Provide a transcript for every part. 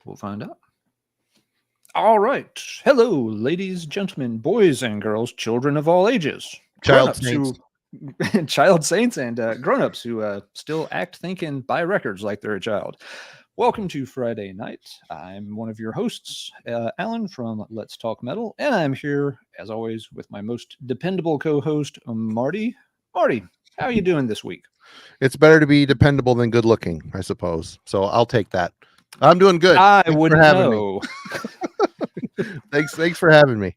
We'll find out. All right. Hello, ladies, gentlemen, boys and girls, children of all ages. Child saints. Child saints and grown-ups who still act, think, and buy records like they're a child. Welcome to Friday night. I'm one of your hosts, Alan from Let's Talk Metal, and I'm here, as always, with my most dependable co-host, Marty. Marty, how are you doing this week? It's better to be dependable than good looking, I suppose. So I'll take that. I'm doing good. I wouldn't know. Thanks for having me.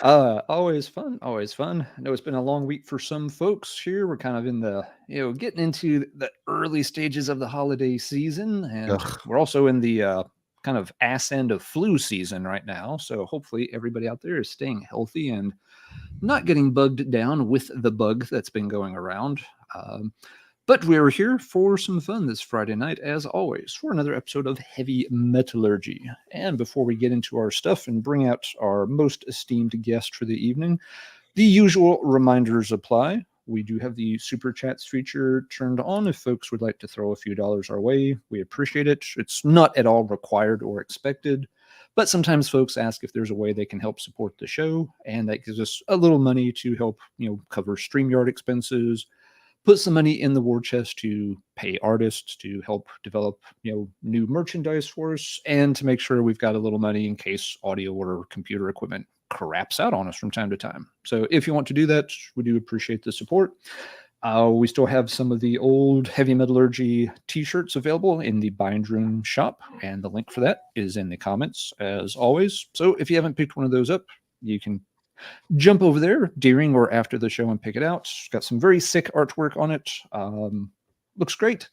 Always fun. I know it's been a long week for some folks here. We're kind of in the, getting into the early stages of the holiday season, and we're also in the kind of ass end of flu season right now. So hopefully everybody out there is staying healthy and not getting bugged down with the bug that's been going around. But we're here for some fun this Friday night, as always, for another episode of Heavy Metallurgy. And before we get into our stuff and bring out our most esteemed guest for the evening, the usual reminders apply. We do have the Super Chats feature turned on if folks would like to throw a few dollars our way. We appreciate it. It's not at all required or expected, but sometimes folks ask if there's a way they can help support the show, and that gives us a little money to help, cover StreamYard expenses, put some money in the war chest to pay artists to help develop, new merchandise for us, and to make sure we've got a little money in case audio or computer equipment craps out on us from time to time. So if you want to do that, we do appreciate the support. We still have some of the old Heavy Metallurgy T-shirts available in the Bind Room shop, and the link for that is in the comments, as always. So if you haven't picked one of those up, you can jump over there during or after the show and pick it out. It's got some very sick artwork on it. Looks great.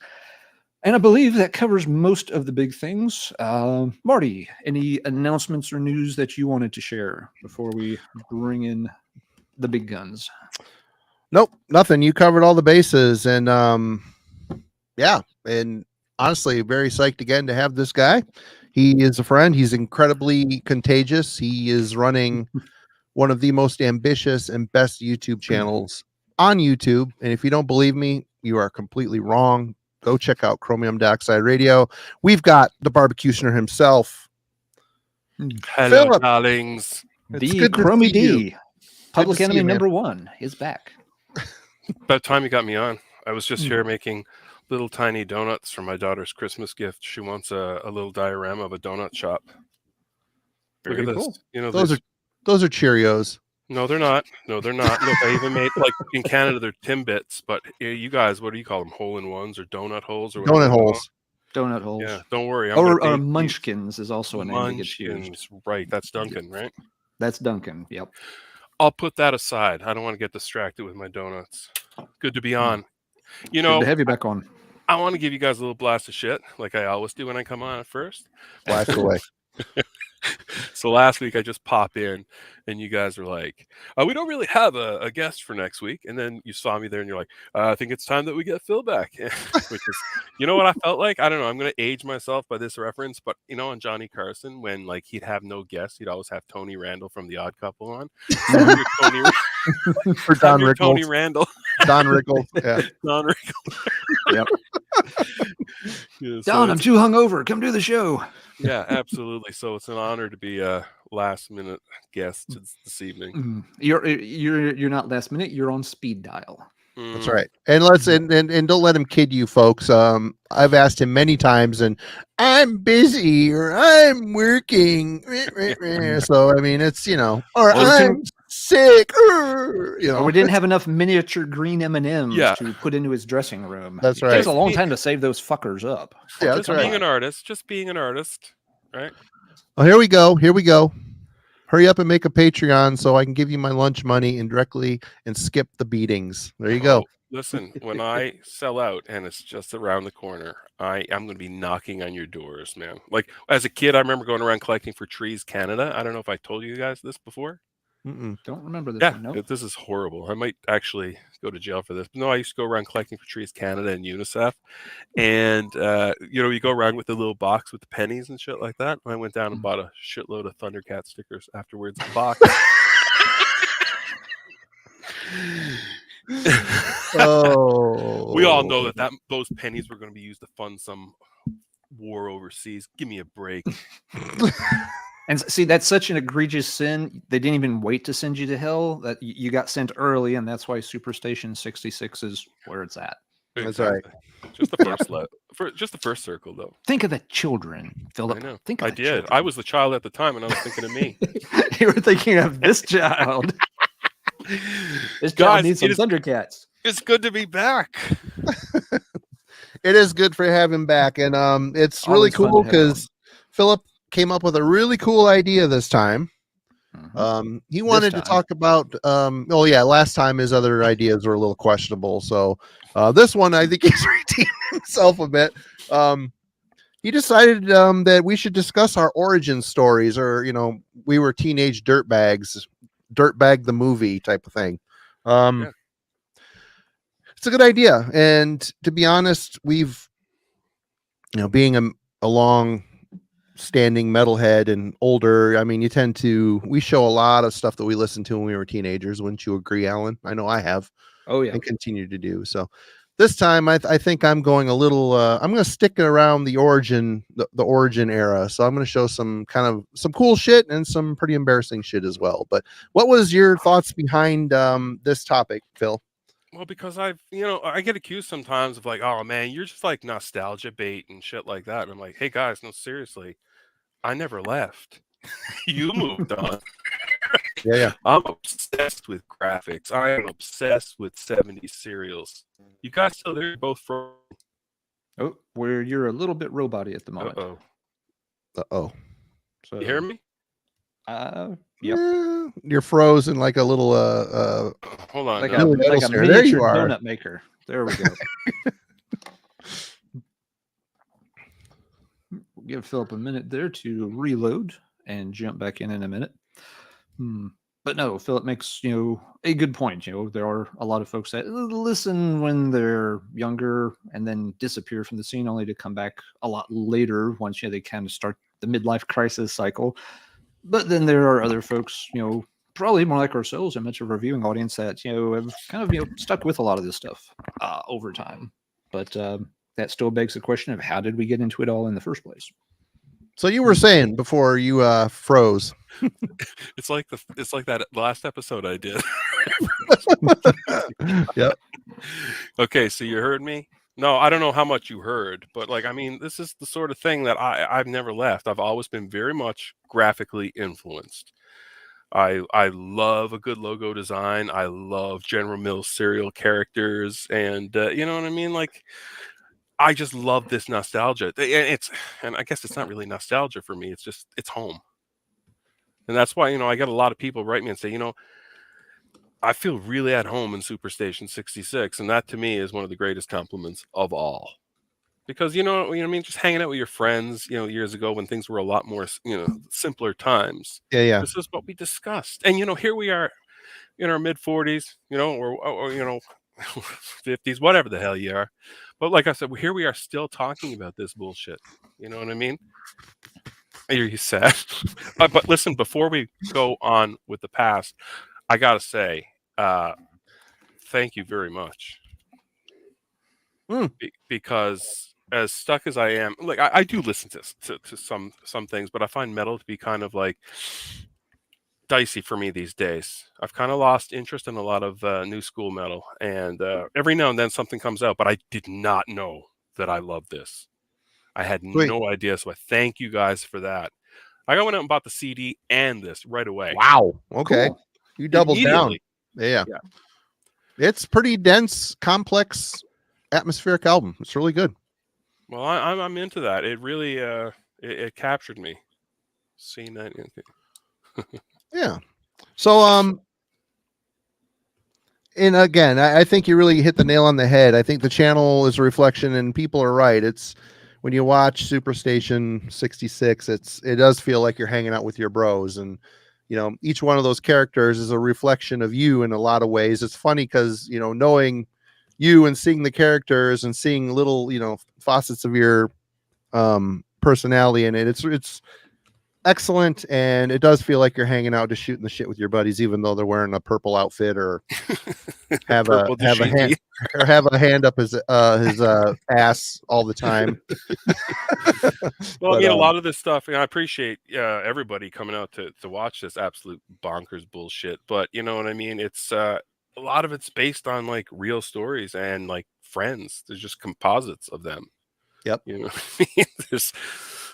And I believe that covers most of the big things. Marty, any announcements or news that you wanted to share before we bring in the big guns? Nope, nothing. You covered all the bases. And yeah, and honestly, very psyched again to have this guy. He is a friend. He's incredibly contagious. He is running one of the most ambitious and best YouTube channels on YouTube. And if you don't believe me, you are completely wrong. Go check out CHROMIUM DIOXIDE Radio. We've got the BBQtioner himself. Hello, Philip. darlings. The Chromie D, Public Enemy #1, is back. About time you got me on. I was just here making little tiny donuts for my daughter's Christmas gift. She wants a little diorama of a donut shop. Look at Cool. this. Those are Cheerios. No, they're not. Look, I even made, like, in Canada, they're Timbits, but you guys, what do you call them? Hole-in-ones or donut holes? Or Donut holes. Donut holes. Yeah, don't worry. Or Munchkins is also a name that gets used. Munchkins, right. That's Duncan, right? That's Duncan, yep. I'll put that aside. I don't want to get distracted with my donuts. Good to be on. Good to have you back on. I want to give you guys a little blast of shit, like I always do when I come on at first. Blast away. So last week I just pop in and you guys were like, we don't really have a guest for next week. And then you saw me there and you're like, I think it's time that we get Phil back. Which is, what I felt like? I don't know. I'm going to age myself by this reference, but on Johnny Carson, when like he'd have no guests, he'd always have Tony Randall from The Odd Couple on. For Don Rickles. Tony Randall. Don Rickles. Yeah. Don Rickles. Yep. Yeah, Don, I'm too hungover. Come do the show. Yeah, absolutely. So it's an honor to be a last minute guest this evening. You're not last minute. You're on speed dial. That's right. And and don't let him kid you, folks. I've asked him many times, and I'm busy or I'm working. So I mean, it's or I'm sick. We didn't have enough miniature green M&Ms to put into his dressing room. That's right. It takes a long time to save those fuckers up. Yeah, that's right. Just being an artist, right? Well, here we go. Hurry up and make a Patreon so I can give you my lunch money indirectly and skip the beatings. There you go. Listen, when I sell out and it's just around the corner, I'm going to be knocking on your doors, man. Like as a kid, I remember going around collecting for Trees Canada. I don't know if I told you guys this before. Don't remember this. Yeah, Nope. This is horrible. I might actually go to jail for this. But no, I used to go around collecting for Trees Canada and UNICEF. And, you go around with the little box with the pennies and shit like that. I went down and bought a shitload of Thundercat stickers afterwards in the box. Oh, we all know that those pennies were going to be used to fund some war overseas. Give me a break. And see, that's such an egregious sin. They didn't even wait to send you to hell. That you got sent early, and that's why Superstation 66 is where it's at. That's right. Just the just the first circle, though. Think of the children, Philip. I know. Think of I the did. children. I was the child at the time, and I was thinking of me. You were thinking of this child. This child needs some Thundercats. It's good to be back. It is good for having back, and it's really cool because Philip came up with a really cool idea this time. He wanted to talk about last time his other ideas were a little questionable, so this one I think he's redeemed himself a bit. He decided that we should discuss our origin stories, or we were teenage dirtbags, Dirtbag the movie type of thing. It's a good idea, and to be honest, we've being a long standing metalhead and older, I mean, we show a lot of stuff that we listened to when we were teenagers. Wouldn't you agree, Alan? I know I have. Oh yeah. And continue to do so. This time I think I'm going a little I'm going to stick around the origin era. So I'm going to show some cool shit and some pretty embarrassing shit as well. But what was your thoughts behind this topic, Phil? Well, because I get accused sometimes of like, oh man, you're just like nostalgia bait and shit like that. And I'm like, hey guys, no, seriously, I never left. You moved on. Yeah. I'm obsessed with graphics. I am obsessed with 70s serials. You guys still there? Both from? Oh, where you're a little bit roboty at the moment. Uh-oh. So, you hear me? Yep. Yeah, you're frozen like a little hold on. Like no. a miniature donut maker. There we go. We'll give Philip a minute there to reload and jump back in a minute. But no, Philip makes a good point. There are a lot of folks that listen when they're younger and then disappear from the scene, only to come back a lot later once they kind of start the midlife crisis cycle. But then there are other folks, probably more like ourselves, a much of a reviewing audience that have kind of stuck with a lot of this stuff over time. But that still begs the question of how did we get into it all in the first place? So you were saying before you froze. It's like that last episode I did. Yep. Okay, so you heard me? No, I don't know how much you heard, but this is the sort of thing that I've never left. I've always been very much graphically influenced. I love a good logo design. I love General Mills cereal characters, and you know what I mean? Like, I just love this nostalgia. And I guess it's not really nostalgia for me. It's home. And that's why, I get a lot of people write me and say, I feel really at home in Superstation 66. And that to me is one of the greatest compliments of all. Because, just hanging out with your friends, years ago when things were a lot more, simpler times. Yeah. This is what we discussed. And, here we are in our mid 40s, or 50s, whatever the hell you are. But like I said, here we are still talking about this bullshit. You know what I mean? Are you sad? But listen, before we go on with the past, I got to say, thank you very much. Because as stuck as I am, like I do listen to some things, but I find metal to be kind of like dicey for me these days. I've kind of lost interest in a lot of new school metal, and every now and then something comes out, but I did not know that I love this. I had no idea, so I thank you guys for that. I went out and bought the CD and this right away. Wow. Okay. Cool. You doubled down. Yeah. It's pretty dense, complex, atmospheric album. It's really good. Well, I'm into that. It really it captured me. Seeing that. Yeah. So and again, I think you really hit the nail on the head. I think the channel is a reflection, and people are right. It's when you watch Superstation 66, it does feel like you're hanging out with your bros, and each one of those characters is a reflection of you in a lot of ways. It's funny because knowing you and seeing the characters and seeing little facets of your personality in it, excellent, and it does feel like you're hanging out, just shooting the shit with your buddies, even though they're wearing a purple outfit or have a hand up his ass all the time. Well, But, I mean, a lot of this stuff, and I appreciate everybody coming out to watch this absolute bonkers bullshit. But you know what I mean? It's a lot of it's based on like real stories and like friends. There's just composites of them. Yep. You know what I mean?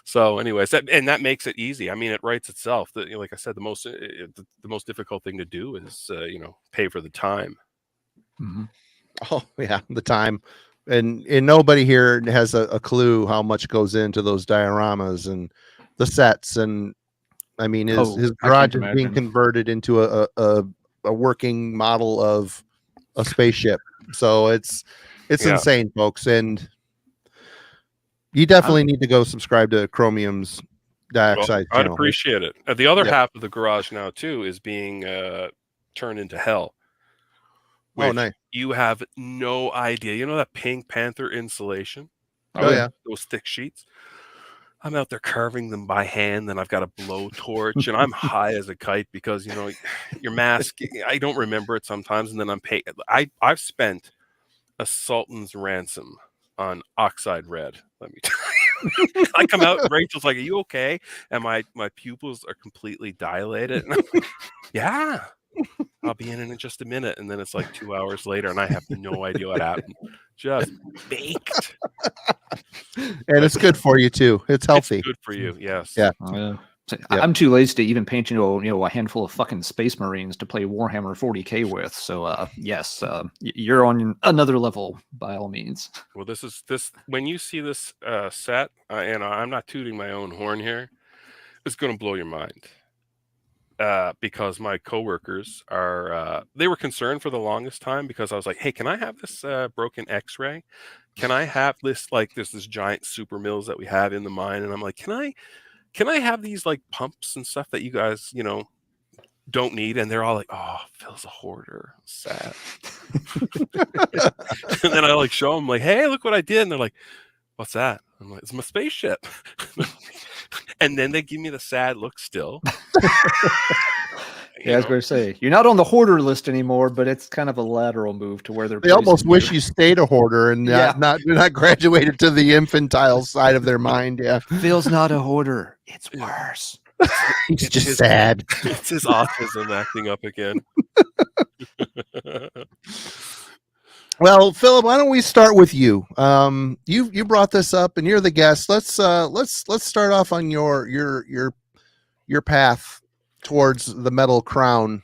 So, anyways, that makes it easy. I mean, it writes itself. Like I said, the most difficult thing to do is pay for the time. Mm-hmm. Oh yeah, the time. And nobody here has a clue how much goes into those dioramas and the sets. And I mean, his garage is being converted into a working model of a spaceship. So it's insane, folks. And you definitely need to go subscribe to Chromium's Dioxide I'd channel. appreciate it. The other half of the garage now too is being turned into hell. Oh, nice. You have no idea. You know that Pink Panther insulation? Oh, yeah. Those thick sheets. I'm out there carving them by hand, and I've got a blowtorch, and I'm high as a kite because, your mask, I don't remember it sometimes, and then I'm paying. I've spent a sultan's ransom on oxide red. Let me tell you. I come out, and Rachel's like, "Are you okay?" And my pupils are completely dilated. And I'm like, yeah. I'll be in just a minute, and then it's like 2 hours later, and I have no idea what happened. Just baked. And it's good for you too. It's healthy. It's good for you, yes. Yeah. I'm too lazy to even paint a handful of fucking Space Marines to play Warhammer 40K with. So yes, you're on another level by all means. Well, this when you see this set, and I'm not tooting my own horn here, it's going to blow your mind. Because my coworkers they were concerned for the longest time because I was like, hey, can I have this broken X-ray? Can I have this, like, there's this giant super mills that we have in the mine, and I'm like, can I have these like pumps and stuff that you guys don't need? And they're all like, oh, Phil's a hoarder. Sad. And then I like show them like, hey, look what I did, and they're like, what's that? I'm like, it's my spaceship. And then they give me the sad look still. Yeah, I was going to say, you're not on the hoarder list anymore, but it's kind of a lateral move to where they almost wish you stayed a hoarder and not graduated to the infantile side of their mind. Yeah, Phil's not a hoarder. It's worse. He's just sad. It's his autism acting up again. Well, Philip, why don't we start with you? You brought this up, and you're the guest. Let's start off on your path towards the metal crown.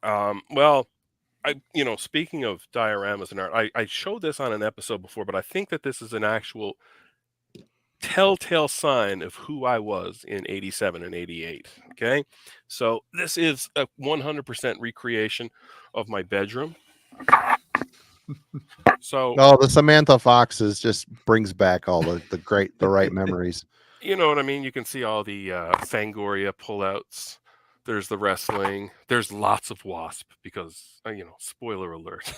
Well, speaking of dioramas and art, I showed this on an episode before, but I think that this is an actual telltale sign of who I was in 87 and 88. Okay, so this is a 100% recreation of my bedroom. So, the Samantha Foxes just brings back all the right memories. You know what I mean? You can see all the Fangoria pullouts. There's the wrestling. There's lots of W.A.S.P because, spoiler alert,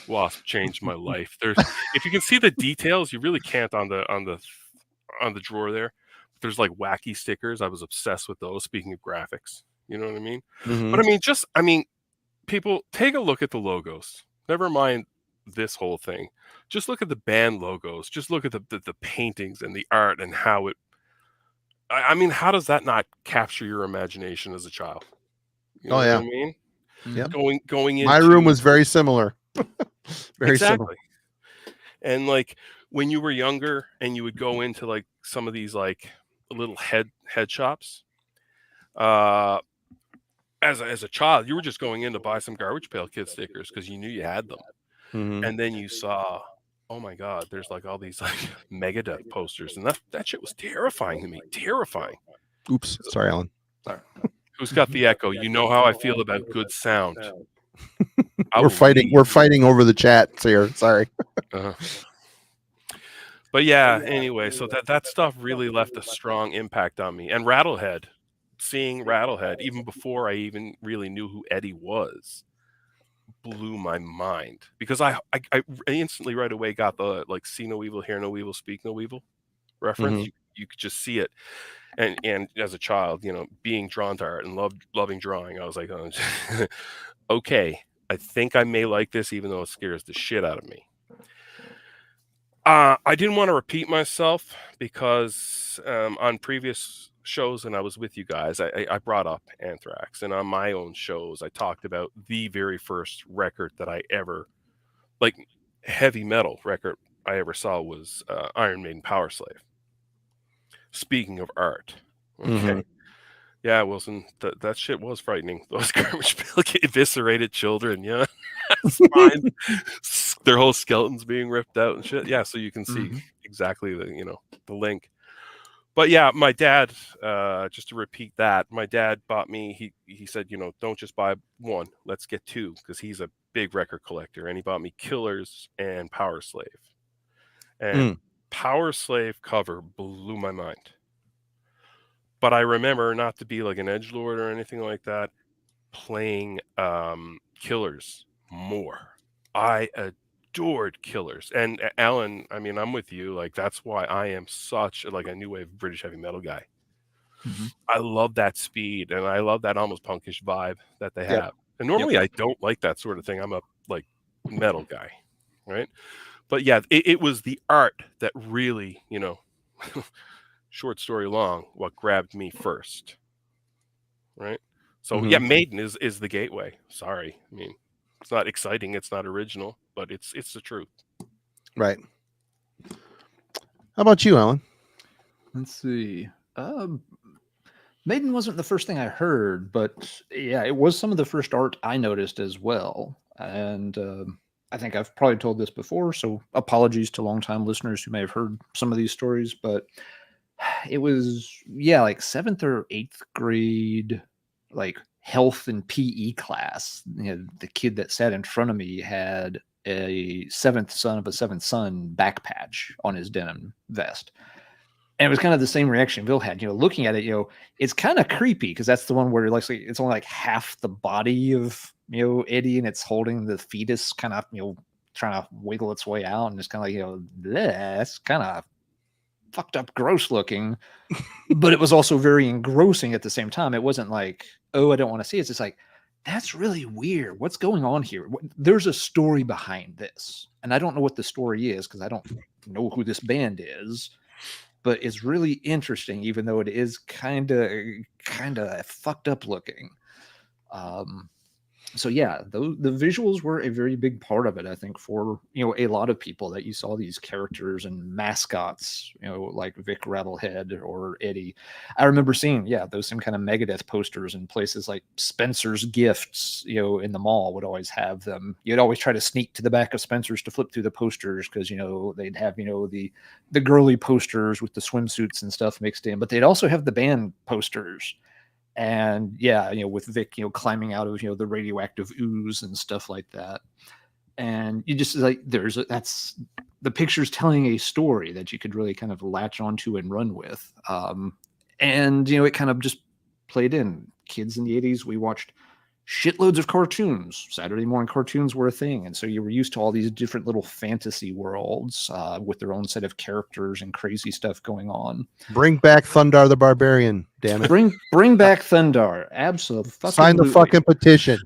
W.A.S.P changed my life. If you can see the details, you really can't on the drawer there. There's like wacky stickers. I was obsessed with those. Speaking of graphics, you know what I mean? Mm-hmm. But people, take a look at the logos. Never mind this whole thing. Just look at the band logos. Just look at the paintings and the art and how it. How does that not capture your imagination as a child? You know what I mean? Yeah. Going into my room was very similar. Very similar. And like when you were younger and you would go into like some of these like little head shops, as a child, you were just going in to buy some Garbage Pail Kid stickers because you knew you had them. Mm-hmm. And then you saw, oh my God, there's like all these like Megadeth posters, and that shit was terrifying to me. Terrifying. Oops, sorry, Alan. Sorry. Who's got the echo? You know how I feel about good sound. We're fighting over the chat here. Sorry. But yeah, anyway, so that stuff really left a strong impact on me. And Rattlehead, seeing Rattlehead, even before I even really knew who Eddie was, blew my mind because I instantly right away got the like see no evil, hear no evil, speak no evil reference. Mm-hmm. You could just see it. And as a child, you know, being drawn to art and loving drawing, I was like, oh, okay, I think I may like this, even though it scares the shit out of me. I didn't want to repeat myself because on previous shows, and I was with you guys, I brought up Anthrax, and on my own shows, I talked about the very first record that I ever, like, heavy metal record I ever saw was Iron Maiden Power Slave. Speaking of art, okay. Mhm. Yeah, Wilson, that shit was frightening. Those garbage pail eviscerated children, yeah. Spines, their whole skeletons being ripped out and shit. Yeah, so you can see exactly the link. But yeah, my dad, just to repeat that, my dad bought me, he said, don't just buy one, let's get two, because he's a big record collector, and he bought me Killers and Power Slave. And Power Slave cover blew my mind. But I remember, not to be like an edgelord or anything like that, playing Killers more. I adored Killers. And Alan, I mean, I'm with you. Like, that's why I am such like a new wave British heavy metal guy. I love that speed, and I love that almost punkish vibe that they have. And normally I don't like that sort of thing. I'm a like metal guy, right? But yeah, it was the art that really, short story long, what grabbed me first, right? So yeah, Maiden is the gateway. Sorry, I mean, it's not exciting, it's not original, but it's the truth. Right. How about you, Alan? Let's see. Maiden wasn't the first thing I heard, but yeah, it was some of the first art I noticed as well. And I think I've probably told this before, so apologies to longtime listeners who may have heard some of these stories, but it was, like 7th or 8th grade, like health and PE class. The kid that sat in front of me had a 7th son of a 7th son back patch on his denim vest. And it was kind of the same reaction Bill had, looking at it, it's kind of creepy because that's the one where it's only like half the body of, Eddie, and it's holding the fetus kind of, trying to wiggle its way out. And it's kind of like, that's kind of fucked up, gross looking, but it was also very engrossing at the same time. It wasn't like, oh, I don't want to see it. It's just like, that's really weird. What's going on here? There's a story behind this. And I don't know what the story is because I don't know who this band is. But it's really interesting, even though it is kind of fucked up looking. So yeah, the visuals were a very big part of it, I think, for a lot of people, that you saw these characters and mascots, like Vic Rattlehead or Eddie. I remember seeing those same kind of Megadeth posters in places like Spencer's Gifts, in the mall would always have them. You'd always try to sneak to the back of Spencer's to flip through the posters because they'd have the girly posters with the swimsuits and stuff mixed in, but they'd also have the band posters. And with Vic, climbing out of, the radioactive ooze and stuff like that. And you just like, that's the picture's telling a story that you could really kind of latch onto and run with. And, it kind of just played in. Kids in the 80s, we watched shitloads of cartoons. Saturday morning cartoons were a thing. And so you were used to all these different little fantasy worlds with their own set of characters and crazy stuff going on. Bring back Thundar the Barbarian, damn it. Bring back Thundar. Absolutely. Sign the fucking petition.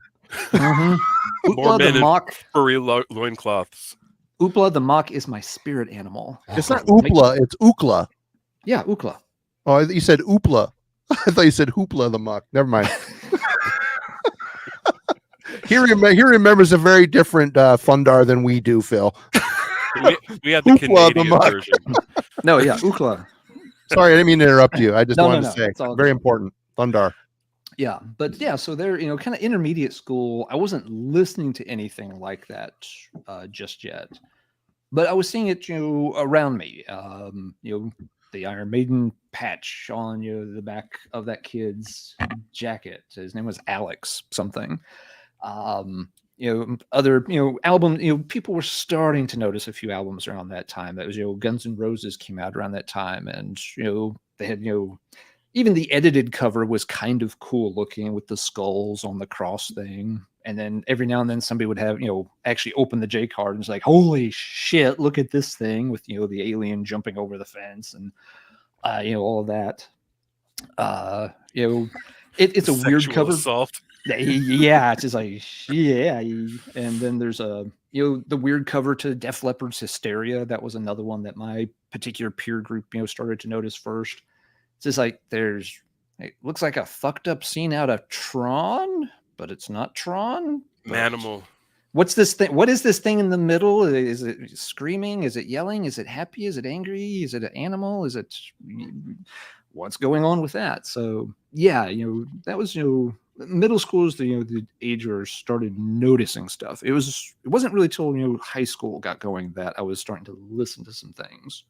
More men in furry loincloths. Oopla the Mock is my spirit animal. It's not Oopla, it's Ookla. Yeah, Ookla. Oh, you said Oopla. I thought you said Hoopla the Mock. Never mind. He remembers a very different Thundar than we do, Phil. We had the Canadian version. No, yeah, Ookla. Sorry, I didn't mean to interrupt you. I just wanted to say, very good. important. Thundar. Yeah, but so they're, kind of intermediate school. I wasn't listening to anything like that just yet. But I was seeing it, around me. The Iron Maiden patch on, the back of that kid's jacket. His name was Alex something. Other, album, people were starting to notice a few albums around that time. That was, Guns N' Roses came out around that time, and, they had, even the edited cover was kind of cool looking with the skulls on the cross thing. And then every now and then somebody would have, actually open the J card and it's like, holy shit, look at this thing with, the alien jumping over the fence and, all of that. You know, it's a weird Sexual cover. assault. Yeah, it's just like, yeah. And then there's the weird cover to Def Leppard's Hysteria. That was another one that my particular peer group, started to notice first. It's just like it looks like a fucked up scene out of Tron, but it's not Tron. Manimal. What's this thing? What is this thing in the middle? Is it screaming? Is it yelling? Is it happy? Is it angry? Is it an animal? Is it what's going on with that? So yeah, that was middle school is the age where I started noticing stuff. It wasn't really till high school got going that I was starting to listen to some things.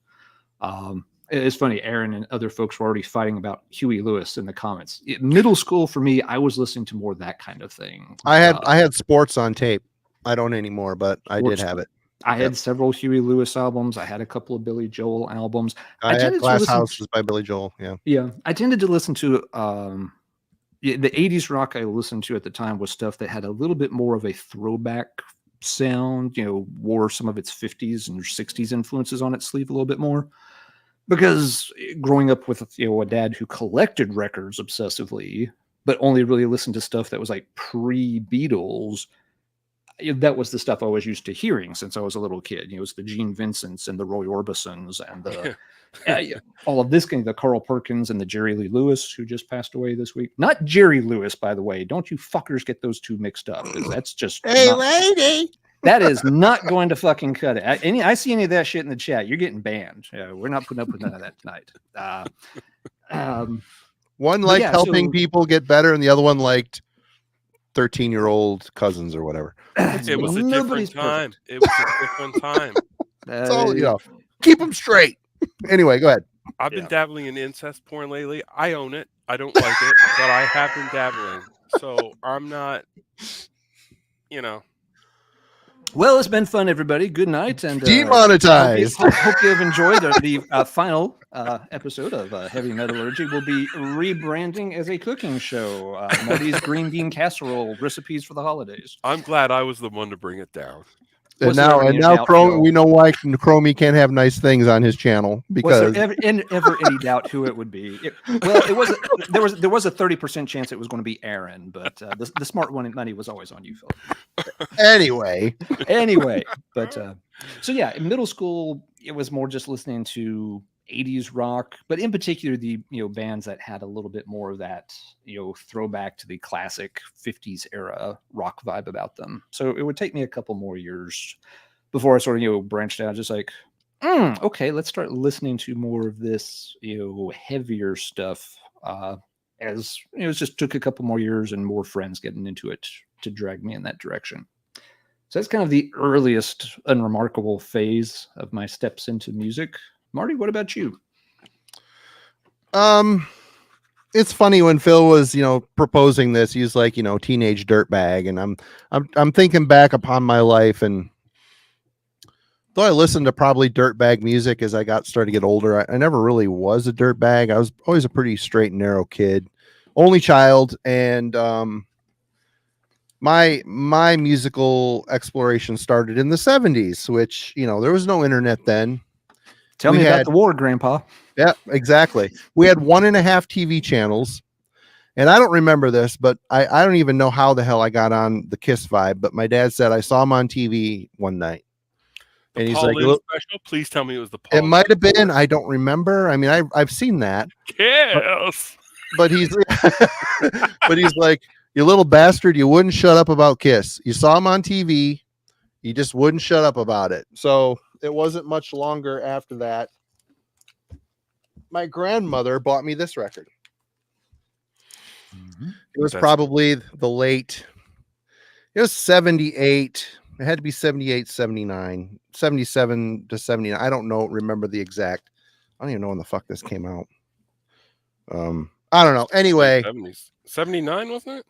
It's funny, Aaron and other folks were already fighting about Huey Lewis in the comments. Middle school for me, I was listening to more of that kind of thing. I had sports on tape. I don't anymore, but I did have it. I had several Huey Lewis albums. I had a couple of Billy Joel albums. I had Glass Houses by Billy Joel. Yeah. I tended to listen to the 80s rock I listened to at the time was stuff that had a little bit more of a throwback sound, wore some of its 50s and 60s influences on its sleeve a little bit more. Because growing up with a dad who collected records obsessively, but only really listened to stuff that was like pre-Beatles, that was the stuff I was used to hearing since I was a little kid. It was the Gene Vincents and the Roy Orbisons and the all of this kind, the Carl Perkins and the Jerry Lee Lewis, who just passed away this week. Not Jerry Lewis, by the way. Don't you fuckers get those two mixed up. That's just lady. That is not going to fucking cut it. I see any of that shit in the chat, you're getting banned. We're not putting up with none of that tonight. One liked helping people get better, and the other one liked 13-year-old cousins or whatever. It was a different time. It was a different time. That's all, keep them straight. Anyway, go ahead. I've been dabbling in incest porn lately. I own it. I don't like it, but I have been dabbling. So I'm not, Well, it's been fun, everybody. Good night. And demonetized. Hope you have enjoyed the final episode of Heavy Metallurgy. We'll be rebranding as a cooking show. Marty's green bean casserole recipes for the holidays. I'm glad I was the one to bring it down. And now, we know why Chromie can't have nice things on his channel, because was there ever any doubt who it would be? It was there was a 30% chance it was going to be Aaron, but the smart money was always on you, Phil. Anyway, but so yeah, in middle school it was more just listening to 80s rock, but in particular the bands that had a little bit more of that throwback to the classic 50s era rock vibe about them. So it would take me a couple more years before I sort of branched out, just like okay, let's start listening to more of this heavier stuff. As it just took a couple more years and more friends getting into it to drag me in that direction. So that's kind of the earliest unremarkable phase of my steps into music. Marty, what about you? It's funny when Phil was, proposing this, he was like, teenage dirtbag, and I'm thinking back upon my life, and though I listened to probably dirtbag music as I started to get older, I never really was a dirtbag. I was always a pretty straight and narrow kid, only child, and my musical exploration started in the 70s, which there was no internet then. Tell me about the war, Grandpa. Yeah, exactly. We had 1.5 TV channels, and I don't remember this, but I don't even know how the hell I got on the Kiss vibe, but my dad said I saw him on TV one night. And he's like, special? Please tell me it was the Paul. It might have been. I don't remember. I mean, I've seen that. Kiss. But he's like, you little bastard, you wouldn't shut up about Kiss. You saw him on TV. You just wouldn't shut up about it. So it wasn't much longer after that. My grandmother bought me this record. Mm-hmm. It was probably the late, it was 78. It had to be 78, 79, 77 to 79. I don't know. Remember the exact. I don't even know when the fuck this came out. I don't know. Anyway. 70s. 79, wasn't it?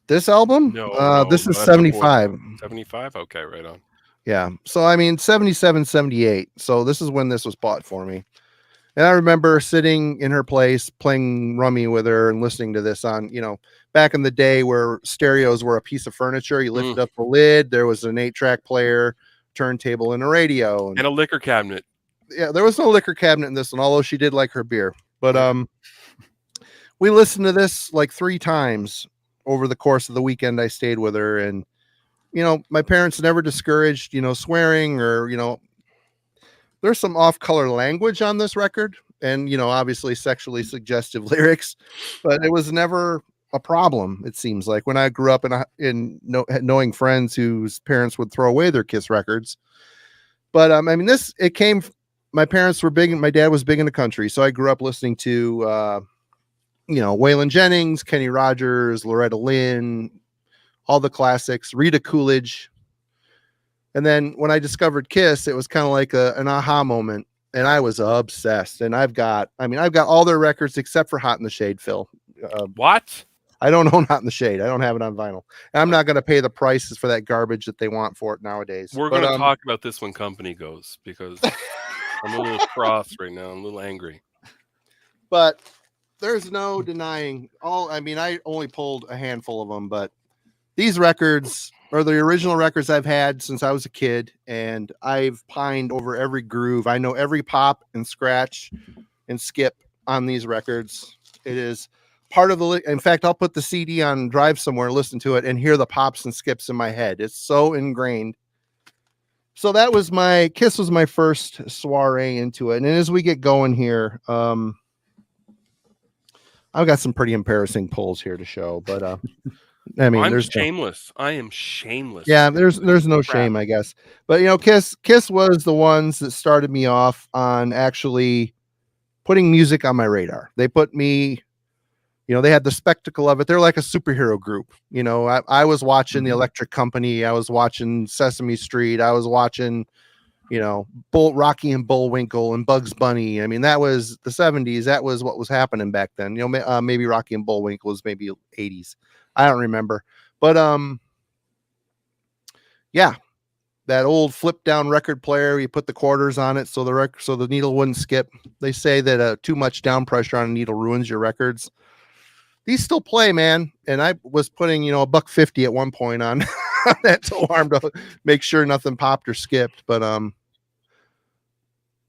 This album? No, this is 75. 75? Okay, right on. Yeah. So, I mean, 77, 78. So this is when this was bought for me. And I remember sitting in her place playing rummy with her and listening to this on, back in the day where stereos were a piece of furniture. You lifted up the lid. There was an 8-track player, turntable, and a radio. And a liquor cabinet. Yeah, there was no liquor cabinet in this one, although she did like her beer. But we listened to this like 3 times over the course of the weekend I stayed with her. And, you know, my parents never discouraged, you know, swearing or, you know, there's some off-color language on this record and, you know, obviously sexually suggestive lyrics, but it was never a problem. It seems like when I grew up knowing friends whose parents would throw away their Kiss records. But I mean, my parents were big, and my dad was big in the country. So I grew up listening to, you know, Waylon Jennings, Kenny Rogers, Loretta Lynn, all the classics, Rita Coolidge. And then when I discovered Kiss, it was kind of like an aha moment, and I was obsessed. And I've got all their records except for Hot in the Shade, Phil. What? I don't own Hot in the Shade. I don't have it on vinyl. And I'm not going to pay the prices for that garbage that they want for it nowadays. We're going to talk about this when company goes, because I'm a little cross right now. I'm a little angry. But there's no denying I only pulled a handful of them, but these records are the original records I've had since I was a kid, and I've pined over every groove. I know every pop and scratch and skip on these records. It is part of in fact, I'll put the CD on drive somewhere, listen to it, and hear the pops and skips in my head. It's so ingrained. So that was Kiss was my first soiree into it. And as we get going here, I've got some pretty embarrassing pulls here to show, but I mean, I'm shameless. I am shameless. Yeah, there's no shame, I guess. But you know, Kiss was the ones that started me off on actually putting music on my radar. They put me, you know, they had the spectacle of it. They're like a superhero group. You know, I was watching the Electric Company. I was watching Sesame Street. I was watching, you know, Rocky and Bullwinkle and Bugs Bunny. I mean, that was the 70s. That was what was happening back then. You know, maybe Rocky and Bullwinkle was maybe 80s. I don't remember. But yeah, that old flip down record player, you put the quarters on it so the needle wouldn't skip. They say that too much down pressure on a needle ruins your records. These still play, man. And I was putting, you know, $1.50 at one point on that toe arm to make sure nothing popped or skipped. But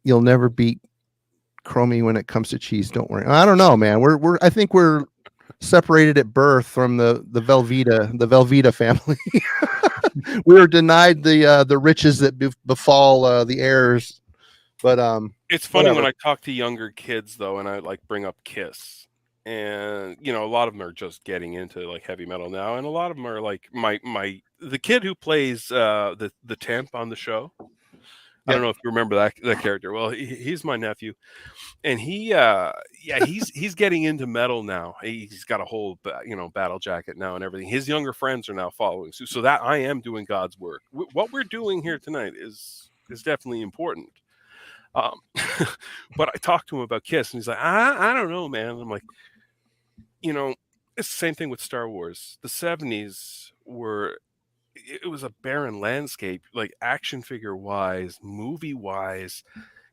you'll never beat Chromie when it comes to cheese. Don't worry. I don't know, man. I think we're separated at birth from the Velveeta family. We were denied the riches that befall the heirs. But it's funny when I talk to younger kids though, and I like bring up Kiss, and you know, a lot of them are just getting into like heavy metal now, and a lot of them are like the kid who plays the temp on the show. I don't know if you remember that character. Well, he's my nephew, and he's getting into metal now. He's got a whole battle jacket now and everything. His younger friends are now following suit. So that I am doing God's work. What we're doing here tonight is definitely important. But I talked to him about Kiss, and he's like, I don't know, man. I'm like, you know, it's the same thing with Star Wars. The 70s it was a barren landscape, like action figure wise, movie wise,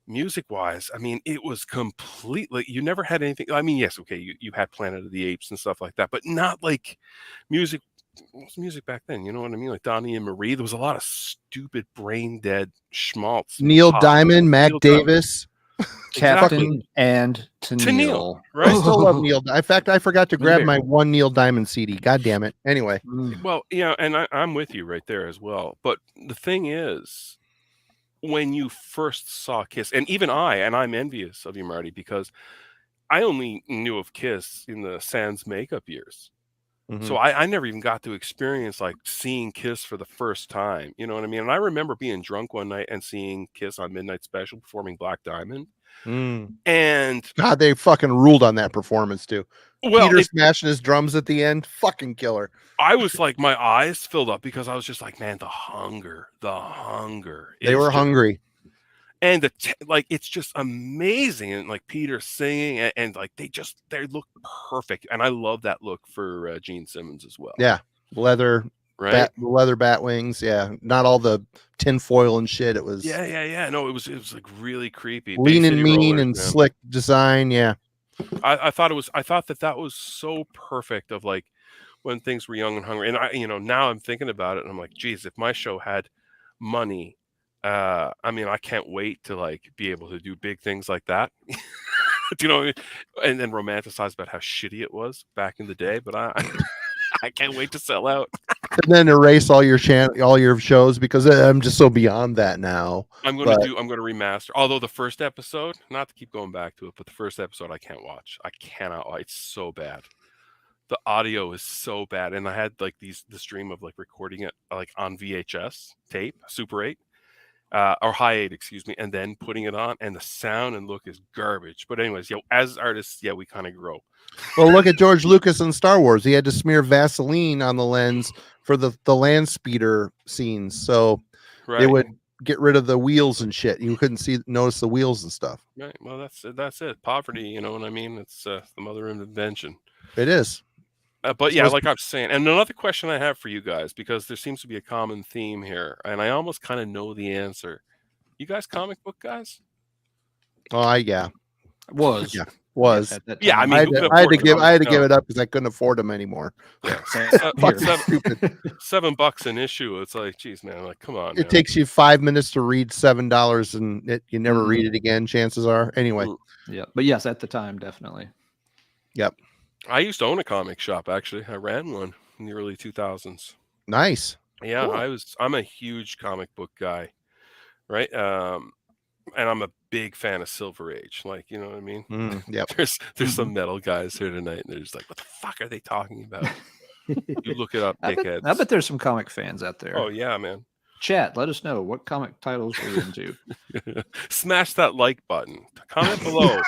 music wise. I mean, it was completely, you never had anything. I mean, yes, okay, you had Planet of the Apes and stuff like that, but not like music. What was music back then? You know what I mean? Like Donnie and Marie. There was a lot of stupid, brain dead schmaltz. Neil Diamond, Mac Davis. Captain and Neil. Right? I still love Neil. In fact, I forgot to grab my one Neil Diamond CD. God damn it. Anyway. Well, yeah, and I'm with you right there as well. But the thing is, when you first saw Kiss, and even I'm envious of you, Marty, because I only knew of Kiss in the Sans makeup years. Mm-hmm. So I never even got to experience like seeing Kiss for the first time. You know what I mean? And I remember being drunk one night and seeing Kiss on Midnight Special performing Black Diamond. And God, they fucking ruled on that performance too. Well, Peter smashing his drums at the end, fucking killer. I was like, my eyes filled up because I was just like, man, the hunger. They were hungry. And it's just amazing. And like Peter singing and like they look perfect. And I love that look for Gene Simmons as well. Yeah. Leather, right? Leather bat wings. Yeah. Not all the tin foil and shit. It was. Yeah. No, it was like really creepy. Lean and mean rollers, and slick design. Yeah. I thought that was so perfect of like when things were young and hungry. And now I'm thinking about it and I'm like, geez, if my show had money, I mean, I can't wait to like be able to do big things like that. Do you know what I mean? And then romanticize about how shitty it was back in the day. But I can't wait to sell out. And then erase all your all your shows because I'm just so beyond that now. I'm going to remaster. Although the first episode, not to keep going back to it, but the first episode I can't watch. I cannot. It's so bad. The audio is so bad, and I had like this dream of like recording it like on VHS tape, Super 8, or High 8, excuse me, and then putting it on, and the sound and look is garbage. But anyways, as artists, we kind of grow. Well, look at George Lucas in Star Wars. He had to smear Vaseline on the lens for the land speeder scenes, so they would get rid of the wheels and shit. You couldn't notice the wheels and stuff. Right. Well, that's it. Poverty, you know what I mean? It's the mother of invention. It is. But yeah, like I'm saying, and another question I have for you guys, because there seems to be a common theme here, and I almost kind of know the answer. You guys comic book guys? Oh, yeah. Was. Yeah. Was. Yeah, I mean, I had to give it up because I couldn't afford them anymore. Yeah. $7 an issue. It's like, geez, man, like, come on. It takes you 5 minutes to read $7 and you never read it again, chances are. Anyway. Yeah. But yes, at the time, definitely. Yep. I used to own a comic shop, actually. I ran one in the early 2000s. Nice. Yeah, cool. I'm a huge comic book guy, right? And I'm a big fan of Silver Age. Like, you know what I mean? Yep. There's some metal guys here tonight, and they're just like, what the fuck are they talking about? You look it up, dickheads. I bet there's some comic fans out there. Oh, yeah, man. Chat, let us know what comic titles we're into. Smash that like button. Comment below.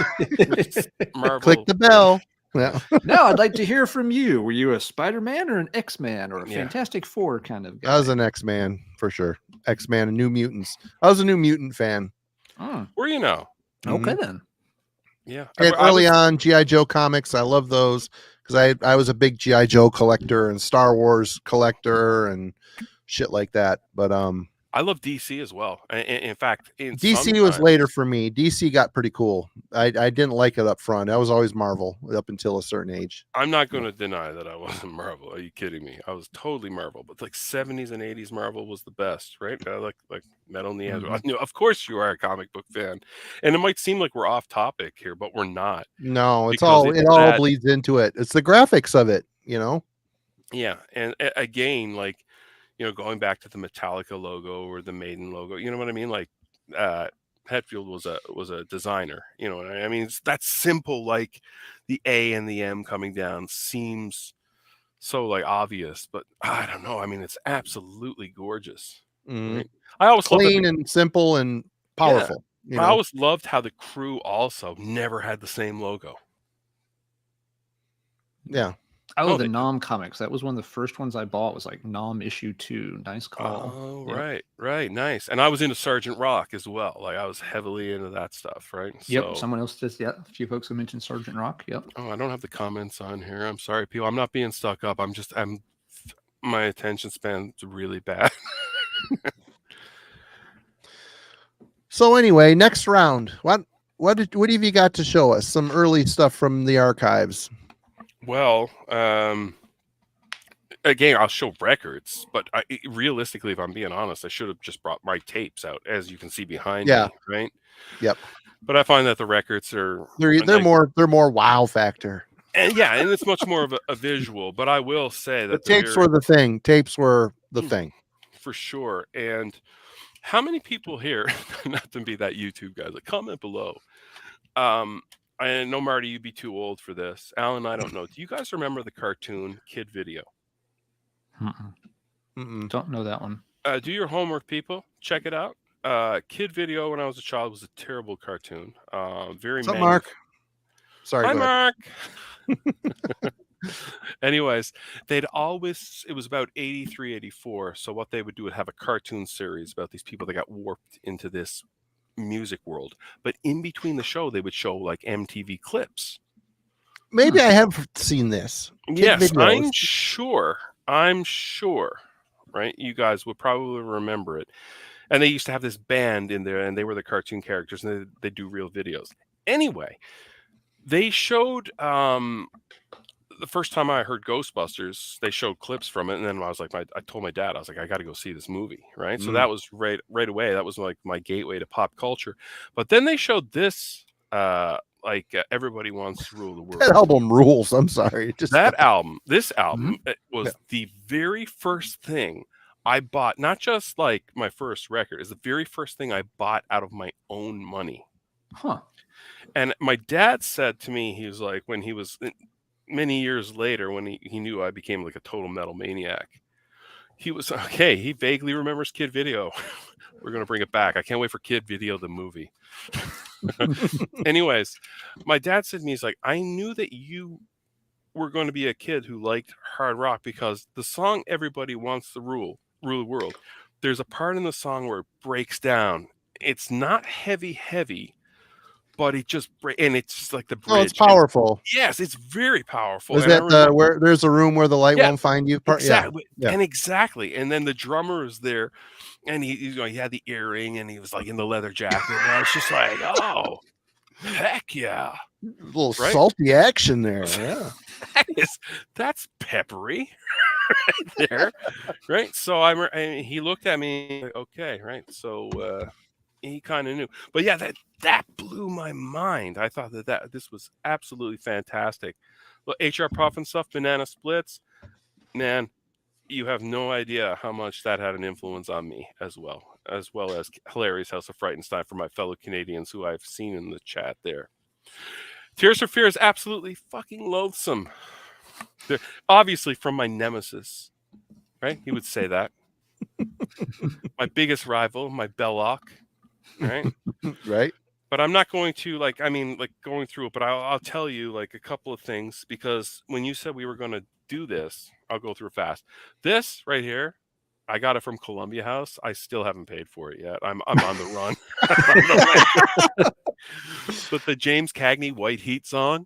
Click the bell. Yeah. Now I'd like to hear from you. Were you a Spider-Man or an X-Man or a Fantastic Four kind of guy? I was an X-Man for sure. X-Man and New Mutants. I was a New Mutant fan. Were you now? Okay then. Yeah. And early on, G.I. Joe comics. I love those because I was a big G.I. Joe collector and Star Wars collector and shit like that. But I love DC as well. In fact, DC was later for me. DC got pretty cool. I didn't like it up front. I was always Marvel up until a certain age. I'm not going to deny that I wasn't Marvel. Are you kidding me? I was totally Marvel. But like 70s and 80s Marvel was the best, right? Like Metal Neanderthal. You know, of course you are a comic book fan. And it might seem like we're off topic here, but we're not. No, it all bleeds into it. It's the graphics of it, you know? Yeah. And again, like, you know, going back to the Metallica logo or the Maiden logo, you know what I mean? Like, Hetfield was a designer, you know what I mean? It's that simple, like the A and the M coming down seems so like obvious, but I don't know. I mean, it's absolutely gorgeous. Right? I always clean and simple and powerful. Yeah. You know? I always loved how the crew also never had the same logo. Yeah. Oh, the Nom comics. That was one of the first ones I bought. Was like Nom issue 2. Nice call. Oh, yeah. Right, nice. And I was into Sergeant Rock as well. Like I was heavily into that stuff, right? Yep. So, someone else just a few folks have mentioned Sergeant Rock. Yep. Oh, I don't have the comments on here. I'm sorry, people. I'm not being stuck up. My attention span's really bad. So anyway, next round. What have you got to show us? Some early stuff from the archives. Well, again, I'll show records, but realistically, if I'm being honest, I should have just brought my tapes out, as you can see behind me, right? Yep. But I find that the records are they're more wow factor. And and it's much more of a visual. But I will say that the tapes were the thing. Tapes were the thing for sure. And how many people here, not to be that YouTube guy, like comment below. I know, Marty, you'd be too old for this. Alan, I don't know. Do you guys remember the cartoon Kid Video? Don't know that one. Do your homework, people. Check it out. Kid Video, when I was a child, was a terrible cartoon. Very What's up, Mark? Sorry. Hi, Mark. Anyways, it was about 83, 84. So what they would do would have a cartoon series about these people that got warped into this music world, but in between the show they would show like MTV clips. Maybe I have seen this. Yes, I'm sure, right? You guys would probably remember it. And they used to have this band in there, and they were the cartoon characters, and they do real videos. Anyway, they showed the first time I heard Ghostbusters, they showed clips from it, and then I was like, I told my dad, I was like, I got to go see this movie, right? So that was right away. That was like my gateway to pop culture. But then they showed this like everybody wants to rule the world. That album rules. I'm sorry. Just That album, this album, it was the very first thing I bought. Not just like my first record, it's the very first thing I bought out of my own money. Huh. And my dad said to me, he was like, when he was many years later, when he knew I became like a total metal maniac, he was okay. He vaguely remembers Kid Video. We're going to bring it back. I can't wait for Kid Video, the movie. Anyways, my dad said to me, he's like, I knew that you were going to be a kid who liked hard rock because the song Everybody Wants to Rule the World, there's a part in the song where it breaks down. It's not heavy, but it just and it's just like the bridge. Oh, it's powerful. Yes, it's very powerful. Is that where there's a room where the light won't find you? Exactly. Yeah. And exactly. And then the drummer was there, and he had the earring, and he was like in the leather jacket. And I was just like, oh, heck yeah. A little salty action there. Yeah. That's peppery right there. Right. So he looked at me like, okay, right. So he kind of knew. But yeah, that blew my mind. I thought that this was absolutely fantastic. Well, HR Puff and stuff, Banana Splits, man, you have no idea how much that had an influence on me as well as Hilarious House of Frightenstein for my fellow Canadians who I've seen in the chat there. Tears for Fear is absolutely fucking loathsome. They're obviously from my nemesis, right? He would say that. My biggest rival, my Belloc, right? Right. But I'm not going to going through it, but I'll tell you like a couple of things, because when you said we were going to do this, I'll go through it fast. This right here, I got it from Columbia House. I still haven't paid for it yet. I'm on the run. But the James Cagney White Heat song,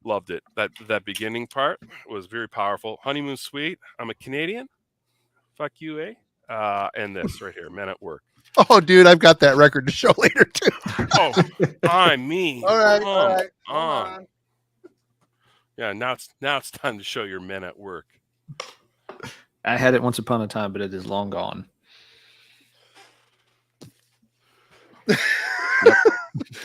loved it. That beginning part was very powerful. Honeymoon Suite, I'm a Canadian. Fuck you, eh? And this right here, Men at Work. Oh, dude, I've got that record to show later too. Oh, I mean, all right. On. Yeah, now it's time to show your Men at Work. I had it once upon a time, but it is long gone.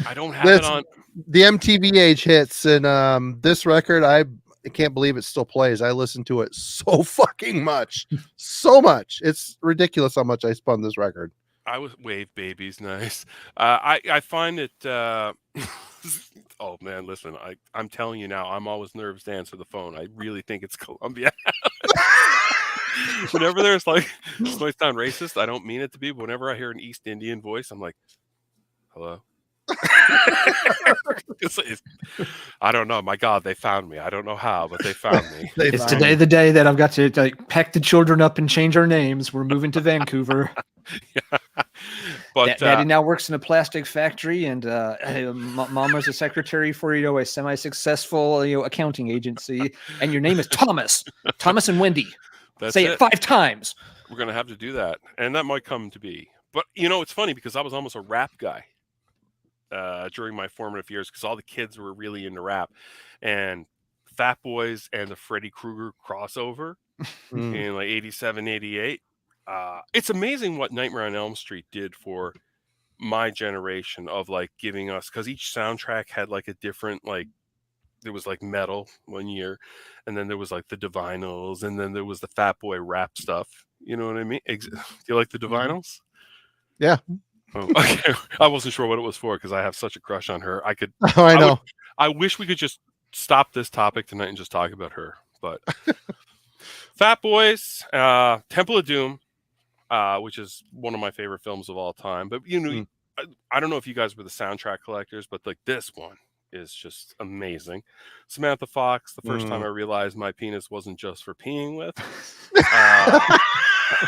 I don't have it on the MTVH hits, and this record, I can't believe it still plays. I listen to it so fucking much, so much. It's ridiculous how much I spun this record. I was Wave Baby's nice. I find it. Oh man, listen, I'm telling you now, I'm always nervous to answer the phone. I really think it's Columbia. Whenever there's like, this might sound racist, I don't mean it to be, but whenever I hear an East Indian voice, I'm like, hello. I don't know. My God, they found me. I don't know how, but they found me. It's today the day that I've got to like pack the children up and change our names. We're moving to Vancouver. Yeah. But Daddy now works in a plastic factory, and Mama's a secretary for a semi-successful accounting agency. And your name is Thomas and Wendy. Say it 5 times. We're gonna have to do that, and that might come to be. But it's funny because I was almost a rap guy during my formative years, because all the kids were really into rap, and Fat Boys and the Freddy Krueger crossover in like 87, 88. It's amazing what Nightmare on Elm Street did for my generation of like giving us, because each soundtrack had like a different, like there was like metal one year, and then there was like the Divinyls, and then there was the Fat Boy rap stuff. You know what I mean? Do you like the Divinyls? Yeah. Oh, okay. I wasn't sure what it was for because I have such a crush on her. I could. Oh, I know. I wish we could just stop this topic tonight and just talk about her. But Fat Boys, Temple of Doom, which is one of my favorite films of all time. But I don't know if you guys were the soundtrack collectors, but like this one is just amazing. Samantha Fox, the first time I realized my penis wasn't just for peeing with.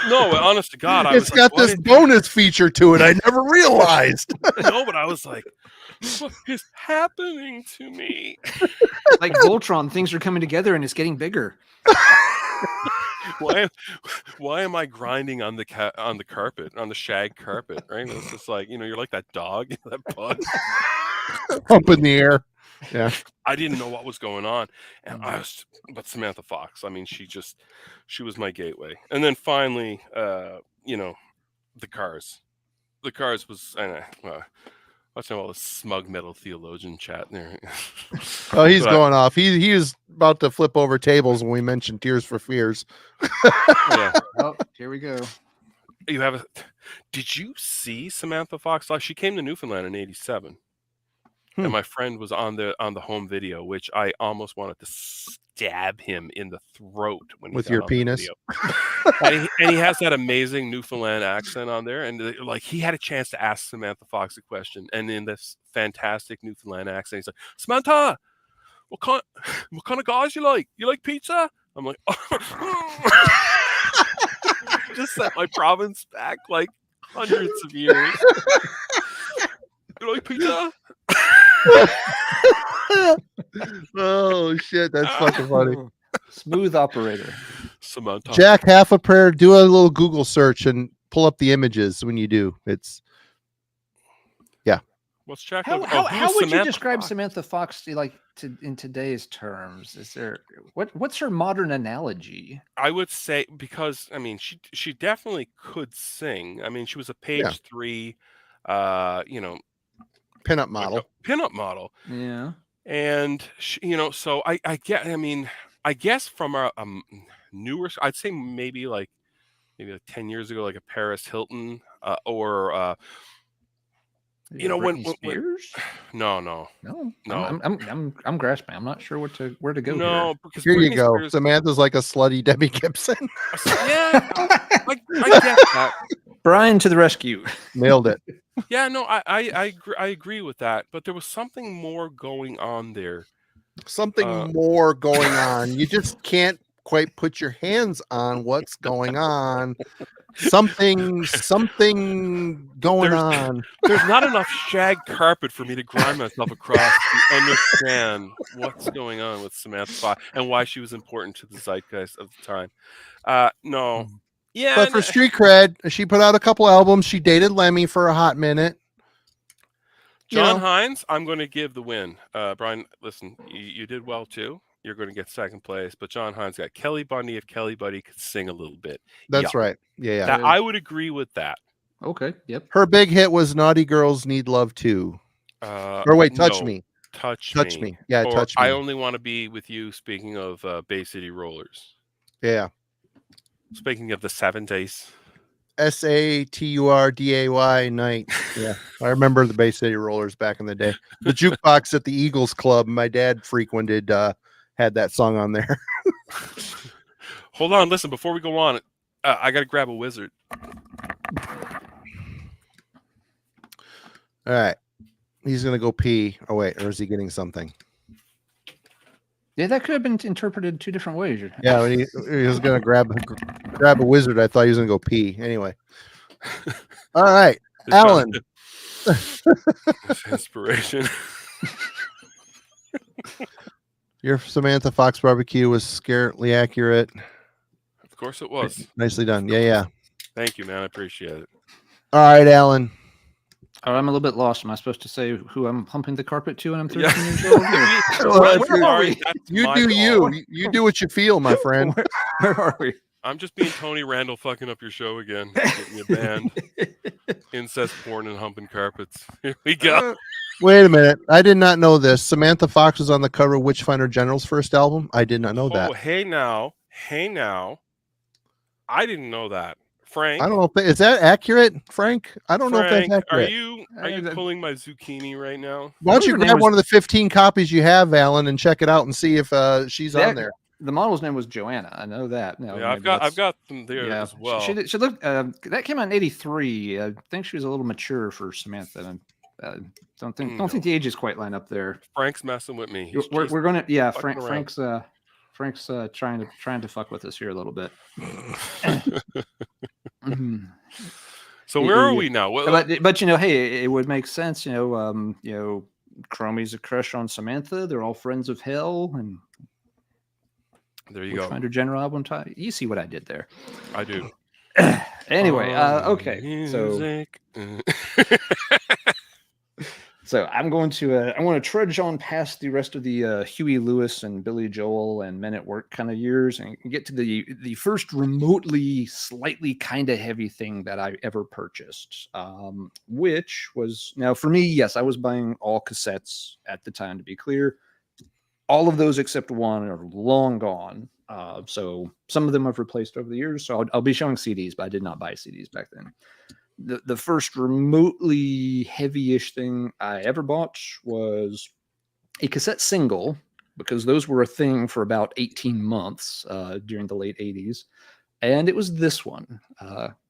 No, honest to God, it's got this bonus feature to it. I never realized. No, but I was like, what is happening to me? Like Voltron, things are coming together and it's getting bigger. Why am I grinding on the carpet, on the shag carpet? Right? It's just like, you're like that dog, that bug. Up in the air. Yeah. I didn't know what was going on. And but Samantha Fox, I mean, she was my gateway. And then finally, the Cars. The Cars was, Watching all the smug metal theologian chat there. Oh, he's going off. He was about to flip over tables when we mentioned Tears for Fears. Yeah. Oh, here we go. You have a. Did you see Samantha Fox live? She came to Newfoundland in '87, and my friend was on the home video, which I almost wanted to stab him in the throat when he With got your on penis. The video. and he has that amazing Newfoundland accent on there, and like he had a chance to ask Samantha Fox a question, and in this fantastic Newfoundland accent, he's like, "Samantha, what kind of guys you like? You like pizza?" I'm like, just set my province back like hundreds of years. You like pizza? Oh shit, that's fucking funny. Smooth operator. Samantha. Jack, half a prayer. Do a little Google search and pull up the images when you do. It's What's Jack? How would you describe Samantha Fox in today's terms? Is there what's her modern analogy? I would say, because I mean she definitely could sing. I mean, she was a page 3 pinup model. Pinup model. Yeah. And she, so I guess from a newer, I'd say maybe like 10 years ago, like a Paris Hilton or Britney Spears? No. I'm grasping. I'm not sure where to go. No, because Here Britney you go. Spears, Samantha's like a slutty Debbie Gibson. yeah, I get that. Brian to the rescue. Nailed it. Yeah, no, I agree with that. But there was something more going on there. Something more going on. You just can't quite put your hands on what's going on. Something going on. There's not enough shag carpet for me to grind myself across to understand what's going on with Samantha Fox and why she was important to the zeitgeist of the time. No. Yeah. But for street cred, she put out a couple albums. She dated Lemmy for a hot minute. John Hines, I'm going to give the win. Brian, listen, you did well too. You're going to get second place, but John Hines got Kelly Bundy if Kelly Bundy could sing a little bit. That's right. Yeah. I would agree with that. Okay. Yep. Her big hit was "Naughty Girls Need Love Too." Or wait, Touch Me. Touch Me. Yeah, Touch Me. I Only Want to Be With You. Speaking of Bay City Rollers. Yeah. Speaking of the 70s. SATURDAY night. Yeah, I remember the Bay City Rollers back in the day. The jukebox at the Eagles Club my dad frequented had that song on there. Hold on, listen, before we go on, I got to grab a wizard. All right. He's going to go pee. Oh, wait, or is he getting something? Yeah, that could have been interpreted 2 different ways. Yeah, when he was going to grab a wizard, I thought he was going to go pee. Anyway. All right, Alan. Inspiration. Your Samantha Fox barbecue was scarcely accurate. Of course it was. Nicely done. Yeah. Thank you, man. I appreciate it. All right, Alan. I'm a little bit lost. Am I supposed to say who I'm humping the carpet to when I'm 13 years old? You do you. You do what you feel, my friend. Where are we? I'm just being Tony Randall fucking up your show again. Getting you banned. Incest porn and humping carpets. Here we go. Wait a minute. I did not know this. Samantha Fox was on the cover of Witchfinder General's first album. I did not know that. Oh, hey now. I didn't know that. Frank. I don't know if is that accurate, Frank? I don't know if that's accurate. Are you pulling my zucchini right now? Why don't you grab one of the 15 copies you have, Alan, and check it out and see if she's on there. The model's name was Joanna. I know that. No, yeah, I've got them there as well. She looked. That came out in '83. I think she was a litto mature for Samantha. Don't think the ages quite line up there. Frank's messing with me. We're gonna. Yeah, Frank's trying to fuck with us here a little bit. So where are we now? But hey, it would make sense. Chromie's a crush on Samantha. They're all friends of hell, and there you go. Finder General album time. You see what I did there? I do. Anyway, okay. So So I'm going to I want to trudge on past the rest of the Huey Lewis and Billy Joel and Men at Work kind of years and get to the first remotely slightly kind of heavy thing that I ever purchased, which was, now for me, yes, I was buying all cassettes at the time, to be clear. All of those except one are long gone. So some of them I've replaced over the years. So I'll be showing CDs, but I did not buy CDs back then. The first remotely heavy-ish thing I ever bought was a cassette single, because those were a thing for about 18 months during the late 80s. And it was this one,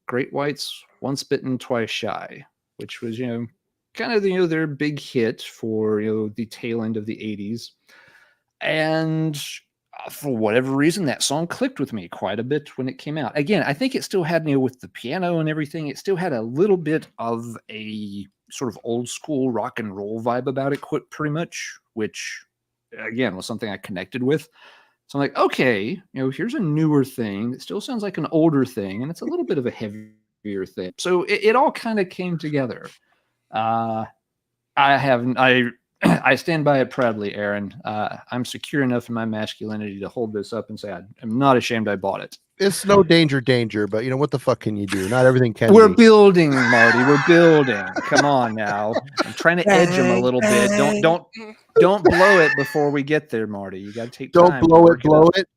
Great White's Once Bitten, Twice Shy, which was, kind of, their big hit for, the tail end of the 80s. And for whatever reason, that song clicked with me quite a bit when it came out. Again, I think it still had, with the piano and everything, it still had a little bit of a sort of old school rock and roll vibe about it, pretty much, which, again, was something I connected with. So I'm like, okay, here's a newer thing. It still sounds like an older thing, and it's a little bit of a heavier thing. So it all kind of came together. I stand by it proudly, Aaron. I'm secure enough in my masculinity to hold this up and say I'm not ashamed I bought it. It's no danger, but what the fuck can you do? Not everything can We're be. building, Marty. We're building. Come on now. I'm trying to edge him a little bit. Don't blow it before we get there, Marty. You got to take time. Don't blow it.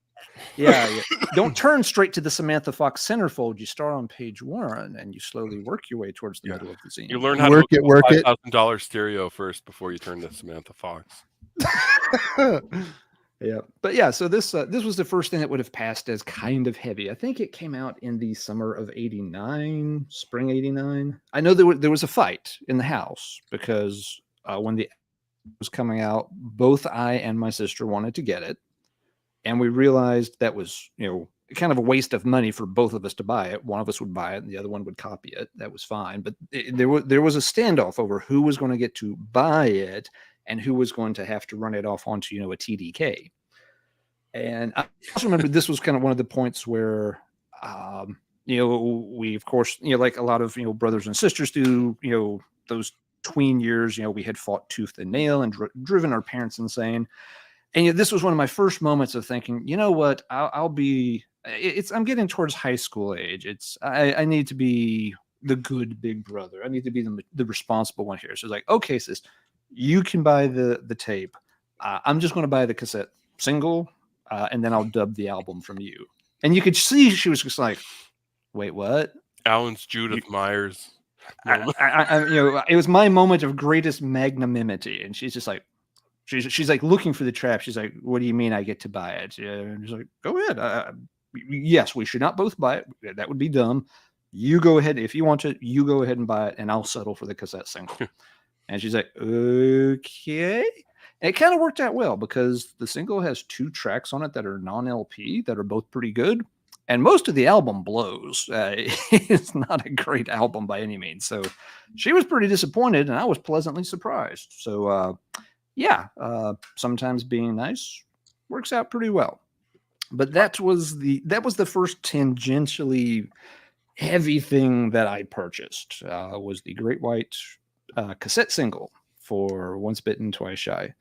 Yeah. Don't turn straight to the Samantha Fox centerfold. You start on page 1 and you slowly work your way towards the middle of the zine. You learn how to work it. $5,000 stereo first before you turn to Samantha Fox. Yeah, but yeah, so this was the first thing that would have passed as kind of heavy. I think it came out in the summer of '89, spring '89. I know there was a fight in the house because when the was coming out, both I and my sister wanted to get it, and we realized that was kind of a waste of money for both of us to buy it. One of us would buy it, and the other one would copy it. That was fine, but there was a standoff over who was going to get to buy it and who was going to have to run it off onto, a TDK. And I also remember this was kind of one of the points where, we, of course, like a lot of, brothers and sisters do, those tween years, we had fought tooth and nail and driven our parents insane. And this was one of my first moments of thinking, you know what, I'm getting towards high school age. I need to be the good big brother. I need to be the responsible one here. So it's like, okay, sis, you can buy the tape. I'm just going to buy the cassette single, and then I'll dub the album from you. And you could see she was just like, wait, what? Alan's Judith Myers. It was my moment of greatest magnanimity. And she's just like, she's like looking for the trap. She's like, what do you mean I get to buy it? And she's like, go ahead. Yes, we should not both buy it. That would be dumb. You go ahead. If you want to, you go ahead and buy it, and I'll settle for the cassette single. And she's like, okay. And it kind of worked out well because the single has 2 tracks on it that are non-LP that are both pretty good. And most of the album blows. It's not a great album by any means. So she was pretty disappointed, and I was pleasantly surprised. So, sometimes being nice works out pretty well. But that was the first tangentially heavy thing that I purchased, was the Great White cassette single for Once Bitten, Twice Shy.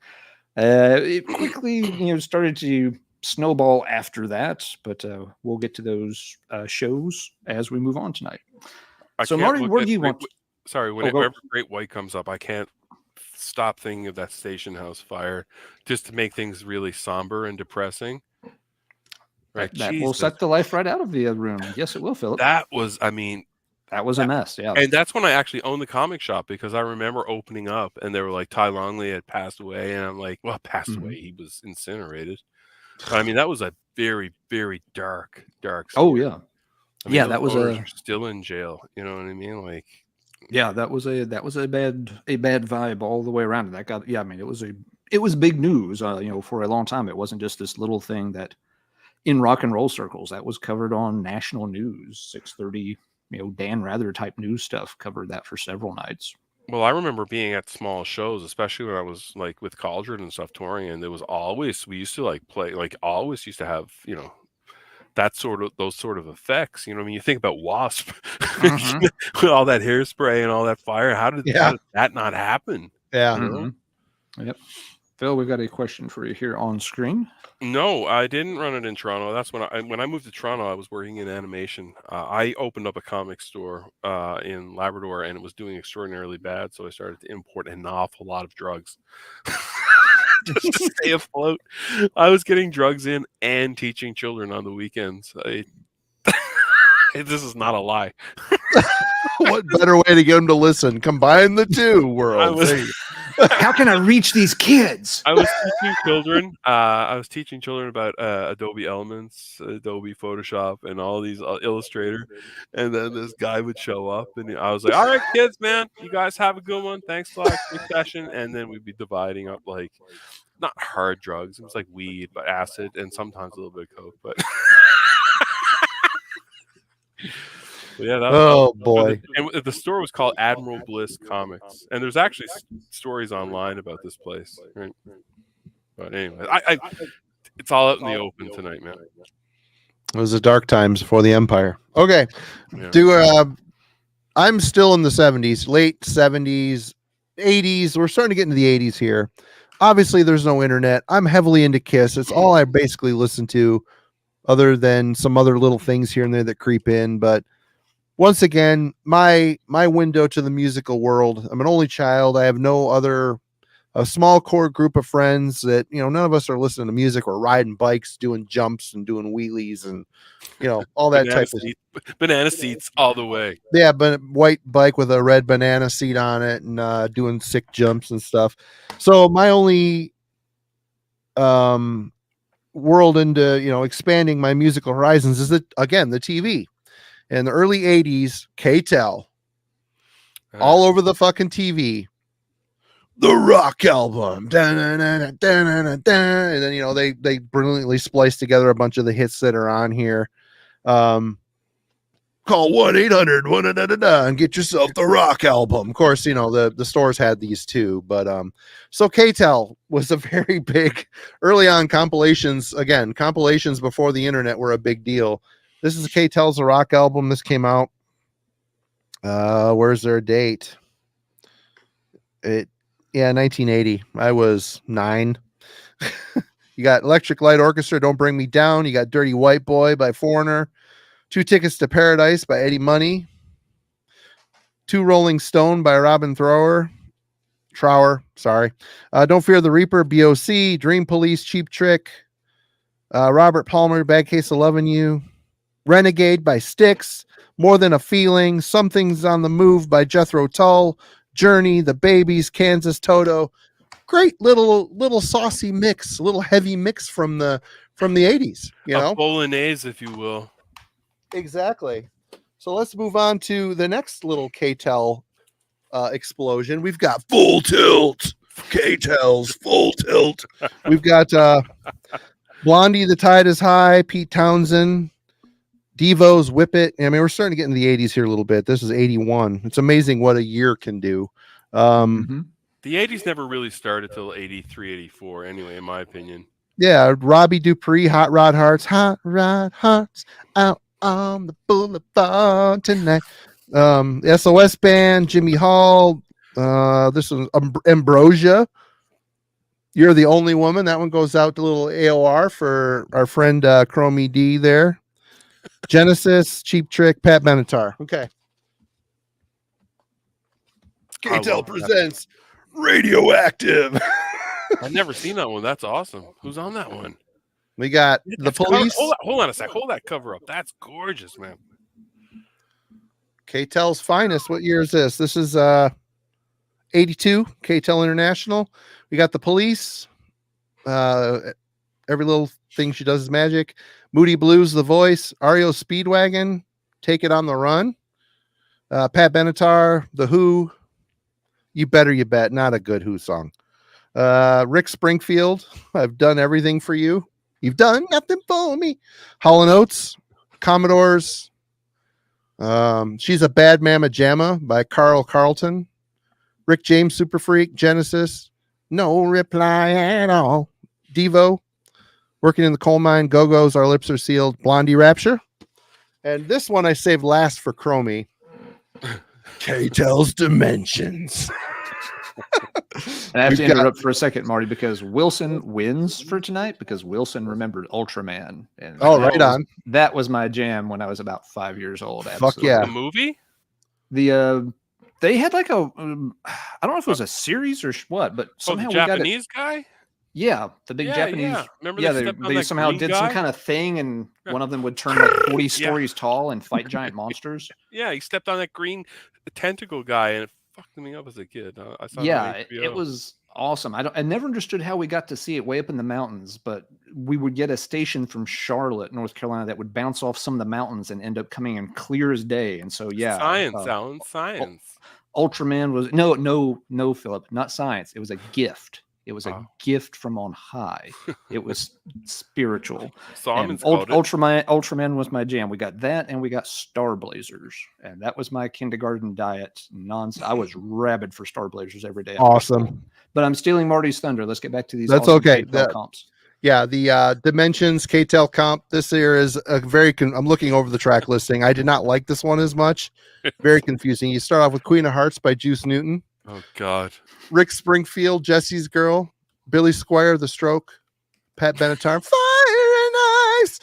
It quickly, started to snowball after that, but we'll get to those shows as we move on tonight. So, Marty, where do you want? Sorry, whenever Great White comes up, I can't stop thinking of that station house fire, just to make things really somber and depressing. Right, that will suck the life right out of the room. Yes, it will, Philip. That was a mess. Yeah, and that's when I actually owned the comic shop, because I remember opening up and they were like, Ty Longley had passed away, and I'm like, well, passed away. He was incinerated. But I mean, that was a very, very dark story. Oh yeah, that was still in jail. You know what I mean? Like, yeah, that was a bad vibe all the way around. That got, I mean, it was big news. For a long time, it wasn't just this little thing that in rock and roll circles that was covered on national news. 6:30, Dan Rather type news stuff covered that for several nights. Well, I remember being at small shows, especially when I was like with Cauldron and stuff touring, and there was always, we used to like play, like always used to have, those sort of effects. I mean, you think about W.A.S.P. With all that hairspray and all that fire. How did that not happen? Yeah. Mm-hmm. Yep. Phil, we've got a question for you here on screen. No, I didn't run it in Toronto. That's when I moved to Toronto, I was working in animation. I opened up a comic store in Labrador, and it was doing extraordinarily bad. So I started to import an awful lot of drugs just to stay afloat. I was getting drugs in and teaching children on the weekends. This is not a lie. What better way to get them to listen? Combine the two worlds. How can I reach these kids? I was teaching children. I was teaching children about Adobe Elements, Adobe Photoshop, and all these Illustrator. And then this guy would show up, and I was like, "All right, kids, man, you guys have a good one. Thanks a lot for the session." And then we'd be dividing up like not hard drugs. It was like weed, but acid, and sometimes a little bit of coke. But yeah, boy. And the store was called Admiral Bliss Comics, and there's actually stories online about this place. Right? But anyway, it's all out in the open tonight, man. It was the dark times before the Empire. Okay, yeah. I'm still in the 70s, late 70s, 80s. We're starting to get into the 80s here. Obviously, there's no internet. I'm heavily into Kiss. It's all I basically listen to, other than some other little things here and there that creep in, but. Once again, my window to the musical world. I'm an only child. I have no other, a small core group of friends that, none of us are listening to music. We're riding bikes, doing jumps and doing wheelies and, all that type of banana seats all the way. Yeah, but white bike with a red banana seat on it and doing sick jumps and stuff. So my only world into, expanding my musical horizons is the TV. In the early 80s, K-Tel, all over the fucking TV, the rock album, and then, they brilliantly spliced together a bunch of the hits that are on here. Call 1-800 and get yourself the rock album. Of course, the stores had these too, but so K-Tel was a very big early on compilations. Again, compilations before the internet were a big deal. This is K-Tel's The Rock album. This came out. Where's their date? 1980. I was 9. You got Electric Light Orchestra, Don't Bring Me Down. You got Dirty White Boy by Foreigner. 2 Tickets to Paradise by Eddie Money. 2 Rolling Stone by Robin Trower. Don't Fear the Reaper, B.O.C. Dream Police, Cheap Trick. Robert Palmer, Bad Case of Lovin' You. Renegade by Styx, More Than a Feeling, Something's on the Move by Jethro Tull, Journey, The Babies, Kansas Toto. Great little saucy mix, a little heavy mix from the 80s, A bolognese, if you will. Exactly. So let's move on to the next little K-Tel explosion. We've got Full Tilt. K-Tel's Full Tilt. We've got Blondie, The Tide is High, Pete Townsend, Devo's Whip It. I mean, we're starting to get into the 80s here a little bit. This is 81. It's amazing what a year can do. The 80s never really started till 83, 84, anyway, in my opinion. Yeah, Robbie Dupree, Hot Rod Hearts out on the boulevard tonight. SOS Band, Jimmy Hall. This is Ambrosia. You're the Only Woman. That one goes out to little AOR for our friend Chromie D there. Genesis, Cheap Trick, Pat Benatar. Okay. K-Tel presents Radioactive. I've never seen that one. That's awesome. Who's on that one? We got The Police. Hold on a sec. Hold that cover up. That's gorgeous, man. K-Tel's finest. What year is this? This is 82. K-Tel International. We got The Police. Every Little Thing She Does Is Magic. Moody Blues, The Voice. REO Speedwagon, Take It on the Run. Pat Benatar, The Who. You Better You Bet. Not a good Who song. Rick Springfield, I've Done Everything for You. You've Done Nothing for Me. Hall & Oates, Commodores. She's a Bad Mama Jamma by Carl Carlton. Rick James, Super Freak, Genesis. No Reply at All. Devo. Working in the Coal Mine, Go-Go's, Our Lips Are Sealed, Blondie Rapture. And this one I saved last for Chromie. K-Tel's Dimensions. And I have to interrupt for a second, Marty, because Wilson wins for tonight because Wilson remembered Ultraman. And right on. That was my jam when I was about 5 years old. Fuck yeah. The movie? They had like I don't know if it was a series or what, but somehow the we got it. Japanese guy? Yeah, the big Japanese. Yeah. Remember they somehow did some kind of thing, and one of them would turn like 40 stories tall and fight giant monsters. Yeah, he stepped on that green tentacle guy, and it fucked me up as a kid. I saw it was awesome. I never understood how we got to see it way up in the mountains, but we would get a station from Charlotte, North Carolina, that would bounce off some of the mountains and end up coming in clear as day. And so, science, Alan, science. Ultraman was no, Philip, not science. It was a gift. It was a gift from on high. It was spiritual. Ultraman was my jam. We got that, and we got Star Blazers, and that was my kindergarten diet. I was rabid for Star Blazers every day. Awesome. But I'm stealing Marty's thunder. Let's get back to these. That's awesome okay. K-Tel comps. Yeah, the Dimensions K-Tel comp this year is a very. I'm looking over the track listing. I did not like this one as much. Very confusing. You start off with Queen of Hearts by Juice Newton. Oh God. Rick Springfield, Jesse's Girl, Billy Squire, The Stroke, Pat Benatar, Fire and Ice,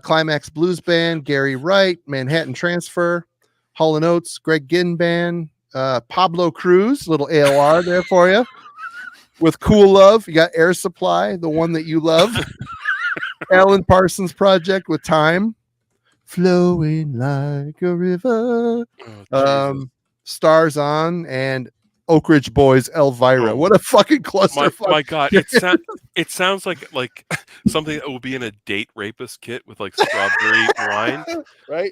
Climax Blues Band, Gary Wright, Manhattan Transfer, Hall & Oates, Greg Ginn Band, Pablo Cruz, little AOR there for you. With Cool Love, you got Air Supply, the one that you love. Alan Parsons Project with Time, Flowing Like a River, Stars On, and Oak Ridge Boys, Elvira. What a fucking clusterfuck. My God, it sounds like something that will be in a date rapist kit with like strawberry wine. Right?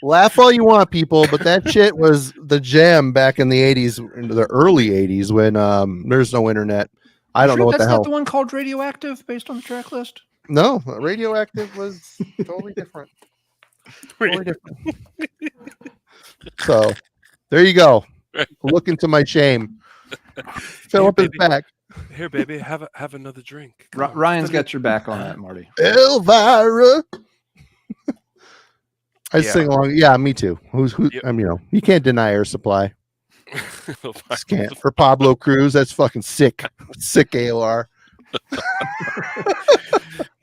Laugh all you want, people, but that shit was the jam back in the 80s, into the early 80s when there's no internet. I don't know what the hell. That's not the one called Radioactive based on the track list? No, Radioactive was totally different. Totally different. So there you go. Look into my shame. Philip is back. Here, baby, have another drink. Ryan's got your back on that, Marty. Elvira. I sing along. Yeah, me too. You can't deny Air Supply. Just can't. For Pablo Cruz, that's fucking sick. Sick AOR.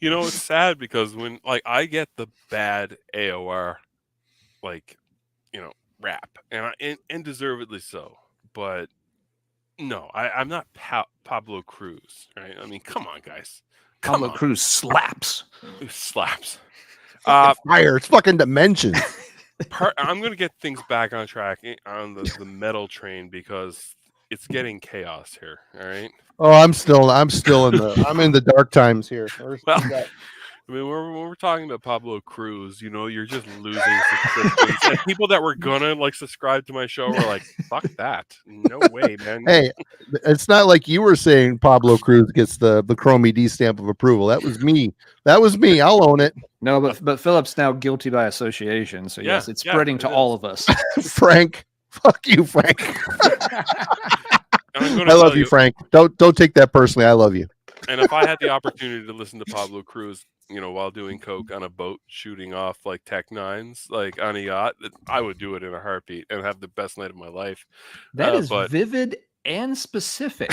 It's sad because when I get the bad AOR, rap, and deservedly so. But no, I'm not Pablo Cruz, right? I mean, come on, guys. Pablo Cruz slaps. It slaps. Fire. It's fucking Dimensions. I'm going to get things back on track on the metal train because it's getting chaos here. All right. Oh, I'm in the dark times here. When we're talking about Pablo Cruz, you're just losing subscriptions. And people that were gonna subscribe to my show were like, "Fuck that! No way, man." Hey, it's not like you were saying Pablo Cruz gets the Chromie D stamp of approval. That was me. I'll own it. No, but Philip's now guilty by association. So yes, it's spreading to all of us. Frank, fuck you, Frank. I love you, Frank. Don't take that personally. I love you. And if I had the opportunity to listen to Pablo Cruz, while doing coke on a boat, shooting off Tech 9s, on a yacht, I would do it in a heartbeat and have the best night of my life. That is vivid and specific.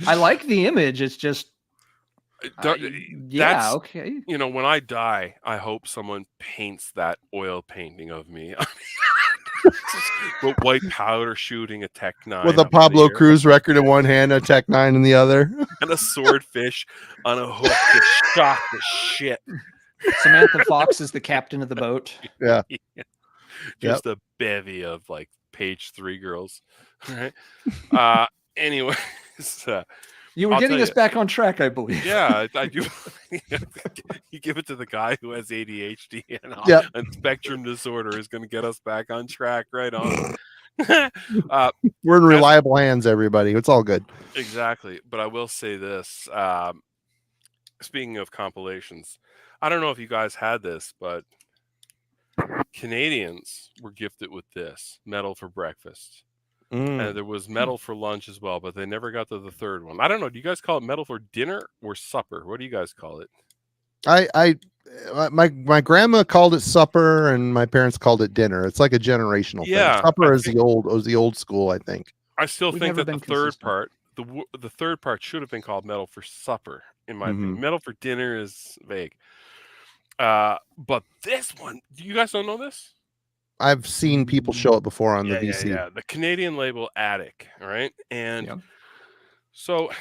I like the image. It's just, okay. When I die, I hope someone paints that oil painting of me. With white powder shooting a Tech 9 with a Pablo Cruz record in one hand, a Tech 9 in the other, and a swordfish on a hook to shock the shit. Samantha Fox is the captain of the boat. Yeah. Just a bevy of page 3 girls. Right. Anyways, you were getting us back on track, I believe. Yeah, I do. You give it to the guy who has ADHD and spectrum disorder is going to get us back on track right on. We're in reliable hands, everybody. It's all good. Exactly. But I will say this. Speaking of compilations, I don't know if you guys had this, but Canadians were gifted with this Metal for breakfast. And there was Metal for lunch as well, but they never got to the third one. I don't know. Do you guys call it Metal for dinner or supper? What do you guys call it? My grandma called it supper and my parents called it dinner. It's like a generational thing. Supper is the old school, I think. I still We've think never that the been third consistent. part, the third part should have been called metal for supper, in my opinion. Metal for dinner is vague. But this one, you guys don't know this? I've seen people show it before on the VC. Yeah. The Canadian label Attic, all right? And so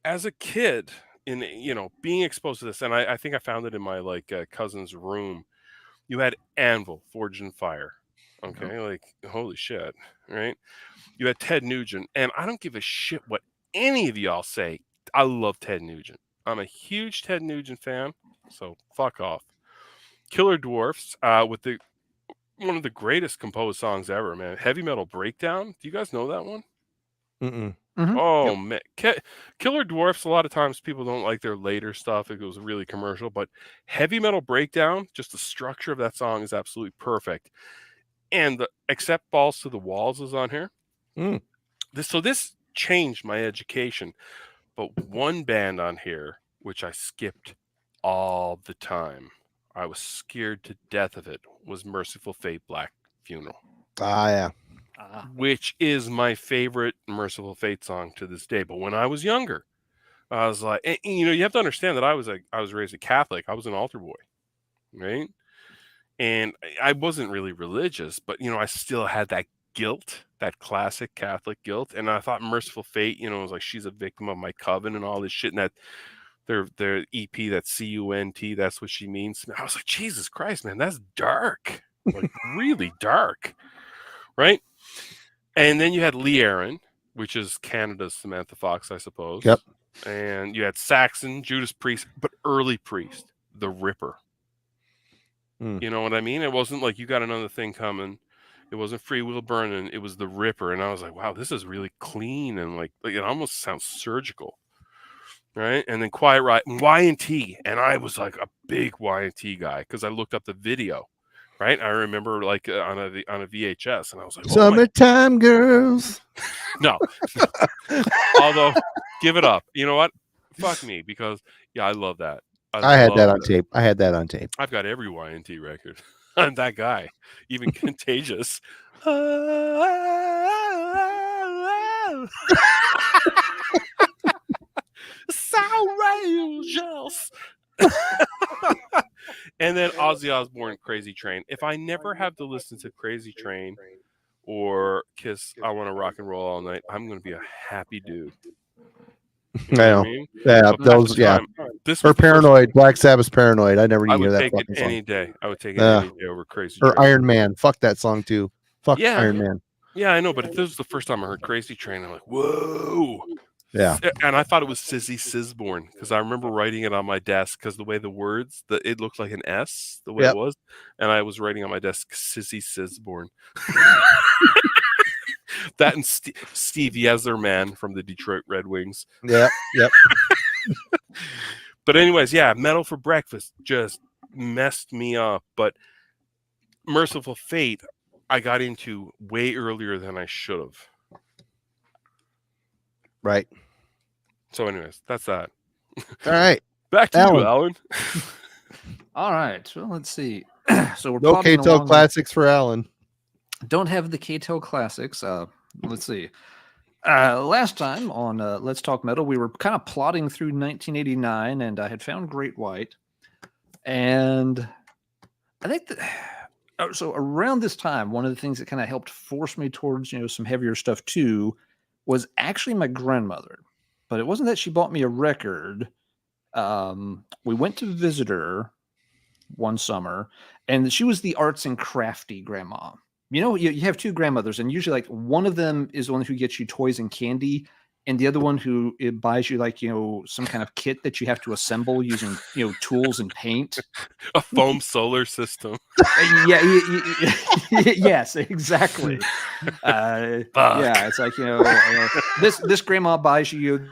as a kid, in being exposed to this, and I think I found it in my cousin's room. You had Anvil, Forged in Fire. Okay, like holy shit, right? You had Ted Nugent, and I don't give a shit what any of y'all say. I love Ted Nugent. I'm a huge Ted Nugent fan, so fuck off. Killer Dwarfs, with one of the greatest composed songs ever, man. Heavy Metal Breakdown. Do you guys know that one? Oh man, Killer Dwarfs. A lot of times people don't like their later stuff. It goes really commercial, but Heavy Metal Breakdown, just the structure of that song is absolutely perfect. And the Accept Balls to the Walls is on here. This changed my education. But one band on here, which I skipped all the time, I was scared to death of it, was Merciful Fate, Black Funeral. Which is my favorite Merciful Fate song to this day. But when I was younger, I was like, and, you have to understand that I was raised a Catholic. I was an altar boy, right? And I wasn't really religious, but I still had that guilt, that classic Catholic guilt. And I thought Merciful Fate, was like she's a victim of my coven and all this shit. And that their EP, that CUNT, that's what she means. I was like, Jesus Christ, man, that's dark, like really dark, right? And then you had Lee Aaron, which is Canada's Samantha Fox, I suppose. Yep. And you had Saxon, Judas Priest, but early Priest, the Ripper. You know what I mean? It wasn't like You Got Another Thing Coming. It wasn't Free Will Burning. It was the Ripper. And I was like, wow, this is really clean. And like it almost sounds surgical. Right. And then Quiet Riot and Y&T. And I was like a big Y&T guy because I looked up the video. Right. I remember like on a VHS and I was like, Summertime Girls. No. Although, give it up. You know what? Fuck me, because I love that. I had that on tape. I've got every Y&T record. I'm that guy. Even Contagious. Outrageous. And then Ozzy Osbourne, Crazy Train. If I never have to listen to Crazy Train or Kiss I Want to Rock and Roll All Night, I'm going to be a happy dude. You know I mean? Yeah, those, yeah. Or Paranoid, Black Sabbath's Paranoid. I never hear that. I would take it any day. I would take it any day over Crazy Train. Or Iron Man. Fuck that song too. Fuck Iron Man. Yeah, I know, but if this was the first time I heard Crazy Train, I'm like, whoa. Yeah. And I thought it was Sizzy Sisborn because I remember writing it on my desk because the way the words, it looked like an S, the way it was. And I was writing on my desk, Sizzy Sisborn. That and Steve Yezerman from the Detroit Red Wings. Yep. But anyways, yeah, Metal for Breakfast just messed me up. But Merciful Fate, I got into way earlier than I should have. Right. So anyways, that's that. All right. Back to you, Alan. All right. Well, let's see. So we're no K-Tel classics for Alan. Don't have the K-Tel classics. Let's see. Last time on Let's Talk Metal, we were kind of plodding through 1989, and I had found Great White. And I think that so around this time, one of the things that kind of helped force me towards some heavier stuff too was actually my grandmother. But it wasn't that she bought me a record. We went to visit her one summer, and she was the arts and crafty grandma. You have two grandmothers, and usually like one of them is the one who gets you toys and candy, and the other one who buys you like some kind of kit that you have to assemble using tools and paint. A foam solar system. Yes, exactly. Yeah, it's like this grandma buys you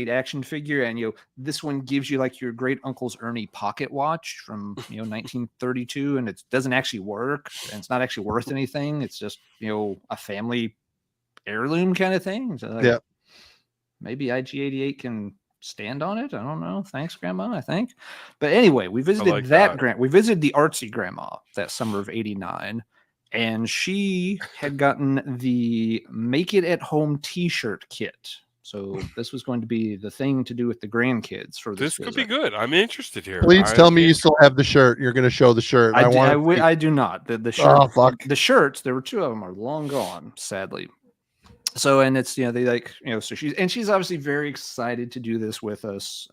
action figure, and this one gives you like your great uncle's Ernie pocket watch from 1932, and it doesn't actually work, and it's not actually worth anything. It's just a family heirloom kind of thing. So maybe IG-88 can stand on it. I don't know. Thanks, Grandma, I think. But anyway, we visited like that. we visited the artsy grandma that summer of '89, and she had gotten the Make It at Home T-shirt kit. So this was going to be the thing to do with the grandkids for this This could visit. be good. I'm interested here. Please tell me you still have the shirt. You're going to show the shirt. I do not. The shirt. Oh, fuck. The shirts. There were two of them are long gone, sadly. So, and it's, you know, they like, you know, so she's obviously very excited to do this with us.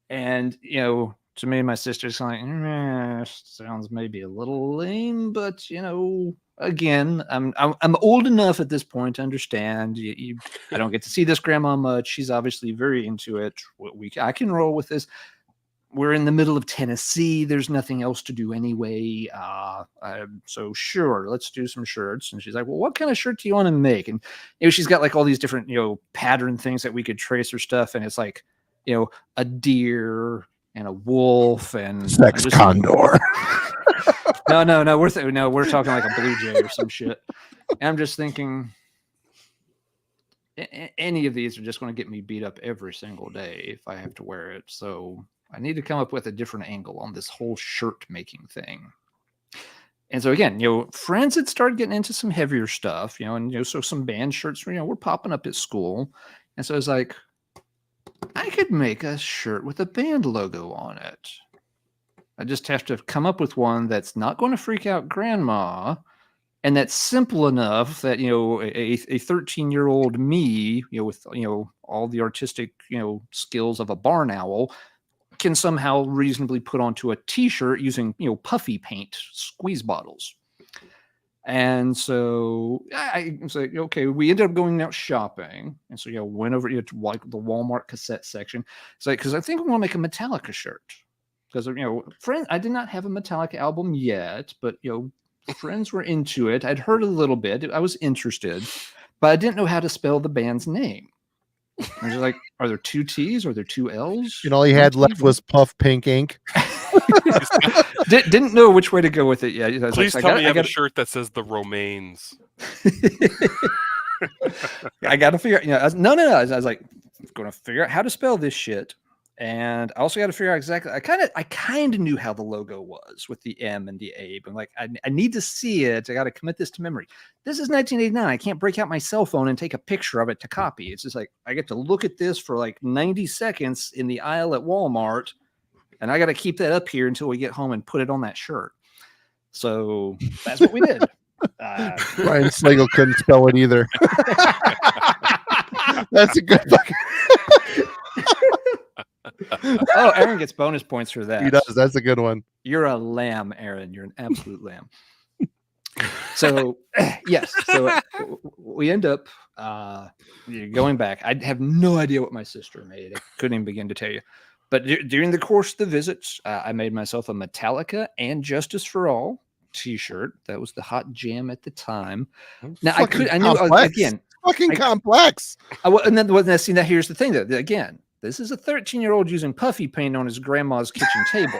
And, you know, to me, my sister's like, sounds maybe a little lame, but, you know, again, I'm old enough at this point to understand. I don't get to see this grandma much. She's obviously very into it. I can roll with this. We're in the middle of Tennessee. There's nothing else to do anyway. So sure, let's do some shirts. And she's like, well, what kind of shirt do you want to make? And, you know, she's got like all these different, you know, pattern things that we could trace her stuff. And it's like, you know, a deer and a wolf and sex condor. No, we're talking like a blue jay or some shit. And I'm just thinking, any of these are just going to get me beat up every single day if I have to wear it. So I need to come up with a different angle on this whole shirt making thing. And so again, you know, friends had started getting into some heavier stuff, you know, and, you know, so some band shirts, you know, were popping up at school. And so I was like, I could make a shirt with a band logo on it. I just have to come up with one that's not going to freak out grandma, and that's simple enough that, you know, a 13-year-old me, you know, with, you know, all the artistic, you know, skills of a barn owl can somehow reasonably put onto a t-shirt using, you know, puffy paint squeeze bottles. And so I was like, okay, we ended up going out shopping. And so, you know, went over to like the Walmart cassette section. It's like, because I think I want to make a Metallica shirt. Because, you know, I did not have a Metallica album yet, but, you know, friends were into it. I'd heard a little bit. I was interested, but I didn't know how to spell the band's name. I was like, are there two T's? Are there two L's? And all he had left was puff pink ink. Didn't know which way to go with it yet. Please tell me you have a shirt that says the Romaines. I got to figure out, you know, no. I was like, going to figure out how to spell this shit. And I also got to figure out exactly, I kind of knew how the logo was with the M and the A, but like, I need to see it. I got to commit this to memory. This is 1989. I can't break out my cell phone and take a picture of it to copy. It's just like, I get to look at this for like 90 seconds in the aisle at Walmart, and I got to keep that up here until we get home and put it on that shirt. So that's what we did. Ryan Slagle couldn't spell it either. That's a good fucking... Oh, Aaron gets bonus points for that. He does. That's a good one. You're a lamb, Aaron. You're an absolute lamb. So, yes. So we end up going back. I have no idea what my sister made. I couldn't even begin to tell you. But during the course of the visits, I made myself a Metallica and Justice for All T-shirt. That was the hot jam at the time. Now I knew again. Fucking complex. And then see, that here's the thing though. Again, this is a 13-year-old using puffy paint on his grandma's kitchen table.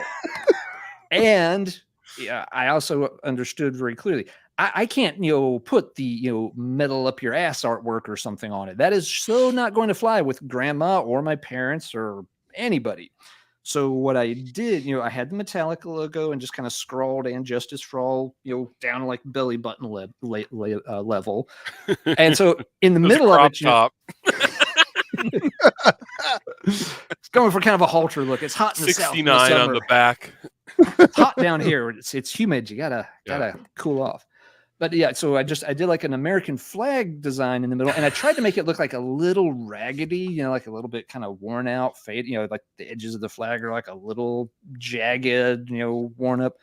And yeah, I also understood very clearly, I can't, you know, put the, you know, metal up your ass artwork or something on it. That is so not going to fly with grandma or my parents or anybody. So what I did, you know, I had the Metallica logo and just kind of scrawled "and Justice for All," you know, down like belly button level. And so in the middle of it, it's going for kind of a halter look. It's hot in the 69 south. 69 on the back. It's hot down here. It's humid. You gotta cool off. But yeah, so I did like an American flag design in the middle, and I tried to make it look like a little raggedy, you know, like a little bit kind of worn out, fade, you know, like the edges of the flag are like a little jagged, you know, worn up.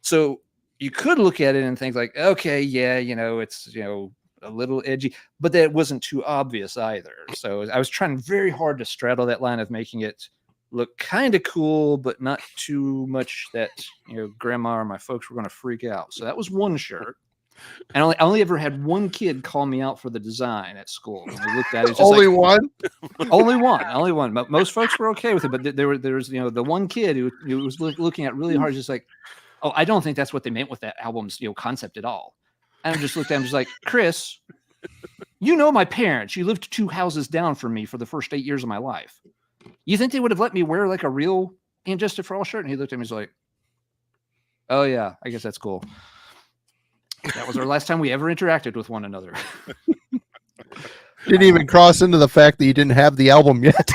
So you could look at it and think like, okay, yeah, you know, it's, you know, a little edgy, but that wasn't too obvious either. So I was trying very hard to straddle that line of making it look kind of cool, but not too much that, you know, grandma or my folks were going to freak out. So that was one shirt. And I only ever had one kid call me out for the design at school. When we looked at it, only one. Most folks were okay with it, but there was, you know, the one kid who was looking at really hard, just like, oh, I don't think that's what they meant with that album's, you know, concept at all. And I just looked at him, just like, Chris, you know my parents. You lived 2 houses down from me for the first 8 years of my life. you think they would have let me wear like a real Injustice for All shirt? And he looked at me, he's like, oh yeah, I guess that's cool. That was our last time we ever interacted with one another. Didn't even cross into the fact that you didn't have the album yet.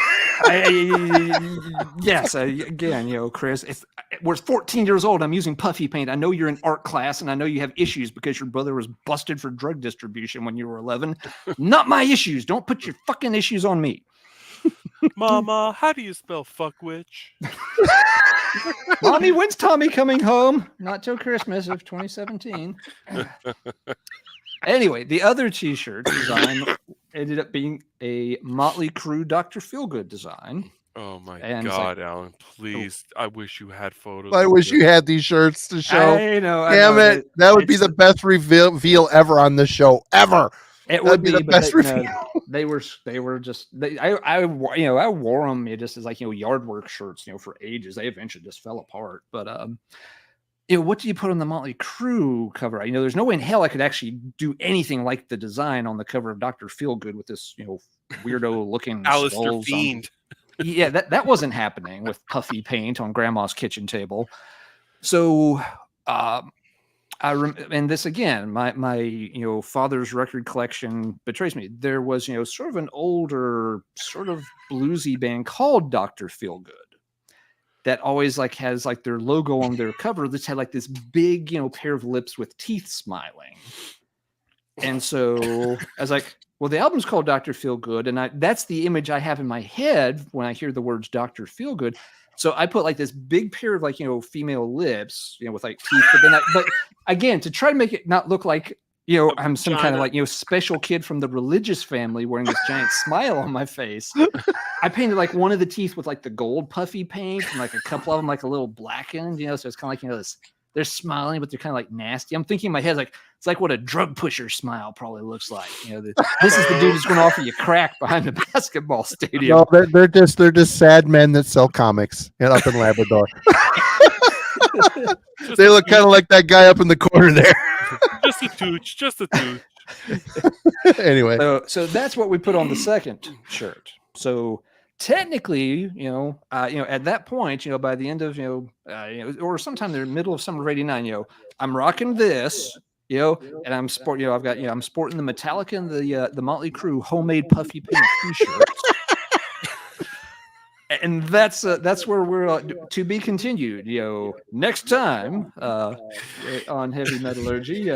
Yes, again, Chris, if we're 14 years old, I'm using puffy paint. I know you're in art class, and I know you have issues because your brother was busted for drug distribution when you were 11. Not my issues. Don't put your fucking issues on me. Mama, how do you spell fuckwitch? Mommy, when's Tommy coming home? Not till Christmas of 2017. Anyway, the other T-shirt design ended up being a Motley Crue Dr. Feelgood design. Oh my And God, Alan! Please, I wish you had photos. I wish you had these shirts to show. I know. Damn it! That would be the best reveal ever on this show ever. It would be the best reveal. They were just. I wore them just as like yard work shirts for ages. They eventually just fell apart. But what do you put on the Motley Crue cover? There's no way in hell I could actually do anything like the design on the cover of Dr. Feelgood with this weirdo looking Alistair Fiend. Yeah, that wasn't happening with puffy paint on Grandma's kitchen table. So and this again, my father's record collection betrays me. There was sort of an older sort of bluesy band called Dr. Feelgood that always has their logo on their cover that's had this big pair of lips with teeth smiling. And so I was like, well, the album's called Dr. Feelgood, and that's the image I have in my head when I hear the words Dr. Feelgood. So I put this big pair of female lips, with teeth. But again, to try to make it not look like I'm some kind of special kid from the religious family wearing this giant smile on my face, I painted one of the teeth with the gold puffy paint and a couple of them a little blackened. So it's kind of this. They're smiling, but they're kind of nasty. I'm thinking in my head, it's like what a drug pusher smile probably looks like. This is the dude who's going to offer you crack behind the basketball stadium. No, they're just sad men that sell comics up in Labrador. They look kind of like that guy up in the corner there. Just a tooch. Anyway, so that's what we put on the second shirt. So technically, at that point, by the end of, or sometime in the middle of summer of '89, I'm rocking this, and I'm sporting the Metallica and the Motley Crue homemade puffy paint T-shirts. And that's where we're to be continued. Next time on Heavy Metallurgy,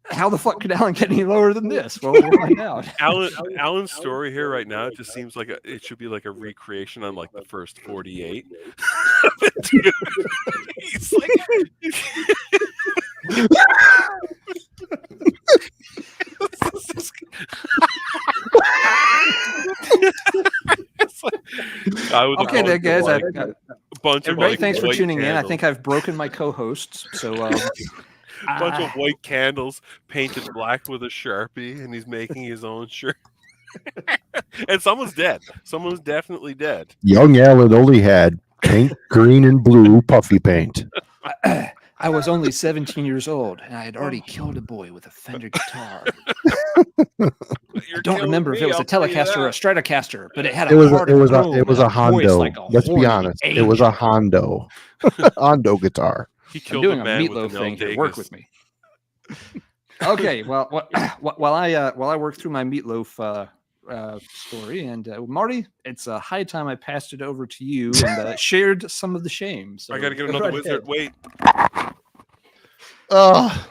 how the fuck could Alan get any lower than this? Well, we'll find out. Alan's story here right now just seems like it should be a recreation on the first 48. He's okay, there, guys. Everybody, thanks for tuning in. I think I've broken my co-hosts. So. A bunch of white candles painted black with a Sharpie, and he's making his own shirt. And someone's dead. Someone's definitely dead. Young Alan only had pink, green, and blue puffy paint. I was only 17 years old, and I had already killed a boy with a Fender guitar. I don't remember if it was a Telecaster or a Stratocaster, but it had a it was a Hondo. Let's be honest. It was a Hondo. Hondo guitar. I'm doing a meatloaf thing here. Work with me. Okay, well, while I work through my meatloaf story, and Marty, it's a high time I passed it over to you and shared some of the shame. So I got to get another wizard. Wait. I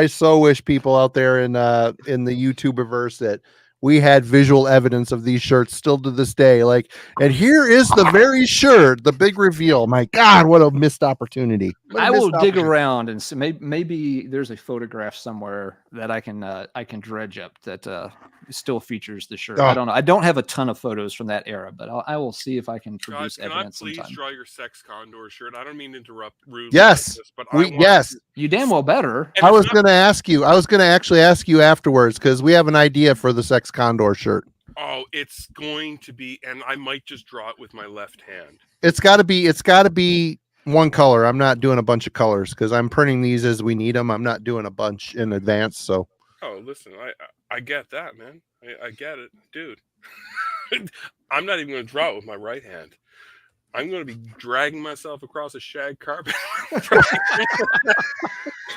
so wish people out there in the YouTuberverse that we had visual evidence of these shirts still to this day. And here is the very shirt, the big reveal. My God, what a missed opportunity. I will dig around and see, maybe there's a photograph somewhere that I can dredge up that still features the shirt. I don't know. I don't have a ton of photos from that era, but I will see if I can produce evidence sometime. Please draw your Sex Condor shirt. I don't mean to interrupt rudely. Yes. But you damn well better. I was going to ask you. I was going to actually ask you afterwards because we have an idea for the Sex Condor shirt. Oh, it's going to be, and I might just draw it with my left hand. It's got to be one color. I'm not doing a bunch of colors because I'm printing these as we need them. I'm not doing a bunch in advance. So. Oh, listen, I get that, man. I get it, dude. I'm not even going to draw it with my right hand. I'm going to be dragging myself across a shag carpet.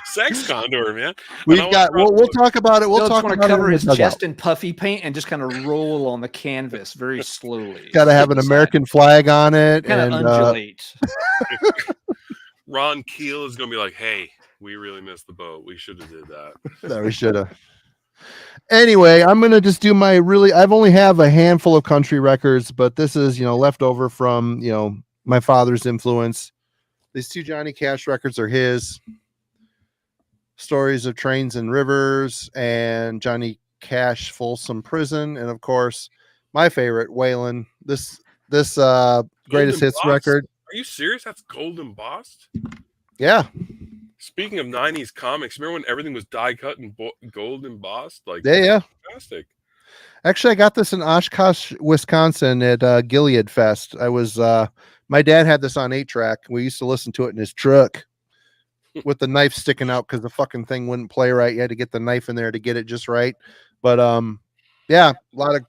Sex condor, man. We'll talk about it. We'll talk want to about cover it. his chest in puffy paint and just kind of roll on the canvas very slowly. Got to have an American flag on it. Kind of undulate. Ron Keel is going to be like, hey, we really missed the boat. We should have did that. No, we should have. Anyway, I'm going to just do I've only have a handful of country records, but this is, left over from, my father's influence. These 2 Johnny Cash records are his. Stories of Trains and Rivers and Johnny Cash Folsom Prison. And of course, my favorite, Waylon, this greatest hits record. Are you serious? That's gold embossed? Yeah. Speaking of 90s comics, remember when everything was die cut and gold embossed? Like, yeah. Fantastic. Actually, I got this in Oshkosh, Wisconsin at Gilead Fest. I was, my dad had this on 8-track. We used to listen to it in his truck with the knife sticking out because the fucking thing wouldn't play right. You had to get the knife in there to get it just right. But, yeah, a lot of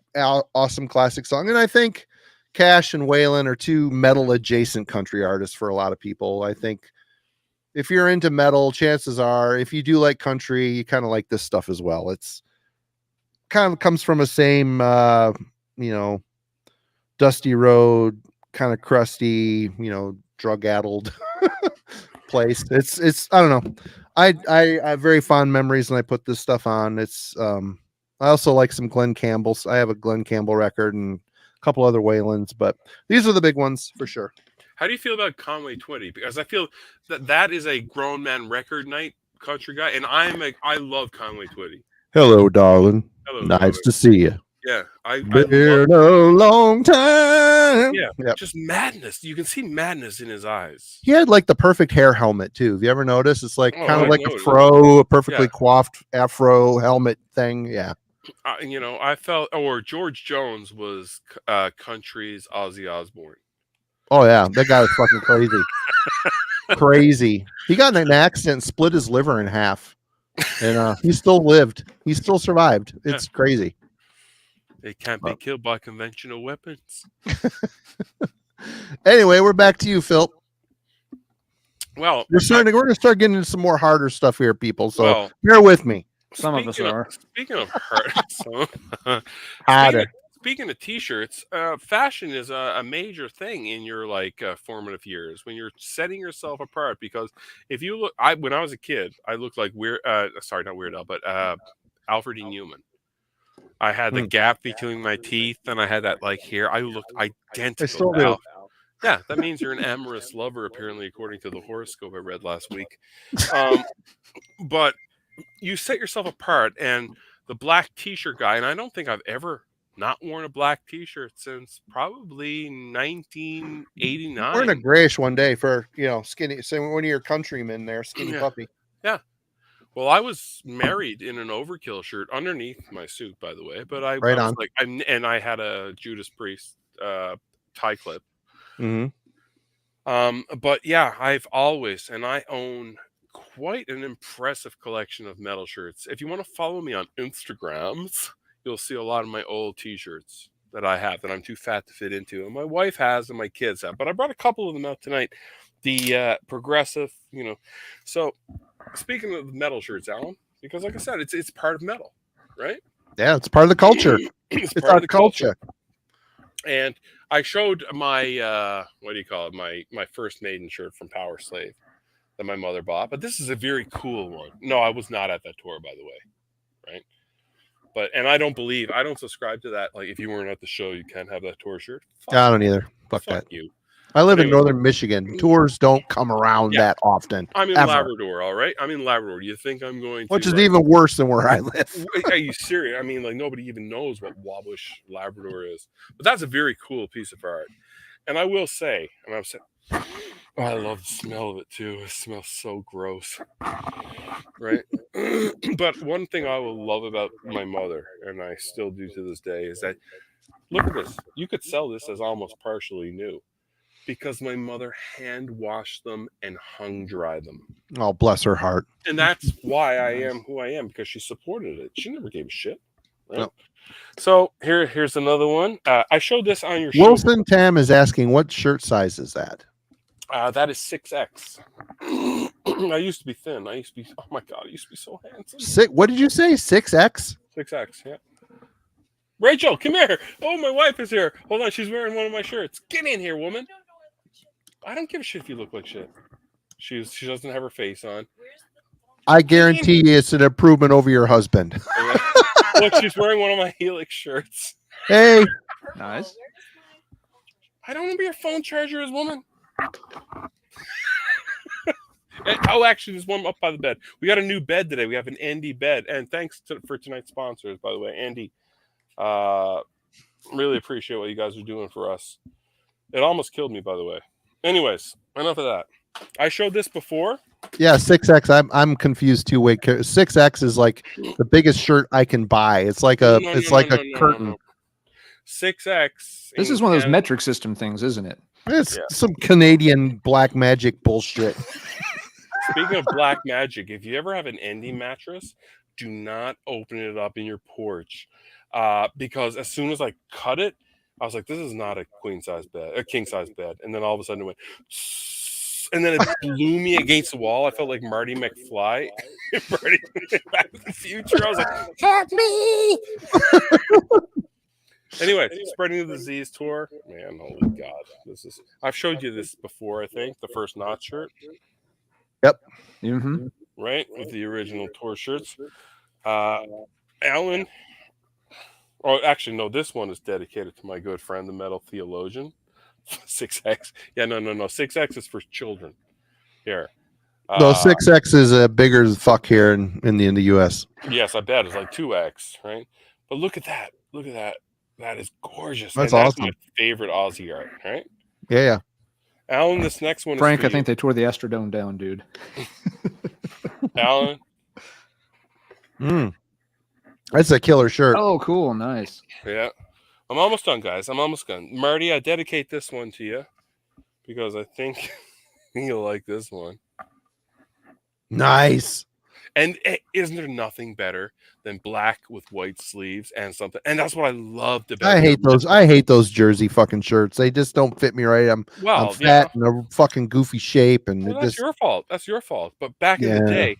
awesome classic song. And I think Cash and Waylon are 2 metal adjacent country artists for a lot of people. I think if you're into metal, chances are, if you do like country, you kind of like this stuff as well. It's kind of comes from a same, dusty road, kind of crusty, drug-addled place. It's I don't know. I have very fond memories when I put this stuff on. It's I also like some Glenn Campbell's. I have a Glenn Campbell record and a couple other Waylons, but these are the big ones for sure. How do you feel about Conway Twitty? Because I feel that is a grown man record night country guy, and I love Conway Twitty. Hello, darling. Hello, nice darling. to see you. Yeah, been a long time. Yeah, just madness. You can see madness in his eyes. He had like the perfect hair helmet too. Have you ever noticed? It's like kind of like a perfectly coiffed afro helmet thing. Yeah. I felt, or George Jones was country's Ozzy Osbourne. Oh yeah, that guy was fucking crazy. Crazy. He got in an accident and split his liver in half, and he still lived. He still survived. It's crazy. They can't be killed by conventional weapons. Anyway, we're back to you, Phil. Well, we're going to start getting into some more harder stuff here, people. So bear with me. Some of us are. Speaking of hard, Speaking of T-shirts, fashion is a major thing in your formative years when you're setting yourself apart. Because if you look, when I was a kid, I looked like not Weird Al, but Alfred E. Newman. I had the gap between my teeth, and I had that hair. I looked identical. I still do. Yeah, that means you're an amorous lover, apparently, according to the horoscope I read last week. But you set yourself apart, and the black T-shirt guy, and I don't think I've ever not worn a black T-shirt since probably 1989. Wearing a grayish one day for skinny. So one of your countrymen there, skinny puppy. Yeah. Well, I was married in an overkill shirt underneath my suit, by the way. But I was and I had a Judas Priest tie clip. Mm-hmm. But yeah, I've always, and I own quite an impressive collection of metal shirts. If you want to follow me on Instagrams, you'll see a lot of my old T-shirts that I have that I'm too fat to fit into, and my wife has, and my kids have. But I brought a couple of them out tonight. The progressive, So speaking of metal shirts, Alan, because like I said, it's part of metal, right? Yeah, it's part of the culture. It's part of the culture. And I showed my my first Maiden shirt from Power Slave that my mother bought, but this is a very cool one. No, I was not at that tour, by the way, right? And I don't subscribe to that. Like, if you weren't at the show, you can't have that tour shirt. I don't either. Fuck that. You. I live in northern Michigan. Tours don't come around that often. I'm in Labrador, all right? I'm in Labrador. You think I'm going to... Which is even worse than where I live. Are you serious? I mean, nobody even knows what Wabush, Labrador is. But that's a very cool piece of art. And I will say, I love the smell of it, too. It smells so gross. Right? But one thing I will love about my mother, and I still do to this day, is that, look at this. You could sell this as almost partially new. Because my mother hand washed them and hung dry them. Oh, bless her heart. And that's why I am who I am, because she supported it. She never gave a shit. Right? No. So here's another one. I showed this on your show. Wilson Tam is asking, what shirt size is that? That is 6X. I used to be thin. Oh my God, I used to be so handsome. What did you say? 6X? 6X, yeah. Rachel, come here. Oh, my wife is here. Hold on, she's wearing one of my shirts. Get in here, woman. I don't give a shit if you look like shit. She doesn't have her face on. I guarantee you it's an improvement over your husband. Yeah. Look, she's wearing one of my Helix shirts. Hey. Nice. I don't remember your phone charger as woman. Oh, actually, there's one up by the bed. We got a new bed today. We have an Andy bed. And thanks for tonight's sponsors, by the way. Andy, really appreciate what you guys are doing for us. It almost killed me, by the way. Anyways, enough of that. I showed this before. Yeah, 6X. I'm confused too. Wait, 6X is like the biggest shirt I can buy. It's like a curtain. 6X. This is one of those metric system things, isn't it? It's some Canadian black magic bullshit. Speaking of black magic, if you ever have an Andy mattress, do not open it up in your porch, because as soon as I cut it, I was like, "This is not a king size bed," and then all of a sudden it went, and then it blew me against the wall. I felt like Marty McFly, Marty Back to the Future. I was like, "Help me!" Anyway, spreading the disease tour, man, holy God, I've showed you this before, I think, the first Knot shirt. Yep. Mm-hmm. Right, with the original tour shirts. Alan, oh, actually, no, this one is dedicated to my good friend, the metal theologian. 6X. Yeah, no. 6X is for children. Here. No, 6X is bigger as fuck here in the US. Yes, I bet it's like 2X, right? But look at that. Look at that. That is gorgeous. That's awesome. My favorite Aussie art, right? Yeah. Alan, this next one Frank, is I think they tore the Astrodome down, dude. Alan. That's a killer shirt. Oh, cool. Nice. Yeah. I'm almost done, guys. I'm almost done. Marty, I dedicate this one to you because I think you'll like this one. Nice. And isn't there nothing better than black with white sleeves and something? And that's what I loved about it. I hate those jersey fucking shirts. They just don't fit me right. I'm fat and a fucking goofy shape, and that's your fault. That's your fault. But back in the day,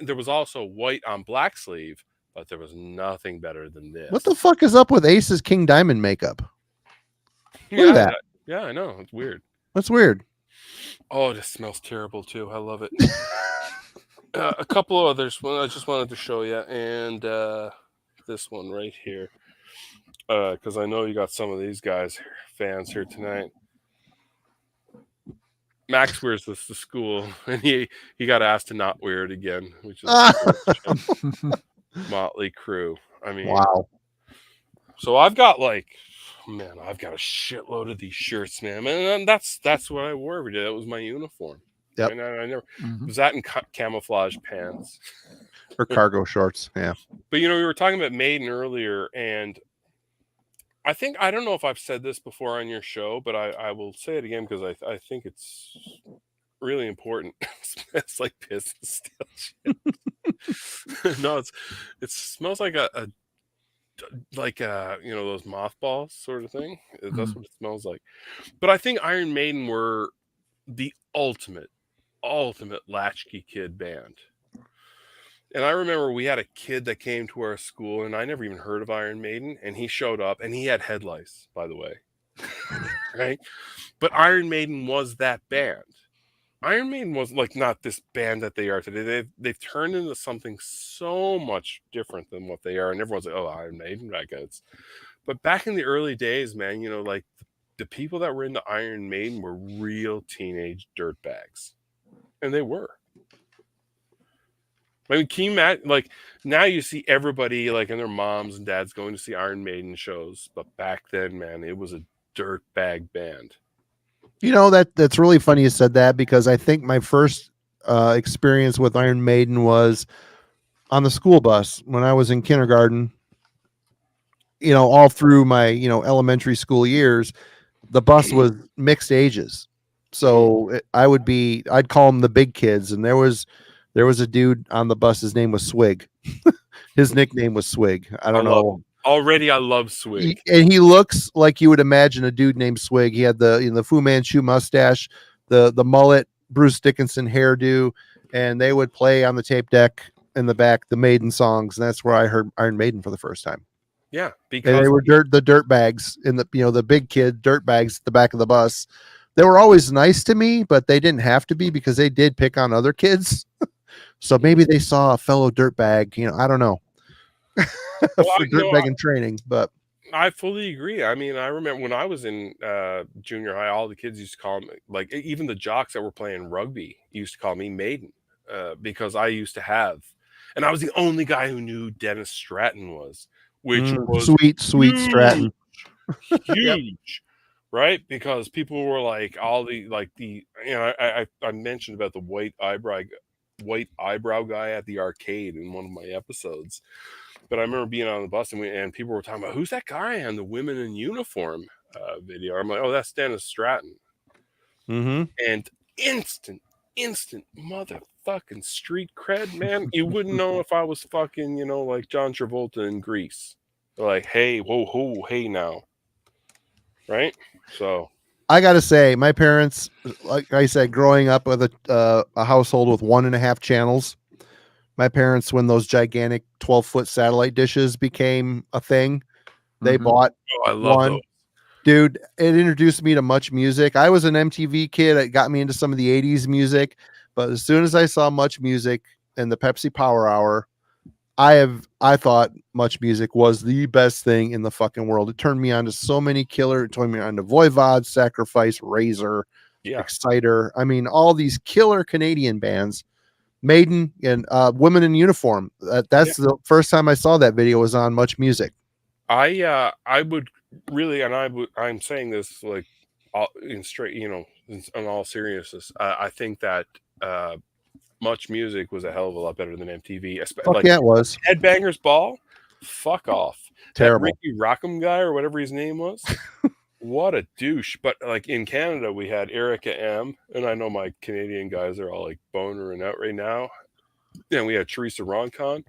there was also white on black sleeve, but there was nothing better than this. What the fuck is up with Ace's King Diamond makeup? Look at that. Yeah, I know. It's weird. That's weird. Oh, this smells terrible too. I love it. A couple of others I just wanted to show you, and this one right here, because I know you got some of these fans here tonight. Max wears this to school, and he got asked to not wear it again, which is Motley Crue. I mean, wow. So I've got a shitload of these shirts, man, and that's what I wore every day. That was my uniform. Yep. And I never was that in camouflage pants or cargo shorts. Yeah. But we were talking about Maiden earlier, and I don't know if I've said this before on your show, but I will say it again because I think it's really important. It's like piss and still shit. No, it smells like a those mothballs sort of thing. That's what it smells like. But I think Iron Maiden were the ultimate latchkey kid band. And I remember we had a kid that came to our school, and I never even heard of Iron Maiden, and he showed up, and he had head lice, by the way. Right? But Iron Maiden was that band. Iron Maiden was not this band that they are today. They've turned into something so much different than what they are, and everyone's like, "Oh, Iron Maiden, that guys." But back in the early days, man, the people that were into Iron Maiden were real teenage dirtbags. And they were. I mean, can you imagine, now you see everybody, and their moms and dads going to see Iron Maiden shows. But back then, man, it was a dirtbag band. That's really funny you said that, because I think my first experience with Iron Maiden was on the school bus when I was in kindergarten. All through my, elementary school years, the bus was mixed ages. So I'd call them the big kids. And there was a dude on the bus. His name was Swig. His nickname was Swig. I don't know. Already, I love Swig. And he looks like you would imagine a dude named Swig. He had the Fu Manchu mustache, the mullet, Bruce Dickinson hairdo, and they would play on the tape deck in the back the Maiden songs, and that's where I heard Iron Maiden for the first time. Yeah, and they were the dirt bags in the the big kid dirt bags at the back of the bus. They were always nice to me, but they didn't have to be because they did pick on other kids. So maybe they saw a fellow dirtbag, I don't know, for dirtbagging training. But I fully agree. I mean, I remember when I was in junior high, all the kids used to call me, like even the jocks that were playing rugby used to call me Maiden because I used to have, and I was the only guy who knew Dennis Stratton was, which was sweet huge, Stratton, huge. Yep. Right, because people were like I mentioned about the white eyebrow guy at the arcade in one of my episodes, but I remember being on the bus and people were talking about who's that guy on the women in uniform video. I'm like, oh, that's Dennis Stratton, and instant motherfucking street cred, man. You wouldn't know if I was fucking like John Travolta in Grease. They're like, hey, whoa, hey now. Right, so I gotta say, my parents, like I said, growing up with a household with 1.5 channels, my parents, when those gigantic 12-foot satellite dishes became a thing, they bought I love one. those. Dude, it introduced me to much music. I was an MTV kid. It got me into some of the 80s music, but as soon as I saw Much Music and the Pepsi Power Hour, I thought Much Music was the best thing in the fucking world. It turned me on to so many killer. It turned me on to Voivod, Sacrifice, Razor, Exciter. I mean, all these killer Canadian bands. Maiden and Women in Uniform. That's the first time I saw that video was on Much Music. I would really, and I'm saying this like in straight, in all seriousness. I think that Much Music was a hell of a lot better than MTV. Yeah, it was. Headbangers Ball, fuck off. Terrible. That Ricky Rockham guy or whatever his name was. What a douche. But like in Canada, we had Erica M. And I know my Canadian guys are all like bonering out right now. And we had Teresa Roncon.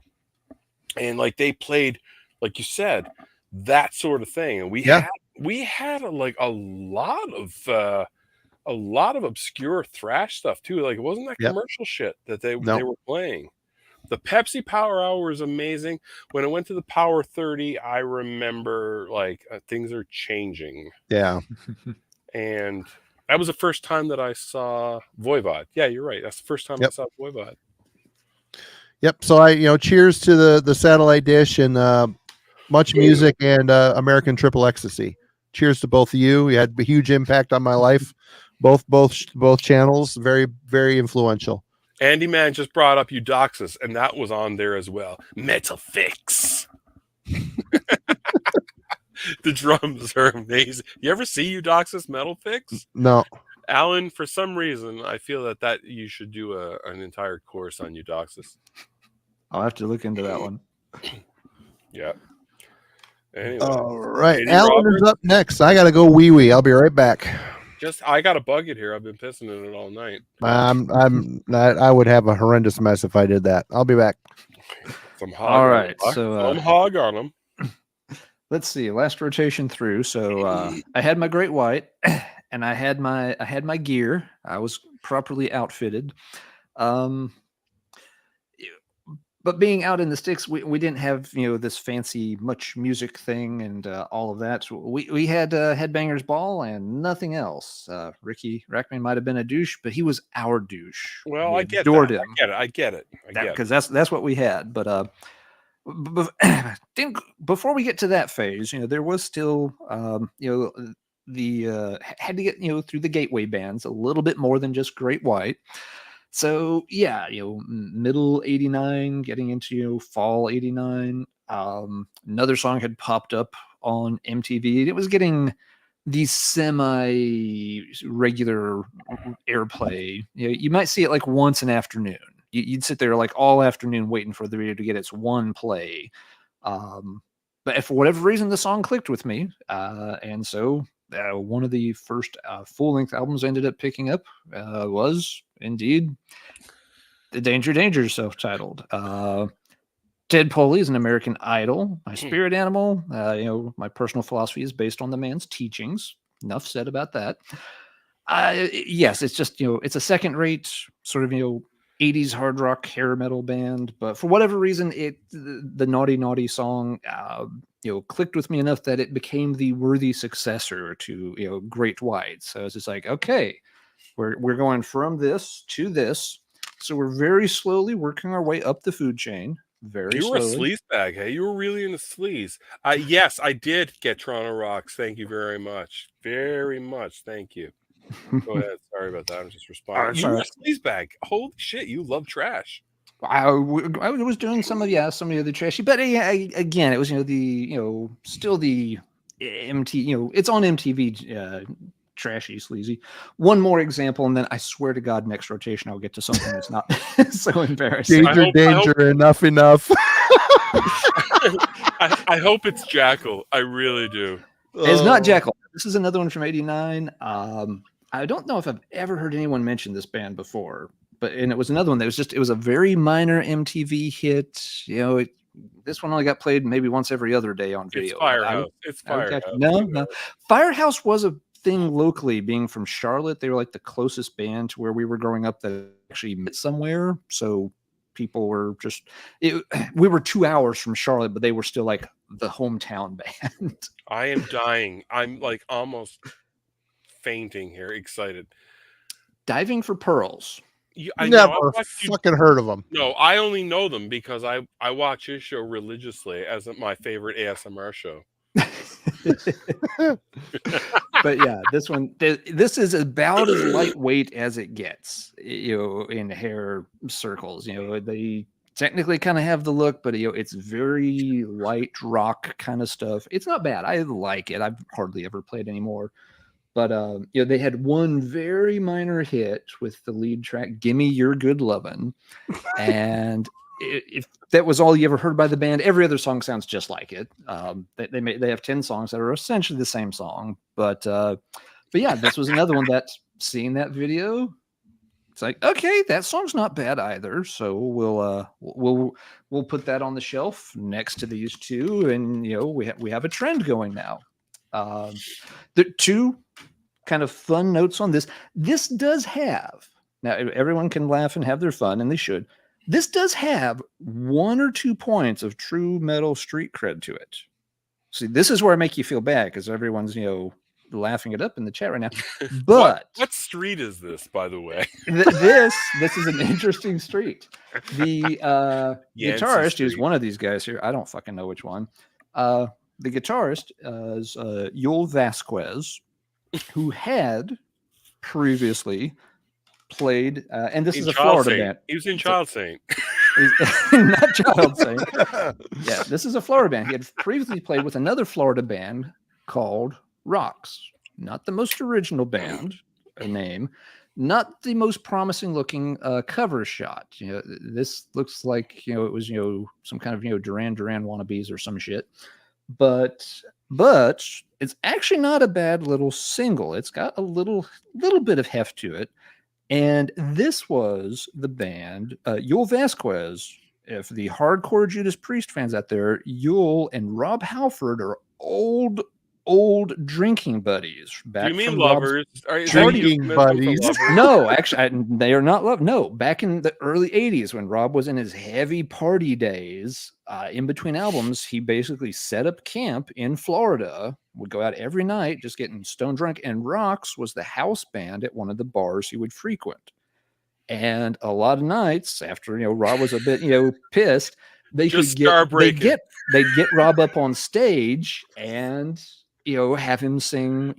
And like they played, like you said, that sort of thing. And we had like a lot of obscure thrash stuff too. Like it wasn't that commercial shit that they were playing. The Pepsi Power Hour was amazing. When I went to the Power 30, I remember like things are changing. Yeah. And that was the first time that I saw Voivod. Yeah, you're right. That's the first time I saw Voivod. Yep. So I, cheers to the satellite dish and Much Music and American Triple Ecstasy. Cheers to both of you. You had a huge impact on my life. Both channels, very, very influential. Andy Man just brought up Eudoxus, and that was on there as well. Metal Fix. The drums are amazing. You ever see Eudoxus Metal Fix? No. Alan, for some reason, I feel that you should do an entire course on Eudoxus. I'll have to look into that one. Yeah. Anyway. All right. Alan is up next. I got to go wee-wee. I'll be right back. I got a bucket here. I've been pissing in it all night. I would have a horrendous mess if I did that. I'll be back. All right. So some hog on them. Let's see. Last rotation through. So I had my Great White, and I had my gear. I was properly outfitted. But being out in the sticks, we didn't have this fancy Much Music thing and all of that. So we had Headbangers Ball and nothing else. Ricky Rackman might have been a douche, but he was our douche. Well, we I get adored that. him. I get it. Because that's what we had. But before we get to that phase, there was still the had to get through the gateway bands a little bit more than just Great White. So yeah, middle 89, getting into fall 89. Another song had popped up on MTV. It was getting these semi-regular airplay. You might see it like once an afternoon. You'd sit there like all afternoon waiting for the video to get its one play. But if for whatever reason the song clicked with me, and so one of the first full-length albums I ended up picking up was indeed the Danger self-titled. Ted Poley is an American Idol. My spirit animal, my personal philosophy is based on the man's teachings. Enough said about that. Yes, it's just, it's a second-rate sort of, 80s hard rock hair metal band, but for whatever reason, the Naughty Naughty song, clicked with me enough that it became the worthy successor to, Great White. So it's just like, okay, we're going from this to this. So we're very slowly working our way up the food chain. Very You were slowly. a sleaze bag, hey? You were really into sleaze. Yes, I did get Toronto Rocks. Thank you very much. Very much. Thank you. Go ahead. Sorry about that. I'm just responding. You were a sleaze bag. Holy shit, you love trash. I was doing some of the other trashy, but again, it was still the it's on MTV, trashy, sleazy. One more example, and then I swear to God, next rotation I'll get to something that's not so embarrassing. Danger, enough. I hope it's Jackal. I really do. It's not Jackal. This is another one from '89. I don't know if I've ever heard anyone mention this band before, and it was another one that it was a very minor MTV hit. This one only got played maybe once every other day on video. It's Firehouse. It's Firehouse. No. Firehouse was a thing locally. Being from Charlotte, they were like the closest band to where we were growing up that actually met somewhere. So people were we were 2 hours from Charlotte, but they were still like the hometown band. I am dying. I'm like almost fainting here, excited. Diving for Pearls. I never fucking heard of them. No, I only know them because I watch his show religiously as my favorite ASMR show. But yeah, this is about as lightweight as it gets, in hair circles. They technically kind of have the look, but it's very light rock kind of stuff. It's not bad. I like it. I've hardly ever played anymore. But they had one very minor hit with the lead track, "Gimme Your Good Lovin'," and if that was all you ever heard by the band, every other song sounds just like it. They have 10 songs that are essentially the same song, but yeah, this was another one that, seeing that video, it's like, okay, that song's not bad either. So we'll put that on the shelf next to these two, and we have a trend going now. The two kind of fun notes on this. This does have, now everyone can laugh and have their fun, and they should. This does have 1 or 2 points of true metal street cred to it. See, this is where I make you feel bad because everyone's, laughing it up in the chat right now. But what street is this, by the way? This is an interesting street. The guitarist, who's one of these guys here, I don't fucking know which one. The guitarist is Joel Vasquez, who had previously played, and this is a Florida band. He was in Child Saint. Not Child Saint. Yeah, this is a Florida band. He had previously played with another Florida band called Rocks. Not the most original band, a name. Not the most promising looking cover shot. This looks like, it was, some kind of, Duran Duran wannabes or some shit. But it's actually not a bad little single. It's got a little bit of heft to it. And this was the band, Joel Vasquez. If the hardcore Judas Priest fans out there, Joel and Rob Halford are old drinking buddies. Do you mean lovers? Drinking buddies? No, actually, they are not love. No, back in the early 80s when Rob was in his heavy party days, in between albums, he basically set up camp in Florida, would go out every night just getting stone drunk, and Rocks was the house band at one of the bars he would frequent. And a lot of nights after, Rob was a bit, pissed, they'd get Rob up on stage and have him sing,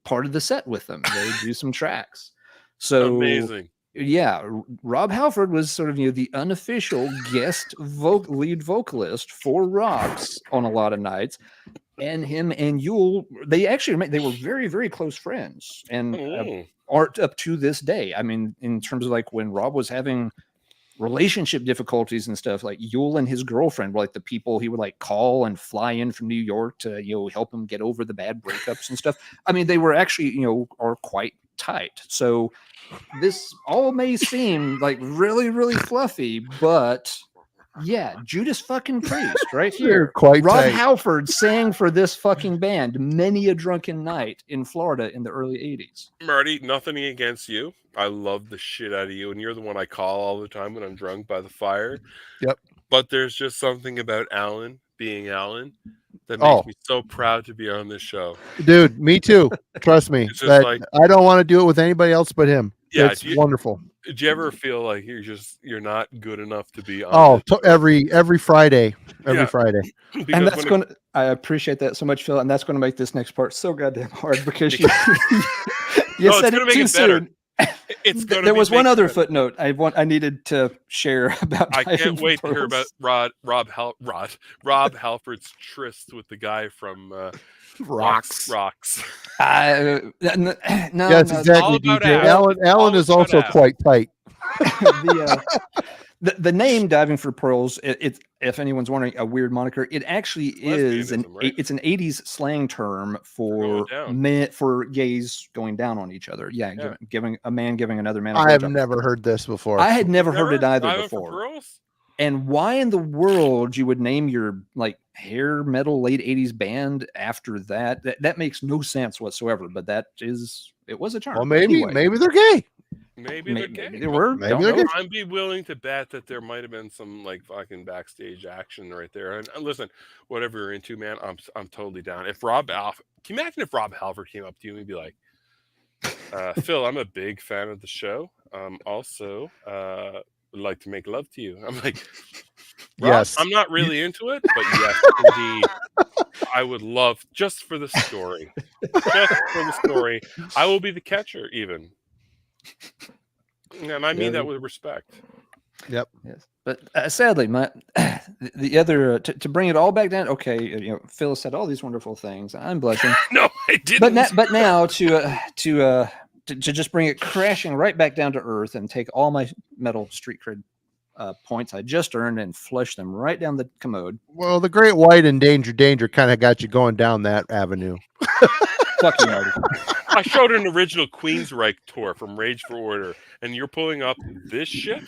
part of the set with them. They do some tracks. So amazing. Yeah, Rob Halford was sort of the unofficial guest lead vocalist for Rocks on a lot of nights, and him and Yule, they were very, very close friends, and aren't up to this day. I mean, in terms of like when Rob was having relationship difficulties and stuff, like Yule and his girlfriend were like the people he would like call and fly in from New York to help him get over the bad breakups and stuff. I mean, they were actually are quite tight. So this all may seem like really, really fluffy, but Yeah, Judas fucking Priest, right You're here. quite Rob tight. Halford sang for this fucking band many a drunken night in Florida in the early 80s. Marty, nothing against you. I love the shit out of you, and you're the one I call all the time when I'm drunk by the fire. Yep. But there's just something about Alan being Alan that makes me so proud to be on this show. Dude, me too. Trust me. It's just like, I don't want to do it with anybody else but him. Yeah, It's wonderful. Do you ever feel like you're not good enough to be on? Every Friday. Friday. And that's going to, I appreciate that so much, Phil. And that's going to make this next part so goddamn hard because you said it too soon. There was one other footnote I needed to share about. I can't wait to hear about Rob Halford's tryst with the guy from Rocks. No, yes, exactly. DJ. Alan is also quite tight. The name Diving for Pearls, it's if anyone's wondering, a weird moniker. It actually is it's an 80s slang term for gays going down on each other. Yeah. Giving a man giving another man. I have never heard this before. I had never heard it either Diving before. For Pearls? And why in the world you would name your like hair metal late 80s band after that? That makes no sense whatsoever. But it was a term. Well, maybe they're gay. Maybe they're gay. They were. Maybe they're gay. I'd be willing to bet that there might have been some like fucking backstage action right there. And listen, whatever you're into, man, I'm totally down. Can you imagine if Rob Halford came up to you and be like, Phil, I'm a big fan of the show. Also, would like to make love to you. I'm like, yes. I'm not really into it, but yes, indeed. I would love just for the story. I will be the catcher, even. And I mean that with respect. Yep. Yes. But sadly, the other to bring it all back down. Okay, Phil said all these wonderful things. I'm blushing. No, I didn't. But now to just bring it crashing right back down to earth and take all my metal street cred points I just earned and flush them right down the commode. Well, the Great White and Danger kind of got you going down that avenue. Fuck you, Marty. I showed an original Queensryche tour from Rage for Order, and you're pulling up this shit.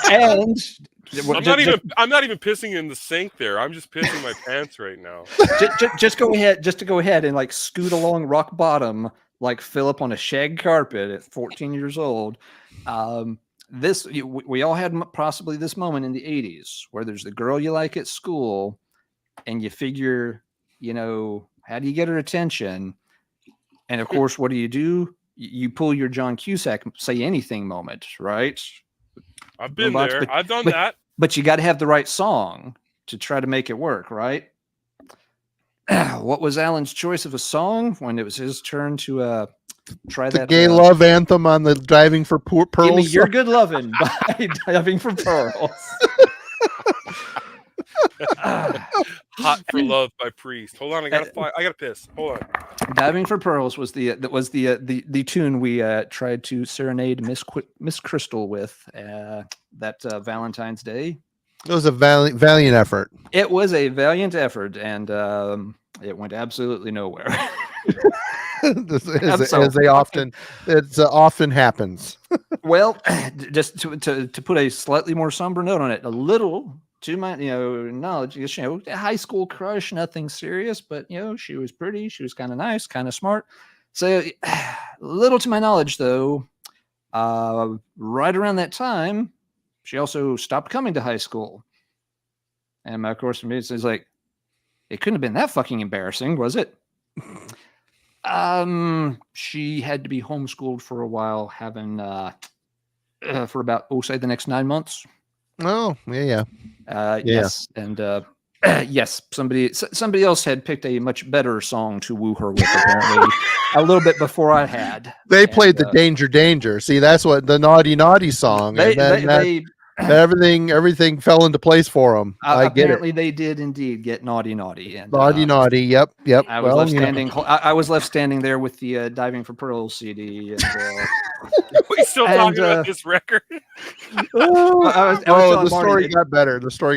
And I'm not even pissing in the sink there. I'm just pissing my pants right now. Just go ahead and like scoot along rock bottom like Philip on a shag carpet at 14 years old. We all had possibly this moment in the 80s where there's the girl you like at school, and you figure, how do you get her attention? And of course, what do? You pull your John Cusack say anything moment, right? I've been there. I've done that. But you got to have the right song to try to make it work, right? What was Alan's choice of a song when it was his turn to try that? The gay love anthem on the Diving for Pearls. Give me Your Good Lovin' by Diving for Pearls. Hot for Love by Priest. Hold on, I gotta piss. Hold on. Diving for Pearls was the tune we tried to serenade Miss Crystal with that Valentine's Day. It was a valiant effort. It was a valiant effort, and it went absolutely nowhere. as they often happens. Well, just to put a slightly more somber note on it, a little to my knowledge, high school crush, nothing serious, but she was pretty, she was kind of nice, kind of smart. So little to my knowledge, though, right around that time, she also stopped coming to high school. And my course for is like, it couldn't have been that fucking embarrassing, was it? She had to be homeschooled for a while, having for about say the next 9 months. Oh, yeah. Yes, and yes, somebody else had picked a much better song to woo her with, apparently, a little bit before I had. They played the Danger. See, that's what the Naughty song. Everything fell into place for them. Apparently, they did indeed get Naughty. And, Naughty. Yep. I was left standing there with the Diving for Pearls CD. And, we still talking about this record? The story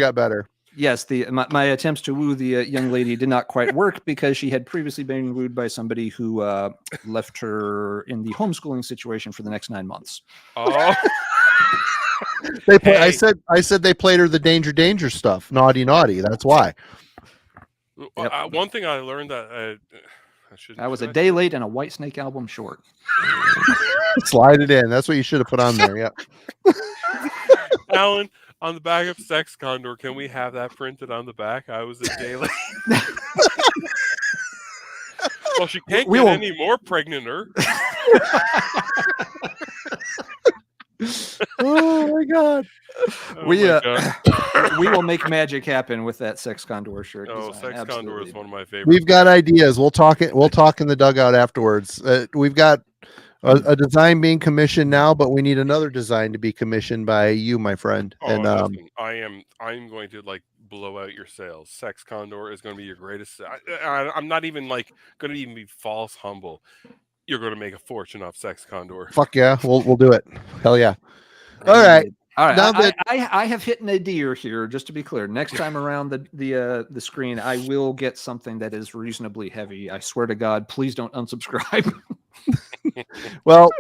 got better. Yes, my attempts to woo the young lady did not quite work because she had previously been wooed by somebody who left her in the homeschooling situation for the next 9 months. Oh, They play, Hey. I said they played her the danger stuff. Naughty. That's why. Yep. One thing I learned that I was a day late and a Whitesnake album short. Slide it in. That's what you should have put on there. Yeah. Alan, on the back of Sex Condor, can we have that printed on the back? I was a day late. Well, she can't get any more pregnanter. Oh my God. Oh my God. We will make magic happen with that Sex Condor shirt. Oh, design. Sex Condor is one of my favorites. We've got ideas. We'll talk in the dugout afterwards. We've got a design being commissioned now, but we need another design to be commissioned by you, my friend. Oh, and listen, I'm going to like blow out your sales. Sex Condor is going to be your greatest. I'm not even like going to even be false humble. You're going to make a fortune off Sex Condor. Fuck yeah, we'll do it. Hell yeah. All right. Now I have hit nadir here. Just to be clear, next time around the screen, I will get something that is reasonably heavy. I swear to God, please don't unsubscribe. Well,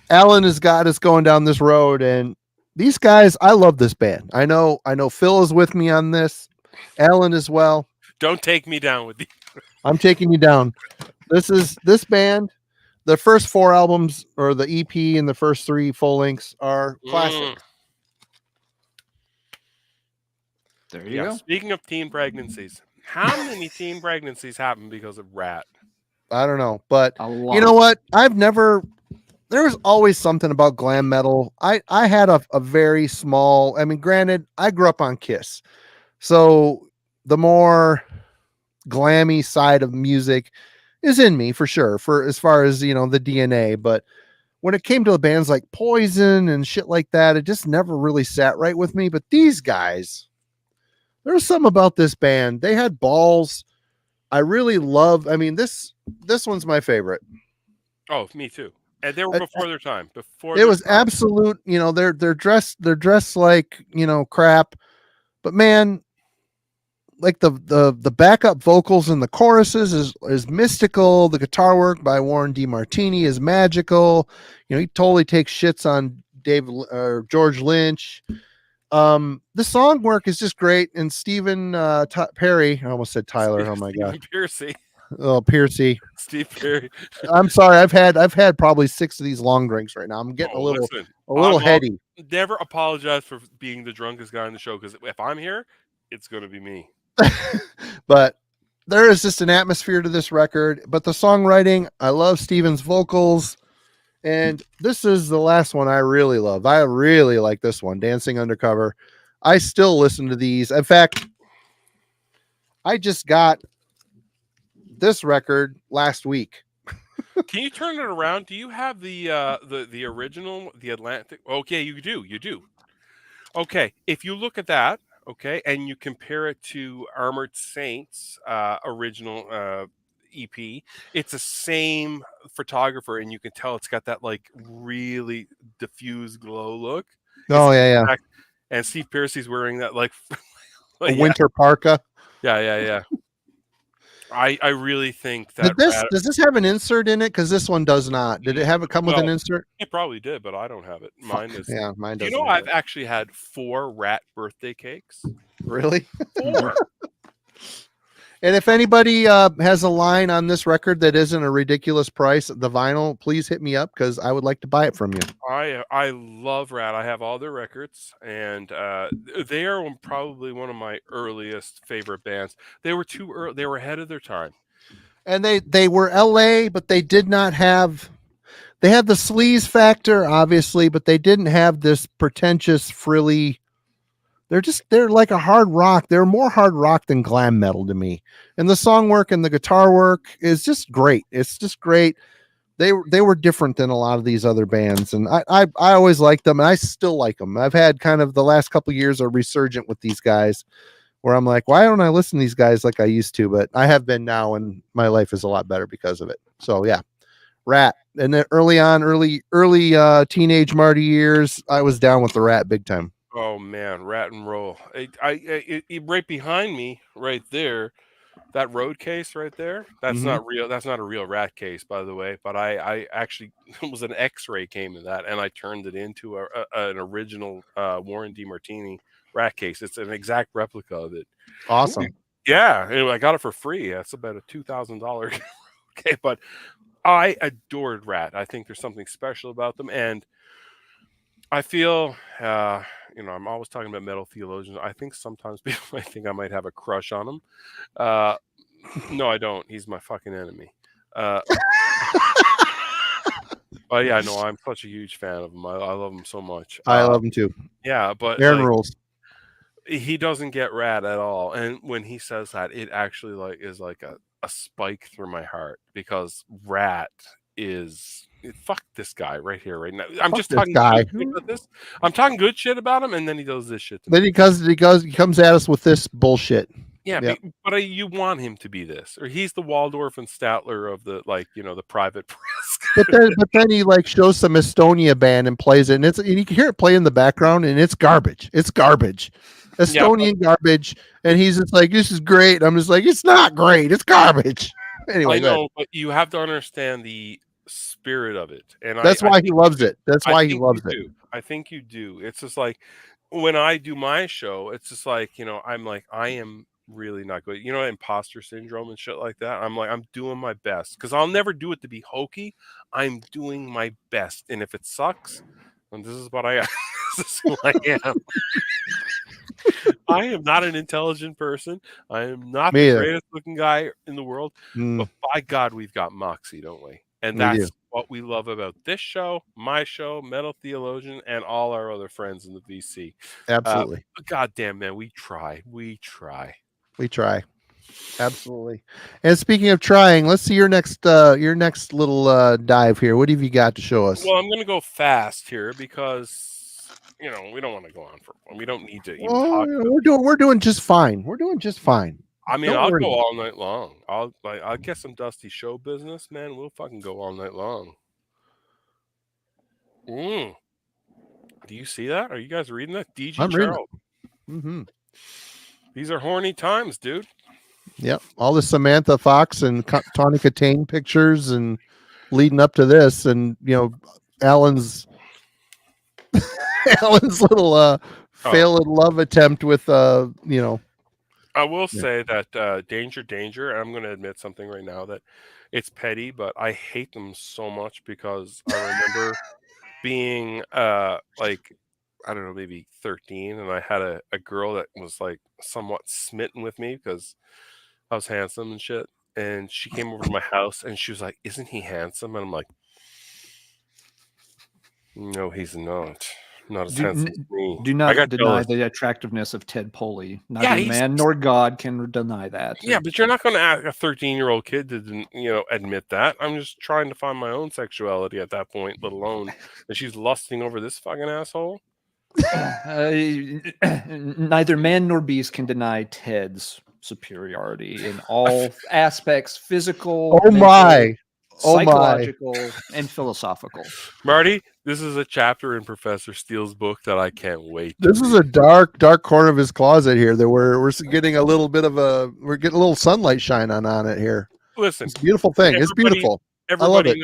Alan has got us going down this road, and these guys, I love this band. I know Phil is with me on this, Alan as well. Don't take me down with you. I'm taking you down. This band. The first 4 albums, or the EP and the first 3 full lengths, are classic. There you go. Speaking of teen pregnancies, how many teen pregnancies happen because of Ratt? I don't know, but you know what? There was always something about glam metal. I had a very small, I mean, granted, I grew up on Kiss. So the more glammy side of music is in me for sure, for as far as, the DNA. But when it came to the bands like Poison and shit like that, it just never really sat right with me. But these guys, there was something about this band. They had balls. I really love, this one's my favorite. Oh, me too. And they were before their time. Absolute, they're dressed like, crap. But man, like the backup vocals and the choruses is mystical. The guitar work by Warren DeMartini is magical. He totally takes shits on George Lynch. The song work is just great. And Stephen Perry, I almost said Tyler. Oh my God. Piercy. Oh, Piercy. Steve Perry. I'm sorry. I've had probably 6 of these long drinks right now. I'm getting a little heady. Never apologize for being the drunkest guy on the show, because if I'm here, it's going to be me. But there is just an atmosphere to this record. But the songwriting, I love Steven's vocals. And this is the last one I really love. I really like this one, Dancing Undercover. I still listen to these. In fact, I just got this record last week. Can you turn it around? Do you have the original, the Atlantic? Okay, you do. Okay, if you look at that, okay, and you compare it to Armored Saints original EP, it's the same photographer, and you can tell it's got that like really diffused glow look. Oh yeah. And Steve Piercy's wearing that like a winter parka. Yeah. I really think that does this have an insert in it? Because this one does not. Did it come with an insert? It probably did, but I don't have it. Mine is. Yeah, mine doesn't. I've actually had 4 Ratt birthday cakes. Really? 4. And if anybody has a line on this record that isn't a ridiculous price, the vinyl, please hit me up, because I would like to buy it from you. I love Ratt. I have all their records, and they are probably one of my earliest favorite bands. They were too early. They were ahead of their time. And they were LA, but they did not have. They had the sleaze factor, obviously, but they didn't have this pretentious, frilly. They're like a hard rock. They're more hard rock than glam metal to me. And the song work and the guitar work is just great. It's just great. They were different than a lot of these other bands. And I always liked them, and I still like them. I've had kind of the last couple of years a resurgent with these guys where I'm like, why don't I listen to these guys like I used to? But I have been now, and my life is a lot better because of it. So yeah, Ratt. And then early teenage Marty years, I was down with the Ratt big time. Oh man, Rat and Roll. Right behind me, right there, that road case right there. That's not real. That's not a real Rat case, by the way. But I actually it was an X-ray came in that, and I turned it into an original Warren DeMartini Rat case. It's an exact replica of it. Awesome. Yeah, and I got it for free. That's about a $2,000. Okay, but I adored Rat. I think there's something special about them, and I feel, I'm always talking about metal theologians. I think sometimes people might think I might have a crush on him. No, I don't. He's my fucking enemy. But yeah, no, I'm such a huge fan of him. I love him so much. I love him too. Yeah, but Aaron rules. He doesn't get Rat at all. And when he says that, it actually is like a spike through my heart, because Rat is fuck this guy right here, right now. I'm just talking good shit about this. I'm talking good shit about him, and then he does this shit. Then he comes at us with this bullshit. Yeah, but you want him to be this, or he's the Waldorf and Statler of the the private press. but then he shows some Estonia band and plays it, and you can hear it play in the background, and it's garbage. It's garbage. Estonian garbage, and he's just like, this is great. I'm just like, it's not great. It's garbage. Anyway, I know, but you have to understand the spirit of it, and that's why he loves it. That's why he loves it. I think you do. It's just like when I do my show, it's just like, I'm like, I am really not good. Imposter syndrome and shit like that. I'm like, I'm doing my best, because I'll never do it to be hokey. I'm doing my best, and if it sucks, and this is what this is who I am. I am not an intelligent person. I am not the greatest looking guy in the world. But by God, we've got moxie, don't we? And that's what we love about this show, my show, Metal Theologian, and all our other friends in the VC. Absolutely. God damn, man, we try. Absolutely. And speaking of trying, let's see your next little dive here. What have you got to show us? Well, I'm going to go fast here because we don't want to go on for. We don't need to even talk. We're doing just fine. We're doing just fine. I mean, I'll go all night long. I'll get some dusty show business, man. We'll fucking go all night long. Do you see that? Are you guys reading that? DJ I'm Charles. Mm-hmm. These are horny times, dude. Yep. All the Samantha Fox and Tawny Katane pictures and leading up to this, and Alan's little failed love attempt with I will say that Danger, I'm going to admit something right now, that it's petty, but I hate them so much, because I remember being I don't know, maybe 13, and I had a girl that was somewhat smitten with me because I was handsome and shit. And she came over to my house and she was like, "Isn't he handsome?" And I'm like, "No, he's not. Not as handsome as me." Do not deny the attractiveness of Ted Poley. Neither man nor God can deny that. Yeah, but you're not going to ask a 13-year-old kid to, admit that. I'm just trying to find my own sexuality at that point, let alone that she's lusting over this fucking asshole. Neither man nor beast can deny Ted's superiority in all aspects: physical, psychological, and philosophical. Marty, this is a chapter in Professor Steele's book that I can't wait. This is a dark corner of his closet here that we're getting a little bit of we're getting a little sunlight shine on it here. Listen, it's a beautiful thing. It's beautiful. Everybody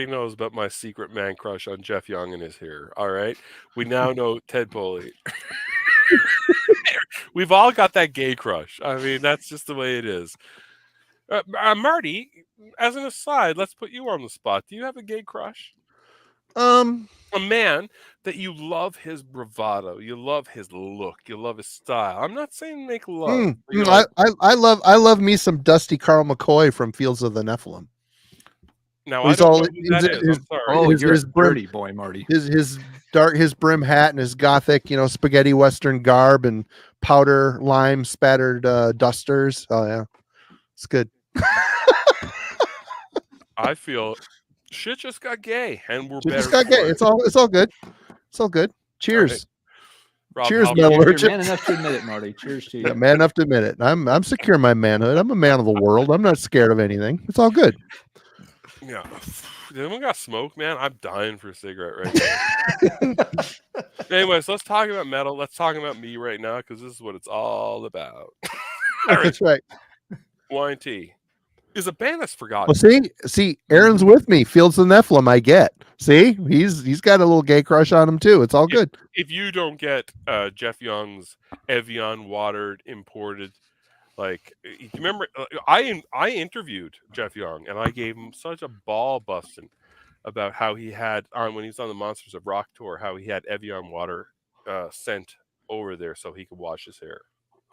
knows about my secret man crush on Jeff Young and his hair. All right. We now know Ted Poley. We've all got that gay crush. I mean, that's just the way it is. Marty, as an aside, let's put you on the spot. Do you have a gay crush? A man that you love his bravado, you love his look, you love his style. I'm not saying make love. I love me some Dusty Carl McCoy from Fields of the Nephilim. Now I don't know who that is. I'm sorry. You're a dirty boy, Marty. His brim hat and his gothic, spaghetti western garb and powder lime spattered dusters. Oh yeah, it's good. I feel shit just got gay, and we're better. Just got gay. It's all good. It's all good. Cheers. Rob, cheers, Metallurgy. You're man enough to admit it, Marty. Cheers to you. Yeah, man enough to admit it. I'm secure in my manhood. I'm a man of the world. I'm not scared of anything. It's all good. Yeah. Did anyone got smoke, man? I'm dying for a cigarette right now. Anyways, let's talk about metal. Let's talk about me right now because this is what it's all about. All right, That's right. Y&T is a band that's forgotten. Well, see, Aaron's with me. Fields the Nephilim, I get. See, he's got a little gay crush on him too. It's all good. If you don't get Jeff Young's Evian watered imported, like you remember, I interviewed Jeff Young and I gave him such a ball busting about how he had when he was on the Monsters of Rock tour, how he had Evian water sent over there so he could wash his hair.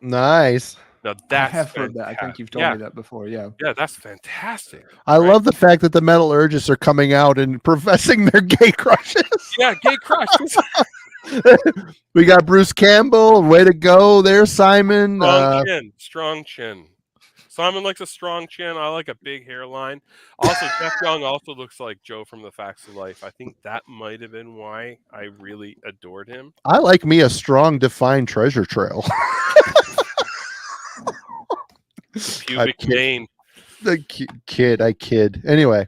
Nice. Now I that's have heard that. I think you've told me that before. Yeah. Yeah, that's fantastic. I love the fact that the metallurgists are coming out and professing their gay crushes. Yeah, gay crushes. We got Bruce Campbell. Way to go there, Simon. Strong chin. Simon likes a strong chin. I like a big hairline. Also, Jeff Young also looks like Joe from The Facts of Life. I think that might have been why I really adored him. I like me a strong, defined treasure trail. The pubic vein. The kid, I kid. Anyways,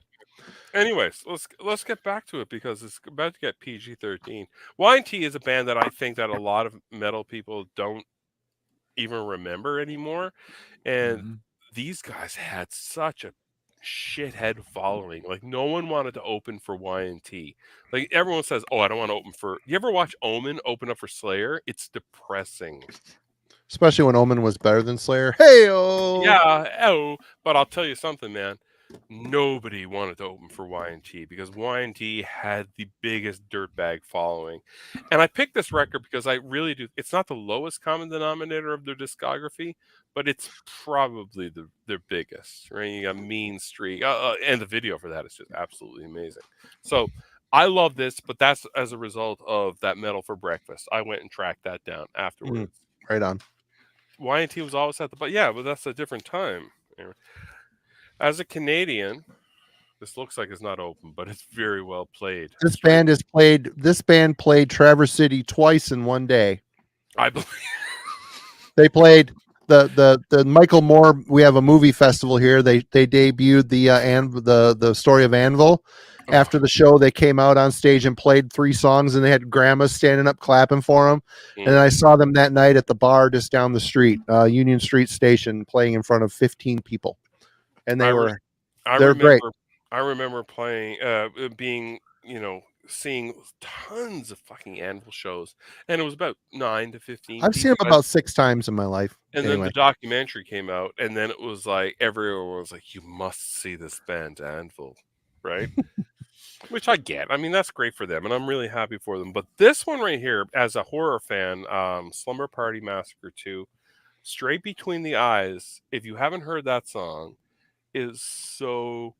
let's get back to it because it's about to get PG-13. Y&T is a band that I think that a lot of metal people don't even remember anymore, and these guys had such a shithead following. Like no one wanted to open for Y&T. Like everyone says, "Oh, I don't want to open for." You ever watch Omen open up for Slayer? It's depressing. Especially when Omen was better than Slayer. Hey-oh! Yeah, but I'll tell you something, man. Nobody wanted to open for Y&T because Y&T had the biggest dirtbag following. And I picked this record because I really do. It's not the lowest common denominator of their discography, but it's probably their biggest. Right? You got Mean Streak, and the video for that is just absolutely amazing. So I love this, but that's as a result of that Metal for Breakfast. I went and tracked that down afterwards. Right on. Y&T was always at the, but yeah, but that's a different time. As a Canadian, this looks like it's not open, but it's very well played. This band played Traverse City twice in one day. I believe they played the Michael Moore. We have a movie festival here. They debuted the story of Anvil. After the show, they came out on stage and played 3 songs, and they had grandmas standing up clapping for them. And I saw them that night at the bar just down the street, Union Street Station, playing in front of 15 people. And they're great. I remember playing, seeing tons of fucking Anvil shows, and it was about 9 to 15. I've seen them about 6 times in my life. And then the documentary came out, and then it was like everyone was like, "You must see this band, Anvil," right? Which I get. I mean, that's great for them, and I'm really happy for them. But this one right here, as a horror fan, Slumber Party Massacre 2, Straight Between the Eyes, if you haven't heard that song, is so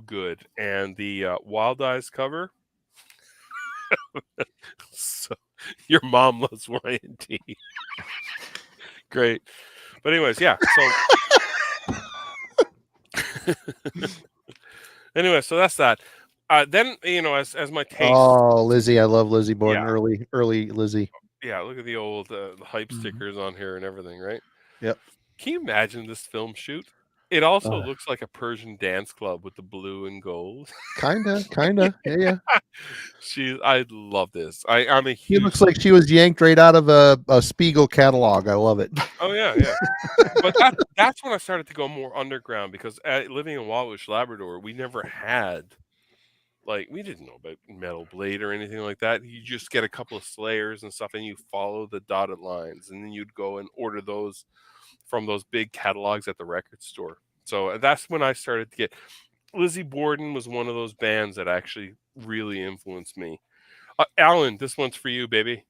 good. And the Wild Eyes cover, so your mom loves Y&T. Great. But anyways, yeah. So anyway, so that's that. Then as my taste. Oh, Lizzie, I love Lizzie Borden. Yeah. Early Lizzie. Yeah, look at the old the hype stickers on here and everything, right? Yep. Can you imagine this film shoot? It also looks like a Persian dance club with the blue and gold. Kinda. Yeah. I love this. I'm a huge. She looks like she was yanked right out of a Spiegel catalog. I love it. Oh yeah. But that's when I started to go more underground because living in Walwish, Labrador, we never had. Like, we didn't know about Metal Blade or anything like that. You just get a couple of Slayers and stuff, and you follow the dotted lines, and then you'd go and order those from those big catalogs at the record store. So that's when I started to get. Lizzie Borden was one of those bands that actually really influenced me. Alan, this one's for you, baby.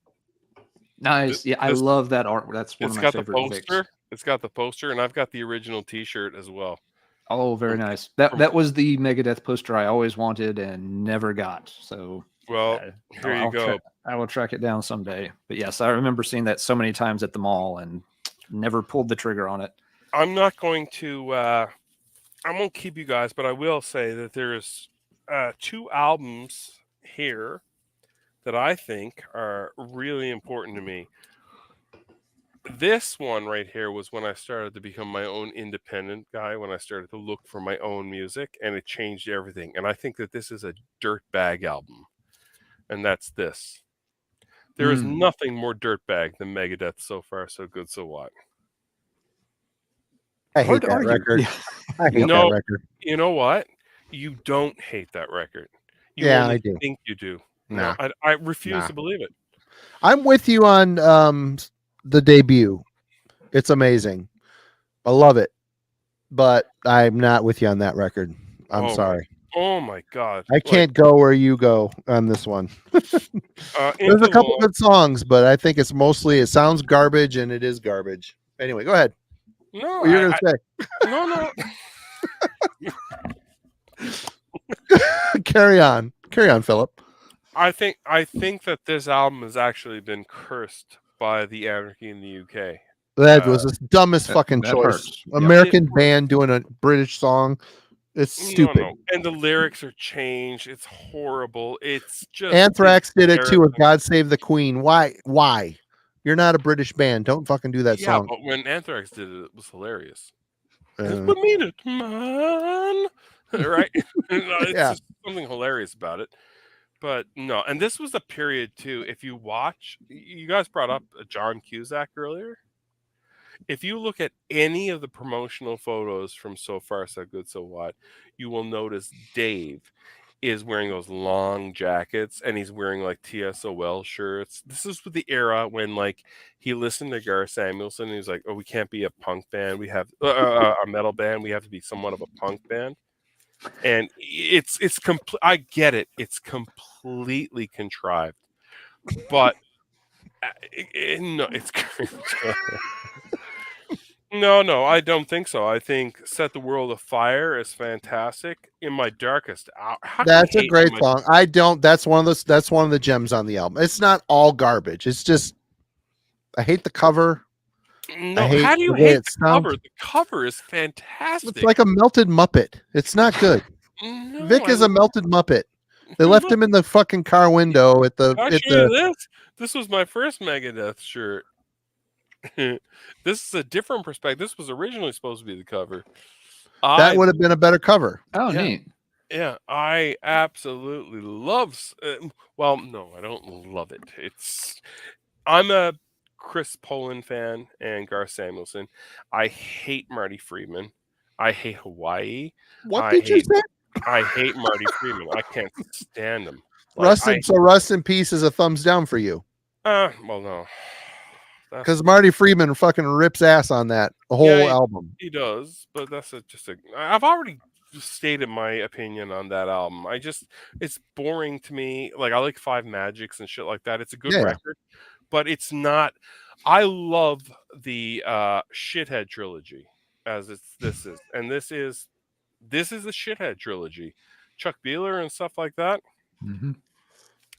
Nice. I love that art. That's one of my favorite poster. It's got the poster, and I've got the original T-shirt as well. Oh, very nice. That was the Megadeth poster I always wanted and never got. So, well, here you go. I will track it down someday. But yes, I remember seeing that so many times at the mall and never pulled the trigger on it. I'm not going to. I won't keep you guys, but I will say that there's 2 albums here that I think are really important to me. This one right here was when I started to become my own independent guy, when I started to look for my own music, and it changed everything. And I think that this is a dirtbag album, and that's this. There is nothing more dirtbag than Megadeth. So far, so good, so what? I hate Hard to that argue. record. Yeah. I hate that record. You know what? You don't hate that record. You Yeah, only I do. think you do. Nah. No, I refuse to believe it. I'm with you on the debut. It's amazing. I love it. But I'm not with you on that record. I'm sorry. Oh my God. I can't go where you go on this one. There's a couple good songs, but I think it's mostly, it sounds garbage and it is garbage. Anyway, go ahead. No, What you're going to say? No. Carry on, Philip. I think that this album has actually been cursed by the anarchy in the UK. That was the dumbest fucking choice. Hurts. American band doing a British song. It's stupid. No. And the lyrics are changed. It's horrible. It's just Anthrax did it too with God Save the Queen. Why? You're not a British band. Don't fucking do that song. But when Anthrax did it, it was hilarious. Man. Right? It's just something hilarious about it. But no, and this was a period too. If you watch, you guys brought up John Cusack earlier. If you look at any of the promotional photos from So Far, So Good, So What, you will notice Dave is wearing those long jackets and he's wearing like TSOL shirts. This is the era when like he listened to Gar Samuelson and he's like, oh, we can't be a punk band. We have a metal band. We have to be somewhat of a punk band. And it's I get it. It's completely contrived, but no, it's no, I don't think so. I think Set the World Afire is fantastic. In My Darkest Hour, that's a great song. That's one of the gems on the album. It's not all garbage. It's just I hate the cover. No, how do you hate the cover? The cover is fantastic. It's like a melted Muppet. It's not good. No, Vic is a melted Muppet. They left him in the fucking car window at the. This was my first Megadeth shirt. This is a different perspective. This was originally supposed to be the cover. That would have been a better cover. Oh, neat. Yeah, I absolutely love. Well, no, I don't love it. I'm a Chris Poland fan and Gar Samuelson. I hate Marty Friedman. I hate Hawaii. What did you say? I hate Marty Friedman. I can't stand him. Rust in Peace is a thumbs down for you. Well, no. Because Marty Friedman fucking rips ass on that whole album. He does, but I've already stated my opinion on that album. It's boring to me. Like I like Five Magics and shit like that. It's a good record, but it's not. I love the Shithead trilogy as this is a Shithead trilogy. Chuck Beeler and stuff like that. Mm-hmm.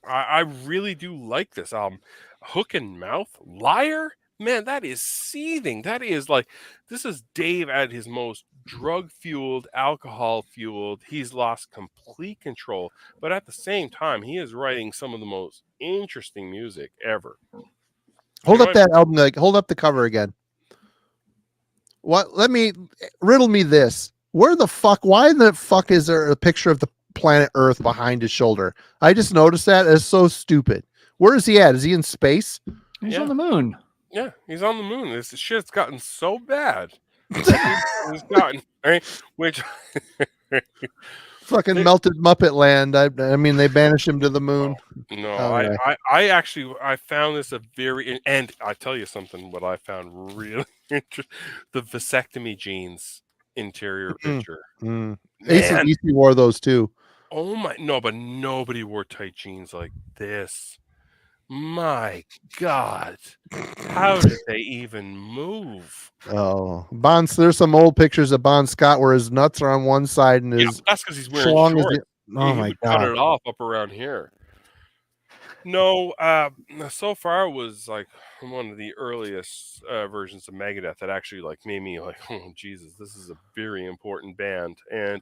I really do like this album. Hook and Mouth, Liar, man, that is seething. That is like, this is Dave at his most drug-fueled, alcohol-fueled. He's lost complete control, but at the same time, he is writing some of the most interesting music ever. Hold up that album, hold up the cover again. Riddle me this. Why the fuck is there a picture of the planet Earth behind his shoulder? I just noticed that. It's so stupid. Where is he at? Is he in space? He's on the moon. Yeah, he's on the moon. This shit's gotten so bad. He's gotten which fucking melted Muppet Land. I mean, they banished him to the moon. I actually found this and I tell you something. What I found really interesting: the vasectomy jeans interior picture. AC/DC wore those too. Oh my, no, but nobody wore tight jeans like this. My God, how did they even move? Oh, there's some old pictures of Bon Scott where his nuts are on one side and his that's because he's wearing shorts. My God, cut it off up around here. No, So Far was like one of the earliest versions of Megadeth that actually like made me like, oh Jesus, this is a very important band. And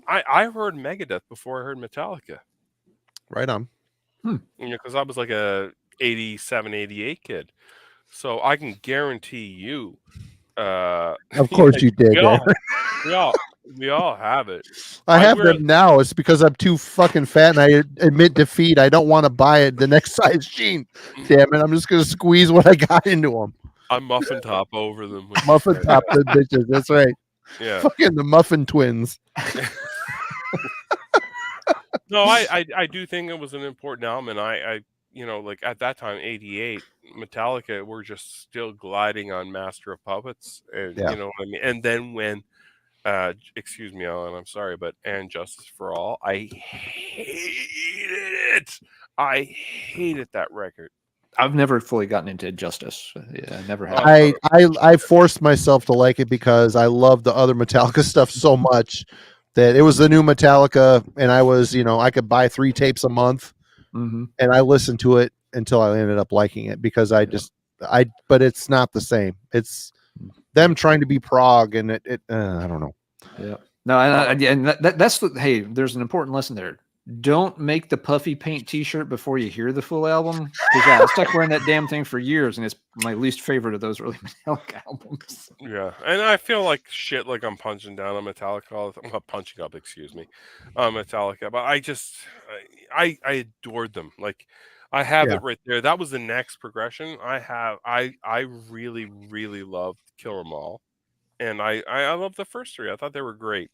I heard Megadeth before I heard Metallica. Right on. Because I was like a 87, 88 kid. So I can guarantee you. Of course you did. We all have it. I have wear- them now. It's because I'm too fucking fat and I admit defeat. I don't want to buy it the next size jean. Damn it. I'm just going to squeeze what I got into them. I'm muffin top over them. Muffin top, the bitches. That's right. Yeah. Fucking the muffin twins. No, I do think it was an important album. And I like at that time, 88, Metallica were just still gliding on Master of Puppets. And Yeah. you know what I mean? And then when excuse me, Alan, I'm sorry, but And Justice for All, I hated it. I hated that record. I've never fully gotten into Justice. Yeah, I never have. I forced myself to like it because I love the other Metallica stuff so much that it was the new Metallica, and I was, I could buy 3 tapes a month, and I listened to it until I ended up liking it because but it's not the same. It's them trying to be prog, and I don't know. Yeah. No, and that's hey, there's an important lesson there. Don't make the puffy paint T-shirt before you hear the full album. Because I stuck wearing that damn thing for years, and it's my least favorite of those early Metallica albums. Yeah, and I feel like shit, like I'm punching down on Metallica. I'm not punching up, excuse me, Metallica. But I adored them. Like I have it right there. That was the next progression. I really really loved Kill 'Em All, and I loved the first 3. I thought they were great.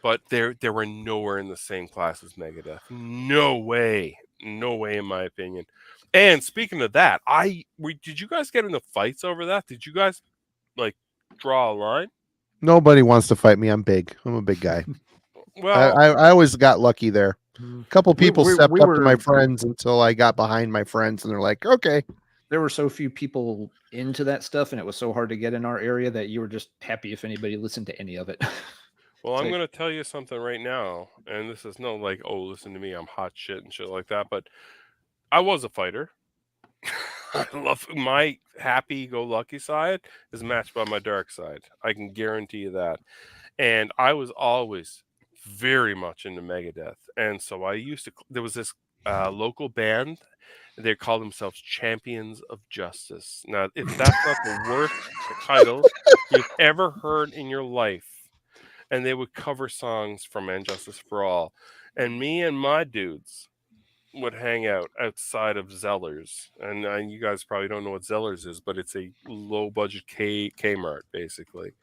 But they were nowhere in the same class as Megadeth. No way, in my opinion. And speaking of that, did you guys get into fights over that? Did you guys like draw a line? Nobody wants to fight me. I'm big. I'm a big guy. Well, I always got lucky there. A couple people stepped up to my friends until I got behind my friends, and they're like, "Okay." There were so few people into that stuff, and it was so hard to get in our area that you were just happy if anybody listened to any of it. Well, I'm going to tell you something right now, and this is no like, oh, listen to me, I'm hot shit and shit like that, but I was a fighter. I love my happy-go-lucky side is matched by my dark side. I can guarantee you that. And I was always very much into Megadeth, and so there was this local band. They call themselves Champions of Justice. Now, if that's not the worst title you've ever heard in your life. And they would cover songs from And Justice for All. And me and my dudes would hang out outside of Zellers. And you guys probably don't know what Zellers is, but it's a low-budget Kmart, basically.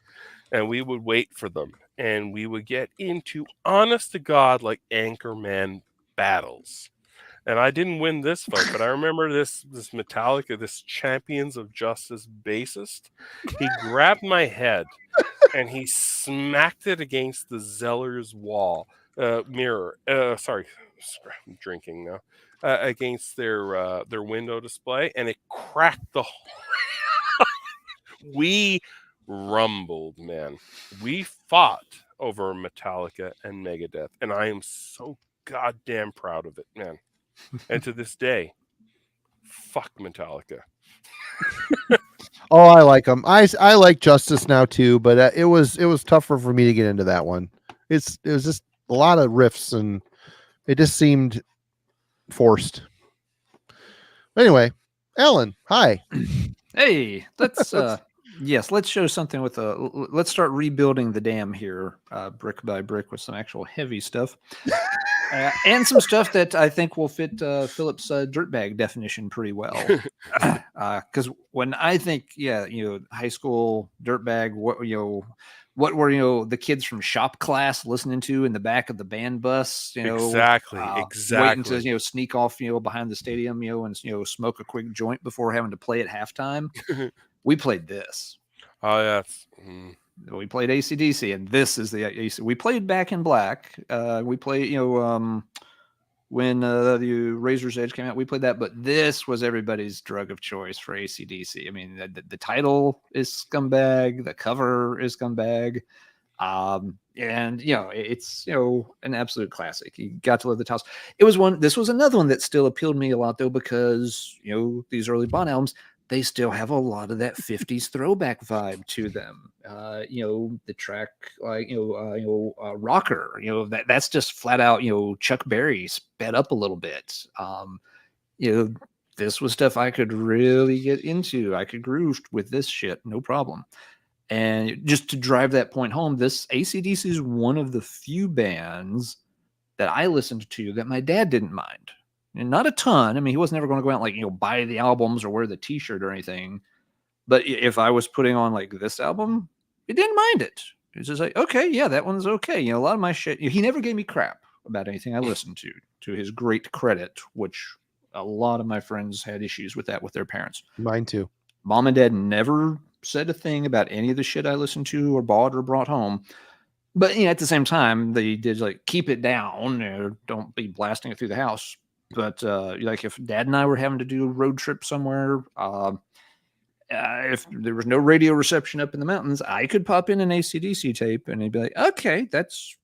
And we would wait for them. And we would get into, honest to God, like Anchorman battles. And I didn't win this fight, but I remember this Metallica, this Champions of Justice bassist. He grabbed my head and he smacked it against the Zellers wall mirror. Sorry, I'm drinking now. Against their window display, and it cracked the whole. We rumbled, man. We fought over Metallica and Megadeth, and I am so goddamn proud of it, man. And to this day, fuck Metallica. Oh, I like them. I like Justice now too, but it was tougher for me to get into that one. It was just a lot of riffs, and it just seemed forced. Anyway, Alan, hi. Hey, let's let's show something with let's start rebuilding the dam here, brick by brick, with some actual heavy stuff. And some stuff that I think will fit Philip's dirtbag definition pretty well. Because when I think, high school dirtbag, what were the kids from shop class listening to in the back of the band bus? Exactly. Waiting to sneak off behind the stadium, and smoke a quick joint before having to play at halftime. We played this. Oh yeah. We played AC/DC, and this is the AC. We played Back in Black. We played, when the Razor's Edge came out, we played that. But this was everybody's drug of choice for AC/DC. I mean, the title is scumbag. The cover is scumbag. And it's an absolute classic. You got to love the titles. This was another one that still appealed to me a lot, though, because these early Bond albums, they still have a lot of that 50s throwback vibe to them. The track like Rocker, that's just flat out Chuck Berry sped up a little bit. This was stuff I could really get into. I could groove with this shit, no problem. And just to drive that point home, this AC/DC is one of the few bands that I listened to that my dad didn't mind. And not a ton. I mean, he was never going to go out and, like, buy the albums or wear the T-shirt or anything. But if I was putting on, like, this album, he didn't mind it. He's just like, okay, yeah, that one's okay. A lot of my shit, he never gave me crap about anything I listened to his great credit, which a lot of my friends had issues with that with their parents. Mine too. Mom and dad never said a thing about any of the shit I listened to or bought or brought home. But at the same time, they did, like, keep it down. Don't be blasting it through the house. But like, if Dad and I were having to do a road trip somewhere, if there was no radio reception up in the mountains, I could pop in an AC/DC tape, and he'd be like, "Okay, that's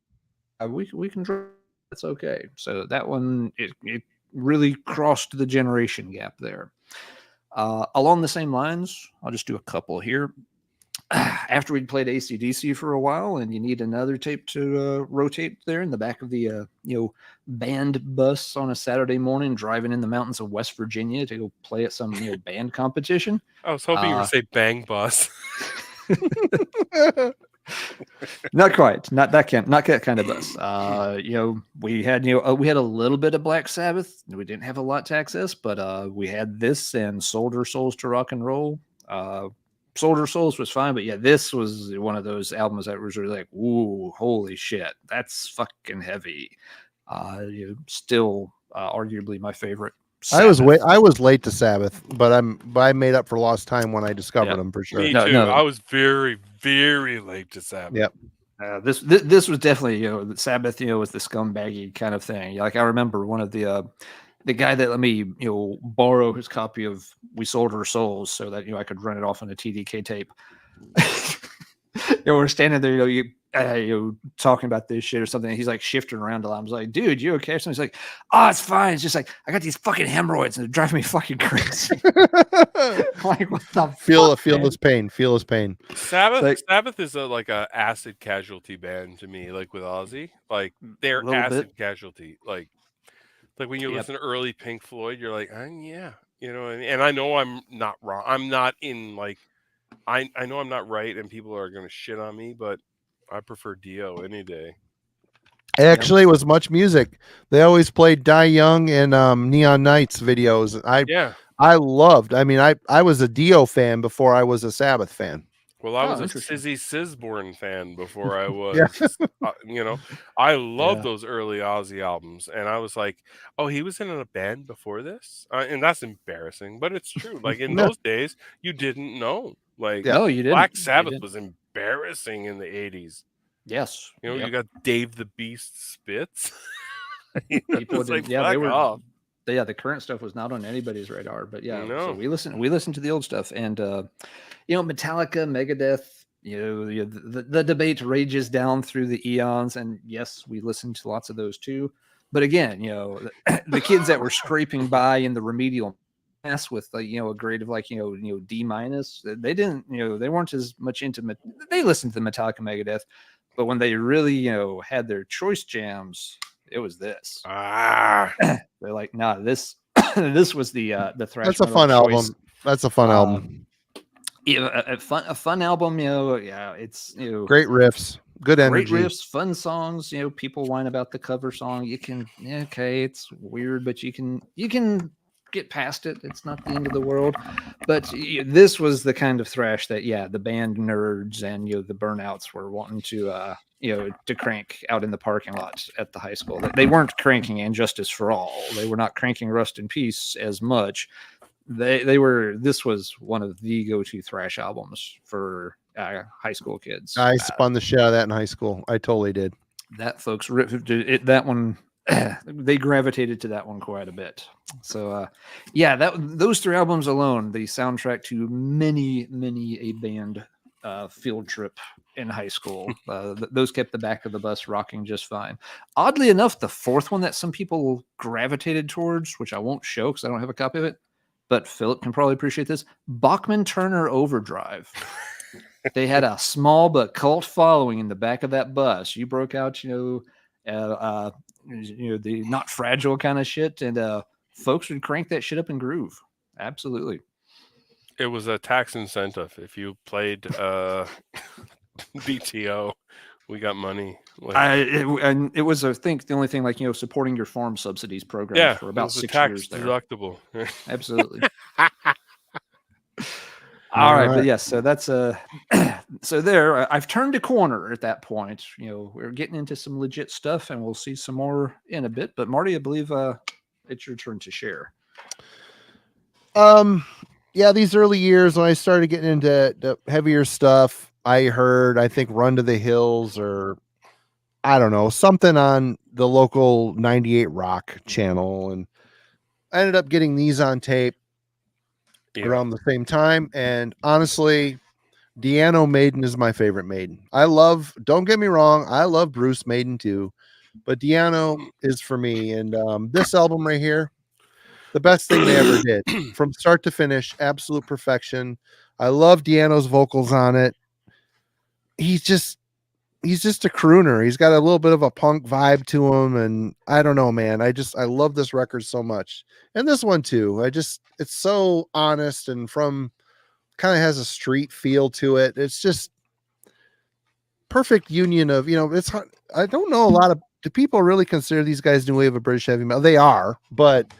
we can drive. That's okay." So that one, it really crossed the generation gap there. Along the same lines, I'll just do a couple here. After we'd played AC/DC for a while, and you need another tape to rotate there in the back of the band bus on a Saturday morning, driving in the mountains of West Virginia to go play at some band competition. I was hoping you would say Bang Bus. Not quite, not that kind of bus. We had we had a little bit of Black Sabbath. We didn't have a lot to access, but we had this and Soldier Souls to Rock and Roll. Soldier Souls was fine, but yeah, this was one of those albums that was really like, ooh, holy shit, that's fucking heavy. Still arguably my favorite. Sabbath. I was late to Sabbath, but I made up for lost time when I discovered them for sure. Me too. I was very, very late to Sabbath. Yep. This was definitely the Sabbath was the scumbaggy kind of thing. Like, I remember one of the guy that let me borrow his copy of We Sold Our Souls so that I could run it off on a TDK tape. We're standing there, talking about this shit or something. And he's like shifting around a lot. I was like, dude, you okay? So he's like, oh, it's fine. It's just like, I got these fucking hemorrhoids and they're driving me fucking crazy. Like, what the feel his pain. Feel his pain. Sabbath is like a acid casualty band to me, like with Ozzy. Like, they're acid casualty. Like when you listen to early Pink Floyd, you're like, yeah. And I know I'm not wrong. I'm not in, like, I know I'm not right and people are going to shit on me, but I prefer Dio any day. Actually, it was Much Music. They always played Die Young and Neon Nights videos. I loved. I mean, I was a Dio fan before I was a Sabbath fan. Well, I was a Sizzy Sisborn fan before I was, I love those early Ozzy albums. And I was like, oh, he was in a band before this? And that's embarrassing, but it's true. Like, in those days, you didn't know. Like, no, you didn't. Black Sabbath was embarrassing in the 80s. Yes. You got Dave the Beast Spitz. People did, they were off. The current stuff was not on anybody's radar, but so we listened to the old stuff, and Metallica, Megadeth, the debate rages down through the eons, and yes, we listened to lots of those too. But again, the kids that were scraping by in the remedial mass with a grade of like D-, they didn't they weren't as much into they listened to the Metallica, Megadeth, but when they really had their choice jams, it was this. They're like, nah, this was the thrash. That's a fun album. That's a fun album. A fun album. It's great riffs, good energy, great riffs, fun songs. People whine about the cover song. You can it's weird, but you can get past it. It's not the end of the world. But this was the kind of thrash that the band nerds and the burnouts were wanting to to crank out in the parking lot at the high school. They weren't cranking And Justice for All. They were not cranking Rust in Peace as much. They were. This was one of the go-to thrash albums for high school kids. I spun the shit out of that in high school. I totally did. That folks, that one. They gravitated to that one quite a bit. So those three albums alone, the soundtrack to many a band field trip in high school. Those kept the back of the bus rocking just fine. Oddly enough, the fourth one that some people gravitated towards, which I won't show because I don't have a copy of it, but Philip can probably appreciate this, Bachman Turner Overdrive. They had a small but cult following in the back of that bus. You broke out the Not Fragile kind of shit, and folks would crank that shit up and groove. Absolutely. It was a tax incentive. If you played BTO, we got money. Like, And it was, I think, the only thing, like, supporting your farm subsidies programs yeah, for it about was a 6 tax years there. deductible. Absolutely. All All right, but right. yes, so that's so there. I've turned a corner at that point. We're getting into some legit stuff, and we'll see some more in a bit. But Marty, I believe it's your turn to share. Yeah, these early years when I started getting into the heavier stuff, I think Run to the Hills, or I don't know, something on the local 98 Rock channel, and I ended up getting these on tape around the same time. And honestly, Deano Maiden is my favorite Maiden. Don't get me wrong, I love Bruce Maiden too, but Deano is for me. And this album right here, the best thing they ever did from start to finish, absolute perfection. I love Deano's vocals on it. He's just a crooner. He's got a little bit of a punk vibe to him, and I don't know, man. I love this record so much, and this one too. It's so honest and kind of has a street feel to it. It's just perfect union of, it's hard. I don't know, do people really consider these guys new wave of British heavy metal? They are, but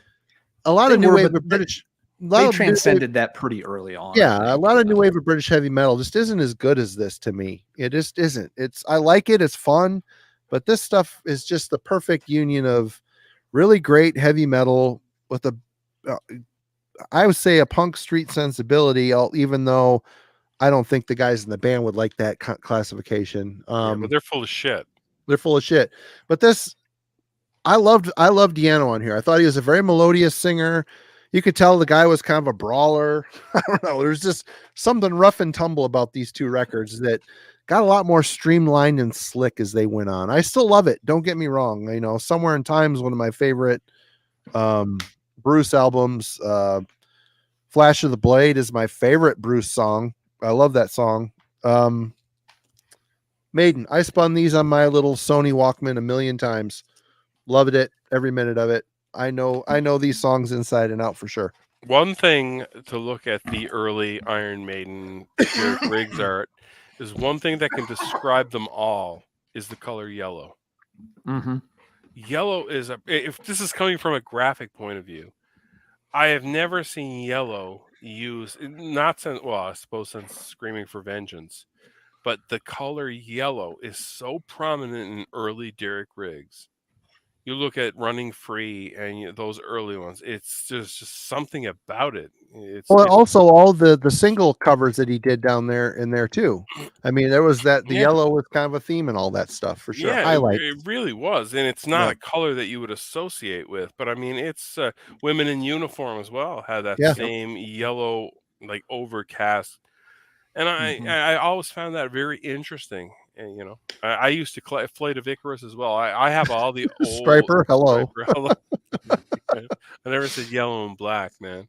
a lot They of new were, wave but of British, they transcended that pretty early on. yeah, I a think. lot of new wave of British heavy metal just isn't as good as this to me. It just isn't. I like it, it's fun, but this stuff is just the perfect union of really great heavy metal with I would say a punk street sensibility, even though I don't think the guys in the band would like that classification. Yeah, but they're full of shit. They're full of shit. But this, I loved Deano on here. I thought he was a very melodious singer. You could tell the guy was kind of a brawler. I don't know. There's just something rough and tumble about these two records that got a lot more streamlined and slick as they went on. I still love it. Don't get me wrong. Somewhere in Time is one of my favorite Bruce albums. Flash of the Blade is my favorite Bruce song. I love that song. Maiden, I spun these on my little Sony Walkman a million times. Loved it, every minute of it. I know these songs inside and out for sure. One thing to look at the early Iron Maiden Derek Riggs art is one thing that can describe them all is the color yellow. Mm-hmm. Yellow is if this is coming from a graphic point of view, I have never seen yellow used, not since, well, I suppose since Screaming for Vengeance, but the color yellow is so prominent in early Derek Riggs. You look at Running Free and those early ones, it's just something about it. Also all the single covers that he did down there in there too. I mean, there was the yellow was kind of a theme and all that stuff for sure. Yeah, it really was. And it's not a color that you would associate with, but I mean, it's Women in Uniform as well had that same yellow, like overcast. And I always found that very interesting. And, I used to Flight of Icarus as well. I have all the old Striper, hello. I never said yellow and black, man.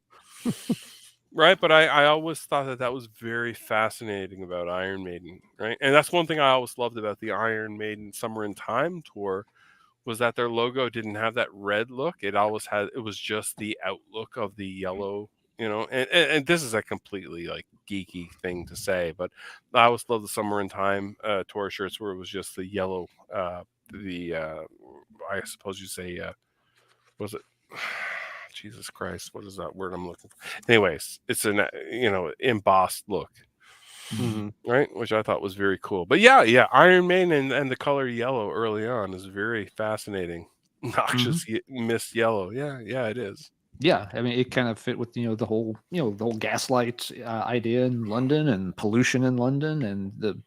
Right, but I always thought that was very fascinating about Iron Maiden, right? And that's one thing I always loved about the Iron Maiden Summer in Time tour was that their logo didn't have that red look. It was just the outlook of the yellow, and this is a completely like geeky thing to say, but I always loved the Summer in Time tour shirts where it was just the yellow, I suppose you say, was it? Jesus Christ, what is that word I'm looking for? Anyways, it's an embossed look, right? Which I thought was very cool. But yeah, Iron Maiden and the color yellow early on is very fascinating. Noxious mist yellow. Yeah, it is. Yeah, I mean, it kind of fit with the whole gaslight idea in London and pollution in London and the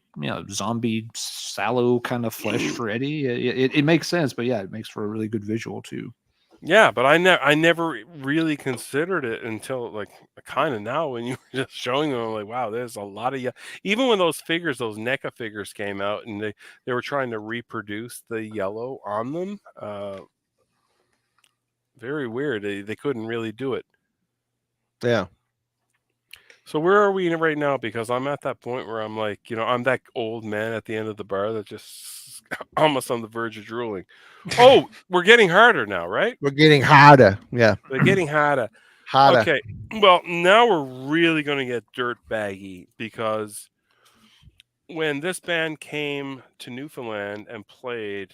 zombie sallow kind of flesh for Eddie. It makes sense, but yeah, it makes for a really good visual too. Yeah, but I never really considered it until like kind of now when you were just showing them. I'm like, wow, there's a lot of even when those NECA figures came out and they were trying to reproduce the yellow on them. Very weird. They couldn't really do it. Yeah. So where are we right now? Because I'm at that point where I'm like, I'm that old man at the end of the bar that just almost on the verge of drooling. Oh, we're getting harder now, right? We're getting harder. Yeah. We're getting harder. Hotta. Okay, well, now we're really going to get dirt baggy because when this band came to Newfoundland and played,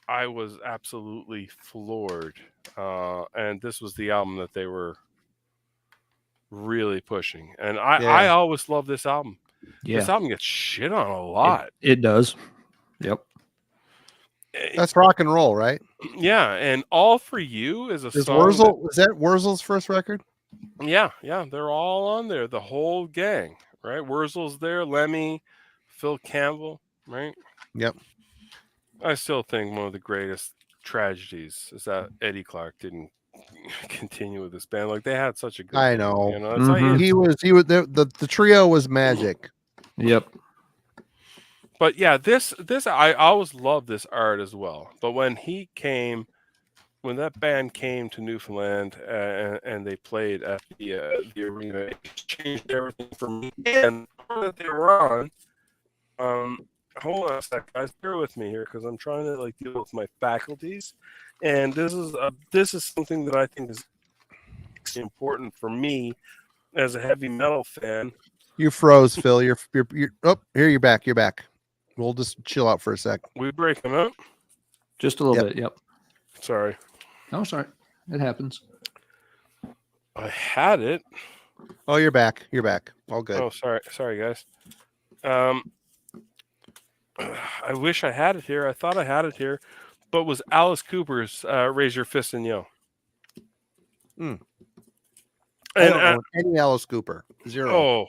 I was absolutely floored. And this was the album that they were really pushing. And I always love this album. Yeah. This album gets shit on a lot. It does. Yep. That's rock and roll, right? Yeah, and All For You is a Is song. was that Wurzel's first record? Yeah, they're all on there, the whole gang, right? Wurzel's there, Lemmy, Phil Campbell, right? Yep. I still think one of the greatest tragedies is that Eddie Clark didn't continue with this band. Like they had such a good I thing, know. you know? It's like, He was the trio was magic. Yep. but yeah, this I always loved this art as well. But when when that band came to Newfoundland and they played at the arena, it changed everything for me. And that they were on, hold on a sec, guys. Bear with me here because I'm trying to like deal with my faculties. And this is something that I think is important for me as a heavy metal fan. You froze, Phil. You're oh, here you're back. You're back. We'll just chill out for a sec. We break them up. Just a little bit. Yep. Sorry. Oh, sorry. It happens. I had it. Oh, you're back. You're back. All good. Oh, sorry, guys. I wish I had it here. I thought I had it here, but it was Alice Cooper's "Raise Your Fist and Yell." I And don't know any Alice Cooper. Zero. oh,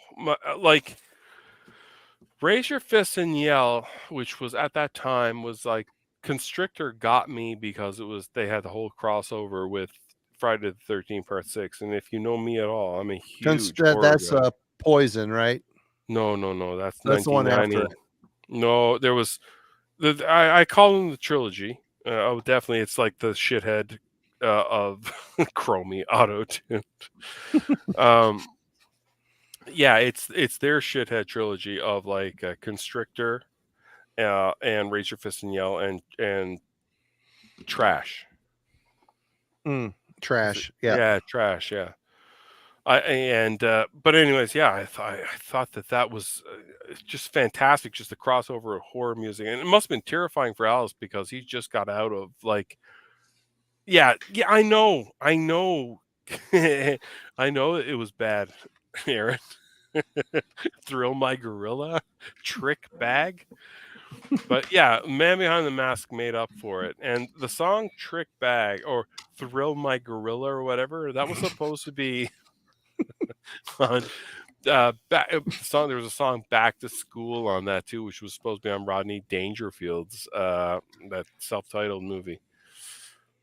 like "Raise Your Fist and Yell," which was at that time was like Constrictor got me because they had the whole crossover with Friday the 13th Part 6, and if you know me at all, I'm a huge That's guy. Poison, right? No, that's the one after it. No, there was I call them the trilogy. Definitely, it's like the shithead of Chromie auto-tuned. Yeah, it's their shithead trilogy of like Constrictor, and Raise Your Fist and Yell and Trash. Trash. Yeah, Trash. Yeah. But anyways, yeah, I thought that was just fantastic, just the crossover of horror music, and it must have been terrifying for Alice because he just got out of like, yeah, I know, I know it was bad, Aaron. Thrill My Gorilla, Trick Bag, but yeah, Man Behind the Mask made up for it, and the song Trick Bag or Thrill My Gorilla or whatever that was supposed to be. On there was a song Back to School on that too, which was supposed to be on Rodney Dangerfield's that self-titled movie,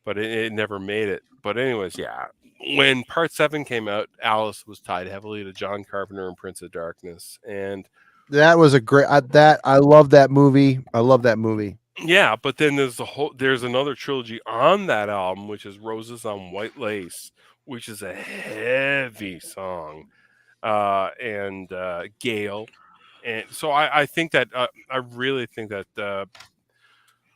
but it never made it. But anyways, yeah, when Part 7 came out, Alice was tied heavily to John Carpenter and Prince of Darkness, and that was a great I love that movie. I love that movie. Yeah, but then there's another trilogy on that album, which is Roses on White Lace, which is a heavy song, and Gale, and so I think that I really think that what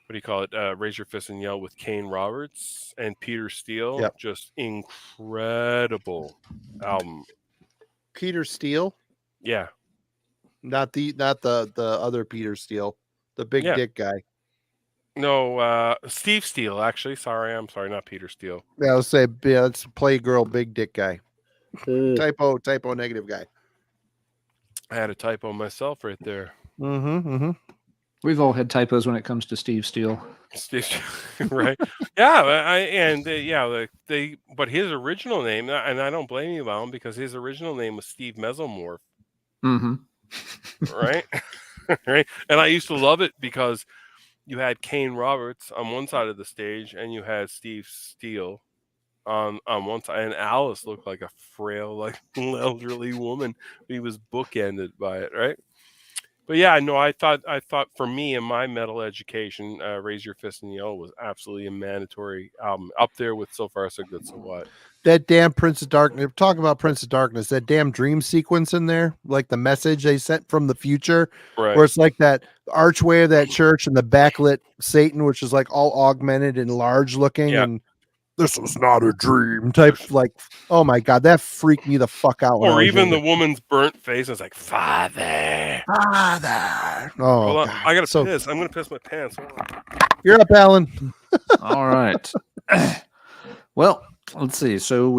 do you call it? Raise Your Fist and Yell with Kane Roberts and Peter Steele, just incredible album. Peter Steele, yeah, not the other Peter Steele, the big dick guy. No, Steve Steele, actually. I'm sorry, not Peter Steele. Yeah, I'll say let's Playgirl big dick guy. Typo negative guy. I had a typo myself right there. We've all had typos when it comes to Steve Steele. Right? Yeah, but his original name, and I don't blame you about him because his original name was Steve Mesomorph. Right? Right? And I used to love it because you had Kane Roberts on one side of the stage, and you had Steve Steele on one side, and Alice looked like a frail, like elderly woman. He was bookended by it, right? But yeah, no, I thought for me in my metal education, Raise Your Fist and Yell was absolutely a mandatory album, up there with So Far So Good So What. That damn Prince of Darkness. Talk about Prince of Darkness. That damn dream sequence in there, like the message they sent from the future, right? Where it's like that archway of that church and the backlit Satan, which is like all augmented and large looking, and this was not a dream type. Like, oh my God, that freaked me the fuck out. When I Or was even younger. the woman's burnt face. It's like, Father. Father. Oh, Hold on. God. I gotta So piss. I'm gonna piss my pants. Hold on. you're up, Alan. All right. Well, let's see. So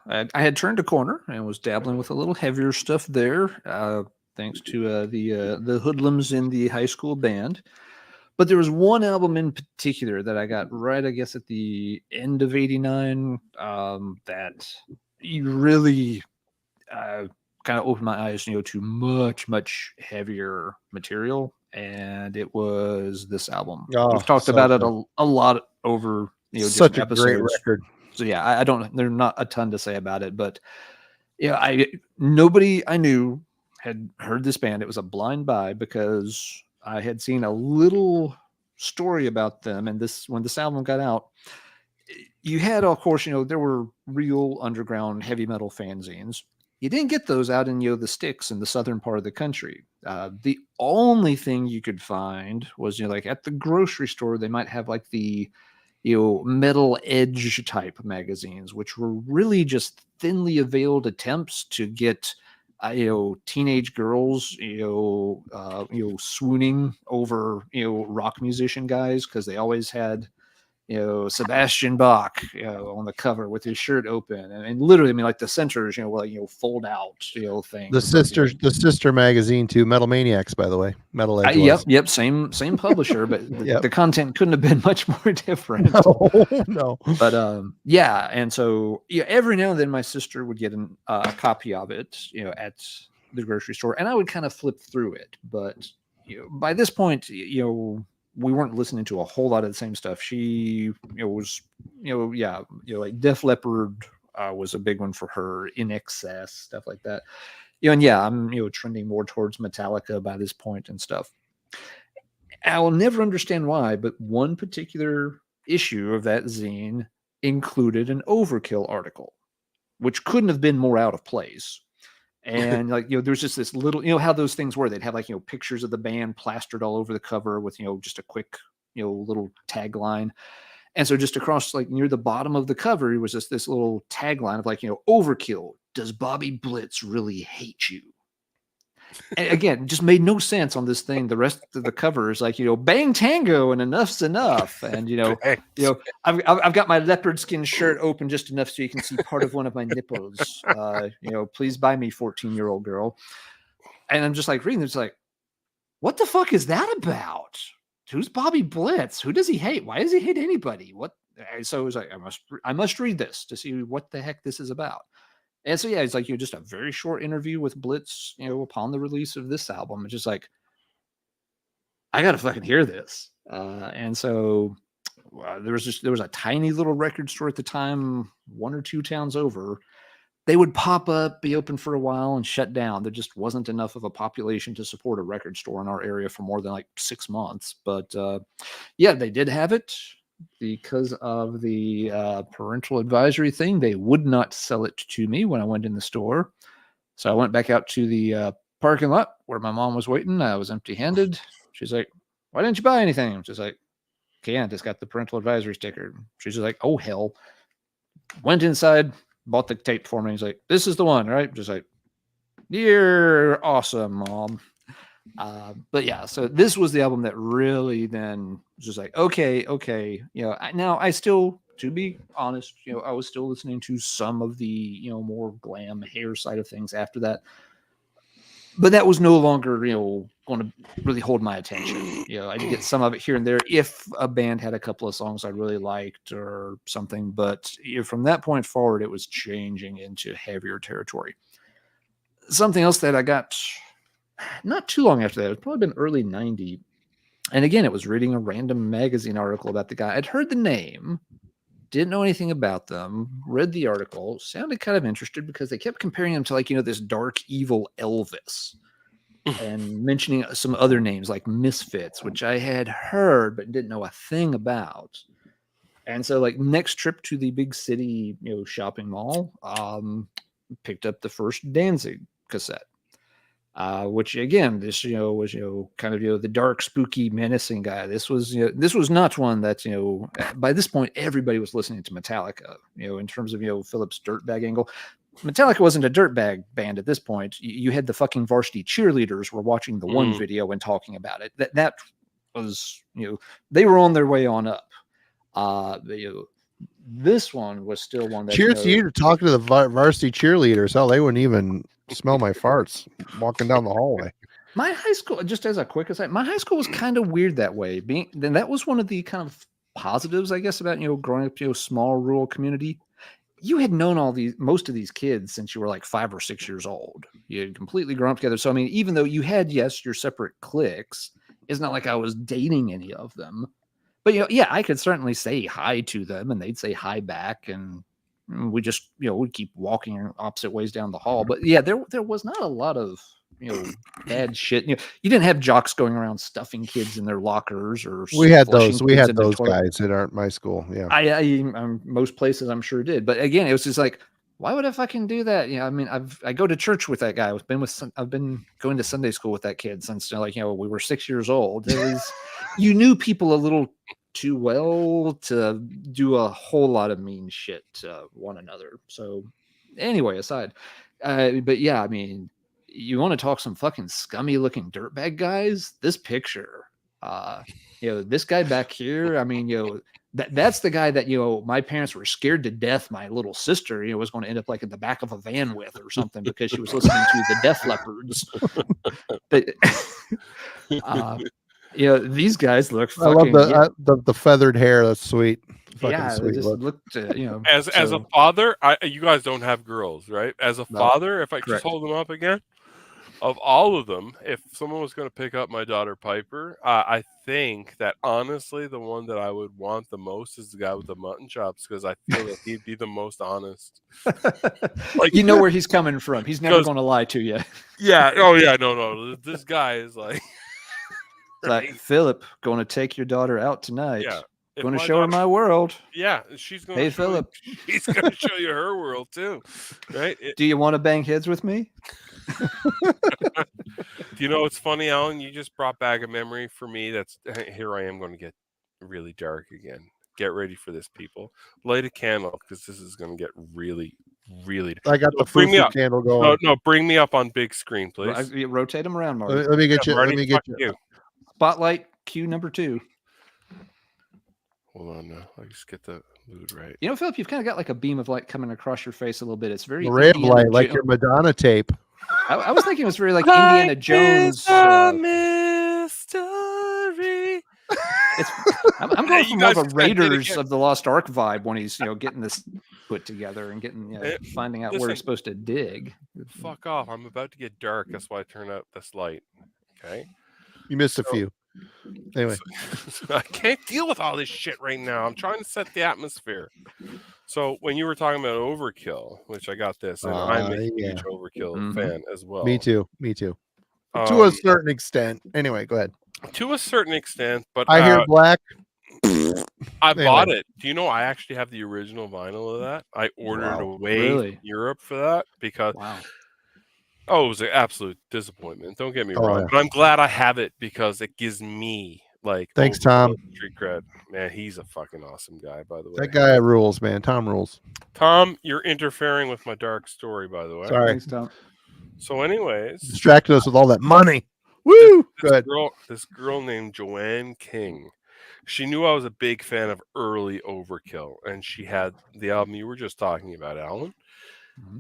I had turned a corner and was dabbling with a little heavier stuff there, thanks to the hoodlums in the high school band. But there was one album in particular that I got right, I guess, at the end of '89, that you really kind of opened my eyes, to much heavier material, and it was this album. Oh, We've talked so about it good. a lot over Such different a great episodes. record. So yeah, I don't. There's not a ton to say about it, but yeah, nobody I knew had heard this band. It was a blind buy because I had seen a little story about them, and when this album got out, you had, of course, there were real underground heavy metal fanzines. You didn't get those out in the sticks in the southern part of the country. The only thing you could find was like at the grocery store they might have like the metal edge type magazines, which were really just thinly veiled attempts to get teenage girls swooning over rock musician guys, because they always had Sebastian Bach, on the cover with his shirt open, and literally, I mean, like the centers, fold out, things. The sister magazine to Metal Maniacs, by the way. Metal Edge. Yep, same publisher, but Yep. the content couldn't have been much more different. No. But yeah, and so every now and then my sister would get a copy of it, at the grocery store, and I would kind of flip through it. But by this point, we weren't listening to a whole lot of the same stuff. She, was, like Def Leppard was a big one for her. In Excess, stuff like that. And yeah, I'm trending more towards Metallica by this point and stuff. I will never understand why, but one particular issue of that zine included an Overkill article, which couldn't have been more out of place. And like, there's just this little, how those things were. They'd have like, pictures of the band plastered all over the cover with, just a quick, little tagline. And so just across, like near the bottom of the cover, it was just this little tagline of like, Overkill. Does Bobby Blitz really hate you? And again, just made no sense on this thing. The rest of the cover is like, bang tango and enough's enough. And, I've got my leopard skin shirt open just enough so you can see part of one of my nipples. Please buy me 14-year-old girl. And I'm just like reading this, like, what the fuck is that about? Who's Bobby Blitz? Who does he hate? Why does he hate anybody? What? So it was like, I must read this to see what the heck this is about. And so, yeah, it's like, just a very short interview with Blitz, upon the release of this album. It's just like, I got to fucking hear this. And so there was a tiny little record store at the time, 1 or 2 towns over. They would pop up, be open for a while, and shut down. There just wasn't enough of a population to support a record store in our area for more than like 6 months. But yeah, they did have it. Because of the parental advisory thing, they would not sell it to me when I went in the store. So I went back out to the parking lot where my mom was waiting. I was empty-handed. She's like, why didn't you buy anything? I'm just like, can't. It's got the parental advisory sticker. She's just like, oh, hell. Went inside, bought the tape for me. He's like, this is the one, right? Just like, you're awesome, Mom. But yeah, so this was the album that really then was just like, okay. Now I still, to be honest, I was still listening to some of the, more glam hair side of things after that. But that was no longer, going to really hold my attention. I'd get some of it here and there if a band had a couple of songs I really liked or something. But from that point forward, it was changing into heavier territory. Something else that I got not too long after that, it's probably been early 90. And again, it was reading a random magazine article about the guy. I'd heard the name, didn't know anything about them, read the article, sounded kind of interested because they kept comparing him to like, this dark, evil Elvis and mentioning some other names like Misfits, which I had heard but didn't know a thing about. And so like next trip to the big city, shopping mall, picked up the first Danzig cassette. which again, this was kind of the dark, spooky, menacing guy. This was not one that by this point everybody was listening to Metallica. In terms of Philip's dirtbag angle, Metallica wasn't a dirtbag band at this point. You had the fucking Varsity Cheerleaders were watching the one video and talking about it. That was they were on their way on up. This one was still one that cheers to you talking to the Varsity Cheerleaders. Hell, they wouldn't even smell my farts walking down the hallway. My high school, just as a quick aside, my high school was kind of weird that way. Then that was one of the kind of positives, I guess, about growing up small rural community. You had known most of these kids since you were like 5 or 6 years old. You had completely grown up together. So I mean, even though you had your separate cliques, it's not like I was dating any of them. But yeah, I could certainly say hi to them, and they'd say hi back, and we just we'd keep walking opposite ways down the hall. But yeah, there was not a lot of bad shit. You didn't have jocks going around stuffing kids in their lockers, or we had those guys at my school. Yeah, I most places I'm sure did. But again, it was just like, why would I fucking do that? I mean, I go to church with that guy. I've been going to Sunday school with that kid since we were 6 years old. It was you knew people a little too well to do a whole lot of mean shit to one another. So anyway, aside, but yeah, I mean, you want to talk some fucking scummy looking dirtbag guys? This picture, this guy back here. I mean, that's the guy that my parents were scared to death. My little sister, was going to end up like in the back of a van with or something because she was listening to the Def Leppards. These guys look fucking. I love the feathered hair. That's sweet. Fucking sweet. They just looked. As a father, you guys don't have girls, right? As a father, if I just hold them up again, of all of them, if someone was going to pick up my daughter Piper, I think that honestly, the one that I would want the most is the guy with the mutton chops, because I feel that he'd be the most honest. Like where he's coming from. He's never going to lie to you. Yeah. Oh yeah. No. This guy is like. Like, Philip, going to take your daughter out tonight. Yeah. Going to show her my world. Yeah, she's going. Hey, Philip. She's going to show you her world too, right? Do you want to bang heads with me? It's funny, Alan? You just brought back a memory for me. That's here. I am going to get really dark again. Get ready for this, people. Light a candle, because this is going to get really, really. I got the free candle going. No, bring me up on big screen, please. Rotate them around, Marty. Let me get you. Let me get you. Spotlight cue number 2. Hold on now. I just get the mood right. Philip, you've kind of got like a beam of light coming across your face a little bit. It's very red light, like your Madonna tape. I was thinking it was very like Indiana Jones. Mystery. I'm going for more of a Raiders of the Lost Ark vibe when he's getting this put together and getting finding out where he's supposed to dig. Fuck off! I'm about to get dark. That's why I turned out this light. Okay. You missed a few. Anyway, I can't deal with all this shit right now. I'm trying to set the atmosphere. So when you were talking about overkill, which I got this, and I'm a huge overkill fan as well. Me too. To a certain extent. Anyway, go ahead. To a certain extent, but I hear black. I bought it. Do you know I actually have the original vinyl of that? I ordered away from Europe for that because. Wow. Oh, it was an absolute disappointment. Don't get me wrong. Yeah. But I'm glad I have it because it gives me thanks, Tom. Street cred. Man, he's a fucking awesome guy, by the way. That guy rules, man. Tom rules. Tom, you're interfering with my dark story, by the way. Sorry. Thanks, Tom. So anyways. Distracted us with all that money. Woo! This girl named Joanne King. She knew I was a big fan of early Overkill, and she had the album you were just talking about, Alan.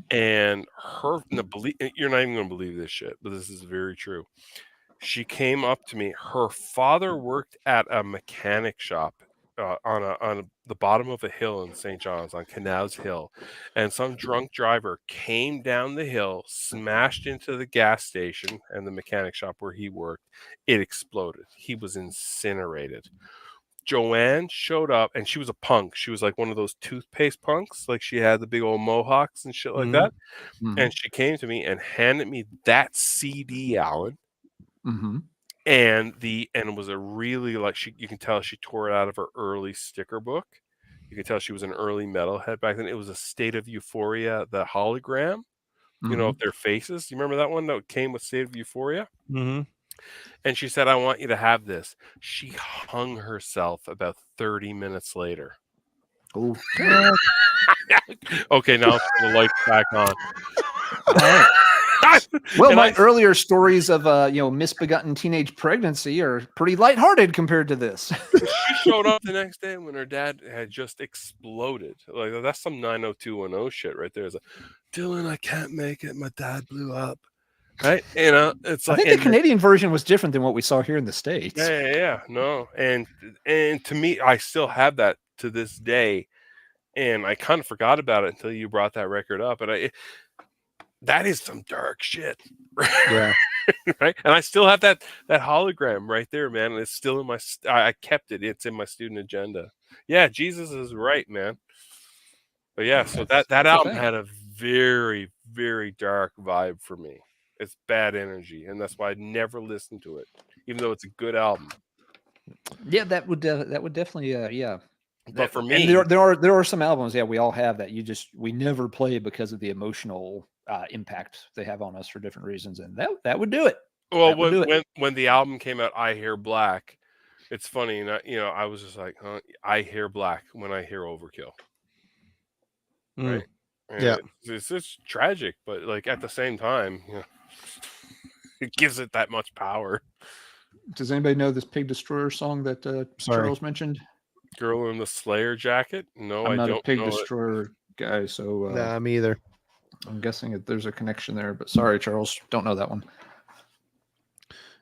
And you're not even going to believe this shit, but this is very true. She came up to me. Her father worked at a mechanic shop on the bottom of a hill in St. John's on Canals Hill, and some drunk driver came down the hill, smashed into the gas station and the mechanic shop where he worked. It exploded. He was incinerated. Joanne showed up, and she was a punk. She was like one of those toothpaste punks. Like, she had the big old mohawks and shit like that. And she came to me and handed me that CD, Alan. And it was a really you can tell she tore it out of her early sticker book. You can tell she was an early metalhead back then. It was a State of Euphoria, the hologram you know, of their faces. You remember that one that came with State of Euphoria? Mm-hmm. And she said, I want you to have this. She hung herself about 30 minutes later. Oh, Okay, now the lights back on. all right. Well, And my earlier stories of misbegotten teenage pregnancy are pretty lighthearted compared to this. she showed up the next day when her dad had just exploded. Like, that's some 90210 shit right there. It's like, Dylan, I can't make it. My dad blew up. Right? You know, it's I like, think the Canadian version was different than what we saw here in the States. yeah, no. And to me, I still have that to this day. And I kind of forgot about it until you brought that record up. And that is some dark shit. Yeah. Right. And I still have that hologram right there, man. And it's still in I kept it. It's in my student agenda. Yeah, Jesus is right, man. But yeah, so that album had a very, very dark vibe for me. It's bad energy, and that's why I never listened to it, even though it's a good album. Yeah, that would definitely yeah. But for me, and there are some albums, yeah, we all have that. We never play because of the emotional impact they have on us for different reasons, and that would do it. Well, when the album came out, I Hear Black. It's funny, and I was just like, huh, I hear black when I hear Overkill. Right? And yeah, it's tragic, but like at the same time, it gives it that much power. Does anybody know this Pig Destroyer song that Charles mentioned? Girl in the Slayer jacket? No, I'm not don't a Pig know Destroyer guy, so nah, me either. I'm guessing that there's a connection there, but sorry, Charles, don't know that one.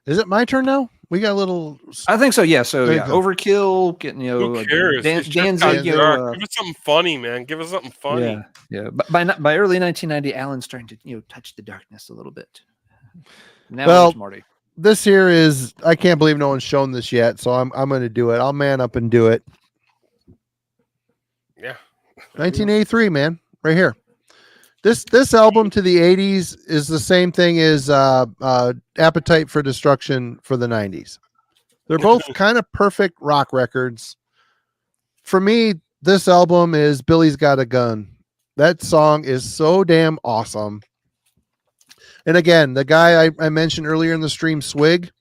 Is it my turn now? We got a little. I think so. Yeah. So yeah, Overkill. Getting who cares? Danzig. Give us something funny, man. Give us something funny. Yeah. But by early 1990, Alan's starting to touch the darkness a little bit. Now well, Marty. This here is. I can't believe no one's shown this yet, so I'm going to do it. I'll man up and do it. Yeah. 1983, man, right here. This album to the 80s is the same thing as Appetite for Destruction for the 90s. They're both kind of perfect rock records. For me, this album is Billy's Got a Gun. That song is so damn awesome. And again, the guy I mentioned earlier in the stream, Swig,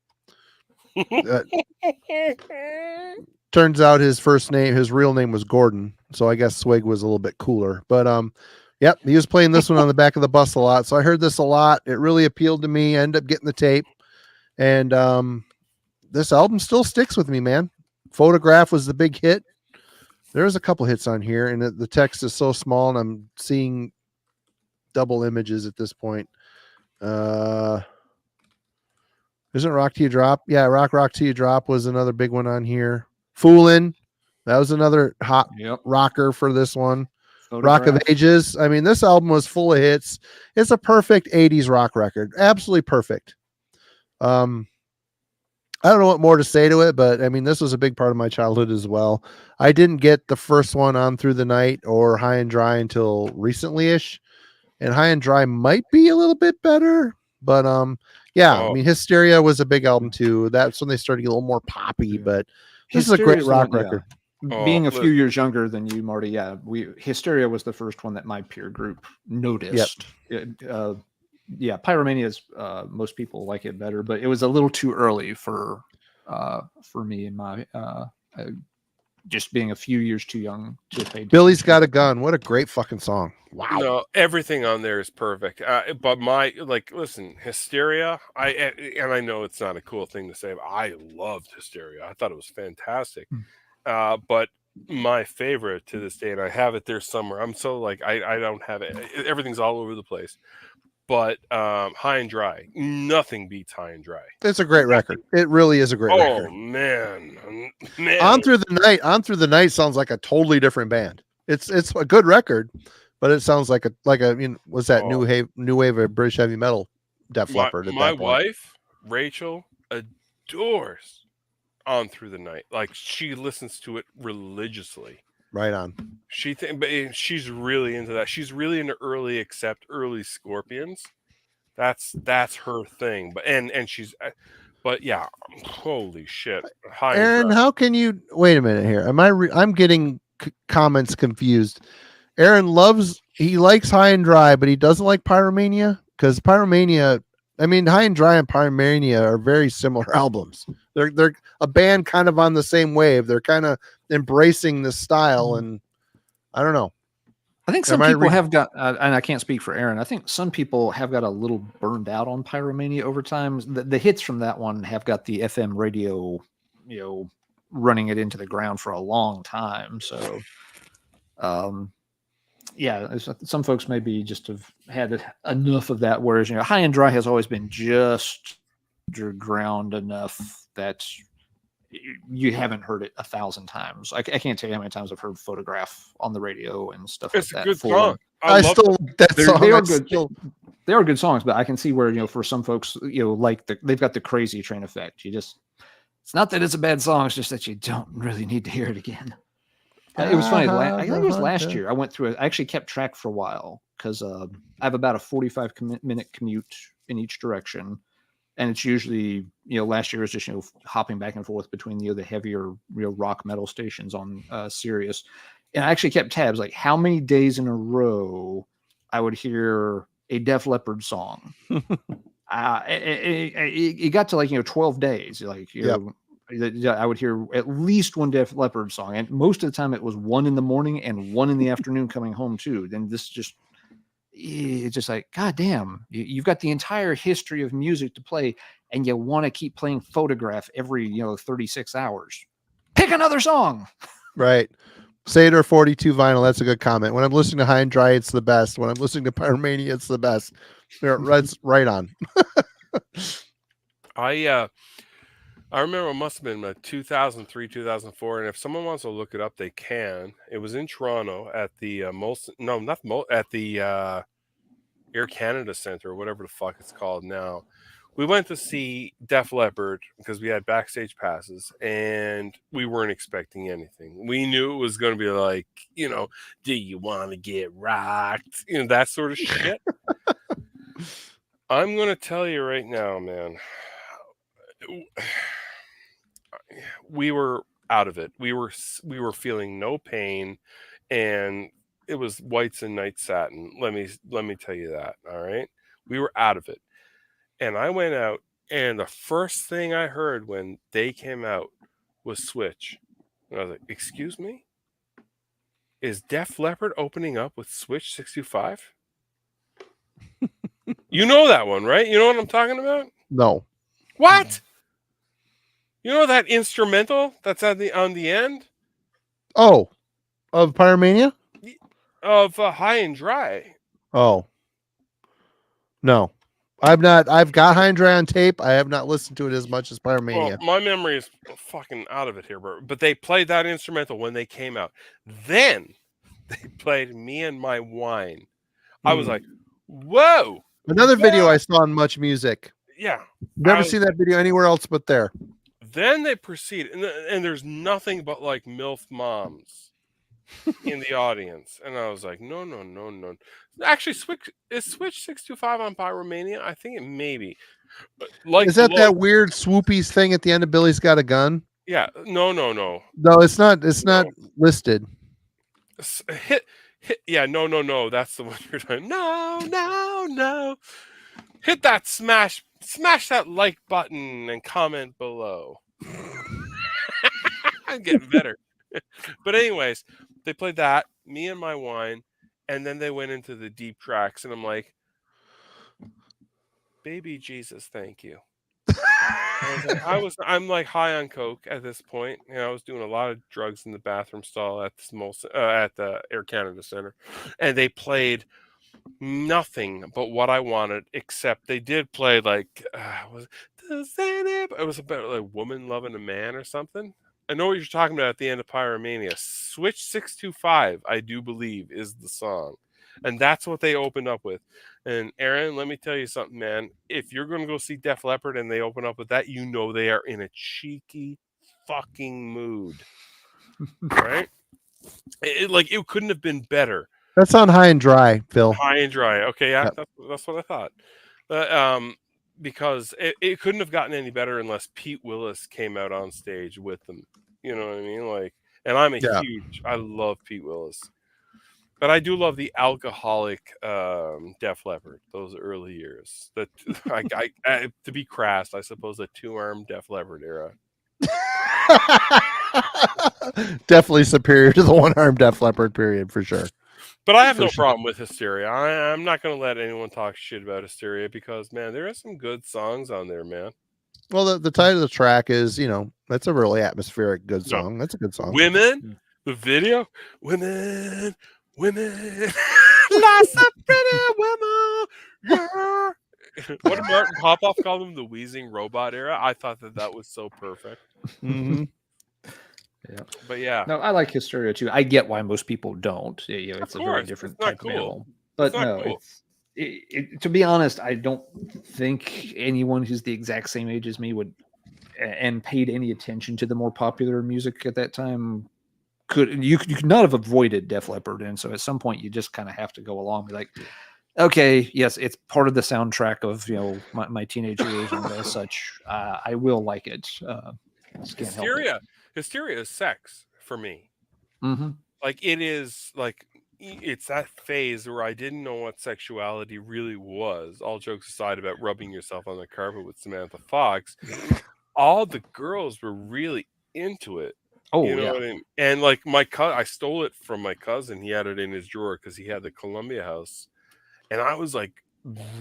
turns out his real name was Gordon. So I guess Swig was a little bit cooler. But yep, he was playing this one on the back of the bus a lot. So I heard this a lot. It really appealed to me. I ended up getting the tape. And this album still sticks with me, man. Photograph was the big hit. There's a couple hits on here, and the text is so small, and I'm seeing double images at this point. Isn't Rock Till You Drop? Yeah, Rock Till You Drop was another big one on here. Foolin', that was another hot rocker for this one. Rock of Ages. I mean, this album was full of hits. It's a perfect 80s rock record. Absolutely perfect. I don't know what more to say to it, but I mean, this was a big part of my childhood as well. I didn't get the first one On Through the Night or High and Dry until recently-ish. And High and Dry might be a little bit better, but I mean, Hysteria was a big album too. That's when they started to get a little more poppy, but this is a great rock record. Being a few years younger than you, Marty, Hysteria was the first one that my peer group noticed. Yep. Pyromania is most people like it better, but it was a little too early for me and my just being a few years too young to pay. Billy's Got a Gun. What a great fucking song. Wow. No, everything on there is perfect. But listen, Hysteria, I know it's not a cool thing to say, but I loved Hysteria. I thought it was fantastic. But my favorite to this day, and I have it there somewhere. I'm so I don't have it. Everything's all over the place. But High and Dry, nothing beats High and Dry. It's a great record. It really is a great record. Oh man. On Through the Night sounds like a totally different band. It's a good record, but it sounds like a what's that new wave of British heavy metal, Def Leppard. My wife Rachel adores On Through the Night. Like, she listens to it religiously. Right on. She's really into that. She's really into early Scorpions. That's her thing. But yeah, holy shit. Aaron, how can you wait a minute here? I'm getting comments confused. Aaron loves he likes High and Dry, but he doesn't like Pyromania because Pyromania. I mean, High and Dry and Pyromania are very similar albums. They're a band kind of on the same wave. They're kind of embracing this style, and I don't know. I think some people have got, and I can't speak for Aaron. I think some people have got a little burned out on Pyromania over time. The hits from that one have got the FM radio, running it into the ground for a long time. So, yeah, some folks maybe just have had enough of that. Whereas, High and Dry has always been just underground enough that you haven't heard it 1,000 times. I can't tell you how many times I've heard Photograph on the radio and stuff like that. It's a good song. I still like that song. They are good. They are good songs, but I can see where, for some folks, like they've got the Crazy Train effect. It's not that it's a bad song, it's just that you don't really need to hear it again. It was funny. I think it was last year. I went through it. I actually kept track for a while because I have about a 45-minute commute in each direction. And it's usually, last year was just, hopping back and forth between, the heavier, rock metal stations on Sirius. And I actually kept tabs, like how many days in a row I would hear a Def Leppard song. It got to like, 12 days. Like, I would hear at least one Def Leppard song. And most of the time it was 1 in the morning and 1 in the afternoon coming home too. Then it's just like, God damn, you've got the entire history of music to play and you want to keep playing Photograph every, 36 hours. Pick another song. Right. Seder 42 vinyl. That's a good comment. When I'm listening to High and Dry, it's the best. When I'm listening to Pyromania, it's the best. That's right on. I remember it must have been 2003, 2004, and if someone wants to look it up, they can. It was in Toronto at the at the Air Canada Center, or whatever the fuck it's called now. We went to see Def Leppard because we had backstage passes, and we weren't expecting anything. We knew it was going to be like, do you want to get rocked? That sort of shit. I'm going to tell you right now, man. We were out of it. We were feeling no pain, and it was whites and night satin. Let me tell you that. All right, we were out of it, and I went out, and the first thing I heard when they came out was Switch, and I was like, "Excuse me, is Def Leppard opening up with Switch 625?" You know that one, right? You know what I'm talking about? No. What? You know that instrumental that's on the end? Oh, of Pyromania? Of High and Dry. Oh. No. I've got High and Dry on tape. I have not listened to it as much as Pyromania. Well, my memory is fucking out of it here, but they played that instrumental when they came out. Then they played Me and My Wine. I was like, whoa. Another video I saw on Much Music. Yeah. Never seen that video anywhere else but there. Then they proceed, and there's nothing but like MILF moms in the audience. And I was like, no. Actually, is Switch 625 on Pyromania? I think it may be. But like, is that weird swoopies thing at the end of Billy's Got a Gun? Yeah. No. No, it's not. It's not listed. Hit. Yeah. No. That's the one you're talking. No. Hit that smash that like button and comment below. I'm getting better. But anyways, they played that, Me and My Wine, and then they went into the deep tracks, and I'm like, baby Jesus, thank you. I'm like high on coke at this point. I was doing a lot of drugs in the bathroom stall at the Air Canada Center, and they played nothing but what I wanted, except they did play like it was about like woman loving a man or something. I know what you're talking about at the end of Pyromania. Switch 625, I do believe, is the song, and that's what they opened up with. And Aaron, let me tell you something, man. If you're going to go see Def Leppard and they open up with that, they are in a cheeky fucking mood, right? It couldn't have been better. That's on High and Dry, Phil. High and Dry. Okay, yeah, yep. That's what I thought. Because it couldn't have gotten any better unless Pete Willis came out on stage with them. You know what I mean? And I'm I love Pete Willis. But I do love the alcoholic Def Leppard, those early years. That to be crass, I suppose the 2-arm Def Leppard era. Definitely superior to the 1-arm Def Leppard period for sure. But I have no problem with Hysteria. I'm not going to let anyone talk shit about Hysteria because, man, there are some good songs on there, man. Well, the title of the track is, that's a really atmospheric good song. That's a good song. Women, the video, women, lots of pretty women, yeah. What did Martin Popoff call them? The wheezing robot era. I thought that was so perfect. Mm-hmm. Yeah, but yeah, no, I like Hysteria too. I get why most people don't. It's a very different type of animal. But no, cool. To be honest, I don't think anyone who's the exact same age as me would and paid any attention to the more popular music at that time you could not have avoided Def Leppard, and so at some point you just kind of have to go along and be like, okay, yes, it's part of the soundtrack of my teenage years, and as such, I will like it. Hysteria is sex for me. Mm-hmm. Like it is like it's that phase where I didn't know what sexuality really was. All jokes aside about rubbing yourself on the carpet with Samantha Fox, all the girls were really into it. Oh, you know what I mean? And like I stole it from my cousin. He had it in his drawer because he had the Columbia House, and I was like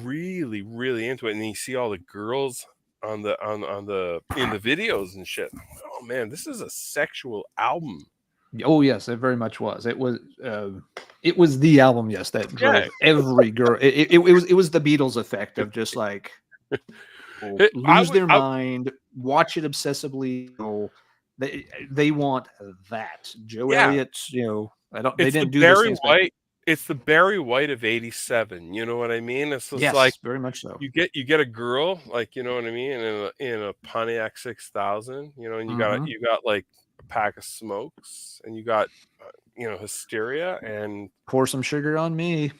really, really into it. And you see all the girls on the in the videos and shit. Oh man, this is a sexual album. Oh yes, it very much was. It was the album, yes, that drove every girl. It was the Beatles effect of just like lose their mind, watch it obsessively. They want that. Joe Elliott, they didn't do Barry this White. It's the Barry White of '87. You know what I mean? It's just like very much so. You get a girl, like, you know what I mean, in a Pontiac 6000, and you got like a pack of smokes, and you got Hysteria, and pour some sugar on me,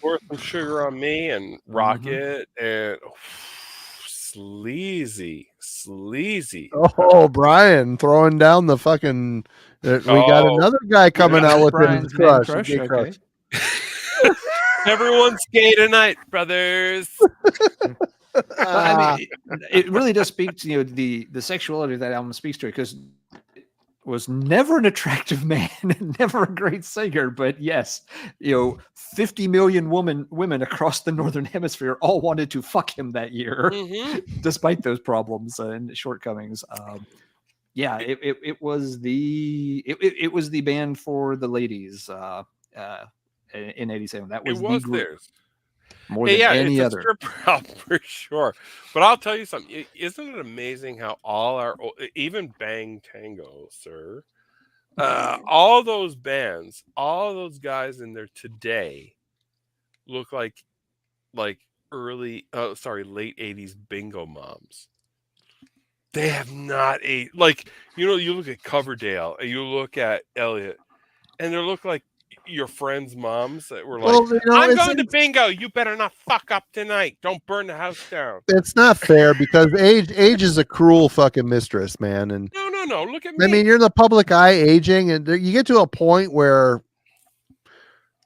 and Rocket, and sleazy. Oh, Brian throwing down the fucking. We got another guy coming out with Brian's crush. Okay. Everyone's gay tonight, brothers. I mean, it really does speak to the sexuality of that album speaks to it, because was never an attractive man and never a great singer, but yes, 50 million women across the northern hemisphere all wanted to fuck him that year, despite those problems and shortcomings. It was the band for the ladies in '87. That was the group. Theirs. More than any other. Stripper album for sure. But I'll tell you something. Isn't it amazing how all our, even Bang Tango, sir, all those bands, all those guys in there today look like late '80s bingo moms. They have not you look at Coverdale and you look at Elliot, and they look like your friends' moms that were like, I'm going to bingo. You better not fuck up tonight. Don't burn the house down. It's not fair, because age is a cruel fucking mistress, man. And no. Look at me. I mean, you're in the public eye aging, and you get to a point where,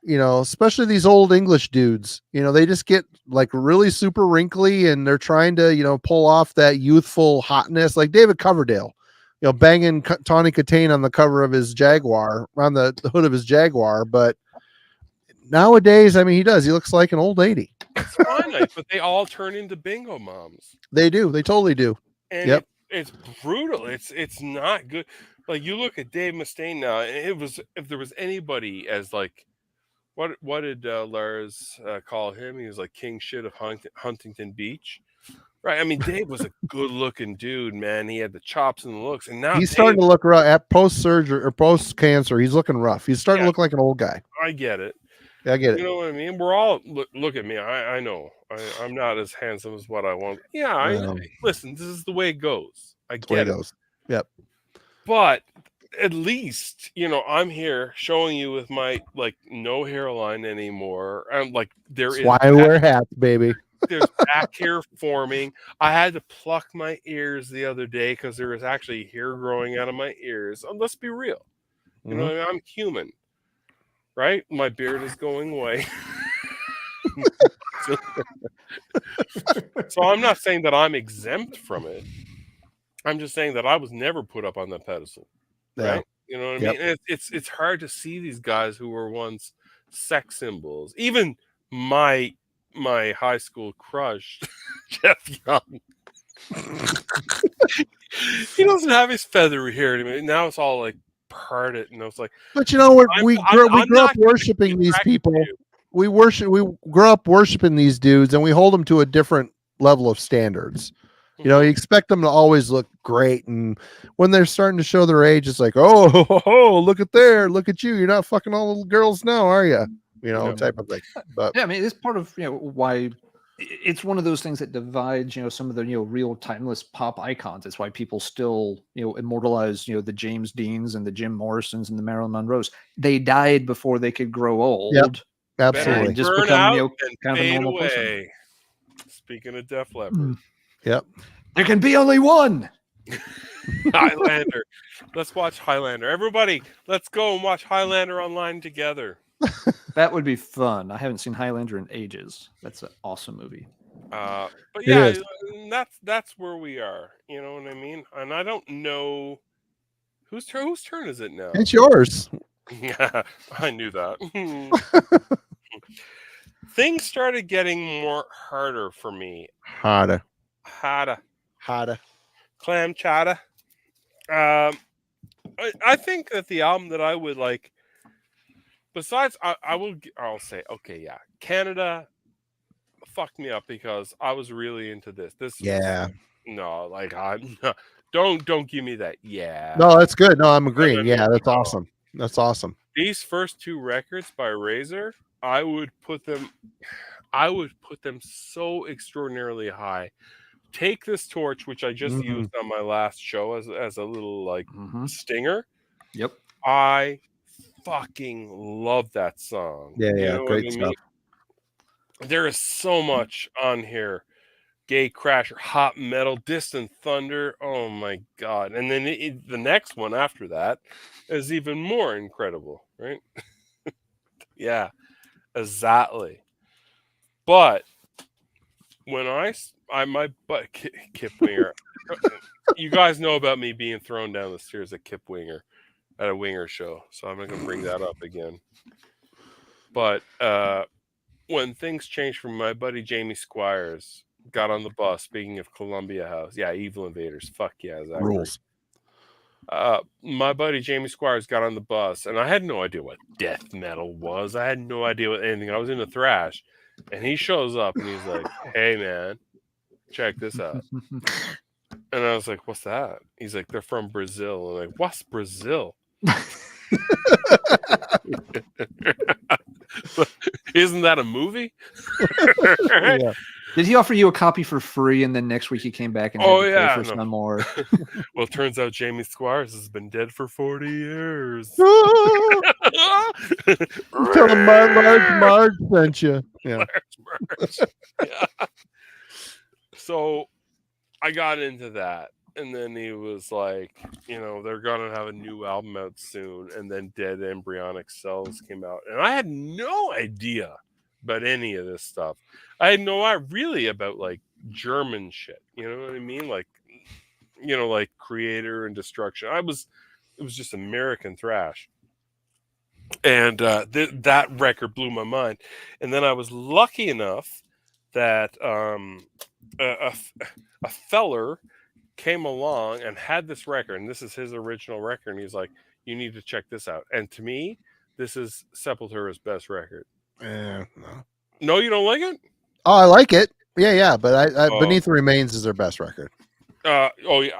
especially these old English dudes, they just get like really super wrinkly, and they're trying to, pull off that youthful hotness, like David Coverdale. Banging Tawny Katane on the cover of his Jaguar, on the hood of his Jaguar. But nowadays, I mean, he looks like an old lady. It's fine, but they all turn into bingo moms. They do. They totally do. And it's brutal. It's not good. Like, you look at Dave Mustaine now, and if there was anybody as like, what did Lars call him? He was like king shit of Huntington Beach. Right. I mean, Dave was a good looking dude, man. He had the chops and the looks, and now he's starting to look rough at post-surgery or post-cancer. He's looking rough. He's starting to look like an old guy. I get it. Yeah, I get it. You know what I mean? We're all look at me. I know I'm not as handsome as what I want. Yeah, I know. Listen, this is the way it goes. I get it. Yep. But at least, I'm here showing you with my no hairline anymore. I'm like, That's why I wear hats, baby. There's back hair forming. I had to pluck my ears the other day because there was actually hair growing out of my ears. Let's be real. I'm human. right? My beard is going away. So I'm not saying that I'm exempt from it. I'm just saying that I was never put up on that pedestal, right? You know what I mean? And it's hard to see these guys who were once sex symbols. Even my high school crush, Jeff Young. He doesn't have his feathery hair anymore. Now it's all like parted, and I was like, but you know what? We grew not up worshiping these people. We grew up worshiping these dudes, and we hold them to a different level of standards. You know, you expect them to always look great, and when they're starting to show their age, it's like, oh, look at you. You're not fucking all little girls now, are you? You know, type of thing. But yeah, I mean, it's part of why it's one of those things that divides some of the real timeless pop icons. It's why people still immortalize the James Deans and the Jim Morrisons and the Marilyn Monroes. They died before they could grow old. Yep, absolutely. And just burn become out kind of a normal person. Speaking of Def Leppard. Yep. There can be only one. Highlander. Let's watch Highlander. Everybody, let's go and watch Highlander online together. That would be fun. I haven't seen Highlander in ages. That's an awesome movie. But yeah, that's where we are. You know what I mean? And I don't know whose turn is it now? It's yours. I knew that. Things started getting harder for me. Harder. Clam chowder. I think that the album that I would like, besides, I'll say, okay, yeah, Canada fucked me up because I was really into this. No, like don't give me that. Yeah. No, that's good. No, I'm agreeing. Yeah, that's awesome. That's awesome. These first two records by Razor, I would put them so extraordinarily high. Take This Torch, which I just used on my last show as a little like stinger. Yep. I fucking love that song. Yeah, great stuff. There is so much on here. Gay Crasher, Hot Metal, Distant Thunder. Oh my God. And then the next one after that is even more incredible, right? Yeah, exactly. But when my butt Kip Winger, you guys know about me being thrown down the stairs at Kip Winger at a Winger show, so I'm not going to bring that up again. But when things changed for my buddy Jamie Squires, got on the bus. Speaking of Columbia House, yeah, Evil Invaders, fuck yeah, Zachary. Rules. My buddy Jamie Squires got on the bus, and I had no idea what death metal was. I had no idea what anything. I was into thrash, and he shows up and he's like, "Hey man, check this out." And I was like, "What's that?" He's like, "They're from Brazil." I'm like, "What's Brazil?" Isn't that a movie? Yeah. Did he offer you a copy for free, and then next week he came back and had to pay for some more? Well, it turns out Jamie Squires has been dead for 40 years. Tell him Marge sent you. Yeah. Marge. Yeah. So I got into that. And then he was like, they're going to have a new album out soon. And then Dead Embryonic Cells came out. And I had no idea about any of this stuff. I had no idea really about like German shit. You know what I mean? Like, like Creator and Destruction. It was just American thrash. And that record blew my mind. And then I was lucky enough that a feller came along and had this record, and this is his original record, and he's like, "You need to check this out." And to me, this is Sepultura's best record. No, you don't like it? Oh, I like it. Yeah, but Beneath the Remains is their best record. Yeah,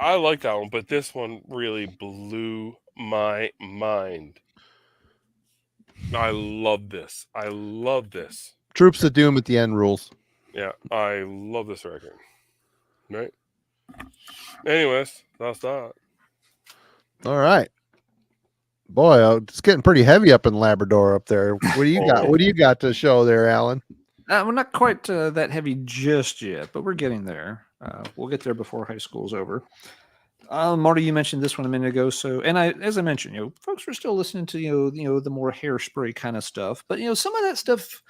I like that one, but this one really blew my mind. I love this. Troops of Doom at the end rules. Yeah, I love this record. Right? Anyways, that's that. All right. Boy, it's getting pretty heavy up in Labrador up there. What do you got? What do you got to show there, Alan? We're not quite that heavy just yet, but we're getting there. We'll get there before high school's over. Marty, you mentioned this one a minute ago. So, and as I mentioned, folks were still listening to the more hairspray kind of stuff, but some of that stuff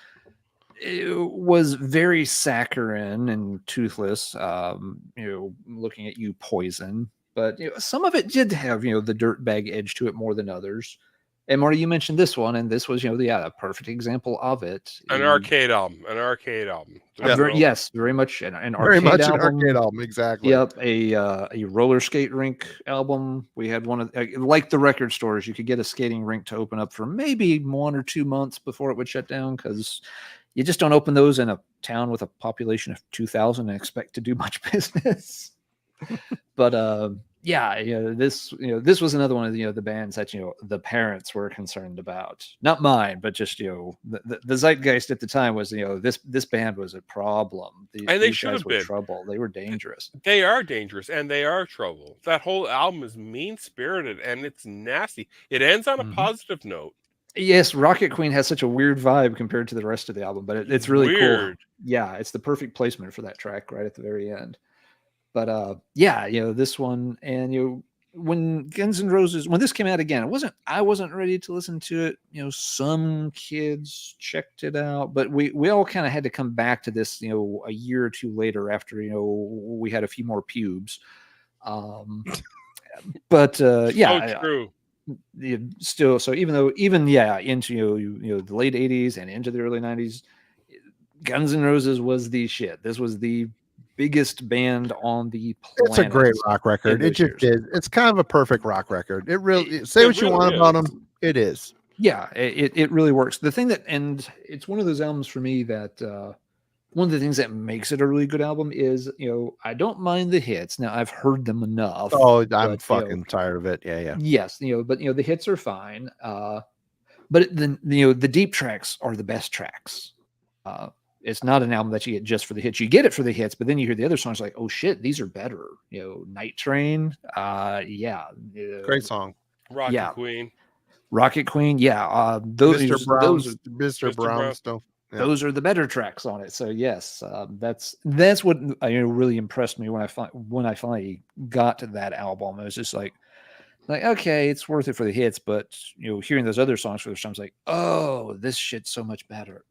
it was very saccharine and toothless. Looking at you, Poison, but some of it did have the dirtbag edge to it more than others. And Marty, you mentioned this one, and this was a perfect example of it. An arcade album. Yes, very much an Very arcade much album. an arcade album, exactly. Yep, a roller skate rink album. We had one of like the record stores. You could get a skating rink to open up for maybe 1 or 2 months before it would shut down, because you just don't open those in a town with a population of 2,000 and expect to do much business. But this was another one of the bands that the parents were concerned about. Not mine, but just the zeitgeist at the time was this band was a problem. They should have been trouble. They were dangerous. They are dangerous, and they are trouble. That whole album is mean spirited, and it's nasty. It ends on a positive note. Yes, Rocket Queen has such a weird vibe compared to the rest of the album, but it's really weird. Cool. Yeah, it's the perfect placement for that track right at the very end. But this one, and when Guns N' Roses, when this came out again, I wasn't ready to listen to it. Some kids checked it out, but we all kind of had to come back to this, a year or two later after we had a few more pubes. True. Still, so even into the late 80s and into the early 90s, Guns N' Roses was the shit. This was the biggest band on the planet. It's a great rock record. It just is. It's kind of a perfect rock record. It really say what you want about them. It is. Yeah, it really works. The thing and it's one of those albums for me that one of the things that makes it a really good album is I don't mind the hits. Now I've heard them enough. Oh, I'm fucking tired of it. Yeah. Yes, but the hits are fine. But the deep tracks are the best tracks. It's not an album that you get just for the hits. You get it for the hits, but then you hear the other songs like, oh shit, these are better. Night Train. Great song. Rocket Queen. Mr. Brownstone. Yeah. Those are the better tracks on it. So yes, that's what really impressed me when I finally got to that album. It was just like okay, it's worth it for the hits, but hearing those other songs for the first time, I was like, oh, this shit's so much better.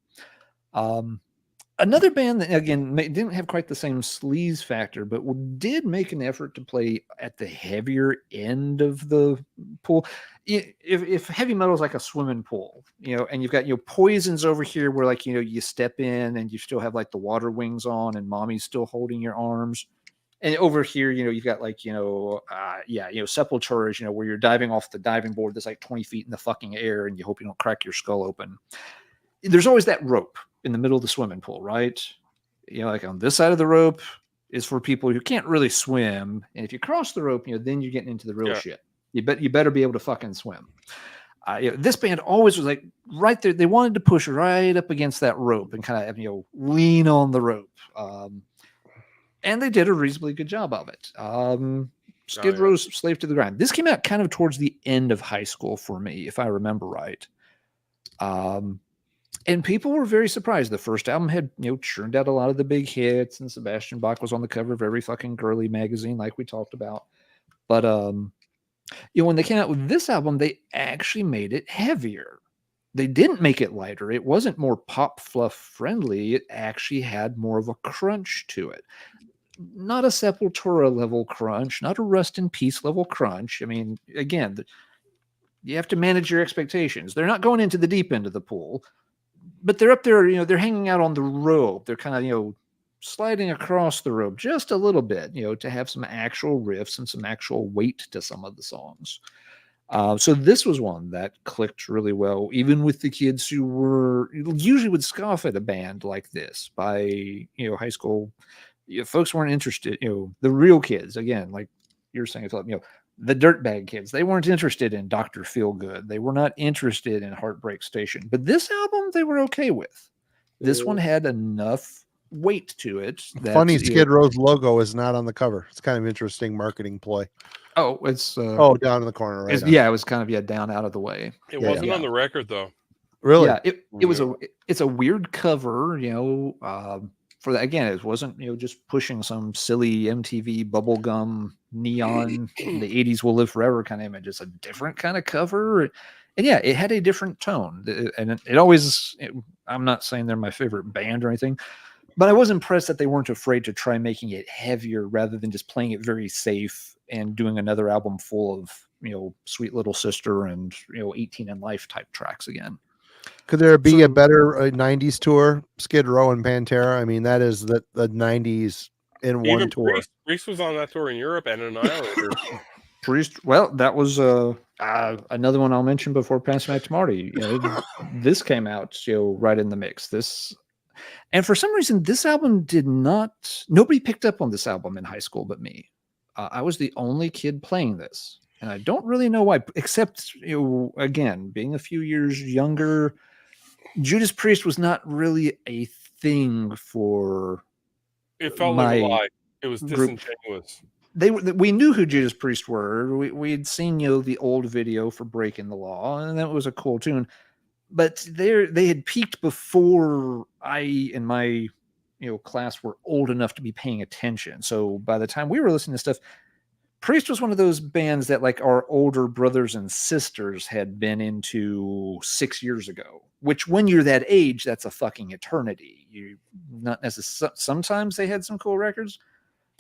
Another band that, again, didn't have quite the same sleaze factor, but did make an effort to play at the heavier end of the pool. If heavy metal is like a swimming pool, and you've got Poisons over here where you step in and you still have like the water wings on and mommy's still holding your arms. And over here, you've got Sepulturas, where you're diving off the diving board that's like 20 feet in the fucking air and you hope you don't crack your skull open. There's always that rope in the middle of the swimming pool, right? Like on this side of the rope is for people who can't really swim. And if you cross the rope, then you're getting into the real shit. You better be able to fucking swim. This band always was like right there. They wanted to push right up against that rope and kind of, lean on the rope. And they did a reasonably good job of it. Skid Row's Slave to the Grind. This came out kind of towards the end of high school for me, if I remember right. And people were very surprised. The first album had, churned out a lot of the big hits, and Sebastian Bach was on the cover of every fucking girly magazine, like we talked about. But, when they came out with this album, they actually made it heavier. They didn't make it lighter. It wasn't more pop fluff friendly. It actually had more of a crunch to it. Not a Sepultura level crunch, not a Rust in Peace level crunch. I mean, again, you have to manage your expectations. They're not going into the deep end of the pool, but they're up there, they're hanging out on the rope. They're kind of, sliding across the rope just a little bit, to have some actual riffs and some actual weight to some of the songs. So this was one that clicked really well, even with the kids who usually would scoff at a band like this by, high school. Folks weren't interested, the real kids, again, like you're saying, the dirtbag kids, they weren't interested in Dr. Feelgood. They were not interested in Heartbreak Station. But this album, they were okay with. This one had enough weight to it. Funny, Skid Row's logo is not on the cover. It's kind of interesting marketing ploy. Oh, it's down in the corner, right? It was kind of down out of the way. It wasn't on the record though. Really? Yeah, it's a weird cover, for that. Again, it wasn't, just pushing some silly MTV bubblegum neon the 80s will live forever kind of image. It's a different kind of cover. And yeah, it had a different tone. And it always, I'm not saying they're my favorite band or anything, but I was impressed that they weren't afraid to try making it heavier rather than just playing it very safe and doing another album full of, Sweet Little Sister and, 18 in Life type tracks again. Could there be a better 90s tour? Skid Row and Pantera. I mean, that is the 90s in one tour. Priest was on that tour in Europe and Annihilator. Priest, well, that was another one I'll mention before passing back to Marty. This came out right in the mix. And for some reason, this album nobody picked up on this album in high school but me. I was the only kid playing this. And I don't really know why, except, again, being a few years younger, Judas Priest was not really a thing for. It felt like a lie. It was disingenuous. We knew who Judas Priest were. We'd seen, the old video for Breaking the Law, and that was a cool tune. But they had peaked before I and my, class were old enough to be paying attention. So by the time we were listening to stuff, Priest was one of those bands that like our older brothers and sisters had been into 6 years ago, which when you're that age, that's a fucking eternity. You not necessarily, sometimes they had some cool records.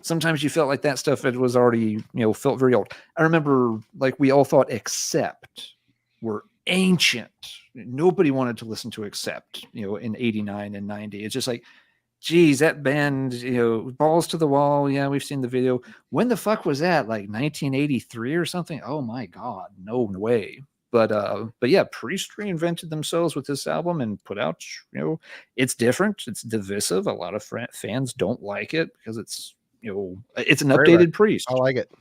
Sometimes you felt like that stuff, it was already, felt very old. I remember like we all thought Accept were ancient. Nobody wanted to listen to Accept, in 89 and 90. It's just like, geez, that band, balls to the wall. Yeah, we've seen the video. When the fuck was that? Like 1983 or something? Oh my God, no way. But yeah, Priest reinvented themselves with this album and put out, it's different. It's divisive. A lot of fans don't like it because it's, it's an updated Priest. I like it.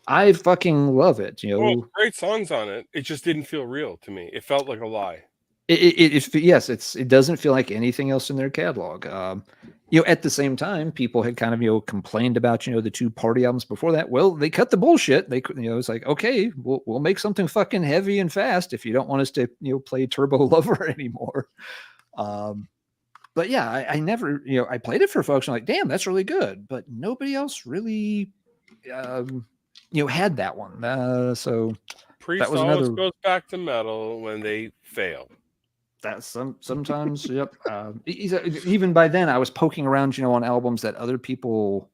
I fucking love it. Well, great songs on it. It just didn't feel real to me. It felt like a lie. It doesn't feel like anything else in their catalog. At the same time, people had kind of complained about the two Party albums before that. Well, they cut the bullshit. They it's like, okay, we'll make something fucking heavy and fast if you don't want us to play Turbo Lover anymore. But yeah, I never I played it for folks. I'm like, damn, that's really good, but nobody else really had that one. So Priest that was always goes back to metal when they fail. That's sometimes, yep. Even by then, I was poking around, on albums that other people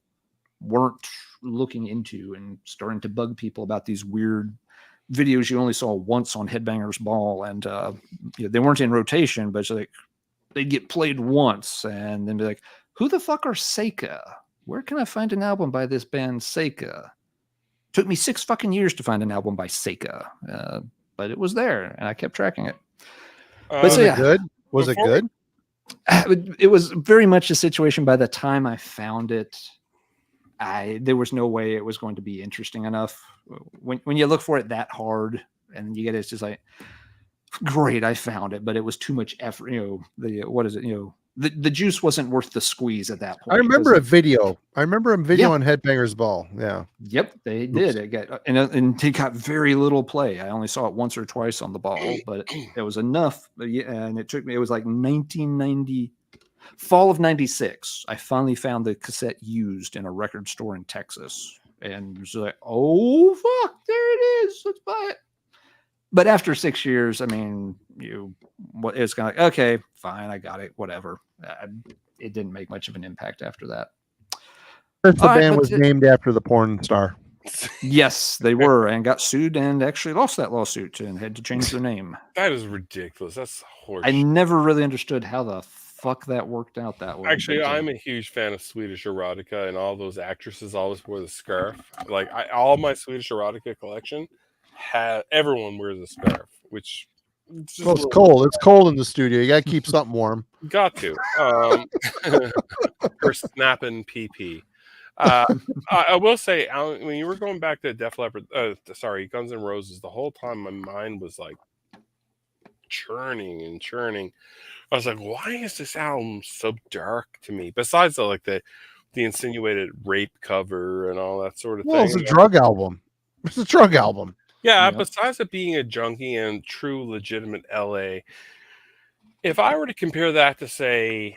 weren't looking into and starting to bug people about these weird videos you only saw once on Headbangers Ball, and they weren't in rotation, but it's like they'd get played once, and then be like, "Who the fuck are Seika? Where can I find an album by this band Seika?" Took me 6 fucking years to find an album by Seika, but it was there, and I kept tracking it. Was it good? Was it good? It was very much a situation. By the time I found it, there was no way it was going to be interesting enough. When you look for it that hard and you get it, it's just like, great, I found it, but it was too much effort. What is it? The juice wasn't worth the squeeze at that point. I remember a video. on Headbangers Ball. Yeah. Yep, they did. It got and it got very little play. I only saw it once or twice on the ball, but it was enough. And it took me. It was like 1990, fall of '96. I finally found the cassette used in a record store in Texas, and it was like, oh fuck, there it is. Let's buy it. But after 6 years, I mean, it's kind of like, okay, fine, I got it, whatever. It didn't make much of an impact after that. The band was named after the porn star. Yes, they were, and got sued and actually lost that lawsuit and had to change their name. That is ridiculous. That's horseshit. I never really understood how the fuck that worked out that way. Actually, I'm a huge fan of Swedish erotica, and all those actresses always wore the scarf. Like all my Swedish erotica collection, everyone wears a scarf, which it's cold. It's cold in the studio. You got to keep something warm. Got to. For snapping PP. I will say, Alan, when you were going back to Def Leppard, Guns N' Roses, the whole time my mind was like churning and churning. I was like, why is this album so dark to me? Besides the insinuated rape cover and all that sort of thing. It's a drug album. It's a drug album. Yeah, besides it being a junkie and true legitimate LA, If I were to compare that to, say,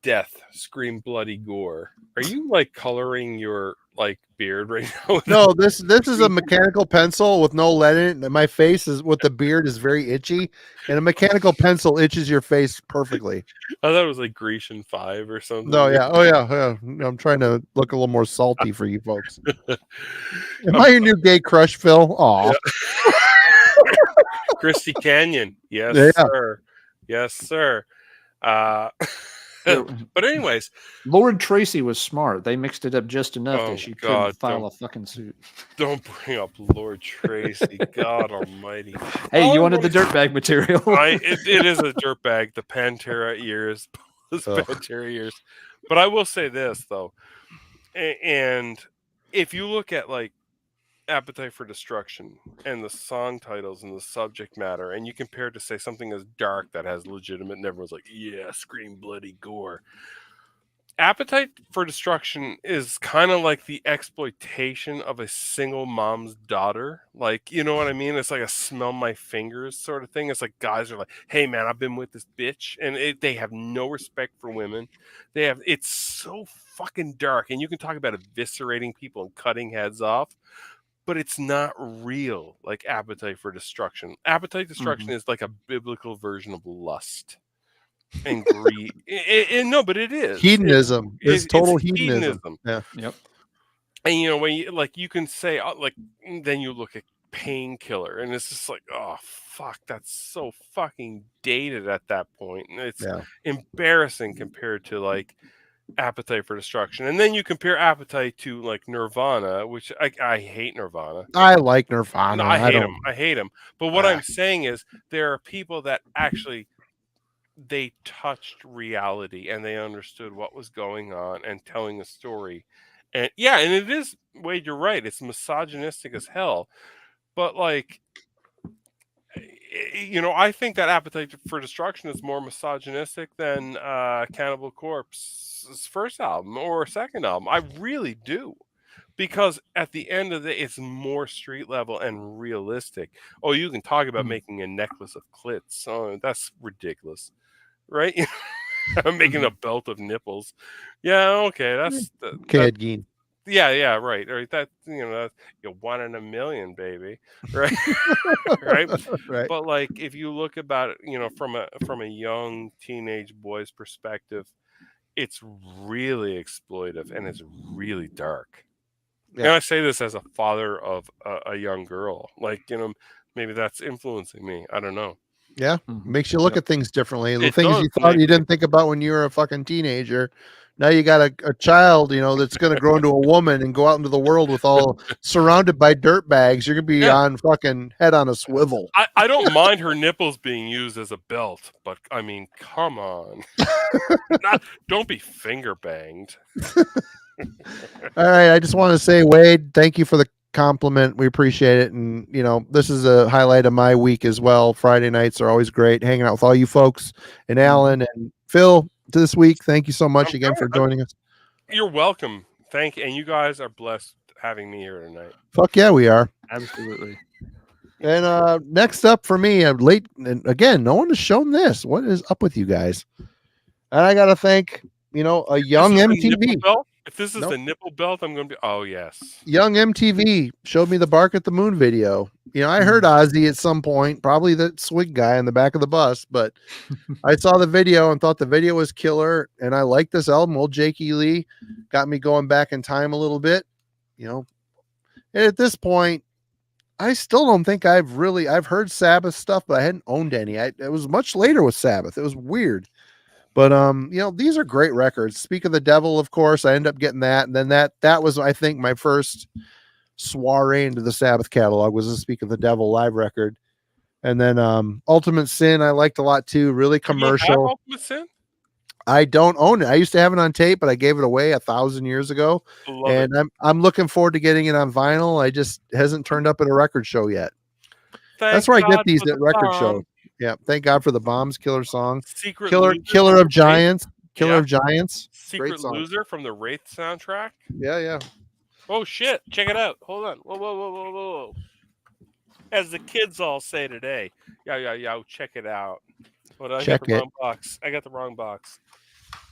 death, scream, bloody gore, are you like coloring your like beard right now? No, this is a mechanical pencil with no lead in it. My face is with the beard is very itchy, and a mechanical pencil itches your face perfectly. I thought it was like Grecian 5 or something. No, yeah, oh yeah. I'm trying to look a little more salty for you folks. Am I your new gay crush, Phil? Aw. Yeah. Christy Canyon, yes, Yeah. sir. Yes, sir. But anyways, Lord Tracy was smart. They mixed it up just enough that she couldn't file a fucking suit. Don't bring up Lord Tracy. God almighty. Hey, you wanted the dirtbag material. It is a dirtbag. The Pantera ears. Pantera ears. But I will say this, though. And if you look at, like, Appetite for Destruction and the song titles and the subject matter, and you compare it to, say, something as dark that has legitimate, and everyone's like, yeah, scream, bloody gore. Appetite for Destruction is kind of like the exploitation of a single mom's daughter. Like, you know what I mean? It's like a smell my fingers sort of thing. It's like guys are like, hey man, I've been with this bitch. And they have no respect for women. It's so fucking dark. And you can talk about eviscerating people and cutting heads off, but it's not real like Appetite for Destruction. Appetite Destruction is like a biblical version of lust. And greed. No, but it is Hedonism. It's total hedonism. Yeah. Yep. And you know, when you like, you can say like, then you look at Painkiller, and it's just like, oh fuck, that's so fucking dated at that point. And it's embarrassing compared to like Appetite for Destruction. And then you compare Appetite to like Nirvana, which I hate Nirvana. I like Nirvana. No, I hate him. But what I'm saying is there are people that actually they touched reality and they understood what was going on and telling a story. And yeah, and it is, Wade, you're right. It's misogynistic as hell. But like, you know, I think that Appetite for Destruction is more misogynistic than Cannibal Corpse's first album or second album. I really do. Because at the end of the day, it's more street level and realistic. Oh, you can talk about making a necklace of clits. Oh, that's ridiculous. Right? I'm making a belt of nipples. Yeah, okay, that's Cadgeen. Yeah, right. That, you know, you're 1 in a million, baby. Right? Right? But like, if you look about it, you know, from a young teenage boy's perspective, it's really exploitive and it's really dark. Yeah. And I say this as a father of a young girl. Like, you know, maybe that's influencing me. I don't know. Yeah, makes you look at things differently. The things you thought you didn't think about when you were a fucking teenager. Now you got a child, you know, that's going to grow into a woman and go out into the world with all surrounded by dirt bags. You're going to be on fucking head on a swivel. I don't mind her nipples being used as a belt, but I mean, come on. Don't be finger banged. All right. I just want to say, Wade, thank you for the compliment. We appreciate it. And, you know, this is a highlight of my week as well. Friday nights are always great, hanging out with all you folks, and Alan and Phil this week. Thank you so much again for joining us. You're welcome. Thank you. And you guys are blessed having me here tonight. Fuck yeah, we are. Absolutely. And next up for me, late, and again, no one has shown this. What is up with you guys? And I got to thank, you know, a young MTV. If this is the nipple belt, I'm going to be, oh, yes. Young MTV showed me the Bark at the Moon video. You know, I heard Ozzy at some point, probably the swig guy in the back of the bus, but I saw the video and thought the video was killer. And I liked this album. Old Jakey Lee got me going back in time a little bit, you know. And at this point, I still don't think I've heard Sabbath stuff, but I hadn't owned any. It was much later with Sabbath. It was weird. But you know, these are great records. Speak of the Devil, of course, I ended up getting that, and then that was, I think, my first soiree into the Sabbath catalog was the Speak of the Devil live record. And then Ultimate Sin I liked a lot too. Really commercial. You don't have Ultimate Sin? I don't own it. I used to have it on tape, but I gave it away 1,000 years ago. And I'm looking forward to getting it on vinyl. I just hasn't turned up at a record show yet. That's where I get these at record shows. Yeah, thank God for the Bombs, killer song. Killer of Giants. Killer of Giants. Secret Loser from the Wraith soundtrack. Yeah. Oh shit! Check it out. Hold on. Whoa. As the kids all say today. Yo. Check it out. What, I got Check the it. wrong box. I got the wrong box.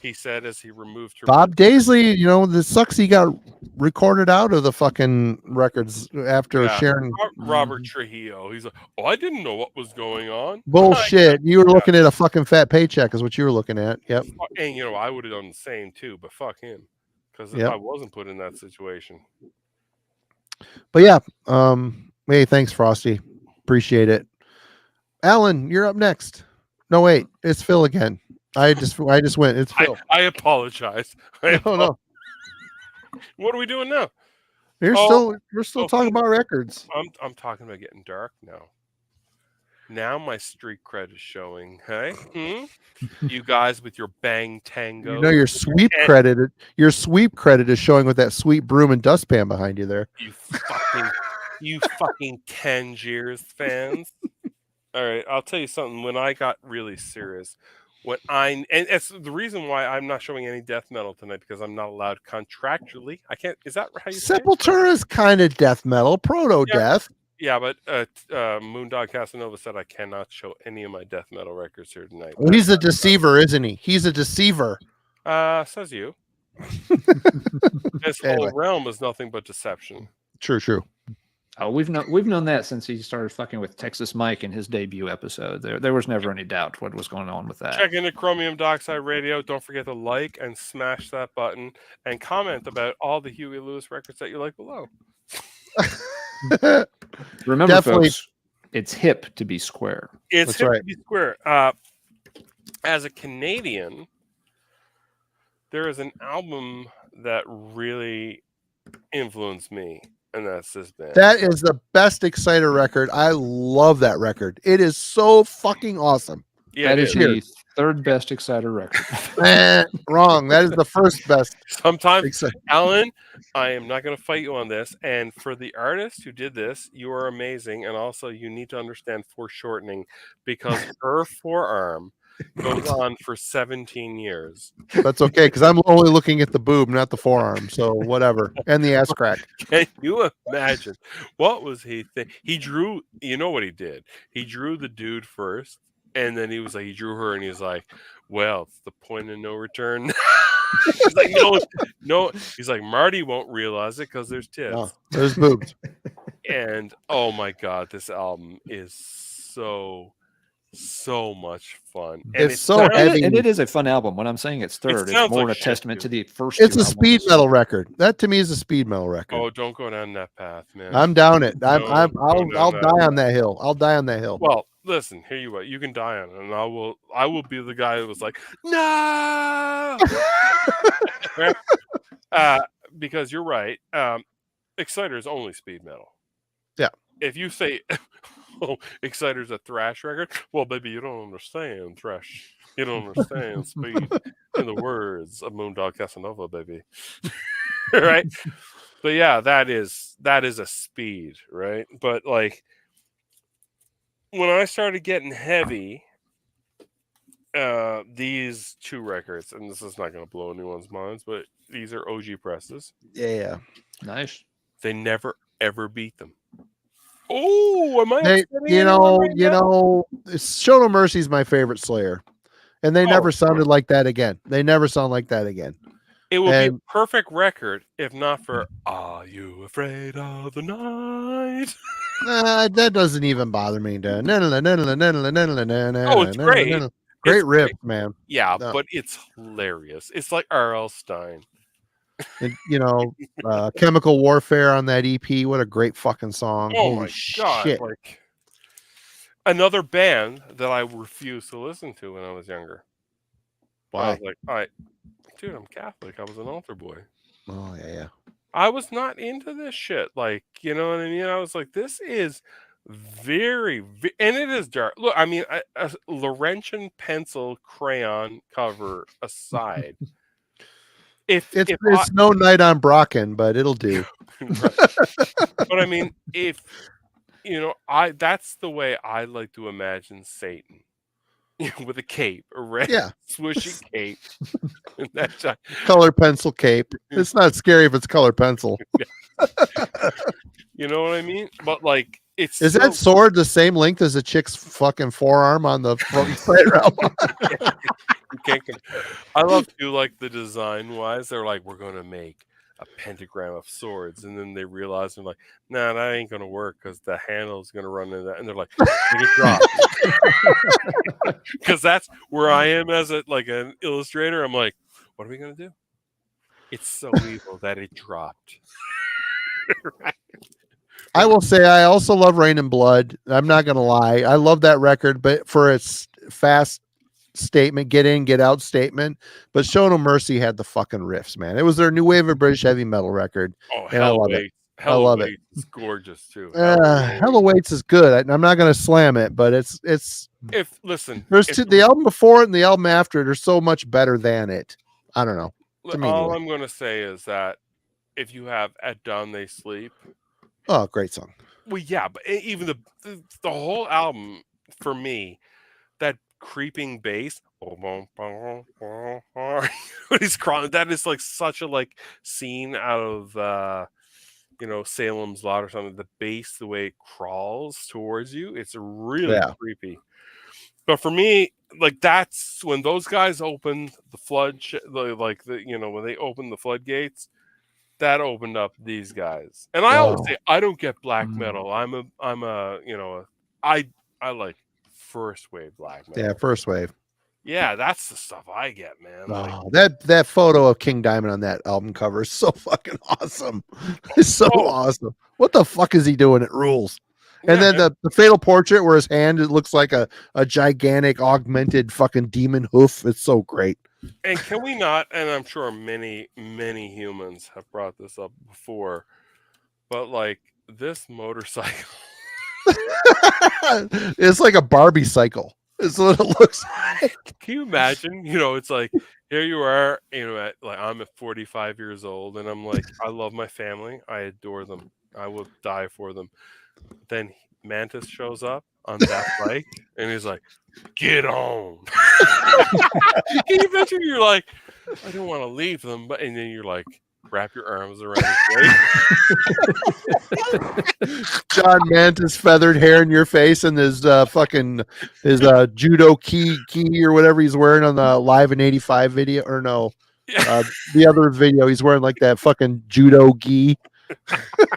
He said as he removed her. Bob Daisley, you know, this sucks. He got recorded out of the fucking records after sharing. Robert Trujillo. He's like, oh, I didn't know what was going on. Bullshit. You were looking at a fucking fat paycheck, is what you were looking at. Yep. And you know, I would have done the same too, but fuck him, because Yep. I wasn't put in that situation. But yeah, hey, thanks, Frosty. Appreciate it. Alan, you're up next. No, wait, it's Phil again. I just went. It's Phil. I apologize. No. What are we doing now? We're still talking about records. I'm talking about getting dark now. Now my street cred is showing. Hey, you guys with your bang tango. You know your sweep credit. Your sweep credit is showing with that sweet broom and dustpan behind you there. You fucking Tangiers fans. All right, I'll tell you something. When I got really serious, and it's the reason why I'm not showing any death metal tonight, because I'm not allowed contractually. I can't. Is that how you say it? Sepultura is kind of death metal, proto death. Yeah, but Moondog Casanova said I cannot show any of my death metal records here tonight. Well, he's a deceiver, isn't he? He's a deceiver. Says you. This whole realm is nothing but deception. True. Oh, we've known that since he started fucking with Texas Mike in his debut episode. There was never any doubt what was going on with that. Check into Chromium Dioxide Radio. Don't forget to like and smash that button and comment about all the Huey Lewis records that you like below. Remember, folks, it's hip to be square. It's hip to be square. As a Canadian, there is an album that really influenced me. And that's this band. That is the best Exciter record. I love that record. It is so fucking awesome. Yeah, that is the third best Exciter record. Wrong. That is the first best. Sometimes, Alan, I am not going to fight you on this. And for the artist who did this, you are amazing. And also, you need to understand foreshortening, because her forearm goes on for 17 years. That's okay, because I'm only looking at the boob, not the forearm. So whatever. And the ass crack. Can you imagine? What was he thinking? He drew, you know what he did? He drew the dude first, and then he drew her, and he was like, well, it's the point of no return. He's like, no. He's like, Marty won't realize it because there's tits. No, there's boobs. And oh my God, this album is so much fun, and it's so heavy, and it is a fun album. When I'm saying it's third, it's more like a testament to the first. It's a speed metal record. That to me is a speed metal record. Oh, don't go down that path, man. I'm down it. I'll die on that hill. I'll die on that hill. Well, listen, here you are. You can die on it, and I will be the guy who was like, no, because you're right. Exciter is only speed metal. Yeah. If you say, oh, Exciter's a thrash record, well, baby, you don't understand thrash. You don't understand speed. In the words of Moondog Casanova, baby. Right? But yeah, that is a speed, right? But like, when I started getting heavy, these two records, and this is not going to blow anyone's minds, but these are OG presses. Yeah. Nice. They never ever beat them. Oh, am I? Hey, you know, Show No Mercy is my favorite Slayer, and they never sounded like that again. They never sound like that again. It would be a perfect record if not for "Are You Afraid of the Night?" That doesn't even bother me. Oh, it's great. Great riff, man. Yeah, but it's hilarious. It's like R.L. Stine. And, you know, Chemical Warfare on that EP. What a great fucking song. Oh, holy my God. shit. Like, another band that I refused to listen to when I was younger. Why? I was like, all right, dude, I'm Catholic. I was an altar boy. Oh, yeah. I was not into this shit. Like, you know what I mean? I was like, this is very, and it is dark. Look, I mean, a Laurentian pencil crayon cover aside. It's no Night on Brocken, but it'll do. But I mean, if you know, that's the way I like to imagine Satan. With a cape, a red swishy cape. Color pencil cape. It's not scary if it's color pencil. You know what I mean? But like, it's Is that sword the same length as a chick's fucking forearm on the front side? You can't. I love to like the design wise. They're like, we're gonna make a pentagram of swords, and then they realize they're like, nah, that ain't gonna work because the handle is gonna run into that, and they're like, make it drop. Because that's where I am as an illustrator. I'm like, what are we gonna do? It's so evil that it dropped. Right? I will say I also love Rain and Blood. I'm not gonna lie. I love that record, but for its fast statement, get in, get out statement. But Show No Mercy had the fucking riffs, man. It was their new wave of British heavy metal record. Oh, and I love it. I love it. It's gorgeous too. Hell Awaits is good. I'm not gonna slam it, but it's the album before it and the album after it are so much better than it. I don't know. All I'm gonna say is that if you have At Dawn They Sleep. Oh, great song. Well, yeah, but even the whole album for me, that creeping bass, he's crawling. That is like such a like scene out of Salem's Lot or something. The bass, the way it crawls towards you, it's really creepy. But for me, like that's when those guys opened the when they opened the floodgates. That opened up these guys, and I always say I don't get black metal. I like first wave black metal. Yeah, first wave. Yeah, that's the stuff I get, man. That photo of King Diamond on that album cover is so fucking awesome. It's so awesome. What the fuck is he doing? It rules. And then the fatal portrait where his hand, it looks like a gigantic augmented fucking demon hoof. It's so great. And can we not, and I'm sure many, many humans have brought this up before, but like this motorcycle. It's like a Barbie cycle. It's what it looks like. Can you imagine? It's like, here you are, I'm at 45 years old, and I'm like, I love my family. I adore them. I will die for them. Then Mantis shows up on that bike, and he's like, get on. Can you imagine? You're like, I don't want to leave them, and then you're like, wrap your arms around his waist. John Mantis feathered hair in your face, and his judo ki or whatever he's wearing on the Live in 85 video, or no, the other video he's wearing like that fucking judo gi.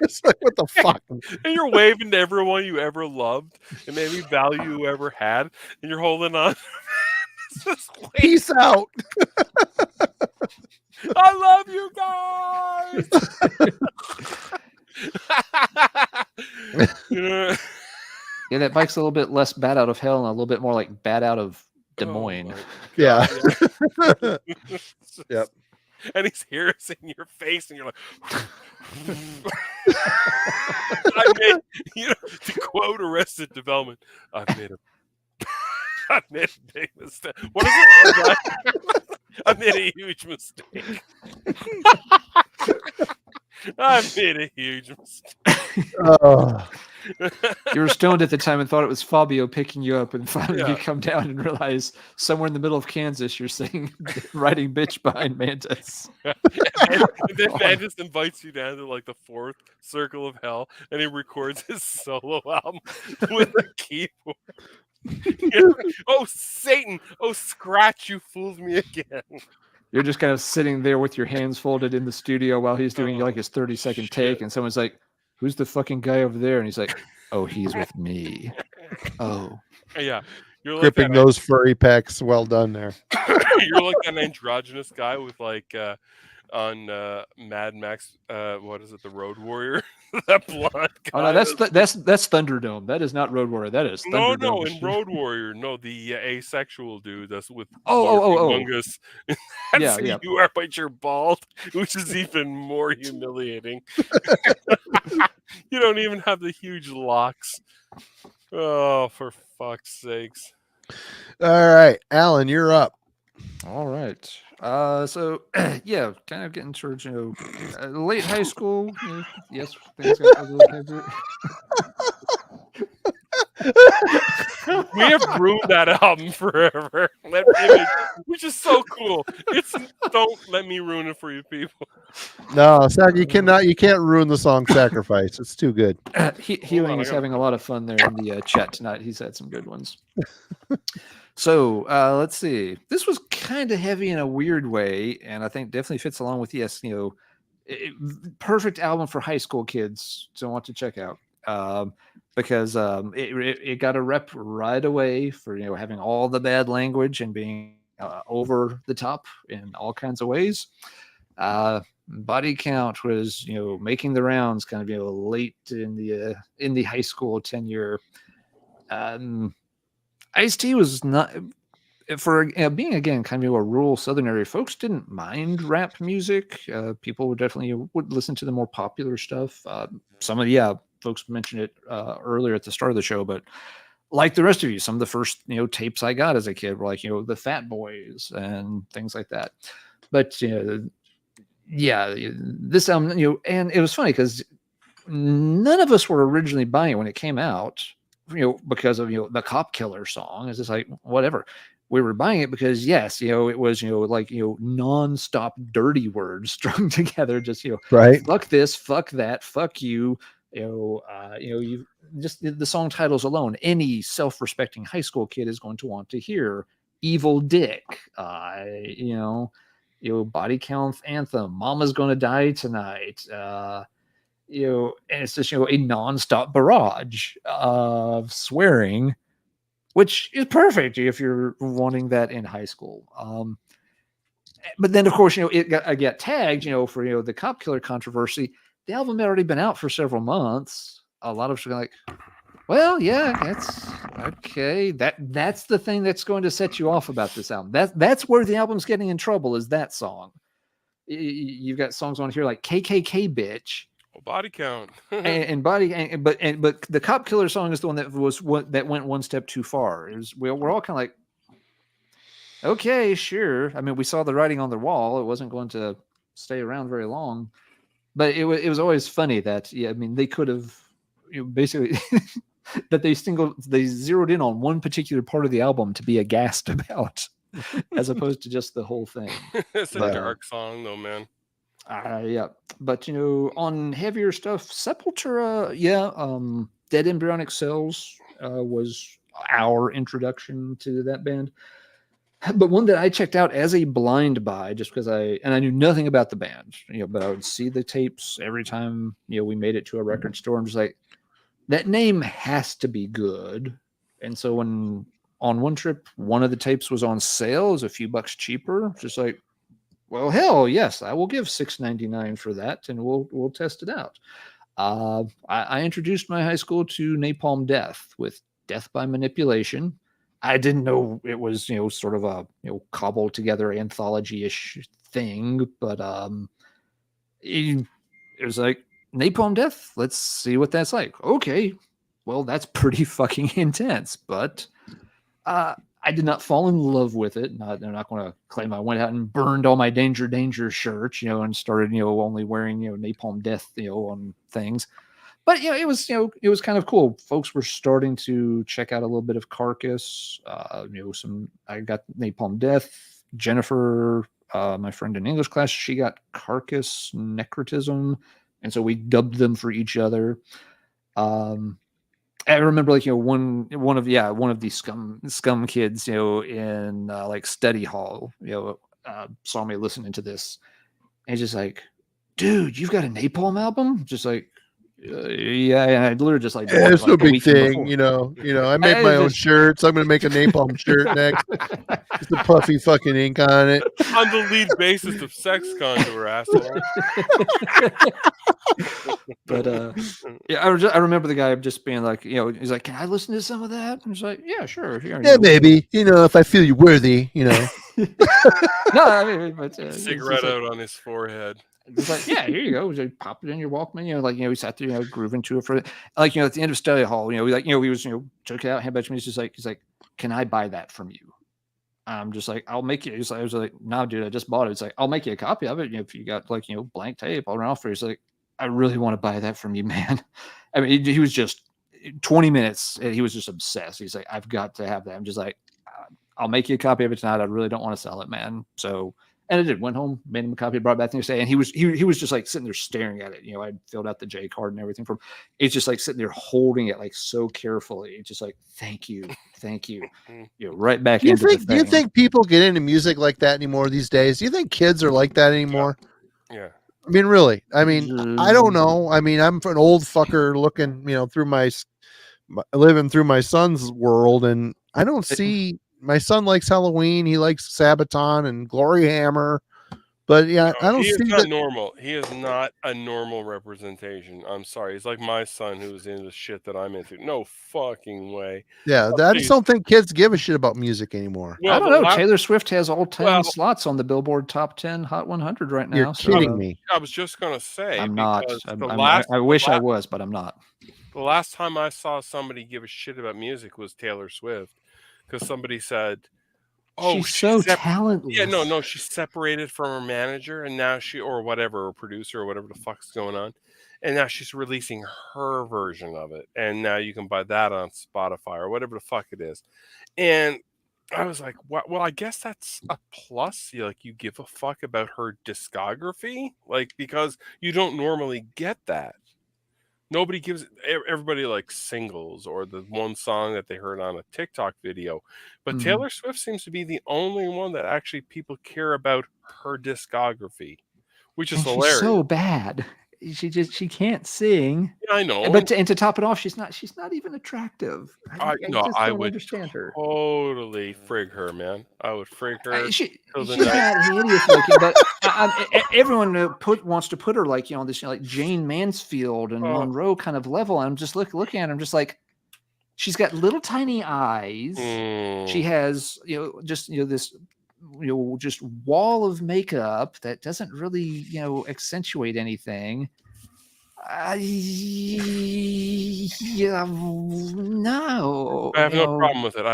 It's like, what the fuck? And you're waving to everyone you ever loved and maybe value you ever had, and you're holding on. Peace out. I love you guys. Yeah, that bike's a little bit less Bat Out of Hell and a little bit more like Bat Out of Des Moines. Yeah. Yep. And he's here in your face, and you're like, to quote Arrested Development, I've made a big mistake. What is it? I made a huge mistake. I made a huge mistake. You were stoned at the time and thought it was Fabio picking you up, and finally you come down and realize somewhere in the middle of Kansas you're riding bitch behind Mantis. and then Mantis invites you down to like the fourth circle of hell, and he records his solo album with a keyboard. Oh, Satan! Oh, Scratch, you fooled me again. You're just kind of sitting there with your hands folded in the studio while he's doing like his 30-second take, and someone's like, who's the fucking guy over there? And he's like, oh, he's with me. Oh. Yeah. You're gripping like those furry pecs. Well done there. You're like an androgynous guy with like on Mad Max, what is it, the Road Warrior? That blonde guy. Oh no, that's Thunderdome. That is not Road Warrior. That is Thunderdome. No, in Road Warrior, no, the asexual dude that's with humongous. Yeah. You are, but you're bald, which is even more humiliating. You don't even have the huge locks. Oh, for fuck's sakes! All right, Alan, you're up. All right. So yeah, kind of getting towards late high school. Yes, things got a little heavier. We have ruined that album forever. That image, which is so cool. Don't let me ruin it for you people. No, you can't ruin the song Sacrifice. It's too good. Healing is having a lot of fun there in the chat tonight. He's had some good ones. So let's see. This was kind of heavy in a weird way, and I think definitely fits along with perfect album for high school kids to want to check out. Because it got a rep right away for having all the bad language and being over the top in all kinds of ways. Body Count was making the rounds kind of late in the high school tenure. Ice-T was not, for being again kind of a rural southern area, folks didn't mind rap music. People would definitely would listen to the more popular stuff. Some of folks mentioned it earlier at the start of the show, but like the rest of you, some of the first tapes I got as a kid were like the Fat Boys and things like that. But this album, and it was funny because none of us were originally buying it when it came out, because of the Cop Killer song. It's just like whatever. We were buying it because it was like non-stop dirty words strung together, just right. Fuck this, fuck that, fuck you. You just the song titles alone, any self-respecting high school kid is going to want to hear Evil Dick, Body Count Anthem, Mama's Gonna Die Tonight, and it's just a non-stop barrage of swearing, which is perfect if you're wanting that in high school. But then of course I got tagged for the Cop Killer controversy. The album had already been out for several months. A lot of us were like, well, yeah, that's okay. That's the thing that's going to set you off about this album. That's where the album's getting in trouble, is that song. You've got songs on here like KKK Bitch. Body Count. but the Cop Killer song is the one that went one step too far. We're all kind of like, okay, sure. I mean, we saw the writing on the wall. It wasn't going to stay around very long. But it was always funny that they could have basically that they zeroed in on one particular part of the album to be aghast about, as opposed to just the whole thing. It's a dark song though, man. But on heavier stuff, Sepultura, Dead Embryonic Cells was our introduction to that band. But one that I checked out as a blind buy, just because I knew nothing about the band, but I would see the tapes every time, we made it to a record store. I'm just like, that name has to be good. And so when on one trip, one of the tapes was on sale, it was a few bucks cheaper. Just like, well, hell yes, I will give $6.99 for that, and we'll test it out. I introduced my high school to Napalm Death with Death by Manipulation. I didn't know it was, sort of a, cobbled together anthology-ish thing, but it was like, Napalm Death, let's see what that's like. Okay, well, that's pretty fucking intense, but I did not fall in love with it. They're not going to claim I went out and burned all my Danger shirts, and started, only wearing, Napalm Death, on things. But it was kind of cool. Folks were starting to check out a little bit of Carcass. I got Napalm Death. Jennifer, my friend in English class, she got Carcass Necrotism, and so we dubbed them for each other. I remember one of the scum kids, in like study hall, saw me listening to this, and just like, dude, you've got a Napalm album? Just like, and I literally just like, it's no big thing, I make my own shirts. I'm gonna make a Napalm shirt next. Just a puffy fucking ink on it. On the lead basis of Sex Condor, asshole. But I remember the guy just being like, he's like, can I listen to some of that? And I was like, yeah, sure. Yeah, maybe. If I feel you worthy, No, I mean, but cigarette out on his forehead. It's like, yeah, here you go. Just pop it in your Walkman. We sat there, grooving to it for like, at the end of study hall, he was, took it out, hand back to me. He's like, can I buy that from you? I'm just like, I'll make you. I was like, no, dude, I just bought it. It's like, I'll make you a copy of it. If you got blank tape, I'll run off for you. He's like, I really want to buy that from you, man. I mean, he was just, 20 minutes, and he was just obsessed. He's like, I've got to have that. I'm just like, I'll make you a copy of it tonight. I really don't want to sell it, man. So, and I did. Went home, made him a copy, brought it back the next day, and he was just like sitting there staring at it. I filled out the J card and everything from. It's just like sitting there holding it like so carefully. It's just like, thank you. Right back into the thing. Do you think people get into music like that anymore these days? Do you think kids are like that anymore? Yeah. I mean, really? I mean, I don't know. I mean, I'm an old fucker looking, through living through my son's world, and I don't see. My son likes Halloween. He likes Sabaton and Glory Hammer. But yeah, I don't see that. Normal. He is not a normal representation. I'm sorry. He's like my son who's into shit that I'm into. No fucking way. Yeah, I just don't think kids give a shit about music anymore. Well, I don't know. Taylor Swift has all 10 slots on the Billboard Top 10 Hot 100 right now. You're kidding me. I was just going to say. I'm not. I wish I was, but I'm not. The last time I saw somebody give a shit about music was Taylor Swift. Because somebody said, "Oh, she's so talentless." Yeah, no, she's separated from her manager, and now or producer, or whatever the fuck's going on, and now she's releasing her version of it, and now you can buy that on Spotify or whatever the fuck it is. And I was like, well, I guess that's a plus. You give a fuck about her discography, because you don't normally get that. Nobody gives everybody singles or the one song that they heard on a TikTok video. But Taylor Swift seems to be the only one that actually people care about her discography, which is hilarious. She's so bad. She can't sing. Yeah, I know. But to top it off, she's not even attractive. I just don't would understand her. Totally frig her, man. I would frig her. She's not hideous looking, but everyone wants to put her on this like Jane Mansfield and Monroe kind of level. I'm just looking at her. I'm just like, she's got little tiny eyes. She has this just wall of makeup that doesn't really accentuate anything. No. I have no problem with it.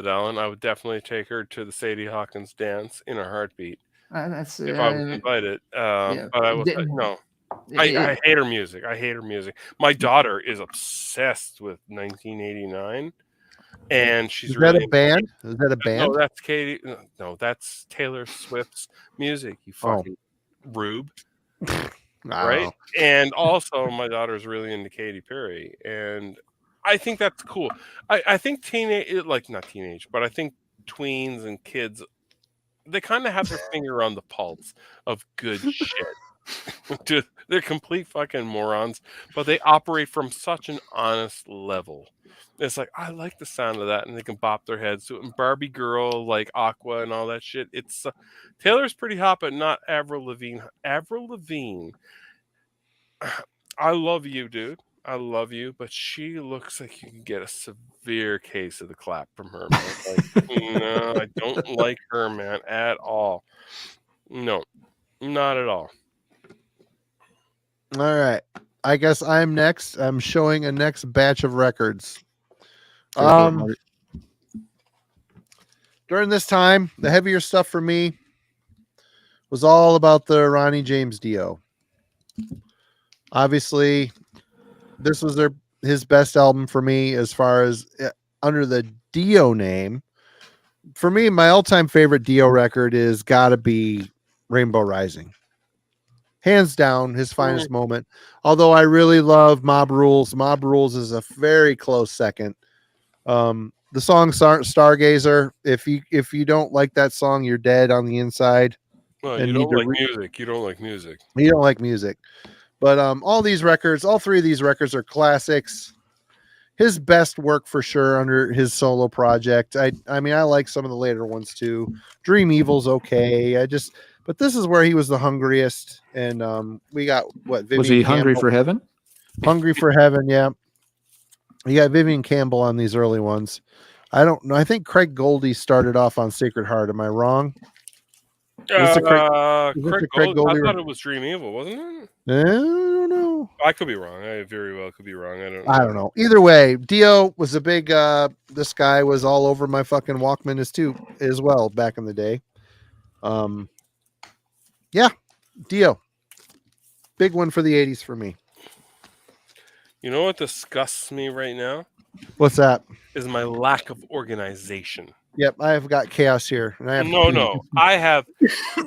Alan. I would definitely take her to the Sadie Hawkins dance in a heartbeat. That's if I was invited. But I was no. I hate her music. My daughter is obsessed with 1989. And she's really a band? Is that a band? No, that's Katie. No, that's Taylor Swift's music. You fucking rube, right? And also, my daughter's really into Katy Perry, and I think that's cool. I think not teenage, but I think tweens and kids, they kind of have their finger on the pulse of good shit. They're complete fucking morons, but they operate from such an honest level. It's like, I like the sound of that, and they can bop their heads to it. And Barbie Girl, like Aqua and all that shit. It's Taylor's pretty hot, but not Avril Lavigne. Avril Lavigne, I love you, dude. I love you, but she looks like you can get a severe case of the clap from her, man. No, I don't like her, man, at all. No, not at all. All right. I guess I'm next. I'm showing a next batch of records. During this time, the heavier stuff for me was all about the Ronnie James Dio. Obviously, this was his best album for me as far as under the Dio name. For me, my all-time favorite Dio record is gotta be Rainbow Rising. Hands down, his finest moment. Although I really love Mob Rules. Mob Rules is a very close second. The song Stargazer, if you don't like that song, you're dead on the inside. Well, you don't like music. You don't like music. You don't like music. But all three of these records are classics. His best work for sure under his solo project. I mean, I like some of the later ones too. Dream Evil's okay. But this is where he was the hungriest. And we got Vivian was he Campbell. Hungry for Heaven? Hungry for Heaven, yeah. You got Vivian Campbell on these early ones. I don't know. I think Craig Goldie started off on Sacred Heart. Am I wrong? Craig Goldie. I thought it was Dream Evil, wasn't it? I don't know. I could be wrong. I very well could be wrong. I don't know. Either way, Dio was a big. This guy was all over my fucking Walkman as well back in the day. Yeah, Dio, big one for the '80s for me. You know what disgusts me right now? What's that? Is my lack of organization. Yep, I have got chaos here, and I have to pee. No. I have.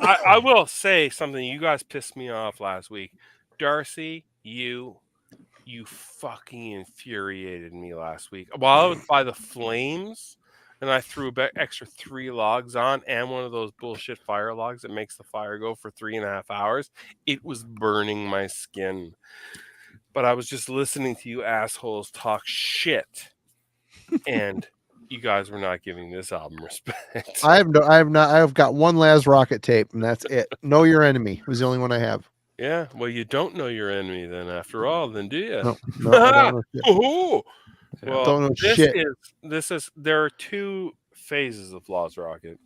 I will say something. You guys pissed me off last week. Darcy, you fucking infuriated me last week. While I was by the flames, and I threw a extra 3 logs on, and one of those bullshit fire logs that makes the fire go for 3.5 hours. It was burning my skin. But I was just listening to you assholes talk shit, and you guys were not giving this album respect. I've got one Laz Rocket tape, and that's it. Know Your Enemy was the only one I have. Yeah, well, you don't know your enemy then, after all, then do you? No, I don't know shit. Oh, well, Don't know shit. There are 2 phases of Laz Rocket.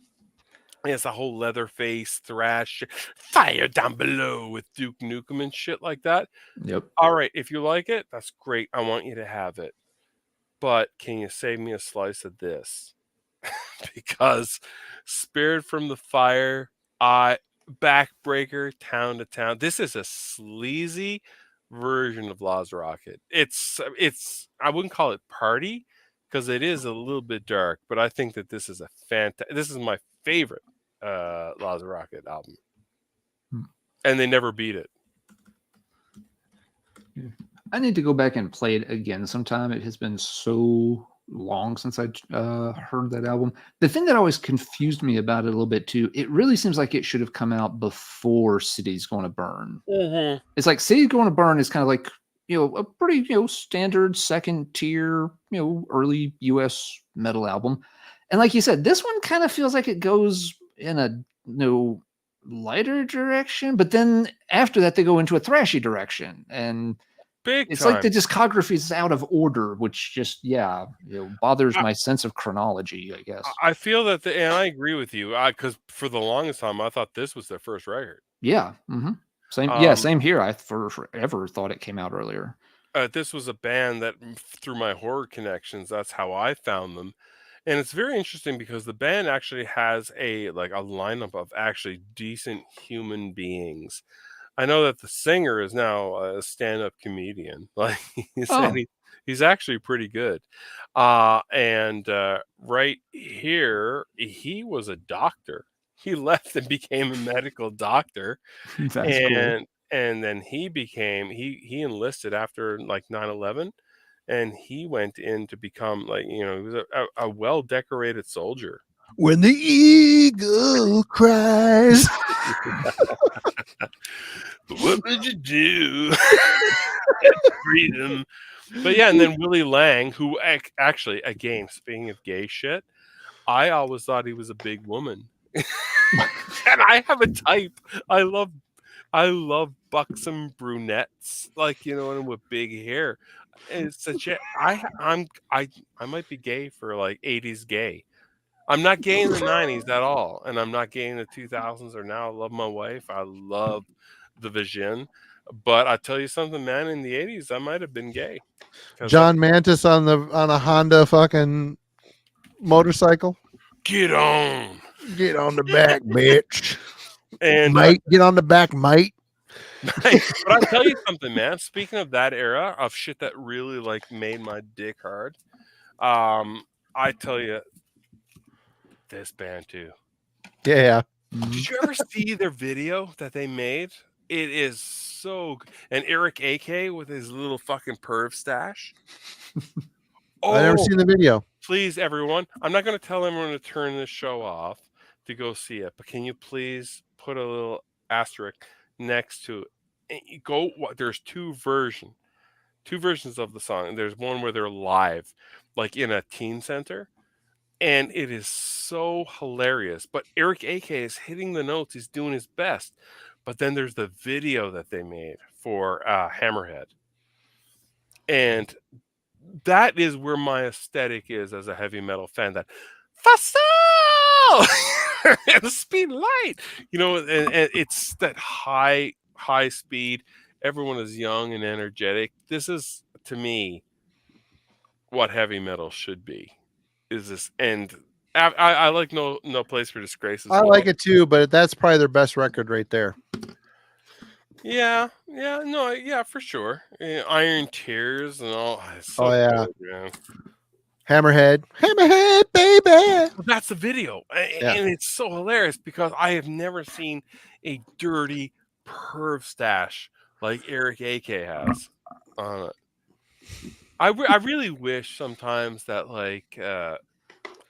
It's the whole leather face, thrash, fire down below with Duke Nukem and shit like that. Yep. All right, if you like it, that's great. I want you to have it. But can you save me a slice of this? Because Spirit from the Fire, Backbreaker, Town to Town. This is a sleazy version of Laz Rocket. It's I wouldn't call it party because it is a little bit dark, but I think that this is this is my favorite Laz Rocket album. And they never beat it. I need to go back and play it again sometime. It has been so long since I heard that album. The thing that always confused me about it a little bit too, it really seems like it should have come out before City's Gonna Burn. Mm-hmm. It's like City's Gonna Burn is kind of like, a pretty, standard second tier, early US metal album. And like you said, this one kind of feels like it goes in a lighter direction, but then after that they go into a thrashy direction, and it's like the discography is out of order, which just bothers my sense of chronology, I guess. I feel that, and I agree with you, because for the longest time I thought this was their first record. Yeah. Mm-hmm. Same here. I forever thought it came out earlier. This was a band that, through my horror connections, that's how I found them. And it's very interesting because the band actually has a lineup of actually decent human beings. I know that the singer is now a stand-up comedian. Like he's actually pretty good. And right here, he was a doctor. He left and became a medical doctor. That's cool. And then he enlisted after 9/11. And he went in to become he was a well-decorated soldier. When the eagle cries. What would you do? Freedom. But yeah, and then Willie Lang, who actually, again, speaking of gay shit, I always thought he was a big woman. And I have a type. I love buxom brunettes, and with big hair. And it's such I might be gay for 80s gay. I'm not gay in the 90s at all, and I'm not gay in the 2000s or now. I love my wife. I love the vision. But I tell you something, man, in the 80s I might have been gay. John Mantis on a Honda fucking motorcycle. Get on the back, bitch. And mate, get on the back, mate. But I'll tell you something, man. Speaking of that era of shit that really made my dick hard, I tell you, this band too. Yeah. Did you ever see their video that they made? It is so good. And Eric AK with his little fucking perv stash. I've never seen the video. Please, everyone. I'm not going to tell everyone to turn this show off to go see it, but can you please put a little asterisk next to it? There's two versions of the song. There's one where they're live, in a teen center, and it is so hilarious. But Eric AK is hitting the notes. He's doing his best. But then there's the video that they made for Hammerhead. And that is where my aesthetic is as a heavy metal fan. That faster and the speed light, and it's that high speed. Everyone is young and energetic. This is, to me, what heavy metal should be. Is this? And I like No Place for Disgrace. I like it too, but that's probably their best record right there. Yeah, no, yeah, for sure. Iron Tears and all. It's so Oh yeah, good, man. Hammerhead, baby. That's the video, Yeah. and it's so hilarious because I have never seen a dirty perv stash like Eric AK has on it. I really wish sometimes that like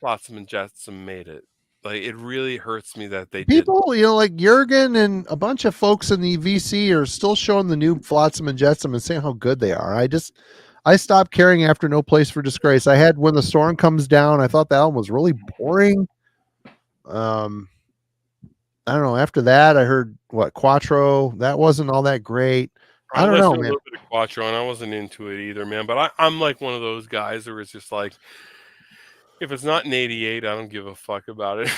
Flotsam and Jetsam made it. Like it really hurts me that they didn't. People, like Jurgen and a bunch of folks in the VC are still showing the new Flotsam and Jetsam and saying how good they are. I stopped caring after No Place for Disgrace. I had When the Storm Comes Down. I thought the album was really boring. I don't know. After that, I heard Quattro. That wasn't all that great. I don't know, listened to a man. little bit of Quattro, and I wasn't into it either, man. But I'm like one of those guys who is just like, if it's not an 88, I don't give a fuck about it.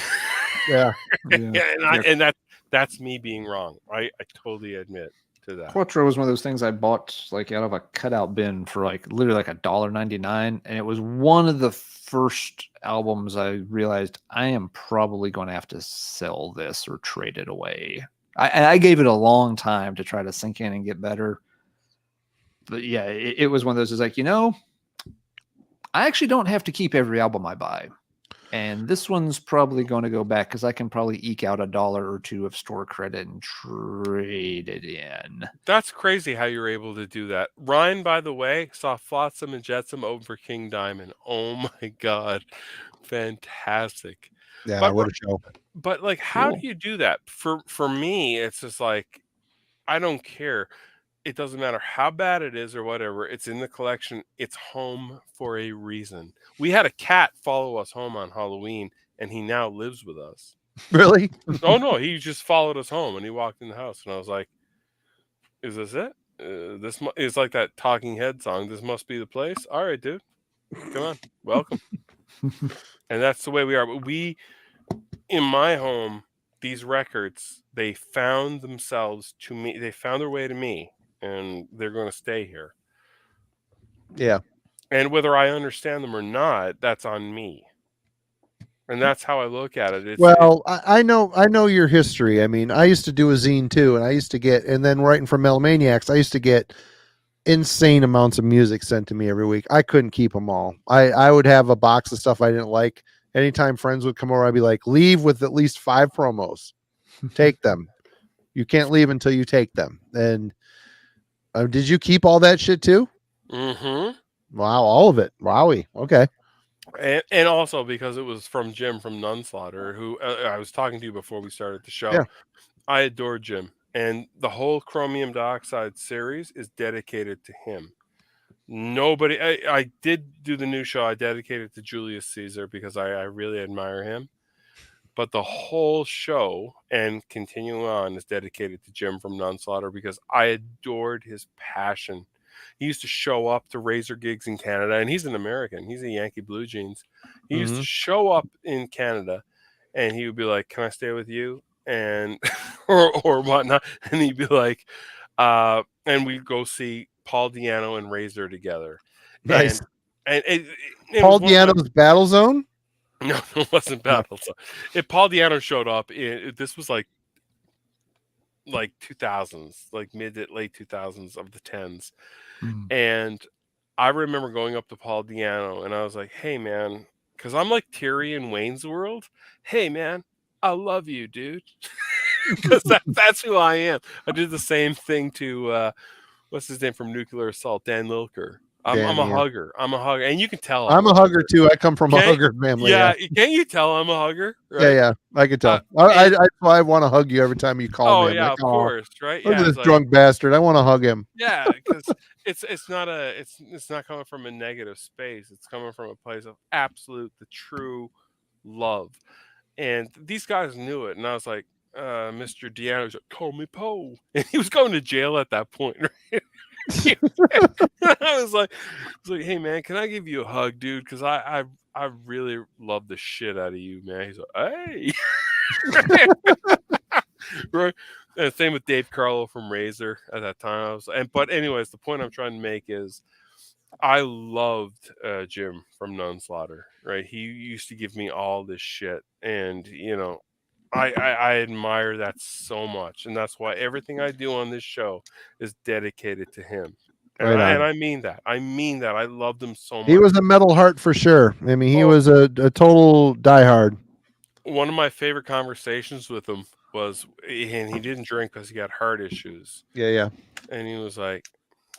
Yeah. And that's me being wrong. I totally admit to that. Quattro was one of those things I bought like out of a cutout bin for like literally like $1.99, and it was one of the first albums I realized I am probably going to have to sell this or trade it away. I gave it a long time to try to sink in and get better, but yeah, it was one of those. Is like, I actually don't have to keep every album I buy. And this one's probably going to go back because I can probably eke out $1 or $2 of store credit and trade it in. That's crazy how you're able to do that. Ryan, by the way, saw Flotsam and Jetsam open for King Diamond. Oh my God. Fantastic. Yeah, what a show. But like, how do you do that? For me, it's just like, I don't care. It doesn't matter how bad it is or whatever. It's in the collection. It's home for a reason. We had a cat follow us home on Halloween, and he now lives with us. Really? Oh, no. He just followed us home, and he walked in the house, and I was like, is this it? This is like that Talking Head song. This must be the place. All right, dude. Come on. Welcome. And that's the way we are. But in my home, these records, they found themselves to me. They found their way to me. And they're going to stay here. Yeah. And whether I understand them or not, that's on me. And that's how I look at it. I know your history. I mean, I used to do a zine too, and I used to get, and then writing for Metal Maniacs, I used to get insane amounts of music sent to me every week. I couldn't keep them all. I would have a box of stuff I didn't like. Anytime friends would come over, I'd be like, leave with at least 5 promos. Take them. You can't leave until you take them. And did you keep all that shit too? Mm-hmm. Wow, all of it. Wowie. Okay. And also because it was from Jim from Nunslaughter, who I was talking to you before we started the show. Yeah. I adore Jim. And the whole Chromium Dioxide series is dedicated to him. Nobody, I did do the new show. I dedicated to Julius Caesar because I really admire him. But the whole show and continuing on is dedicated to Jim from Nunslaughter because I adored his passion. He used to show up to Razor gigs in Canada, and he's an American. He's a Yankee Blue Jeans. He used to show up in Canada, and he would be like, "Can I stay with you?" And or whatnot. And he'd be like, and we'd go see Paul Di'Anno and Razor together. Nice. And it Paul Di'Anno's Battle Zone? No, it wasn't Battle Zone. If Paul Di'Anno showed up, this was like 2000s, like mid to late 2000s of the 10s. And I remember going up to Paul Di'Anno and I was like, hey man, because I'm like Terry in Wayne's World. Hey man, I love you, dude. Because that's who I am. I did the same thing to what's his name from Nuclear Assault, Dan Lilker. I'm a hugger. I'm a hugger, and you can tell I'm a hugger too. I come from a hugger family. Yeah, can't you tell I'm a hugger? Right? Yeah, I can tell. I want to hug you every time you call me. Oh yeah, of course, right? Look at this drunk bastard. I want to hug him. Yeah, because it's not coming from a negative space. It's coming from a place of absolute, the true love, and these guys knew it. And I was like, Mr. Di'Anno was like, call me Poe, and he was going to jail at that point, right? I was like, hey man, can I give you a hug, dude? Because I really love the shit out of you, man. He's like, hey, right. And same with Dave Carlo from Razor at that time. But anyways, the point I'm trying to make is, I loved Jim from Nunslaughter. Right, he used to give me all this shit, and I admire that so much, and that's why everything I do on this show is dedicated to him. And Right on. I mean that. I mean that. I loved him so much. He was a metal heart for sure. I mean, he Oh. was a total diehard. One of my favorite conversations with him was, and he didn't drink because he got heart issues. Yeah. And he was like,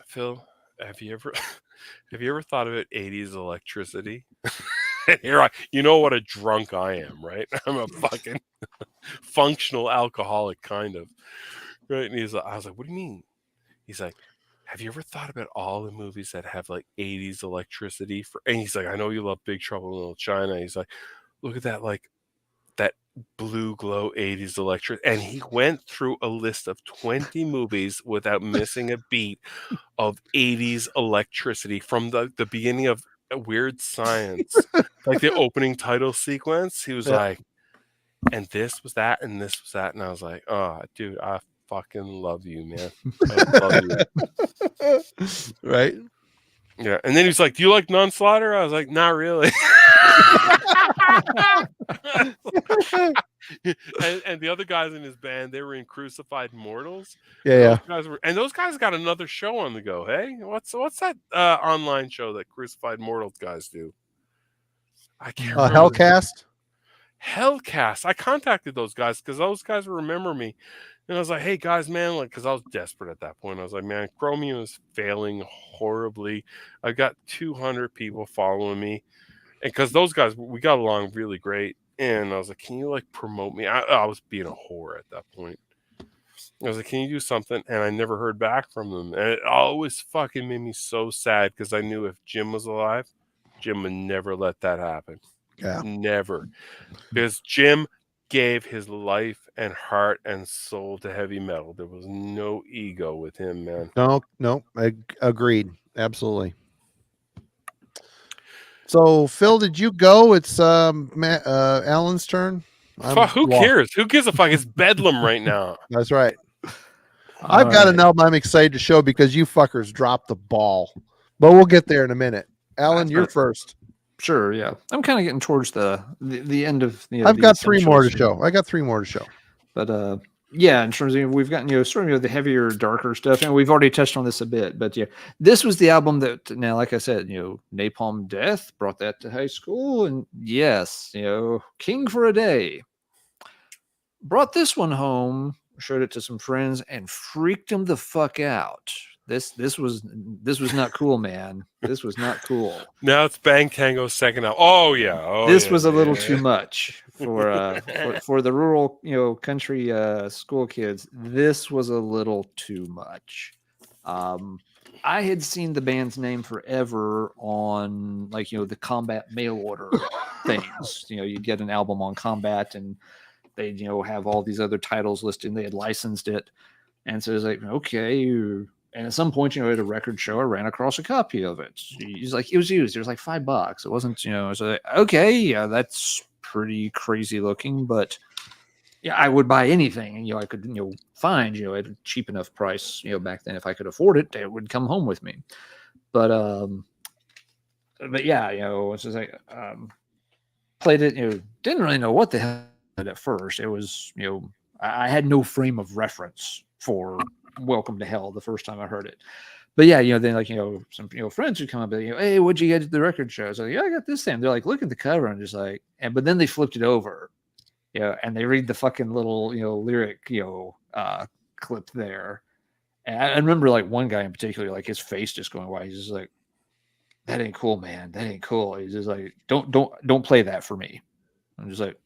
Phil, have you ever thought of it 80s electricity? And you're like, you know what a drunk I am, right? I'm a fucking functional alcoholic, kind of. Right. And I was like, what do you mean? He's like, have you ever thought about all the movies that have like 80s electricity and he's like, I know you love Big Trouble in Little China. He's like, look at that, like that blue glow 80s electric. And he went through a list of 20 movies without missing a beat of 80s electricity from the beginning of Weird Science, like the opening title sequence. He was like, and this was that, and this was that. And I was like, oh, dude, I fucking love you, man. I love you. Right. Yeah. And then he's like, do you like non-slaughter? I was like, not really. and the other guys in his band, they were in Crucified Mortals. Yeah. Those guys got another show on the go. Hey, what's that online show that Crucified Mortals guys do? I can't remember. Hellcast. Hellcast. I contacted those guys because those guys remember me. And I was like, hey, guys, man, like, because I was desperate at that point. I was like, man, Chromium is failing horribly. I've got 200 people following me. And because those guys, we got along really great. And I was like, can you, like, promote me? I was being a whore at that point. I was like, can you do something? And I never heard back from them. And it always fucking made me so sad because I knew if Jim was alive, Jim would never let that happen. Yeah. Never. Because Jim gave his life and heart and soul to heavy metal. There was no ego with him, man. No, I agreed. Absolutely. So, Phil, did you go? It's Alan's turn. Who cares? Who gives a fuck? It's bedlam right now. That's right. I've got an album I'm excited to show because you fuckers dropped the ball. But we'll get there in a minute. Alan, you're first. Sure, yeah. I'm kind of getting towards the end of the. I've got three more to show. But yeah, in terms of we've gotten sort of the heavier, darker stuff, and we've already touched on this a bit. But yeah, this was the album that now, like I said, Napalm Death brought that to high school, and yes, King for a Day brought this one home, showed it to some friends, and freaked them the fuck out. This was not cool, man. This was not cool. Now it's Bang Tango's second album. Oh yeah. This was a little too much for the rural, country school kids. This was a little too much. I had seen the band's name forever on the Combat mail order things. You'd get an album on Combat and they'd have all these other titles listed. They had licensed it, and so it was like, okay. And at some point, at a record show, I ran across a copy of it. He's like, it was used. It was like $5. It wasn't, so like, okay, yeah, that's pretty crazy looking, but yeah, I would buy anything. And, I could, find, at a cheap enough price, back then, if I could afford it, it would come home with me. But yeah, it's just like, played it, didn't really know what the hell at first. It was, I had no frame of reference for Welcome to Hell the first time I heard it. But yeah, then some friends would come up and hey, what'd you get at the record show? So yeah, I got this thing. They're like, look at the cover, and just like, but then they flipped it over, and they read the fucking little lyric clip there. And I remember one guy in particular, his face just going white. He's just like, that ain't cool, man. That ain't cool. He's just like, don't play that for me. I'm just like,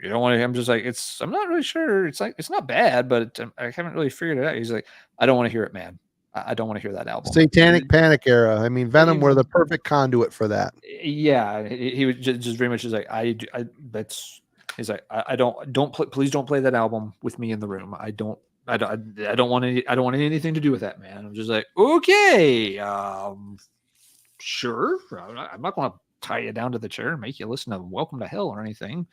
you don't want to. I'm just like, I'm not really sure. It's like, it's not bad, but I haven't really figured it out. He's like, I don't want to hear it, man. I don't want to hear that album. Satanic Panic era. I mean, Venom were the perfect conduit for that. Yeah, he was just very much just like, he's like, please don't play that album with me in the room. I don't want anything to do with that, man. I'm just like, okay, sure. I'm not going to tie you down to the chair and make you listen to Welcome to Hell or anything.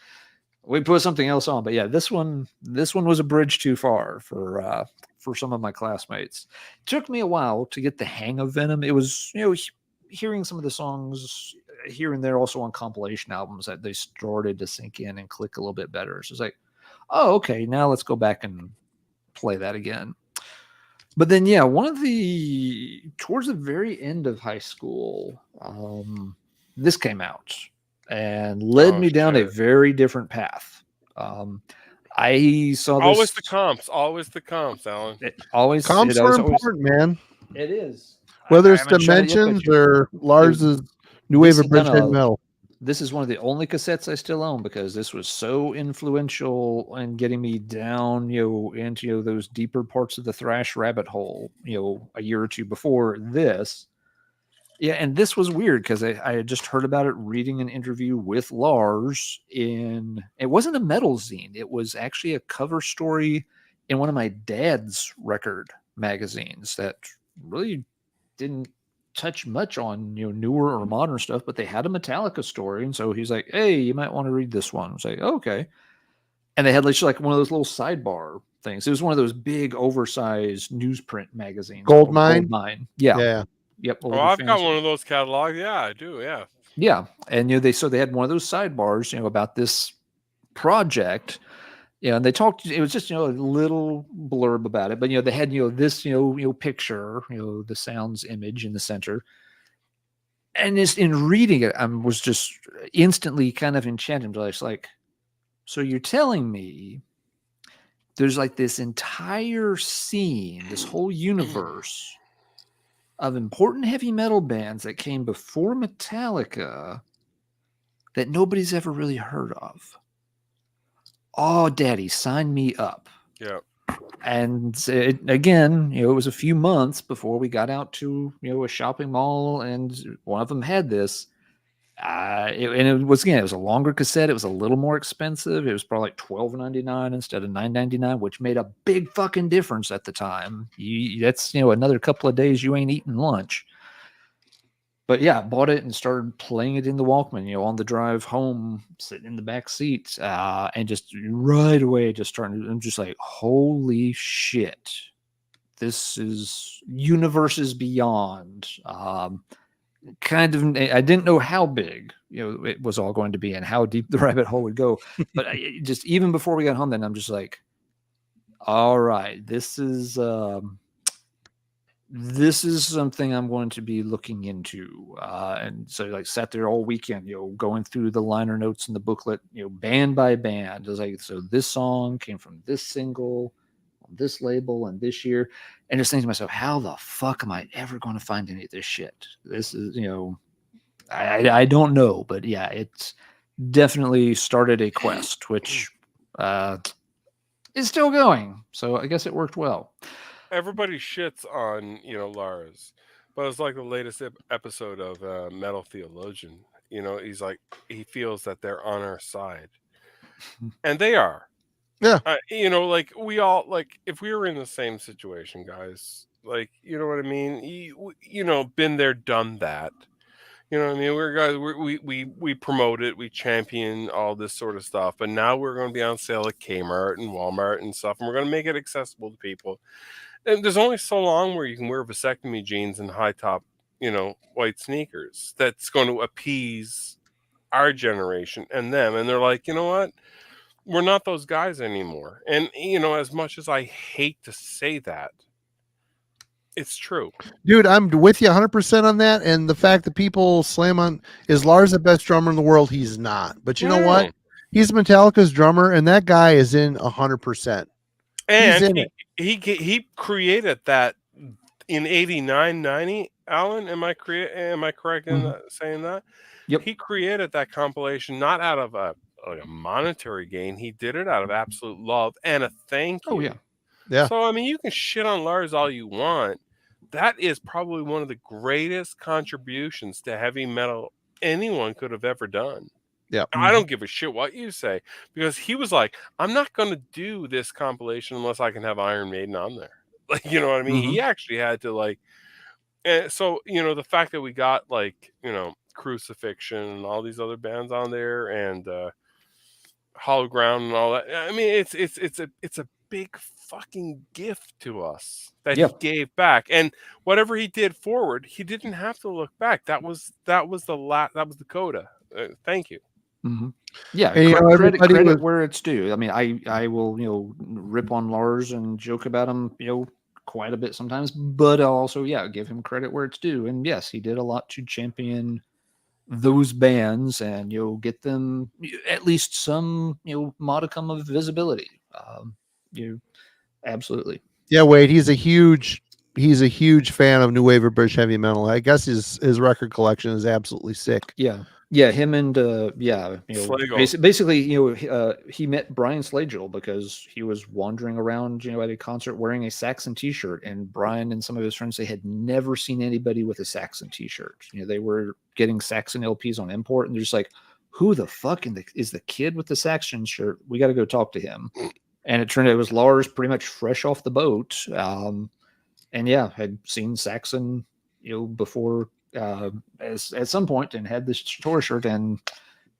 We put something else on, but yeah, this one was a bridge too far for some of my classmates. It took me a while to get the hang of Venom. It was, hearing some of the songs here and there also on compilation albums that they started to sink in and click a little bit better. So it's like, oh, okay, now let's go back and play that again. But then, yeah, towards the very end of high school, this came out and led me down a very different path. I saw this. Always the comps, Alan. Comps are important, man. It is. Whether it's Dimensions or Lars's New Wave of Bridgehead Metal. This is one of the only cassettes I still own because this was so influential in getting me down, into those deeper parts of the thrash rabbit hole, a year or two before this. Yeah, and this was weird because I had just heard about it reading an interview with Lars it wasn't a metal zine. It was actually a cover story in one of my dad's record magazines that really didn't touch much on newer or modern stuff, but they had a Metallica story, and so he's like, "Hey, you might want to read this one." I was like, "Okay," and they had like one of those little sidebar things. It was one of those big, oversized newsprint magazines. Goldmine, yeah, yep. Oh, I've got one of those catalogs. Yeah, I do. Yeah, and they had one of those sidebars, about this project. Yeah, and they talked. It was just a little blurb about it, but they had this picture, the sounds image in the center, and just in reading it, I was just instantly kind of enchanted. I was like, so you're telling me there's like this entire scene, this whole universe of important heavy metal bands that came before Metallica that nobody's ever really heard of. Oh, Daddy, sign me up. Yeah. And again, it was a few months before we got out to, a shopping mall, and one of them had this. It was a longer cassette. It was a little more expensive. It was probably like $12.99 instead of $9.99, which made a big fucking difference at the time. That's another couple of days you ain't eating lunch. But yeah, I bought it and started playing it in the Walkman, on the drive home, sitting in the back seat, and just right away, I'm just like, holy shit, this is universes beyond. I didn't know how big, it was all going to be and how deep the rabbit hole would go. But just even before we got home, then I'm just like, all right, this is something I'm going to be looking into. And so sat there all weekend, going through the liner notes in the booklet, band by band. I was like, so this song came from this single on this label and this year. And just thinking to myself, how the fuck am I ever going to find any of this shit? This is, I don't know, but yeah, it's definitely started a quest, which is still going. So I guess it worked well. Everybody shits on Lars, but it's like the latest episode of Metal Theologian. He's like, he feels that they're on our side, and they are. Yeah. Like we all, like, if we were in the same situation, guys, like, you know what I mean? Been there, done that. You know what I mean? We're guys, we promote it, we champion all this sort of stuff, but now we're going to be on sale at Kmart and Walmart and stuff, and we're going to make it accessible to people. And there's only so long where you can wear vasectomy jeans and high top, white sneakers. That's going to appease our generation and them. And they're like, you know what? We're not those guys anymore. And, as much as I hate to say that, it's true. Dude, I'm with you 100% on that. And the fact that people slam on, is Lars the best drummer in the world? He's not. But you know what? He's Metallica's drummer, and that guy is in 100%. And he created that in 89, 90. Alan, am I correct in saying that? Yep. He created that compilation not out of a monetary gain. He did it out of absolute love and a thank you. Oh yeah. Yeah. So I mean, you can shit on Lars all you want. That is probably one of the greatest contributions to heavy metal anyone could have ever done. Yeah. I don't give a shit what you say, because he was like, I'm not going to do this compilation unless I can have Iron Maiden on there. Like, you know what I mean? He actually had to and so, the fact that we got Crucifixion and all these other bands on there, and Hollow Ground and all that. I mean, it's a big fucking gift to us that he gave back. And whatever he did forward, he didn't have to look back. That was the coda. Thank you. Mm-hmm. Yeah, And, credit where it's due. I mean, I will rip on Lars and joke about him quite a bit sometimes, but I'll also give him credit where it's due. And yes, he did a lot to champion those bands and get them at least some modicum of visibility. You absolutely. Yeah, Wade, he's a huge fan of new wave of British heavy metal. I guess his record collection is absolutely sick. Yeah, him and basically he met Brian Slagel because he was wandering around at a concert wearing a Saxon t-shirt, and Brian and some of his friends, they had never seen anybody with a Saxon t-shirt. They were getting Saxon LPs on import, and they're just like, who the fuck is the kid with the Saxon shirt? We got to go talk to him. And it turned out it was Lars, pretty much fresh off the boat, and had seen Saxon before at some point, and had this tour shirt, and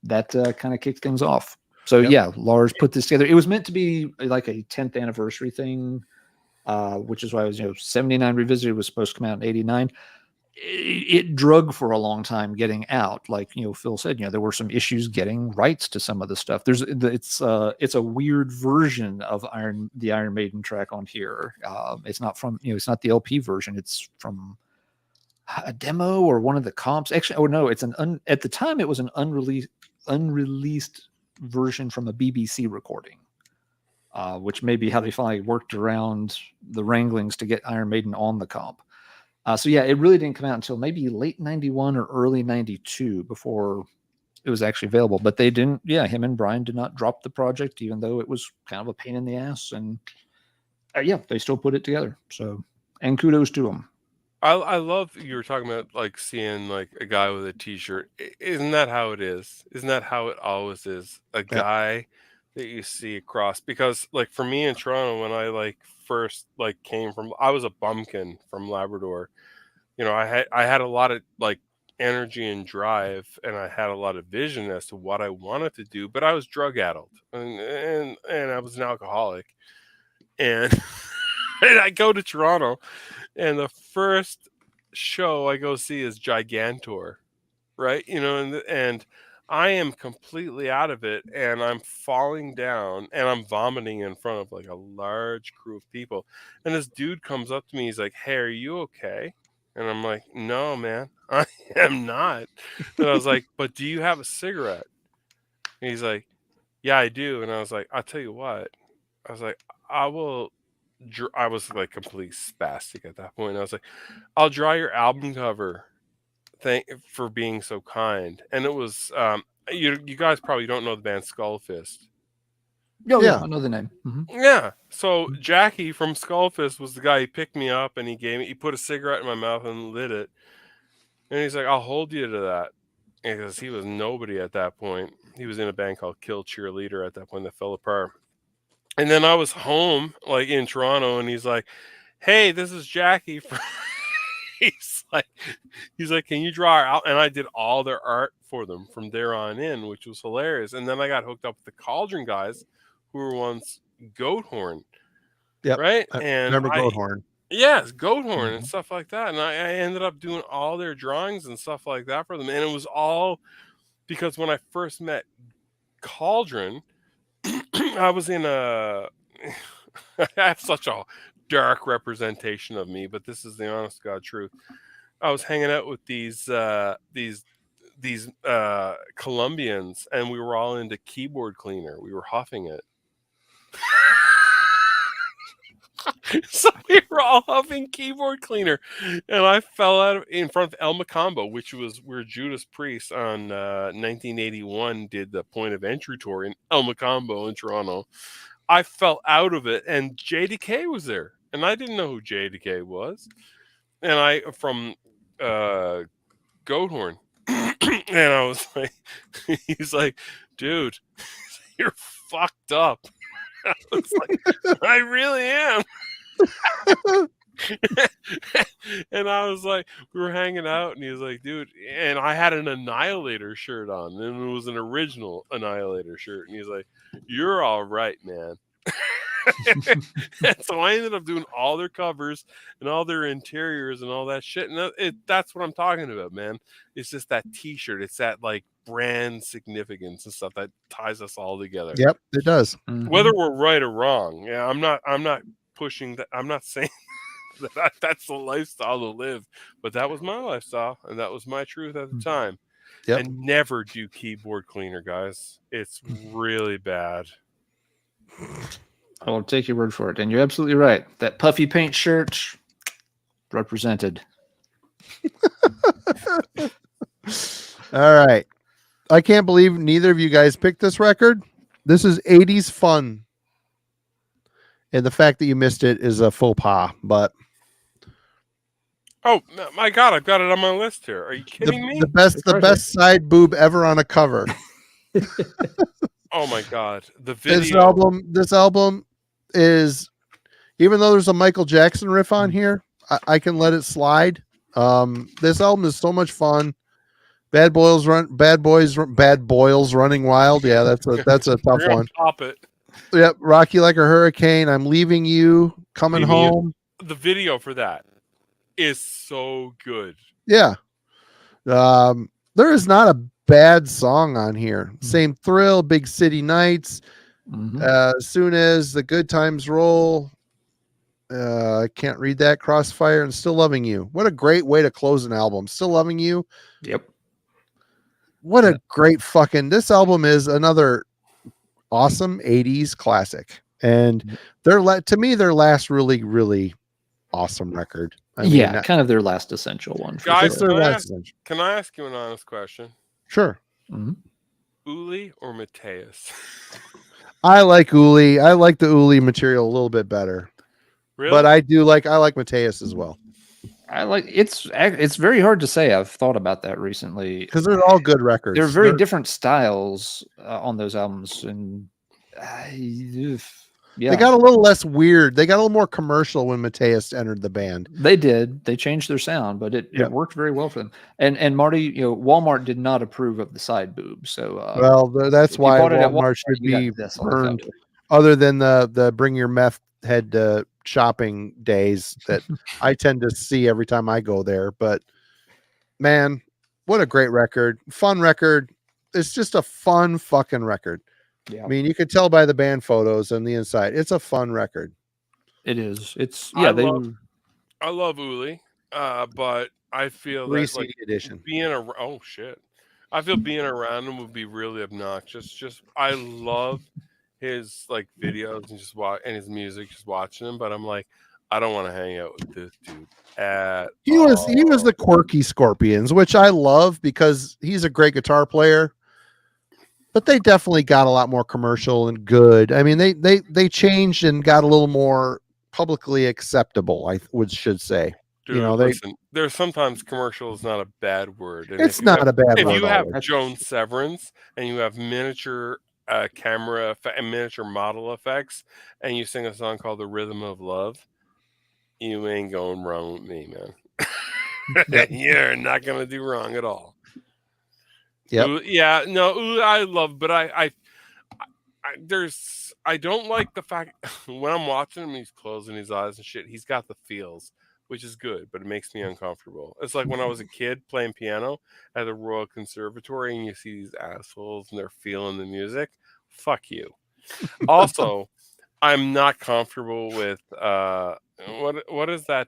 that kind of kicked things off. So Lars put this together. It was meant to be like a 10th anniversary thing, which is why it was 79 Revisited was supposed to come out in 89. It drug for a long time getting out. Like Phil said, there were some issues getting rights to some of the stuff. It's a weird version of the Iron Maiden track on here. It's not from it's not the LP version. It's from a demo or one of the comps. Actually, no, it's at the time it was an unreleased version from a BBC recording, which may be how they finally worked around the wranglings to get Iron Maiden on the comp. It really didn't come out until maybe late 91 or early 92 before it was actually available. But they didn't, him and Brian did not drop the project, even though it was kind of a pain in the ass. And they still put it together. So, and kudos to them. I love you were talking about like seeing like a guy with a t-shirt. Isn't that how it is? Isn't that how it always is? A guy that you see across, because like for me in Toronto, when I like first like came from, I was a bumpkin from Labrador. I had a lot of like energy and drive, and I had a lot of vision as to what I wanted to do, but I was drug addled and I was an alcoholic, and and I go to Toronto, and the first show I go see is Gigantor, right? And I am completely out of it, and I'm falling down, and I'm vomiting in front of like a large crew of people. And this dude comes up to me, he's like, "Hey, are you okay?" And I'm like, "No, man, I am not." And I was like, "But do you have a cigarette?" And he's like, "Yeah, I do." And I was like, "I'll tell you what." I was like, I was like completely spastic at that point. I was like, "I'll draw your album cover. Thank for being so kind." And it was you guys probably don't know the band Skullfist. I know the name. Mm-hmm. Yeah. So Jackie from Skullfist was the guy. He picked me up and he put a cigarette in my mouth and lit it. And he's like, "I'll hold you to that." Because he was nobody at that point. He was in a band called Kill Cheerleader at that point that fell apart. And then I was home, like in Toronto, and he's like, "Hey, this is Jackie." He's like, "Can you draw our out?" And I did all their art for them from there on in, which was hilarious. And then I got hooked up with the Cauldron guys, who were once Goathorn. Yeah, right. I And remember Goathorn. Yes, Goathorn and stuff like that. And I ended up doing all their drawings and stuff like that for them. And it was all because when I first met Cauldron, I was in a I have such a dark representation of me, but this is the honest God truth. I was hanging out with these Colombians, and we were all into keyboard cleaner. We were huffing it. So we were all huffing keyboard cleaner, and I fell out in front of El Macambo, which was where Judas Priest on 1981 did the Point of Entry tour in El Macambo in Toronto. I fell out of it, and JDK was there, and I didn't know who JDK was, and I from Goathorn, and I was like, he's like, "Dude, you're fucked up." I was like, "I really am." And I was like, we were hanging out, and he was like, "Dude," and I had an Annihilator shirt on, and it was an original Annihilator shirt, and he's like, "You're all right, man." And so I ended up doing all their covers and all their interiors and all that shit, and that's what I'm talking about, man. It's just that t-shirt. It's that like brand significance and stuff that ties us all together. Yep, it does. Whether we're right or wrong. Yeah, I'm not pushing that. I'm not saying that that's the lifestyle to live, but that was my lifestyle and that was my truth at the time. Yep. And never do keyboard cleaner, guys. It's really bad. I will take your word for it. And you're absolutely right. That puffy paint shirt represented. All right. I can't believe neither of you guys picked this record. This is 80s fun. And the fact that you missed it is a faux pas, but oh my God, I've got it on my list here. Are you kidding me? The best side boob ever on a cover. Oh my God. The video. This album is, even though there's a Michael Jackson riff on here, I can let it slide. This album is so much fun. Bad Boys Running Wild. Yeah, that's a tough one. Pop it. Yep, Rock You Like a Hurricane. I'm Leaving You. Coming Home. The video for that is so good. Yeah. There is not a bad song on here. Same Thrill, Big City Nights. As soon as the good times roll. I can't read that. Crossfire and Still Loving You. What a great way to close an album. Still Loving You. Yep. What a great this album is another awesome 80s classic. And to me, their last really, really awesome record. I mean, kind of their last essential one. Guys, sure. Can I ask you an honest question? Sure. Uli or Mateus? I like Uli. I like the Uli material a little bit better. Really? But I like Mateus as well. I like it's very hard to say. I've thought about that recently because they're all good records. They're very different styles on those albums, and they got a little less weird. They got a little more commercial when Mateus entered the band. They did. They changed their sound, but it worked very well for them. And Marty, Walmart did not approve of the side boob, so that's why Walmart should be burned. Other than the bring your meth head to shopping days that I tend to see every time I go there. But man, what a great record. Fun record. It's just a fun fucking record. Yeah. I mean, you could tell by the band photos on the inside. It's a fun record. It is. It's I love Uli, but I feel that like edition. I feel being around him would be really obnoxious. I love his like videos and his music, just watching him, but I'm like, I don't want to hang out with this dude he was the quirky Scorpions, which I love because he's a great guitar player, but they definitely got a lot more commercial and good. I mean, they changed and got a little more publicly acceptable, I should say. Dude, listen, there's sometimes commercial is not a bad word. And it's not a bad word. If you have Joan Severance and you have miniature camera and miniature model effects, and you sing a song called "The Rhythm of Love," you ain't going wrong with me, man. You're not gonna do wrong at all. Yeah, no, I love, but I don't like the fact when I'm watching him, he's closing his eyes and shit. He's got the feels, which is good, but it makes me uncomfortable. It's like when I was a kid playing piano at the Royal Conservatory, and you see these assholes and they're feeling the music. Fuck you. Also, I'm not comfortable with what is that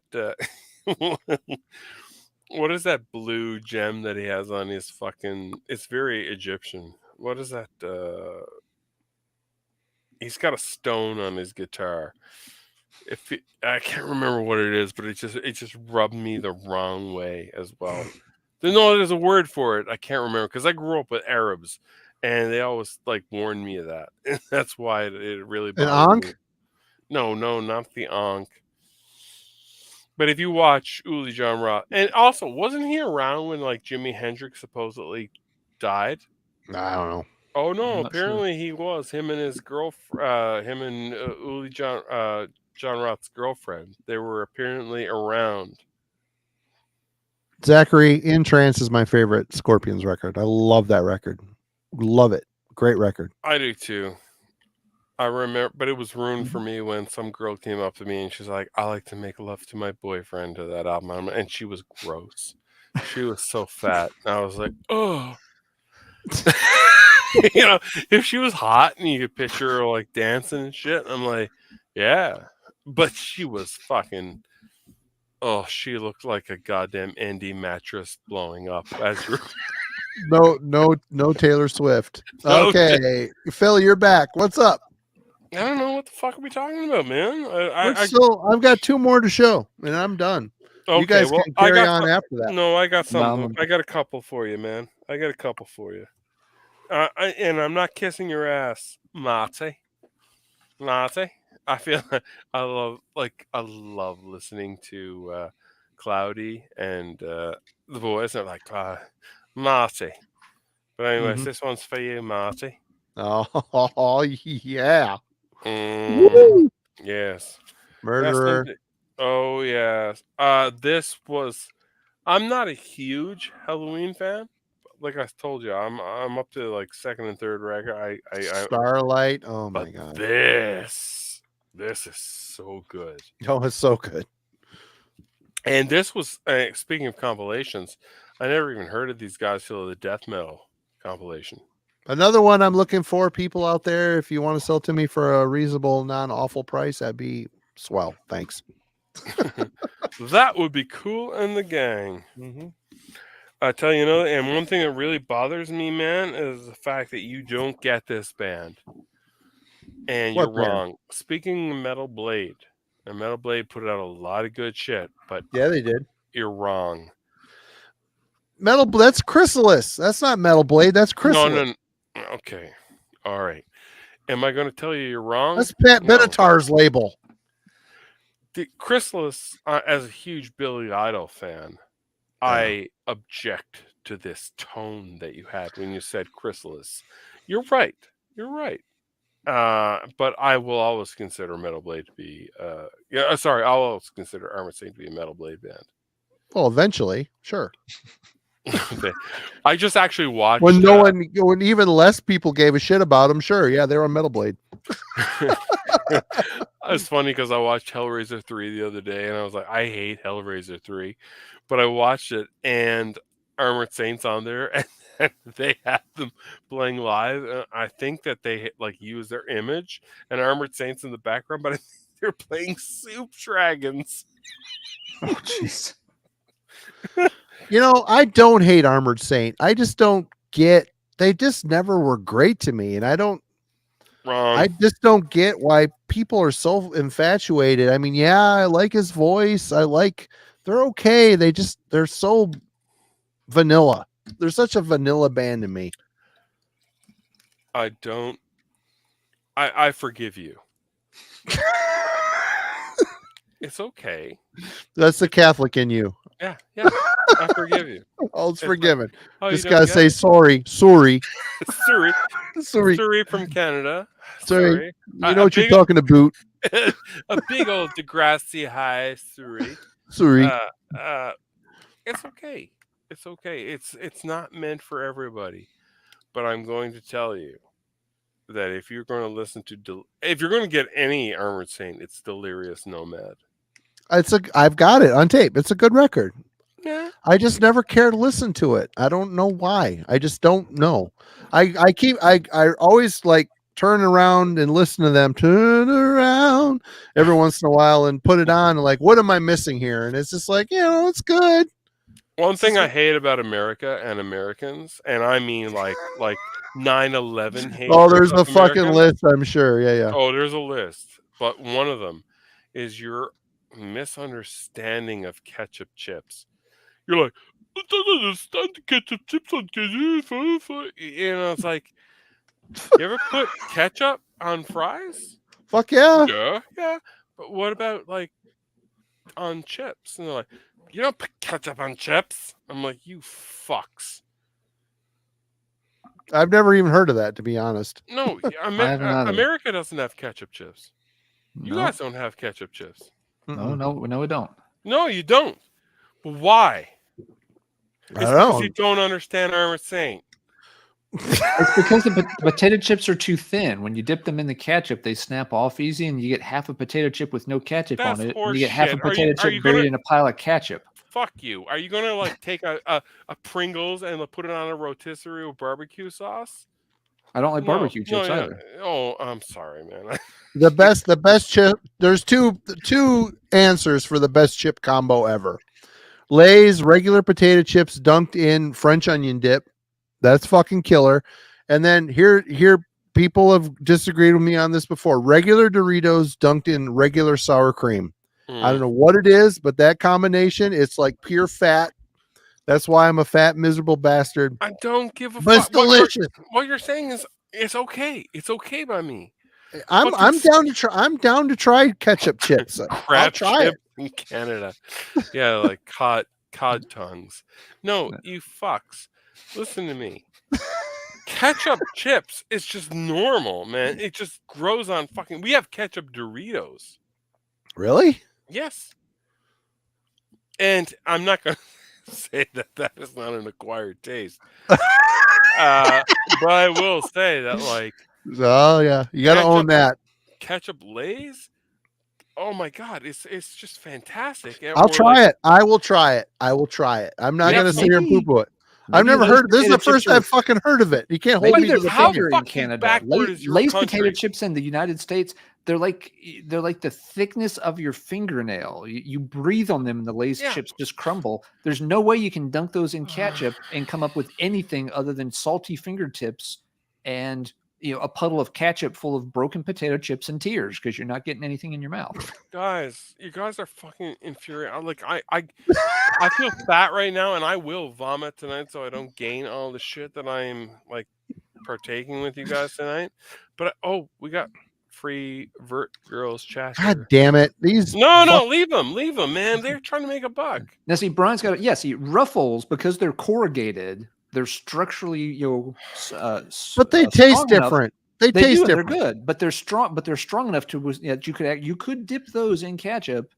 what is that blue gem that he has on his fucking, it's very Egyptian. What is that he's got a stone on his guitar. I can't remember what it is, but it just rubbed me the wrong way as well. There's a word for it. I can't remember because I grew up with Arabs, and they always like warned me of that. That's why it really bothered me. No, not the Ankh. But if you watch Uli Jon Ratt, and also wasn't he around when like Jimi Hendrix supposedly died? I don't know. Oh no, apparently he was. Him and his girlfriend, him and Uli Jon Ratt's girlfriend. They were apparently around. Zachary, In Trance is my favorite Scorpions record. I love that record. Love it. Great record. I do too. I remember, but it was ruined for me when some girl came up to me and she's like, "I like to make love to my boyfriend" to that album, and she was gross. She was so fat. And I was like, "Oh." You know, if she was hot and you could picture her like dancing and shit, I'm like, yeah. But she was fucking. Oh, she looked like a goddamn Andy mattress blowing up as you're. No Taylor Swift. No, Okay, Phil, you're back. What's up? I don't know what the fuck are we talking about, man. I've got 2 more to show, and I'm done. Okay, you guys well, can carry on after that. No, I got something. No, I got a couple for you, man. I got a couple for you. And I'm not kissing your ass, Mate. I feel I love listening to Cloudy and the boys are like Marty. But anyways, this one's for you, Marty. Oh yeah. Yes. Murderer. Oh yes. This was. I'm not a huge Halloween fan. Like I told you, I'm up to like second and third record. Starlight. Oh my god. This is so good. Oh, it's so good. And this was speaking of compilations. I never even heard of these guys till the death metal compilation. Another one I'm looking for, people out there. If you want to sell to me for a reasonable, non-awful price, that'd be swell. Thanks. That would be cool in the gang. I tell you, and one thing that really bothers me, man, is the fact that you don't get this band. And you're wrong. Speaking of Metal Blade, and Metal Blade put out a lot of good shit, but yeah, they did. You're wrong. That's Chrysalis. That's not Metal Blade. That's Chrysalis. No. Okay. All right. Am I going to tell you you're wrong? That's Pat Benatar's label. The Chrysalis, as a huge Billy Idol fan, I object to this tone that you had when you said Chrysalis. You're right. But I will always consider Metal Blade to be I'll always consider Armored Saint to be a Metal Blade band. Well, eventually, sure. I just actually watched when when even less people gave a shit about them. Sure, yeah, they're on Metal Blade. It's funny because I watched Hellraiser 3 the other day, and I was like, I hate Hellraiser 3, but I watched it, and Armored Saints on there, and they had them playing live. I think that they use their image and Armored Saints in the background, but I think they're playing Soup Dragons. Oh, jeez. I don't hate Armored Saint. I just don't get. They just never were great to me, and I just don't get why people are so infatuated. I mean, yeah, I like his voice. They're okay. They're so vanilla. They're such a vanilla band to me. I forgive you. It's okay. That's the Catholic in you. Yeah. I forgive you. It's forgiven. Like, just gotta say sorry. Sorry from Canada. Sorry. You know what you're talking about. A big old Degrassi high. Sorry. It's okay. It's okay. It's not meant for everybody. But I'm going to tell you that if you're going to listen to if you're going to get any Armored Saint, it's Delirious Nomad. I've got it on tape. It's a good record. Yeah. I just never care to listen to it. I don't know why. I just don't know. I always turn around and listen to them. Turn around every once in a while and put it on. And what am I missing here? And it's just it's good. One thing I hate about America and Americans, and I mean like 9/11 hate. Oh, there's a fucking list, I'm sure. Yeah. Oh, there's a list. But one of them is your misunderstanding of ketchup chips. You're like, I don't understand the ketchup chips on ketchup. It's like, you ever put ketchup on fries? Fuck yeah. Yeah. But what about on chips? And they're like, you don't put ketchup on chips. I'm like, you fucks. I've never even heard of that, to be honest. No, America doesn't have ketchup chips. You guys don't have ketchup chips. No, we don't. No, you don't. But why? It's because you don't understand Armored Saint. It's because the potato chips are too thin. When you dip them in the ketchup, they snap off easy, and you get half a potato chip with no ketchup on it. And you get half a potato chip buried in a pile of ketchup. fuck you. Are you gonna like take a Pringles and put it on a rotisserie with barbecue sauce? I don't like barbecue chips yeah. either. Oh, I'm sorry, man. The best chip. There's two answers for the best chip combo ever. Lay's regular potato chips dunked in French onion dip. That's fucking killer. And then here people have disagreed with me on this before. Regular Doritos dunked in regular sour cream. I don't know what it is, but that combination, it's like pure fat. That's why I'm a fat, miserable bastard. I don't give a But it's fuck. delicious. What you're saying is it's okay. It's okay by me. I'm down to try. I'm down to try ketchup chips. I'll Crab try chip it. in Canada. Yeah, like cod tongues. No, you fucks. Listen to me. Ketchup chips is just normal, man. It just grows on fucking. We have ketchup Doritos. Really? Yes. And I'm not going to say that is not an acquired taste. But I will say that, like, oh yeah, you got to own that. Ketchup Lay's. Oh my god, it's just fantastic. I'll try it. I will try it. I'm not going to sit here and poo-poo it. I've never heard. This is the first I've fucking heard of it. You can't hold me to the finger in Canada. Lay's potato chips in the United States, they're like the thickness of your fingernail. You breathe on them, and the Lay's chips just crumble. There's no way you can dunk those in ketchup and come up with anything other than salty fingertips and a puddle of ketchup full of broken potato chips and tears because you're not getting anything in your mouth. Guys, you guys are fucking infuriating. Like I feel fat right now, and I will vomit tonight so I don't gain all the shit that I'm like partaking with you guys tonight. But we got free Vert Girls chat. God damn it! These no, leave them, man. They're trying to make a buck. Now see, Brian's got Ruffles, because they're corrugated. They're structurally, but they taste different. They taste different. They're good, but they're strong. But they're strong enough to you could dip those in ketchup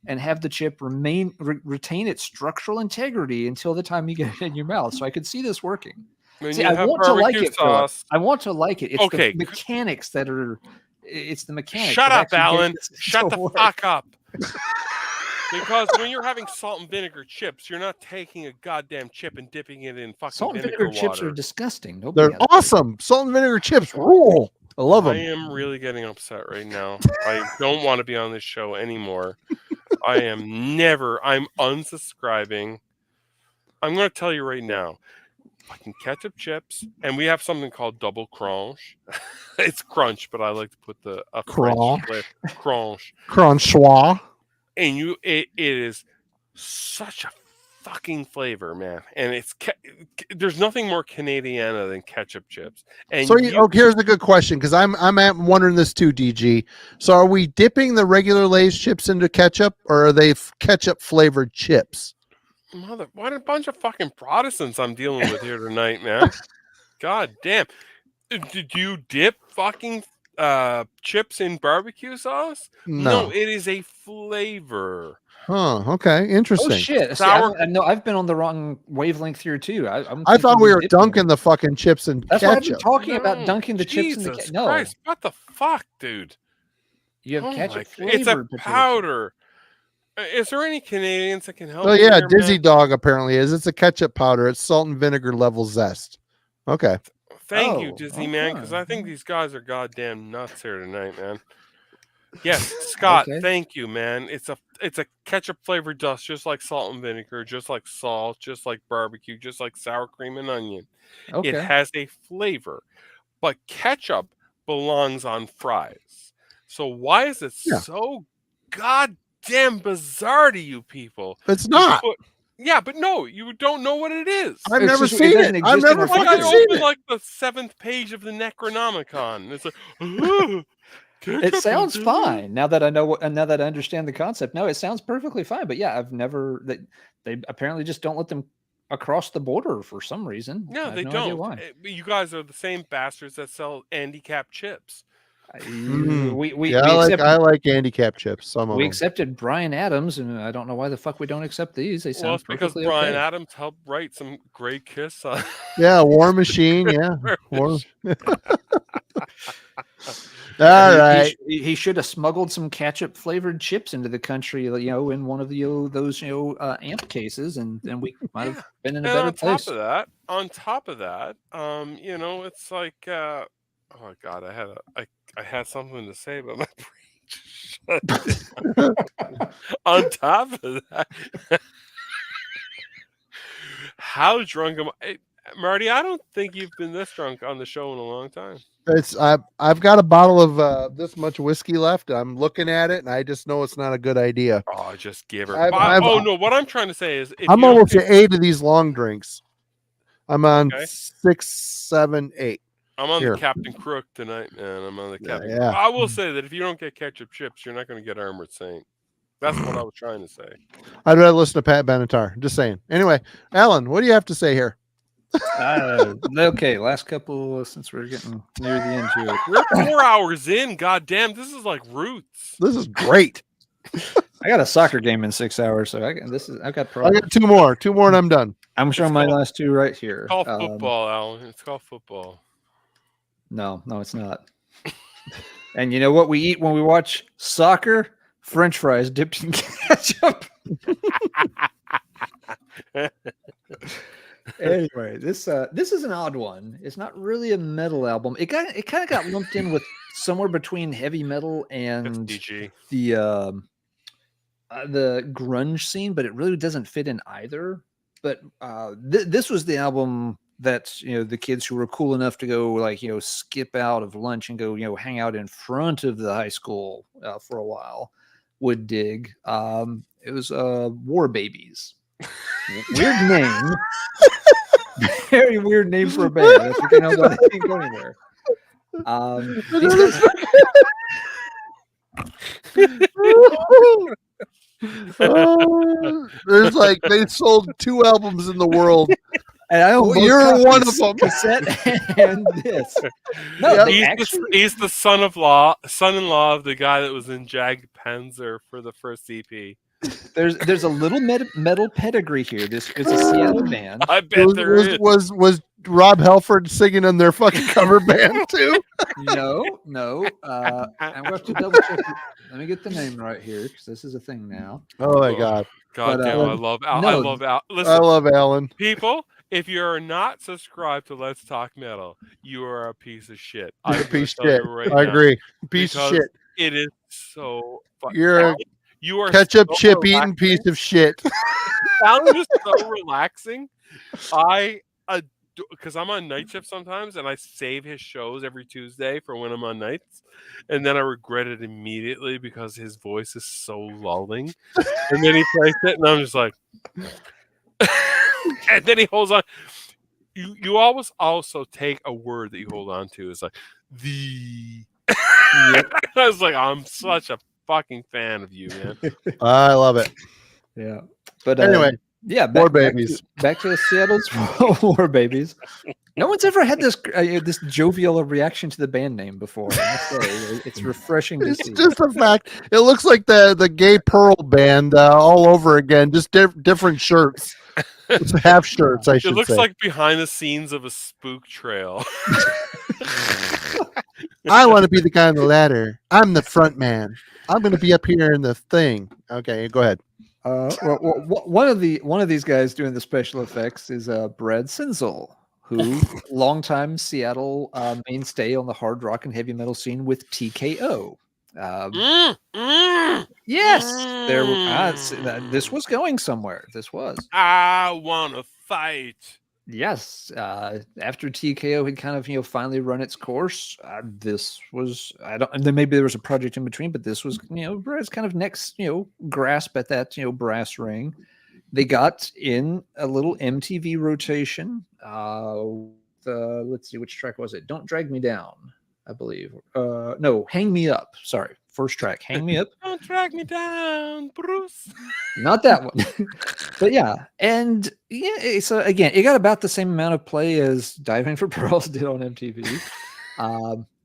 and have the chip retain its structural integrity until the time you get it in your mouth. So I could see this working. I want to like it. I want to like it. It's the mechanics that are. It's the mechanics. Shut up, Alan. Shut the fuck up. Because when you're having salt and vinegar chips, you're not taking a goddamn chip and dipping it in fucking salt and vinegar chips are disgusting. They're awesome. Salt and vinegar chips rule. I love them. I am really getting upset right now. I don't want to be on this show anymore. I'm unsubscribing. I'm going to tell you right now. Fucking ketchup chips, and we have something called double crunch. It's crunch, but I like to put the crunch. Crunchois. And it is such a fucking flavor, man. And there's nothing more Canadiana than ketchup chips. And so here's a good question, because I'm wondering this too, DG. So are we dipping the regular Lay's chips into ketchup, or are they ketchup flavored chips? What a bunch of fucking Protestants I'm dealing with here tonight, man. God damn. Did you dip fucking chips in barbecue sauce? No, it is a flavor. Huh. Okay. Interesting. Oh shit! I've been on the wrong wavelength here too. I thought we were dunking the fucking chips in ketchup. That's why I've been talking about dunking the chips in the ketchup. No, Christ, what the fuck, dude? You have ketchup flavor. It's a powder. Is there any Canadians that can help? Oh yeah, Dizzy Dog apparently is. It's a ketchup powder. It's salt and vinegar level zest. Okay. Thank you, Dizzy man, because I think these guys are goddamn nuts here tonight, man. Yes, Scott, thank you, man. It's a ketchup flavored dust, just like salt and vinegar, just like salt, just like barbecue, just like sour cream and onion. Okay. It has a flavor, but ketchup belongs on fries. So why is it so goddamn bizarre to you people? It's not. Yeah, but no, you don't know what it is. I've never seen it. I've never fucking seen it. Like the 7th page of the Necronomicon. It's like, it sounds fine now that I know now that I understand the concept. No, it sounds perfectly fine. But yeah, I've never. They apparently just don't let them across the border for some reason. No, they don't. Why. You guys are the same bastards that sell handicap chips. I like handicap chips. Some of them. Accepted Bryan Adams, and I don't know why the fuck we don't accept these. They sound because Bryan Adams helped write some great Kiss. Yeah, War Machine. Yeah, All right. He should have smuggled some ketchup flavored chips into the country, in one of those amp cases, and we might have been in a better place. On top of that, it's like, oh God, I had something to say, but my brain just shut down. On top of that, how drunk am I? Marty, I don't think you've been this drunk on the show in a long time. I've got a bottle of this much whiskey left. I'm looking at it, and I just know it's not a good idea. Oh, just give her. No, what I'm trying to say is, I'm almost at 8 of these long drinks. I'm on 6, 7, 8. I'm on the Captain Crook tonight, man. I'm on the Captain. Yeah. I will say that if you don't get ketchup chips, you're not going to get Armored Saint. That's what I was trying to say. I'd rather listen to Pat Benatar. Just saying. Anyway, Alan, what do you have to say here? Okay, last couple, since we're getting near the end here. We're 4 hours in. God damn, this is like Roots. This is great. I got a soccer game in 6 hours, so I've got problems. I got two more, and I'm done. I'm showing my last two right here. It's called football, Alan. It's called football. No, it's not. And you know what we eat when we watch soccer? French fries dipped in ketchup. Anyway, this is an odd one. It's not really a metal album. It kind of got lumped in with somewhere between heavy metal and the grunge scene, but it really doesn't fit in either. But this was the album that the kids who were cool enough to go skip out of lunch and go hang out in front of the high school for a while would dig. It was War Babies. Weird name. Very weird name for a band. That's what they can't go anywhere. There's they sold 2 albums in the world. And I own you're one of them. Cassette and this. No, he's the son-in-law of the guy that was in Jag Panzer for the first EP. There's a little metal pedigree here. This is a Seattle band. I bet there is. Was Rob Halford singing in their fucking cover band too? No. I'm going to double check. Let me get the name right here because this is a thing now. Oh my God! God damn! I love Al. Listen, I love Alan. People, if you're not subscribed to Let's Talk Metal, you are a piece of shit. You're a piece of shit. I agree. Piece of shit. It is so fucking. You are ketchup chip eating piece of shit. Alan is so relaxing. Because I'm on night shift sometimes, and I save his shows every Tuesday for when I'm on nights, and then I regret it immediately because his voice is so lulling. And then he plays it, and I'm just like, and then he holds on. You always also take a word that you hold on to. It's like the. I was like, I'm such a fucking fan of you, man. I love it. Yeah, but anyway. War Babies. Back to Seattle's War Babies. No one's ever had this jovial reaction to the band name before. It's refreshing to see. It's just a fact. It looks like the Gay Pearl band all over again. Just different shirts. It's half shirts, I should say. It looks like behind the scenes of a spook trail. I want to be the guy on the ladder. I'm the front man. I'm going to be up here in the thing. Okay, go ahead. One of these guys doing the special effects is Brad Sinzel, who longtime Seattle mainstay on the hard rock and heavy metal scene with TKO. Yes, this was going somewhere. This was. I wanna fight. Yes, after TKO had kind of finally run its course, this was then maybe there was a project in between, but this was Brad's kind of next grasp at that brass ring. They got in a little MTV rotation. Let's see, which track was it? Don't Drag Me Down, I believe. No, Hang Me Up. Sorry, first track, Hang Me Up. Don't drag me down, Bruce. Not that one. But yeah, and so again, it got about the same amount of play as Diving for Pearls did on MTV.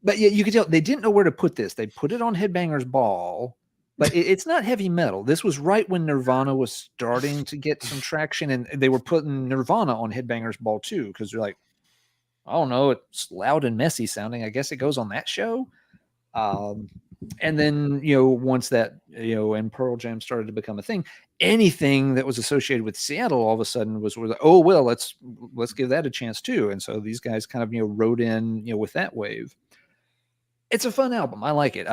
But yeah, you could tell they didn't know where to put this. They put it on Headbangers Ball, but it's not heavy metal. This was right when Nirvana was starting to get some traction, and they were putting Nirvana on Headbangers Ball too, because they're like, I don't know, it's loud and messy sounding. I guess it goes on that show. And then, once that, and Pearl Jam started to become a thing, anything that was associated with Seattle all of a sudden was like, oh, well, let's give that a chance too. And so these guys kind of, rode in, with that wave. It's a fun album. I like it.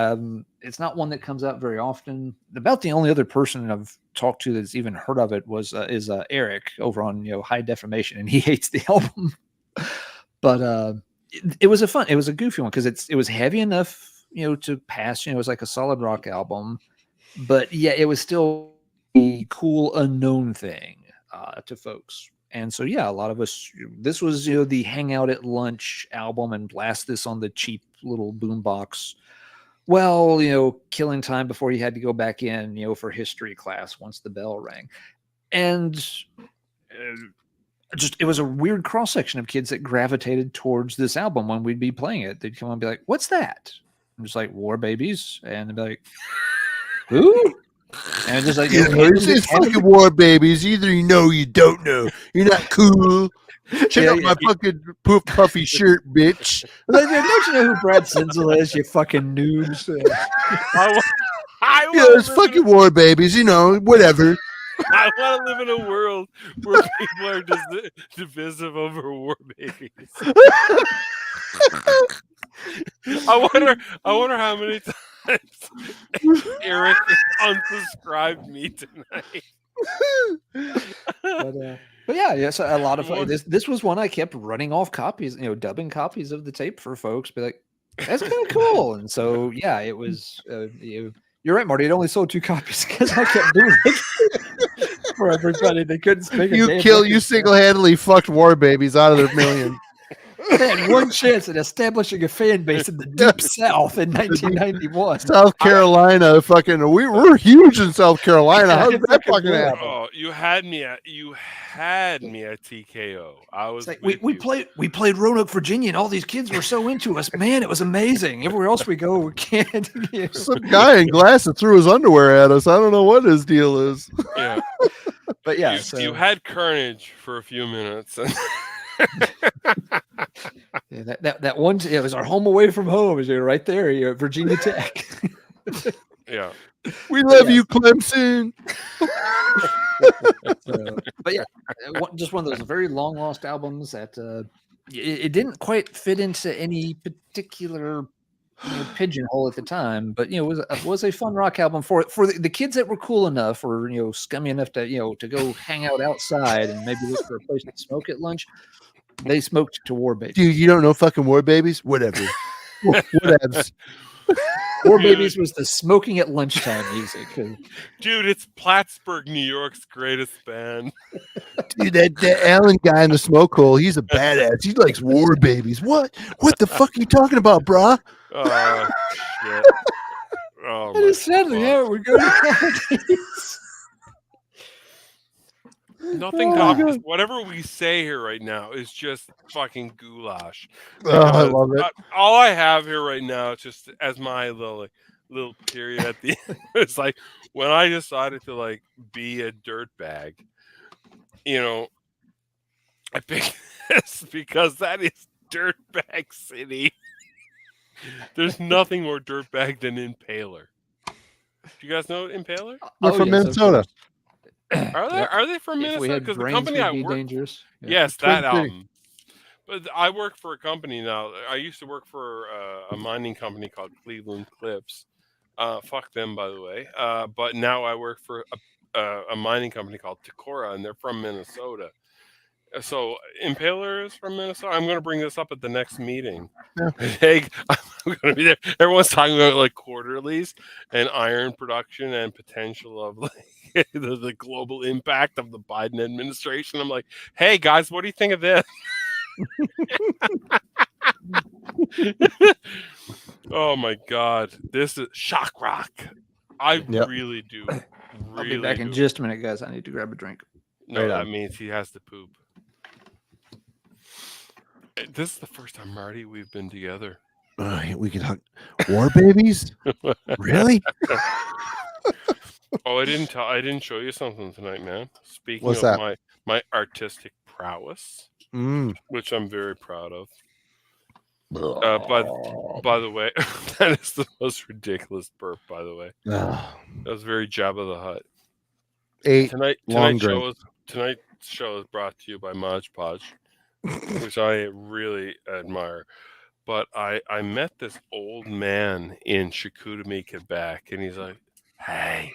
It's not one that comes out very often. About the only other person I've talked to that's even heard of it is Eric over on High Defamation, and he hates the album. But it was a goofy one because it was heavy enough to pass. It was like a solid rock album, but yeah, it was still a cool unknown thing to folks. And so, yeah, a lot of us, this was, the hangout at lunch album and blast this on the cheap little boombox. Well, killing time before you had to go back in, for history class once the bell rang. And it was a weird cross section of kids that gravitated towards this album when we'd be playing it. They'd come on and be like, what's that? I'm just like, War Babies. And they'd be like, who? And just like, it's fucking War Babies. Either you know or you don't know. You're not cool. Check out my fucking puffy shirt, bitch. Like, don't you know who Brad Sinzel is, you fucking noobs? It's fucking War Babies, whatever. I want to live in a world where people are divisive over War Babies. I wonder how many times Eric unsubscribed me tonight. But yeah, so a lot of fun. This was one I kept running off copies, dubbing copies of the tape for folks. Be like, that's kind of cool. And so yeah, it was. You're right, Marty. It only sold 2 copies because I kept doing it for everybody. They couldn't speak. You single-handedly fucked War Babies out of their million. They had one chance at establishing a fan base in the deep South in 1991. South Carolina, we're huge in South Carolina. How did that fucking happen? Oh, you had me at TKO. I was like, we played Roanoke, Virginia, and all these kids were so into us. Man, it was amazing. Everywhere else we go, we can't. Some guy in glasses threw his underwear at us. I don't know what his deal is. Yeah, but yeah, you had Carnage for a few minutes. Yeah, that one, it was our home away from home. Is right there, you're at Virginia Tech. Yeah, we love you, Clemson. But yeah, just one of those very long lost albums that it didn't quite fit into any particular pigeonhole at the time, but it was a fun rock album for the kids that were cool enough or scummy enough to to go hang out outside and maybe look for a place to smoke at lunch. They smoked to War Babies. Dude, you don't know fucking War Babies? Whatever. Whatevs. War Babies was the smoking at lunchtime music. Dude, it's Plattsburgh, New York's greatest band. Dude, that Allen guy in the smoke hole, he's a badass. He likes War Babies. What the fuck are you talking about, brah? Oh, shit. Oh, I just said, yeah, we're going to Nothing. Whatever we say here right now is just fucking goulash. I love it. All I have here right now, just as my little period at the end, it's like when I decided to be a dirtbag. I picked this because that is Dirtbag City. There's nothing more dirtbag than Impaler. Do you guys know Impaler? They're from Minnesota. Are they from Minnesota? Because the company I work dangerous. Yeah. Yes, that album. But I work for a company now. I used to work for a mining company called Cleveland Clips. Fuck them, by the way. But now I work for a mining company called Takora, and they're from Minnesota. So Impaler is from Minnesota. I'm going to bring this up at the next meeting. Yeah. Hey, I'm going to be there. Everyone's talking about quarterlies and iron production and potential of the global impact of the Biden administration. I'm like, hey guys, what do you think of this? Oh my God, this is shock rock. I really do. I'll be back in just a minute, guys. I need to grab a drink. No, that means he has to poop. This is the first time, Marty, we've been together. We could hug War Babies? Really? Oh, I didn't show you something tonight, man. Speaking What's of that? my artistic prowess, which I'm very proud of. By the way, that is the most ridiculous burp. By the way, that was very Jabba the Hutt. Tonight's show is brought to you by Mod Podge, which I really admire. But I met this old man in Chicoutimi, Quebec, and he's like, "Hey,"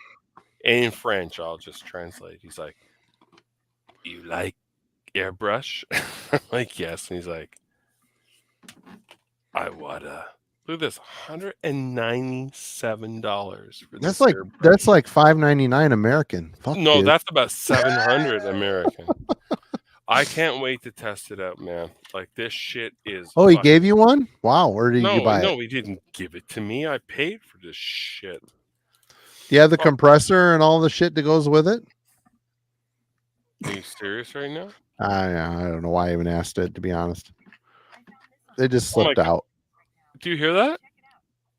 in French, I'll just translate. He's like, "You like airbrush?" I'm like, "Yes." And he's like, "I wanna." Look at this, $197 for this. That's like $5.99 American. Fuck, no, dude. That's about $700 American. I can't wait to test it out, man. Like, this shit is. Oh, he gave you one? Wow, where did you buy it? No, he didn't give it to me. I paid for this shit. Do you have the compressor and all the shit that goes with it? Are you serious right now? I don't know why I even asked it, to be honest. They just slipped out. Do you hear that?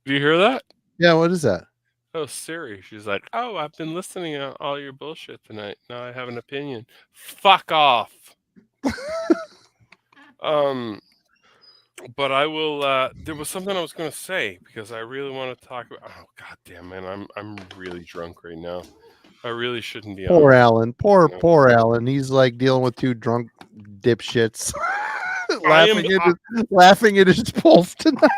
Do you hear that? Yeah, what is that? Oh, Siri. She's like, "Oh, I've been listening to all your bullshit tonight. Now I have an opinion." Fuck off. But I will. There was something I was going to say because I really want to talk about. Oh, goddamn, man, I'm really drunk right now. I really shouldn't be. Poor Alan. Poor Alan. He's like dealing with two drunk dipshits. laughing at his pulse tonight.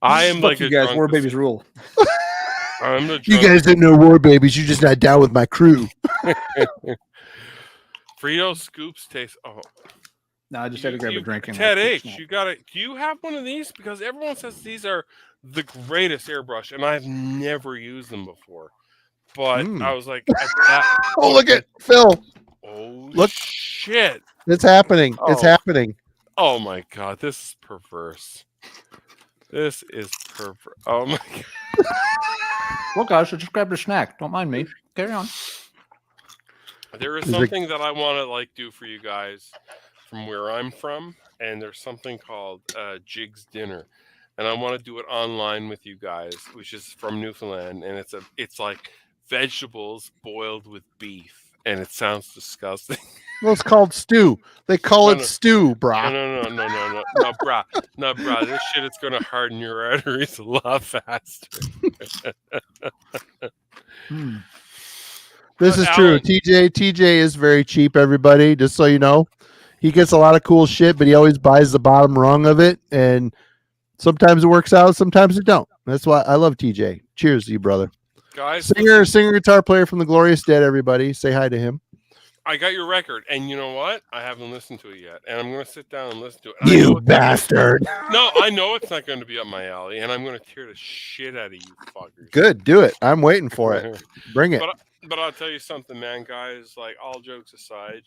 I am like you guys. War babies rule. You guys didn't know war babies. You're just not down with my crew. Frito scoops taste. Oh, no, I just had to grab a drink. Ted H, you got it. Do you have one of these? Because everyone says these are the greatest airbrush, and I've never used them before. But I was like, oh, look at Phil. Oh, look, shit. It's happening. It's happening. Oh, my God. This is perverse. This is perverse. Oh, my God. Well, guys, I just grabbed a snack. Don't mind me. Carry on. There is something that I want to do for you guys from where I'm from, and there's something called Jig's Dinner, and I want to do it online with you guys, which is from Newfoundland, and it's like vegetables boiled with beef. And it sounds disgusting. Well, it's called stew. They call it stew, brah. No, brah. This shit is going to harden your arteries a lot faster. This is true. TJ is very cheap, everybody, just so you know. He gets a lot of cool shit, but he always buys the bottom rung of it. And sometimes it works out, sometimes it don't. That's why I love TJ. Cheers to you, brother. Guys, singer, guitar player from the Glorious Dead, everybody. Say hi to him. I got your record, and you know what? I haven't listened to it yet, and I'm going to sit down and listen to it. You bastard. No, I know it's not going to be up my alley, and I'm going to tear the shit out of you fuckers. Good, do it. I'm waiting for it. Bring it. But I'll tell you something, man, guys, like, all jokes aside,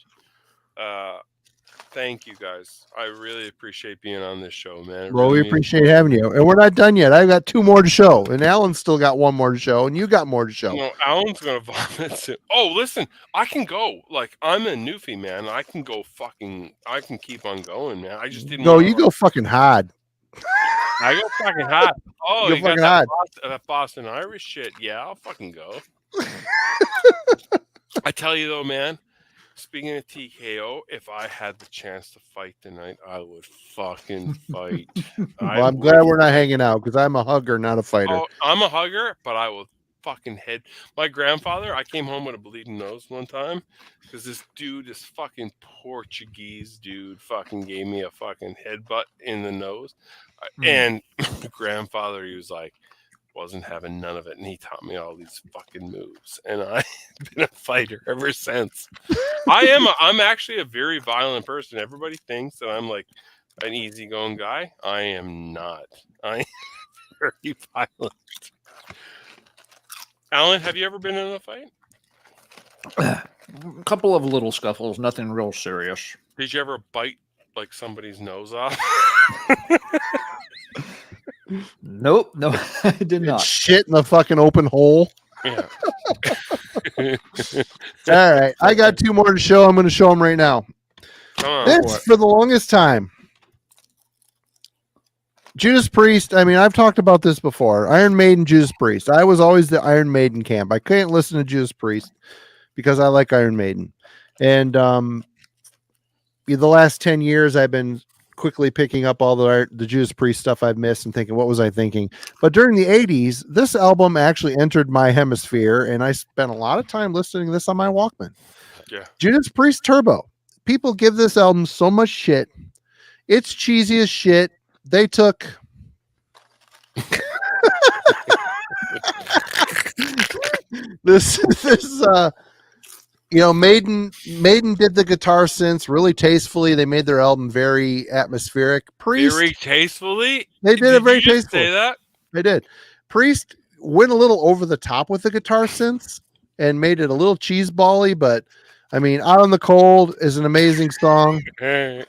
thank you, guys. I really appreciate being on this show, man. Well, we appreciate having you. And we're not done yet. I've got 2 more to show. And Alan's still got 1 more to show. And you got more to show. No, Alan's going to vomit too. Oh, listen. I can go. Like, I'm a newfie, man. I can go I can keep on going, man. I just didn't you go fucking hard. I go fucking hot. Oh, you got that Boston Irish shit. Yeah, I'll fucking go. I tell you, though, man. Speaking of TKO, if I had the chance to fight tonight, I would fucking fight. Well, I'm glad we're not hanging out because I'm a hugger, not a fighter. Oh, I'm a hugger, but I will fucking head. My grandfather, I came home with a bleeding nose one time because this fucking Portuguese dude fucking gave me a fucking headbutt in the nose. And my grandfather, he was like, wasn't having none of it, and he taught me all these fucking moves, and I've been a fighter ever since. I'm actually a very violent person. Everybody thinks that I'm like an easygoing guy. I am not. I am very violent. Alan, have you ever been in a fight? A couple of little scuffles, nothing real serious. Did you ever bite like somebody's nose off? Nope, no, I did not. Shit in the fucking open hole. Yeah. All right, I got 2 more to show. I'm going to show them right now. This, for the longest time, Judas Priest. I mean, I've talked about this before. Iron Maiden, Judas Priest. I was always the Iron Maiden camp. I couldn't listen to Judas Priest because I like Iron Maiden. And the last 10 years, I've been quickly picking up all the Judas Priest stuff I've missed and thinking, what was I thinking? But during the 80s, this album actually entered my hemisphere, and I spent a lot of time listening to this on my Walkman. Yeah. Judas Priest Turbo. People give this album so much shit. It's cheesy as shit. They took this Maiden did the guitar synths really tastefully. They made their album very atmospheric. Priest Very tastefully. They did it very you just tastefully. say that? They did. Priest went a little over the top with the guitar synths and made it a little cheese bally, but I mean, Out on the Cold is an amazing song. No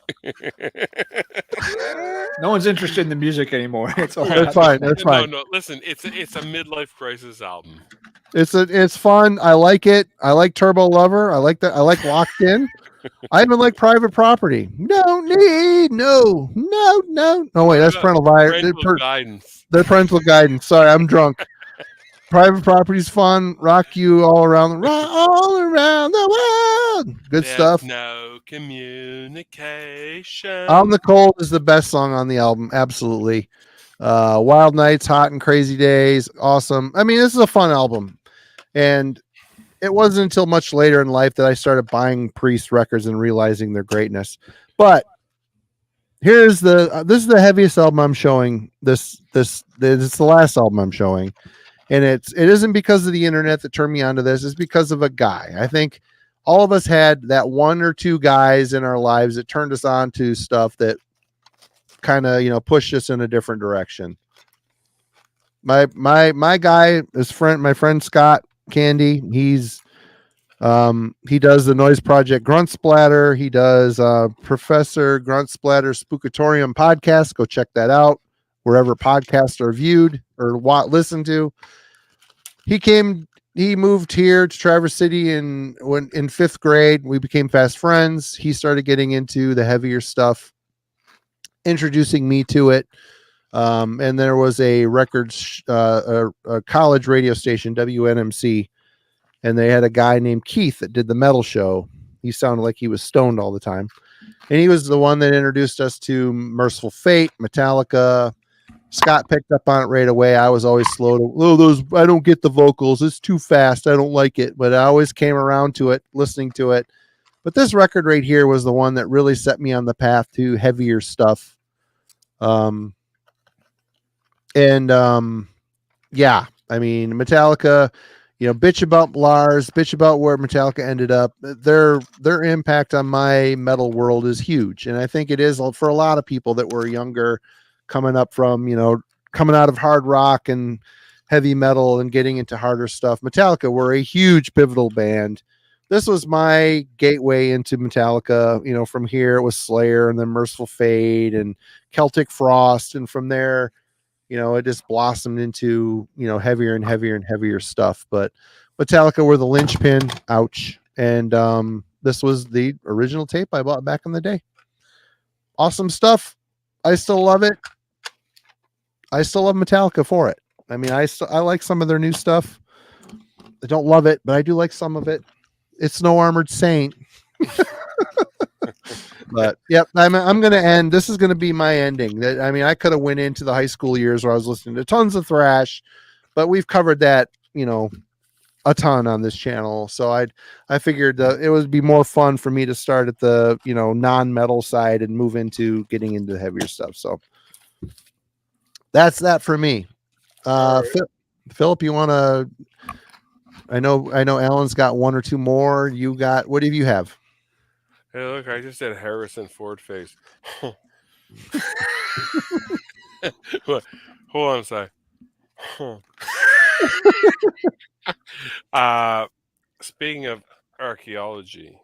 one's interested in the music anymore. It's all That's fine. That's fine. No. Listen, it's a midlife crisis album. It's fun. I like it. I like Turbo Lover. I like that. I like Locked In. I even like Private Property. No. Wait, that's parental Guidance. They're parental guidance. Sorry, I'm drunk. Private Property's fun. Rock You all around the world. Good stuff. No communication. On the Cold is the best song on the album. Absolutely. Wild Nights, Hot and Crazy Days. Awesome. I mean, this is a fun album. And it wasn't until much later in life that I started buying Priest records and realizing their greatness. But this is the heaviest album I'm showing. It's the last album I'm showing. And it isn't because of the internet that turned me onto this. It's because of a guy. I think all of us had that one or two guys in our lives that turned us on to stuff that kind of, pushed us in a different direction. My guy, my friend Scott Candy, he does the Noise Project Grunt Splatter. He does Professor Grunt Splatter Spookatorium podcast. Go check that out wherever podcasts are viewed or listened to. He moved here to Traverse City in 5th grade. We became fast friends. He started getting into the heavier stuff, introducing me to it. And there was a a college radio station, WNMC, and they had a guy named Keith that did the metal show. He sounded like he was stoned all the time. And he was the one that introduced us to Merciful Fate, Metallica. Scott picked up on it right away. I was always slow to, I don't get the vocals. It's too fast. I don't like it. But I always came around to it, listening to it. But this record right here was the one that really set me on the path to heavier stuff. Yeah, I mean, Metallica, bitch about Lars, bitch about where Metallica ended up. Their impact on my metal world is huge. And I think it is for a lot of people that were younger, coming up from, coming out of hard rock and heavy metal and getting into harder stuff. Metallica were a huge pivotal band. This was my gateway into Metallica. From here it was Slayer and then Merciful Fate and Celtic Frost. And from there, it just blossomed into, heavier and heavier and heavier stuff. But Metallica were the linchpin. Ouch. And this was the original tape I bought back in the day. Awesome stuff. I still love it. I still love Metallica for it. I mean, I like some of their new stuff. I don't love it, but I do like some of it. It's no Armored Saint. But yep, I'm going to end. This is going to be my ending. I could have went into the high school years where I was listening to tons of thrash, but we've covered that, a ton on this channel. So I figured it would be more fun for me to start at the, non-metal side and move into getting into the heavier stuff. So that's that for me. Right. Philip, you want to, I know Alan's got one or two more. What do you have? Hey, look, I just did Harrison Ford face. Hold on a sec. Speaking of archaeology,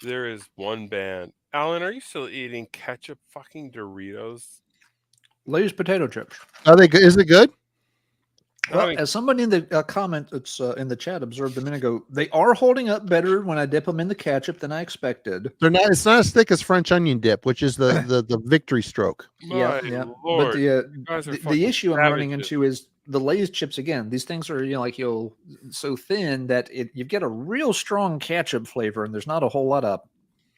there is one band. Alan, are you still eating ketchup fucking Doritos? Lay's potato chips. Are they good? Is it good? Well, as somebody in the comment that's in the chat observed a minute ago, they are holding up better when I dip them in the ketchup than I expected. They're not. It's not as thick as French onion dip, which is the victory stroke. Yeah. But the issue I'm running into is the Lay's chips again. These things are so thin that you get a real strong ketchup flavor, and there's not a whole lot of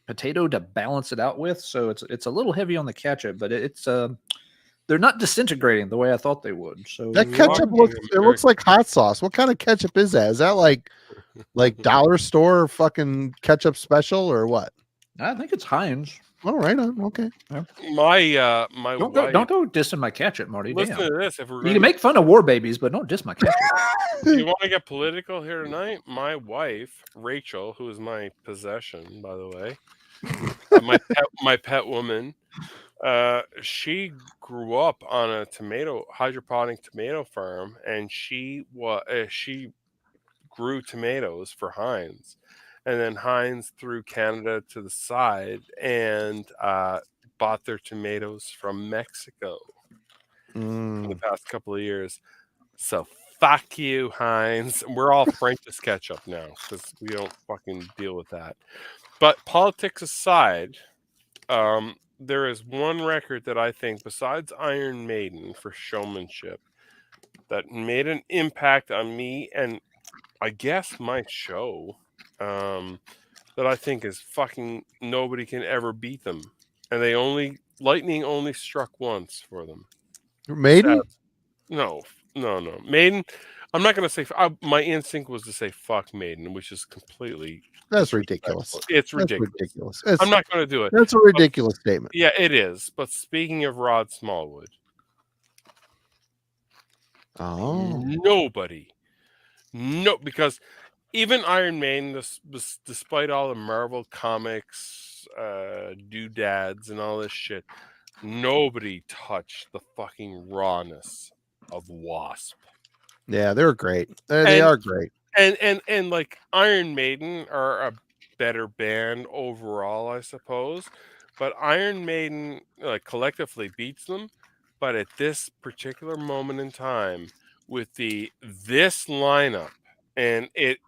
potato to balance it out with. So it's a little heavy on the ketchup, but it's they're not disintegrating the way I thought they would. So That ketchup looks like hot sauce. What kind of ketchup is that? Is that like dollar store fucking ketchup special or what? I think it's Heinz. Oh, right on. Okay. Yeah. My Don't wife, go dissing my ketchup, Marty. listen Damn. to this. If we're You can make fun of war babies, but don't diss my ketchup. you want to get political here tonight? My wife, Rachel, who is my possession, by the way, my pet woman, she grew up on a hydroponic tomato farm, and she grew tomatoes for Heinz, and then Heinz threw Canada to the side and bought their tomatoes from Mexico in the past couple of years. So fuck you, Heinz. We're all French's ketchup now because we don't fucking deal with that. But politics aside, there is one record that I think, besides Iron Maiden for showmanship, that made an impact on me and I guess my show, that I think is fucking nobody can ever beat them. And lightning only struck once for them. Maiden? No. Maiden. I'm not going to say, my instinct was to say fuck Maiden, which is completely. That's ridiculous. It's ridiculous. That's I'm not going to do it. That's a ridiculous statement. Yeah, it is. But speaking of Rod Smallwood. Oh. No, because even Iron Maiden, despite all the Marvel comics, doodads, and all this shit, nobody touched the fucking rawness of W.A.S.P. Yeah, they're great. They are great. And like Iron Maiden are a better band overall, I suppose. But Iron Maiden collectively beats them. But at this particular moment in time, with this lineup, and it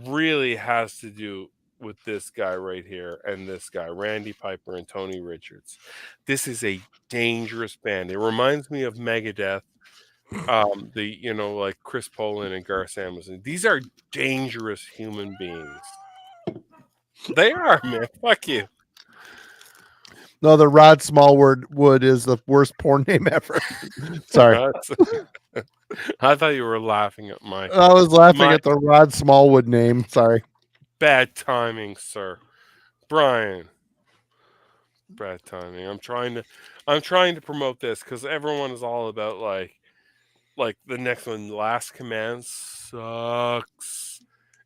really has to do with this guy right here and this guy, Randy Piper and Tony Richards. This is a dangerous band. It reminds me of Megadeth, like Chris Poland and Garth Samuelson. These are dangerous human beings. They are, man. Fuck you. No, the Rod Smallwood is the worst porn name ever. Sorry. I thought you were laughing at my. I was laughing at the Rod Smallwood name. Sorry. Bad timing, sir. Brian. Bad timing. I'm trying to promote this because everyone is all about like the next one. Last Command sucks.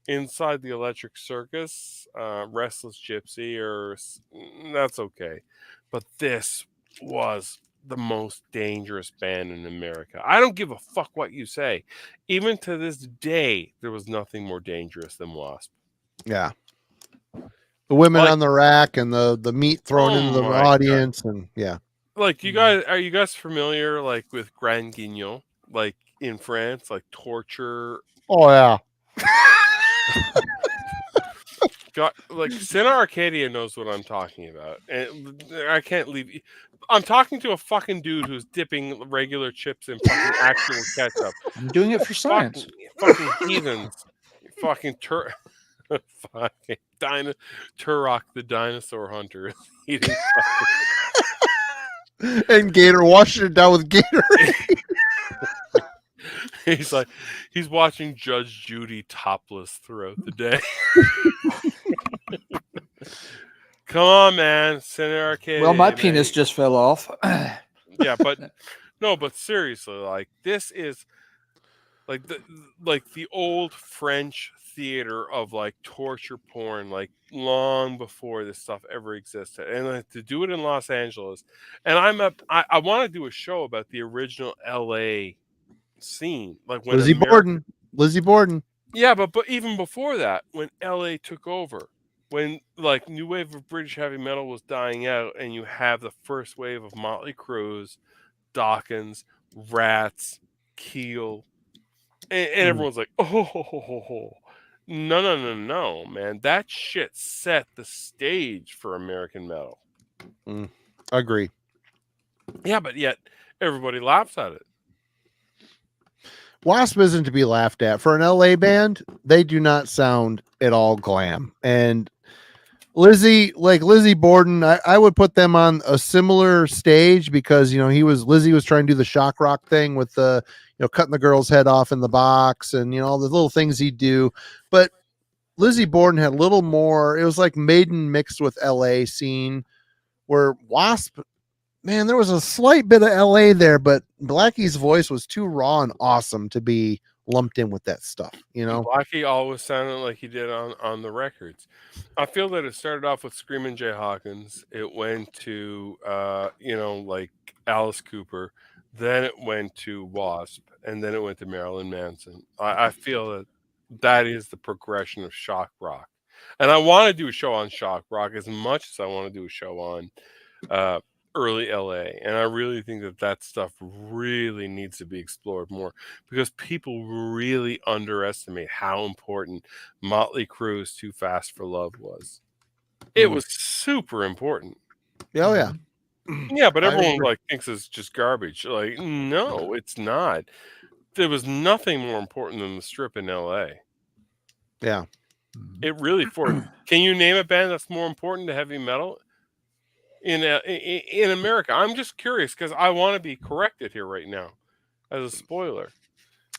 Inside the Electric Circus, Restless Gypsy, that's okay. But this was the most dangerous band in America. I don't give a fuck what you say. Even to this day, there was nothing more dangerous than W.A.S.P. Yeah. The women on the rack and the meat thrown into the audience. God. And yeah. Like are you guys familiar with Grand Guignol? Like in France, like torture. Oh yeah. Sena Arcadia knows what I'm talking about, and I can't leave. I'm talking to a fucking dude who's dipping regular chips in fucking actual ketchup. I'm doing it for science. Fucking heathens. Fucking Turok the dinosaur hunter is eating. And Gator washing it down with Gatorade. He's watching Judge Judy topless throughout the day. Come on, man. Center Arcade. Well, my penis just fell off. Yeah, but seriously, this is the old French theater of torture porn, long before this stuff ever existed, and to do it in Los Angeles. And I want to do a show about the original LA scene, when Lizzie Borden. Yeah, but even before that, when LA took over, when new wave of British heavy metal was dying out, and you have the first wave of Motley Crue's, Dawkins, Rats, Keel, and everyone's like, oh, no, man, that shit set the stage for American metal. Agree. Yeah, but yet everybody laughs at it. W.A.S.P. isn't to be laughed at. For an LA band, they do not sound at all glam. And Lizzie Borden, I would put them on a similar stage because, you know, Lizzie was trying to do the shock rock thing with the, you know, cutting the girl's head off in the box and, you know, all the little things he'd do. But Lizzie Borden had a little more, it was like Maiden mixed with LA scene, where W.A.S.P, man, there was a slight bit of LA there, but Blackie's voice was too raw and awesome to be lumped in with that stuff, you know. Blackie always sounded like he did on the records. I feel that it started off with Screamin' Jay Hawkins. It went to you know, like Alice Cooper. Then it went to W.A.S.P, and then it went to Marilyn Manson. I feel that is the progression of shock rock, and I want to do a show on shock rock as much as I want to do a show on early LA, and I really think that stuff really needs to be explored more because people really underestimate how important Motley Crue's Too Fast for Love was. It was super important. Oh yeah. Yeah, but everyone like thinks it's just garbage. Like, no, it's not. There was nothing more important than the strip in LA. Yeah. It really can you name a band that's more important to heavy metal in America? I'm just curious because I want to be corrected here right now as a spoiler.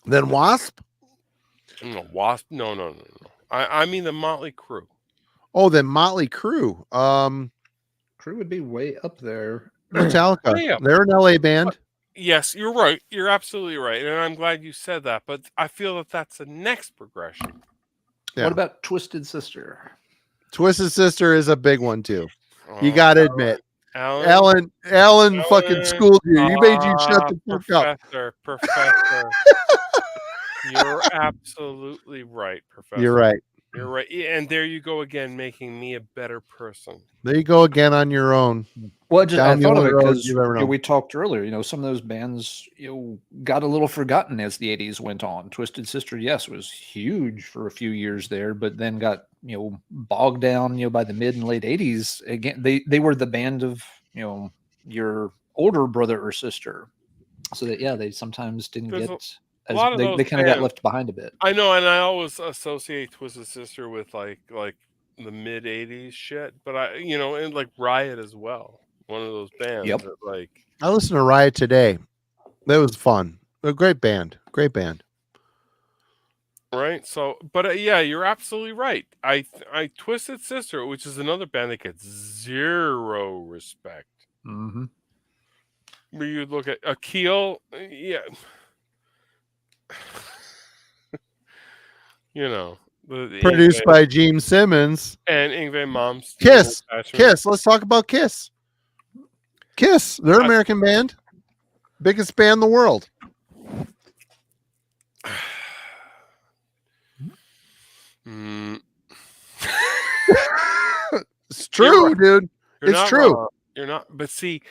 Then W.A.S.P? No, W.A.S.P. No. I mean the Motley Crue. Oh, then Motley Crue. Crue would be way up there. Metallica. Yeah. They're an LA band. Yes, you're right. You're absolutely right, and I'm glad you said that. But I feel that that's the next progression. Yeah. What about Twisted Sister? Twisted Sister is a big one too. You got to admit. Alan fucking schooled you. You made you shut the fuck up. Professor. You're absolutely right, Professor. You're right. You're right. And there you go again, making me a better person. There you go again on your own. Well, I thought of it because know. we talked earlier. You know, some of those bands got a little forgotten as the '80s went on. Twisted Sister, yes, was huge for a few years there, but then got bogged down by the mid and late '80s. Again, they were the band of your older brother or sister, so that they sometimes didn't get. They kind of got left behind a bit. I know, and I always associate Twisted Sister with like the mid '80s shit, but and like Riot as well. One of those bands. Yep. That, like, I listened to Riot today. That was fun. A great band. Great band. Right. So, but yeah, you're absolutely right. I Twisted Sister, which is another band that gets zero respect. Mm-hmm. Where you look at Akil, yeah. Produced by Gene Simmons and Yngwie Malmsteen. Kiss. Let's talk about Kiss. Kiss. They're an American band. Biggest band in the world. It's true, dude. It's true. Wrong. You're not. But see,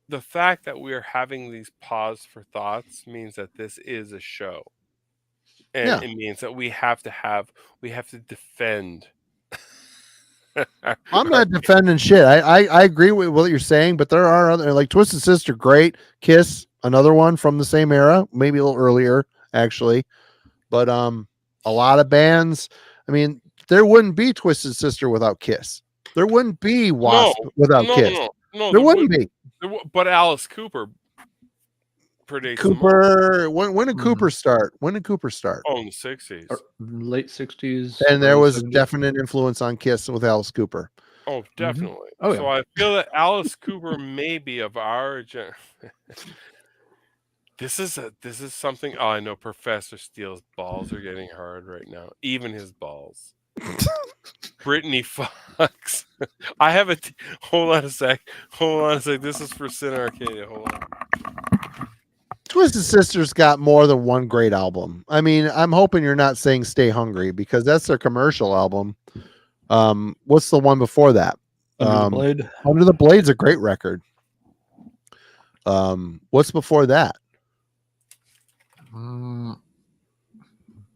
the fact that we are having these pause for thoughts means that this is a show. And it means that we have to defend. I'm not defending shit. I agree with what you're saying, but there are other, like Twisted Sister, great. Kiss, another one from the same era, maybe a little earlier, actually. But a lot of bands, I mean, there wouldn't be Twisted Sister without Kiss. There wouldn't be W.A.S.P without Kiss. No, there wouldn't be. But Alice Cooper predates Cooper. When did Cooper start? When did Cooper start? Oh, in the 60s. Late 60s. And there was a definite influence on Kiss with Alice Cooper. Oh, definitely. Mm-hmm. Oh, so I feel that Alice Cooper may be of our This is something. Oh, I know Professor Steele's balls are getting hard right now. Even his balls. Brittany Fox. I have a. Hold on a sec. This is for Sin Arcadia. Hold on. Twisted Sister's got more than one great album. I mean, I'm hoping you're not saying Stay Hungry because that's their commercial album. What's the one before that? Under the Blade. Under the Blade's a great record. What's before that? Under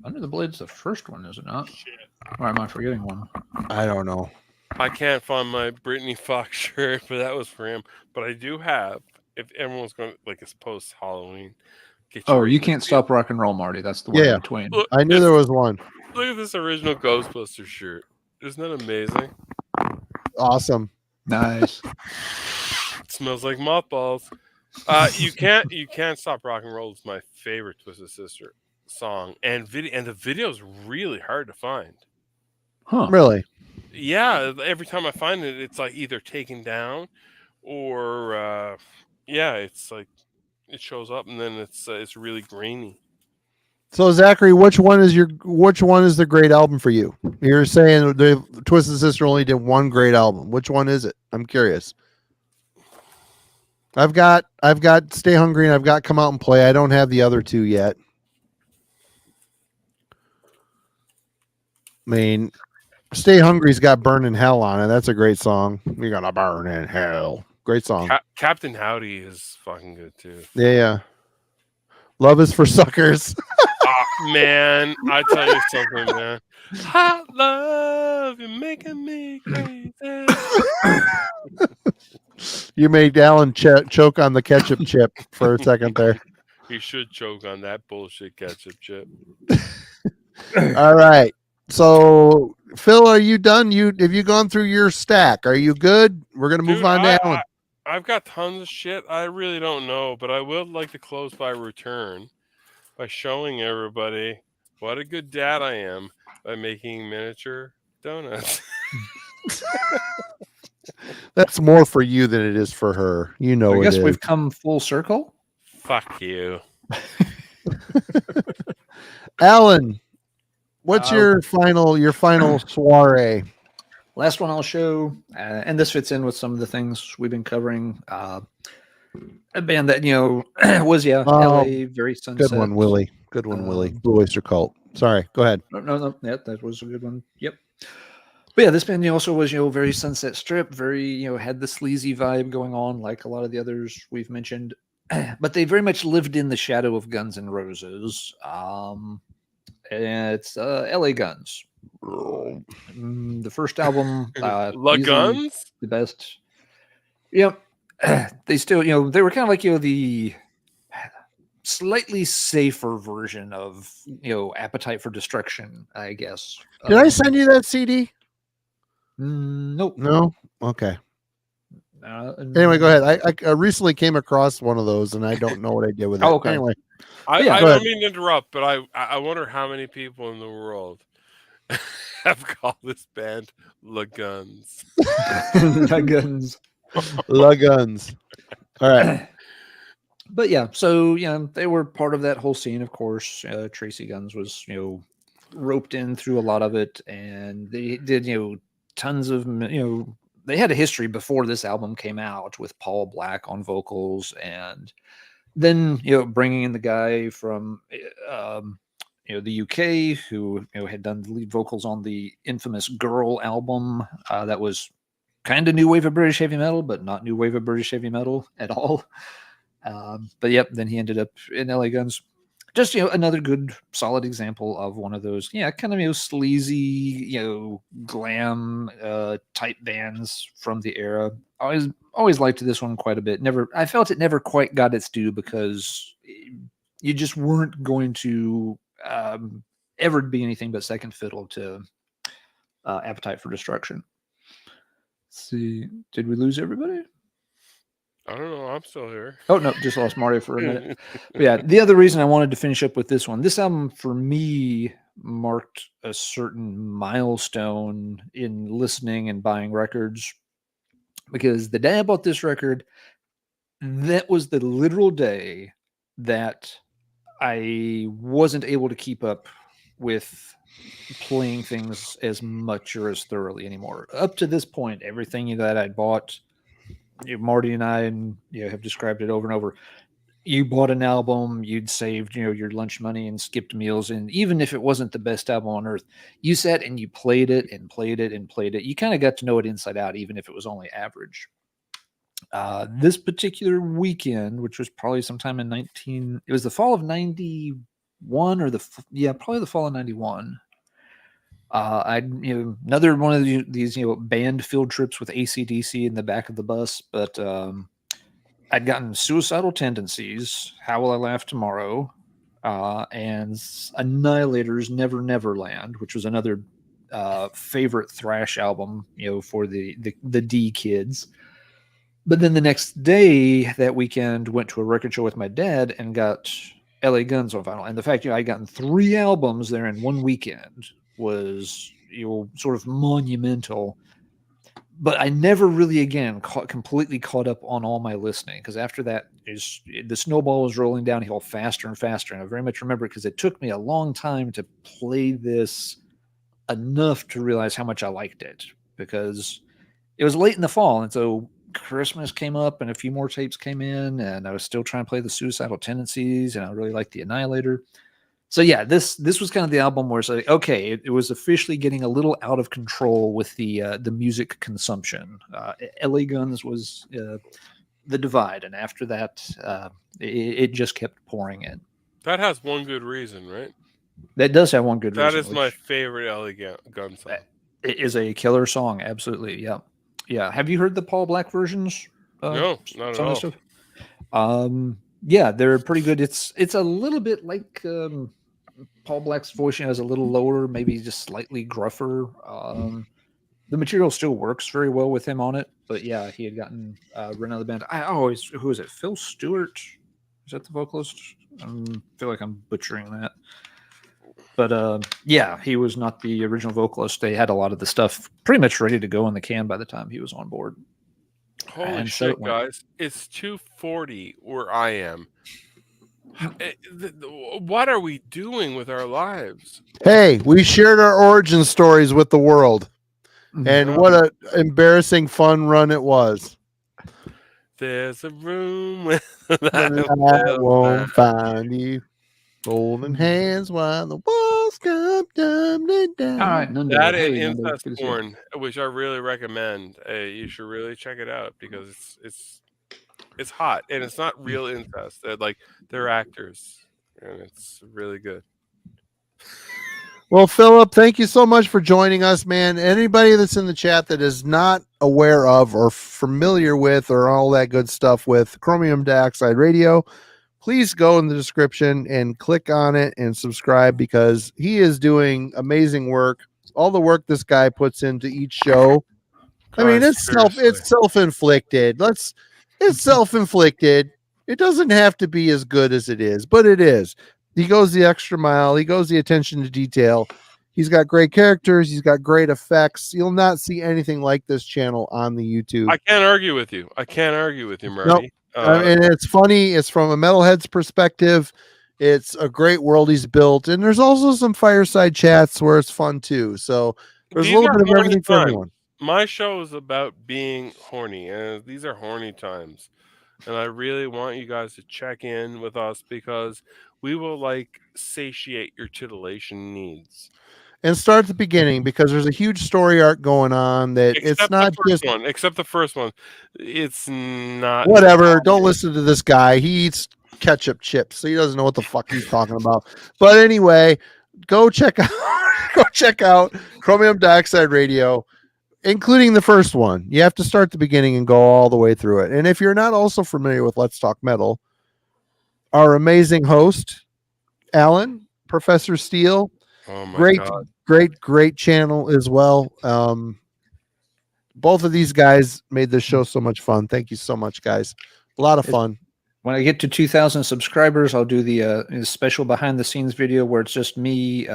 the Blade's the first one, is it not? Shit. Or am I forgetting one? I don't know. I can't find my Brittany Fox shirt, but that was for him. But I do have. If everyone's going to, like, it's post Halloween. You can't stop rock and roll, Marty. That's the one in between. Look, I knew there was one. Look at this original Ghostbusters shirt. Isn't that amazing? Awesome. Nice. It smells like mothballs. You can't stop rock and roll is my favorite Twisted Sister song, and the video is really hard to find. Huh. Really? Yeah, every time I find it, it's like either taken down or it's like it shows up and then it's really grainy. So Zachary, which one is the great album for you? You're saying the Twisted Sister only did one great album. Which one is it? I'm curious. I've got Stay Hungry and I've got Come Out and Play. I don't have the other two yet. I mean, Stay Hungry's got Burn in Hell on it. That's a great song. You're gonna burn in hell. Great song. Captain Howdy is fucking good too. Yeah. Love is for Suckers. Oh, man, I tell you something, man. Hot love, you're making me crazy. You made Alan choke on the ketchup chip for a second there. You should choke on that bullshit ketchup chip. All right. So, Phil, are you done? Have you gone through your stack? Are you good? We're gonna move on to Alan. I've got tons of shit. I really don't know, but I would like to close by return by showing everybody what a good dad I am by making miniature donuts. That's more for you than it is for her. You know, I guess we've come full circle. Fuck you. Alan, what's your final soiree? Last one I'll show, and this fits in with some of the things we've been covering. A band that was LA, very Sunset. Good one, Willie. Good one, Willie. Blue Oyster Cult. Sorry, go ahead. No, yeah, that was a good one. Yep. But yeah, this band also was very Sunset Strip, very had the sleazy vibe going on, like a lot of the others we've mentioned. But they very much lived in the shadow of Guns N' Roses. And it's LA Guns. The first album, La Guns, the best. Yeah, they still, they were kind of like the slightly safer version of Appetite for Destruction, I guess. Did I send you that CD? Nope. No. Okay. Anyway, go ahead. I recently came across one of those, and I don't know what I did with it. Okay. Anyway, I don't mean to interrupt, but I wonder how many people in the world have called this band La Guns. La Guns. La Guns. All right. But yeah, so they were part of that whole scene, of course. Tracy Guns was roped in through a lot of it, and they did tons of they had a history before this album came out with Paul Black on vocals, and then bringing in the guy from the UK who had done the lead vocals on the infamous Girl album that was kind of new wave of British heavy metal, but not new wave of British heavy metal at all. But yep, then he ended up in LA Guns. Just another good solid example of one of those kind of sleazy glam type bands from the era. Always liked this one quite a bit. I felt it never quite got its due because you just weren't going to ever be anything but second fiddle to Appetite for Destruction. Let's see, did we lose everybody? I don't know. I'm still here. Oh, no, just lost Mario for a minute. But yeah, the other reason I wanted to finish up with this one, this album for me marked a certain milestone in listening and buying records, because the day I bought this record, that was the literal day that I wasn't able to keep up with playing things as much or as thoroughly anymore. Up to this point, everything that I'd bought, Marty and I have described it over and over. You bought an album, you'd saved your lunch money and skipped meals, and even if it wasn't the best album on earth, you sat and you played it and played it and played it. You kind of got to know it inside out, even if it was only average. This particular weekend, which was probably sometime in it was the fall of 91 or probably the fall of 91. Another one of these band field trips with AC/DC in the back of the bus, but I'd gotten Suicidal Tendencies, How Will I Laugh Tomorrow, and Annihilator's Never Never Land, which was another favorite thrash album, for the D kids. But then the next day, that weekend, went to a record show with my dad and got LA Guns on vinyl. And the fact I gotten 3 albums there in one weekend was sort of monumental. But I never really again completely caught up on all my listening, because after that the snowball was rolling downhill faster and faster. And I very much remember it because it took me a long time to play this enough to realize how much I liked it, because it was late in the fall, and so Christmas came up and a few more tapes came in, and I was still trying to play the Suicidal Tendencies, and I really liked the Annihilator. So yeah, this was kind of the album where it's like, okay, it was officially getting a little out of control with the music consumption. LA Guns was the divide, and after that, it just kept pouring in. That has one good reason, right? That does have one good reason. That is my favorite LA Gun song. It is a killer song, absolutely. Yeah, yeah. Have you heard the Paul Black versions? No, not at all. Yeah, they're pretty good. It's a little bit like Paul Black's voice is a little lower, maybe just slightly gruffer. The material still works very well with him on it, but yeah, he had gotten run out of the band. Who is it? Phil Stewart? Is that the vocalist? I feel like I'm butchering that. But yeah, he was not the original vocalist. They had a lot of the stuff pretty much ready to go in the can by the time he was on board. Holy shit, guys. It's 2:40 where I am. What are we doing with our lives? Hey, we shared our origin stories with the world. And what an embarrassing fun run it was. There's a room I won't find you. Holding hands while the walls come down. All right, that and incest porn, which I really recommend. You should really check it out, because it's hot, and it's not real incest. They're actors, and it's really good. Well, Philip, thank you so much for joining us, man. Anybody that's in the chat that is not aware of or familiar with or all that good stuff with Chromium Dioxide Radio, please go in the description and click on it and subscribe, because he is doing amazing work. All the work this guy puts into each show. I mean, it's self-inflicted. It's self-inflicted. It doesn't have to be as good as it is, but it is. He goes the extra mile. He goes the attention to detail. He's got great characters. He's got great effects. You'll not see anything like this channel on the YouTube. I can't argue with you. Marty. Nope. And it's funny. It's from a metalhead's perspective. It's a great world he's built. And there's also some fireside chats where it's fun too. So there's a little bit of everything for everyone. My show is about being horny, and these are horny times. And I really want you guys to check in with us, because we will satiate your titillation needs. And start at the beginning, because there's a huge story arc going on that except the first one. It's not whatever. Don't listen to this guy. He eats ketchup chips, so he doesn't know what the fuck he's talking about. But anyway, go check out Chromium Dioxide Radio, including the first one. You have to start at the beginning and go all the way through it. And if you're not also familiar with Let's Talk Metal, our amazing host, Alan, Professor Steele, great channel as well. Both of these guys made this show so much fun. Thank you so much, guys. A lot of fun. When I get to 2,000 subscribers, I'll do the special behind the scenes video where it's just me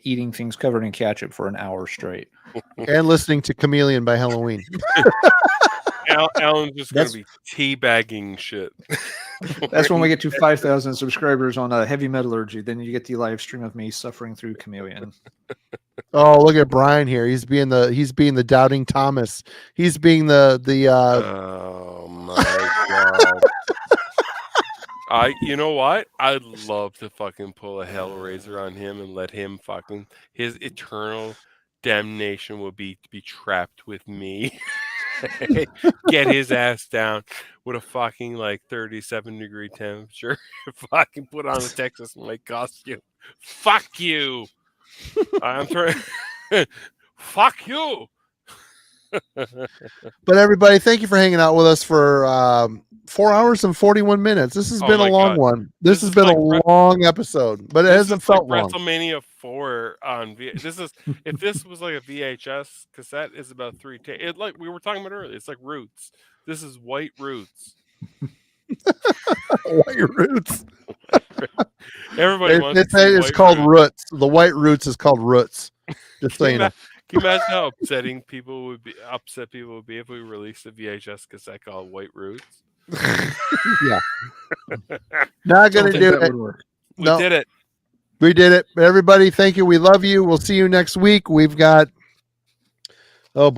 eating things covered in ketchup for an hour straight. And listening to Chameleon by Halloween. Alan's just going to be teabagging shit. That's when we get to 5,000 subscribers on Heavy Metallurgy. Then you get the live stream of me suffering through Chameleon. Oh, look at Brian here. He's being the doubting Thomas. He's being the Oh my god. You know what? I'd love to fucking pull a Hellraiser on him and let him his eternal damnation would be to be trapped with me. Get his ass down with a fucking 37-degree temperature. Fucking put on a Texas costume. Fuck you. I'm trying. Fuck you. But everybody, thank you for hanging out with us for 4 hours and 41 minutes. This has been a my long God. one. This has is been like a long episode, but it This hasn't is like felt long. WrestleMania 4 on This is if this was like a VHS cassette, is about 3 it like we were talking about earlier. It's like Roots. This is White Roots. White Roots. Everybody wants to see It's White called Roots. Roots. The White Roots is called Roots. Just so you know. Can you imagine how upset people would be if we released a VHS cassette called White Roots? Yeah. Not gonna do it. We did it. We did it. Everybody, thank you. We love you. We'll see you next week. We've got the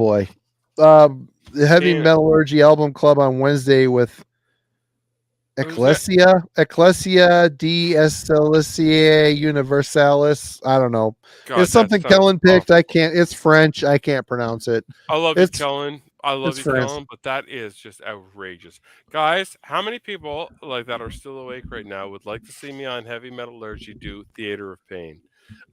Heavy Metallurgy Album Club on Wednesday with Ecclesia di Ecclesia Universalis. I don't know. God, it's something Kellen picked. I can't. It's French. I can't pronounce it. I love you, Kellen. I love you, French. Kellen, but that is just outrageous. Guys, how many people like that are still awake right now would like to see me on Heavy Metallurgy do Theater of Pain?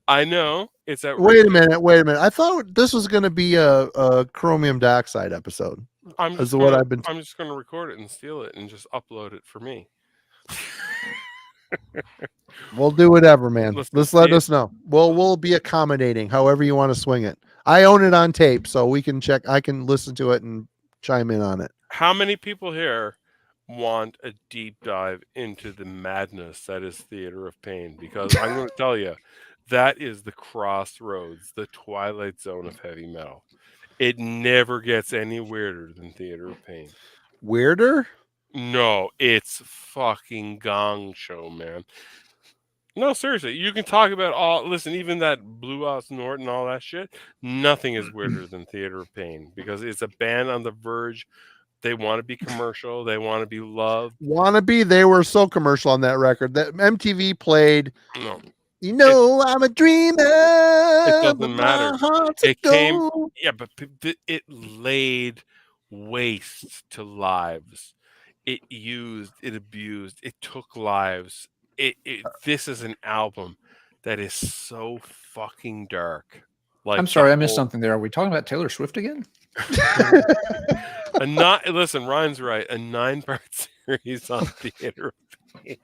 I know it's outrageous. Wait a minute. I thought this was going to be a chromium dioxide episode. I'm just going to record it and steal it and just upload it for me. We'll do whatever, man. Let's let us know. We'll be accommodating however you want to swing it. I own it on tape, so we can check. I can listen to it and chime in on it. How many people here want a deep dive into the madness that is Theater of Pain? Because I'm going to tell you, that is the crossroads, the twilight zone of heavy metal. It never gets any weirder than Theater of Pain. Weirder? No, it's fucking gong show, man. No, seriously, you can talk about listen, even that Blue Oz Norton and all that shit, nothing is weirder than Theater of Pain because it's a band on the verge. They want to be commercial. They want to be loved. They were so commercial on that record that MTV played. No. I'm a dreamer. It doesn't matter. It came, but it laid waste to lives. It used, it abused, it took lives. This is an album that is so fucking dark. Like, I'm sorry, I missed something there. Are we talking about Taylor Swift again? Listen, Ryan's right. A 9-part series on Theater of Pain.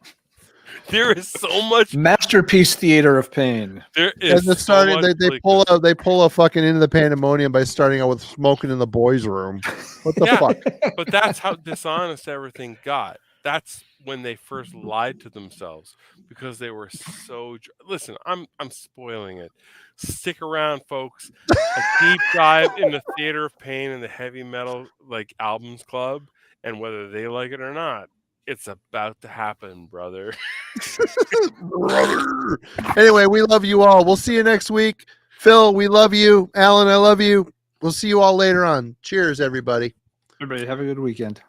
There is so much masterpiece Theater of Pain. There is they pull a fucking Into the Pandemonium by starting out with Smoking in the Boys' Room. What the fuck? But that's how dishonest everything got. That's when they first lied to themselves because they were so. Listen, I'm spoiling it. Stick around, folks. A deep dive into Theater of Pain and the heavy metal albums club, and whether they like it or not, it's about to happen, brother. Brother. Anyway, we love you all. We'll see you next week. Phil, we love you. Alan, I love you. We'll see you all later on. Cheers, everybody. Everybody, have a good weekend.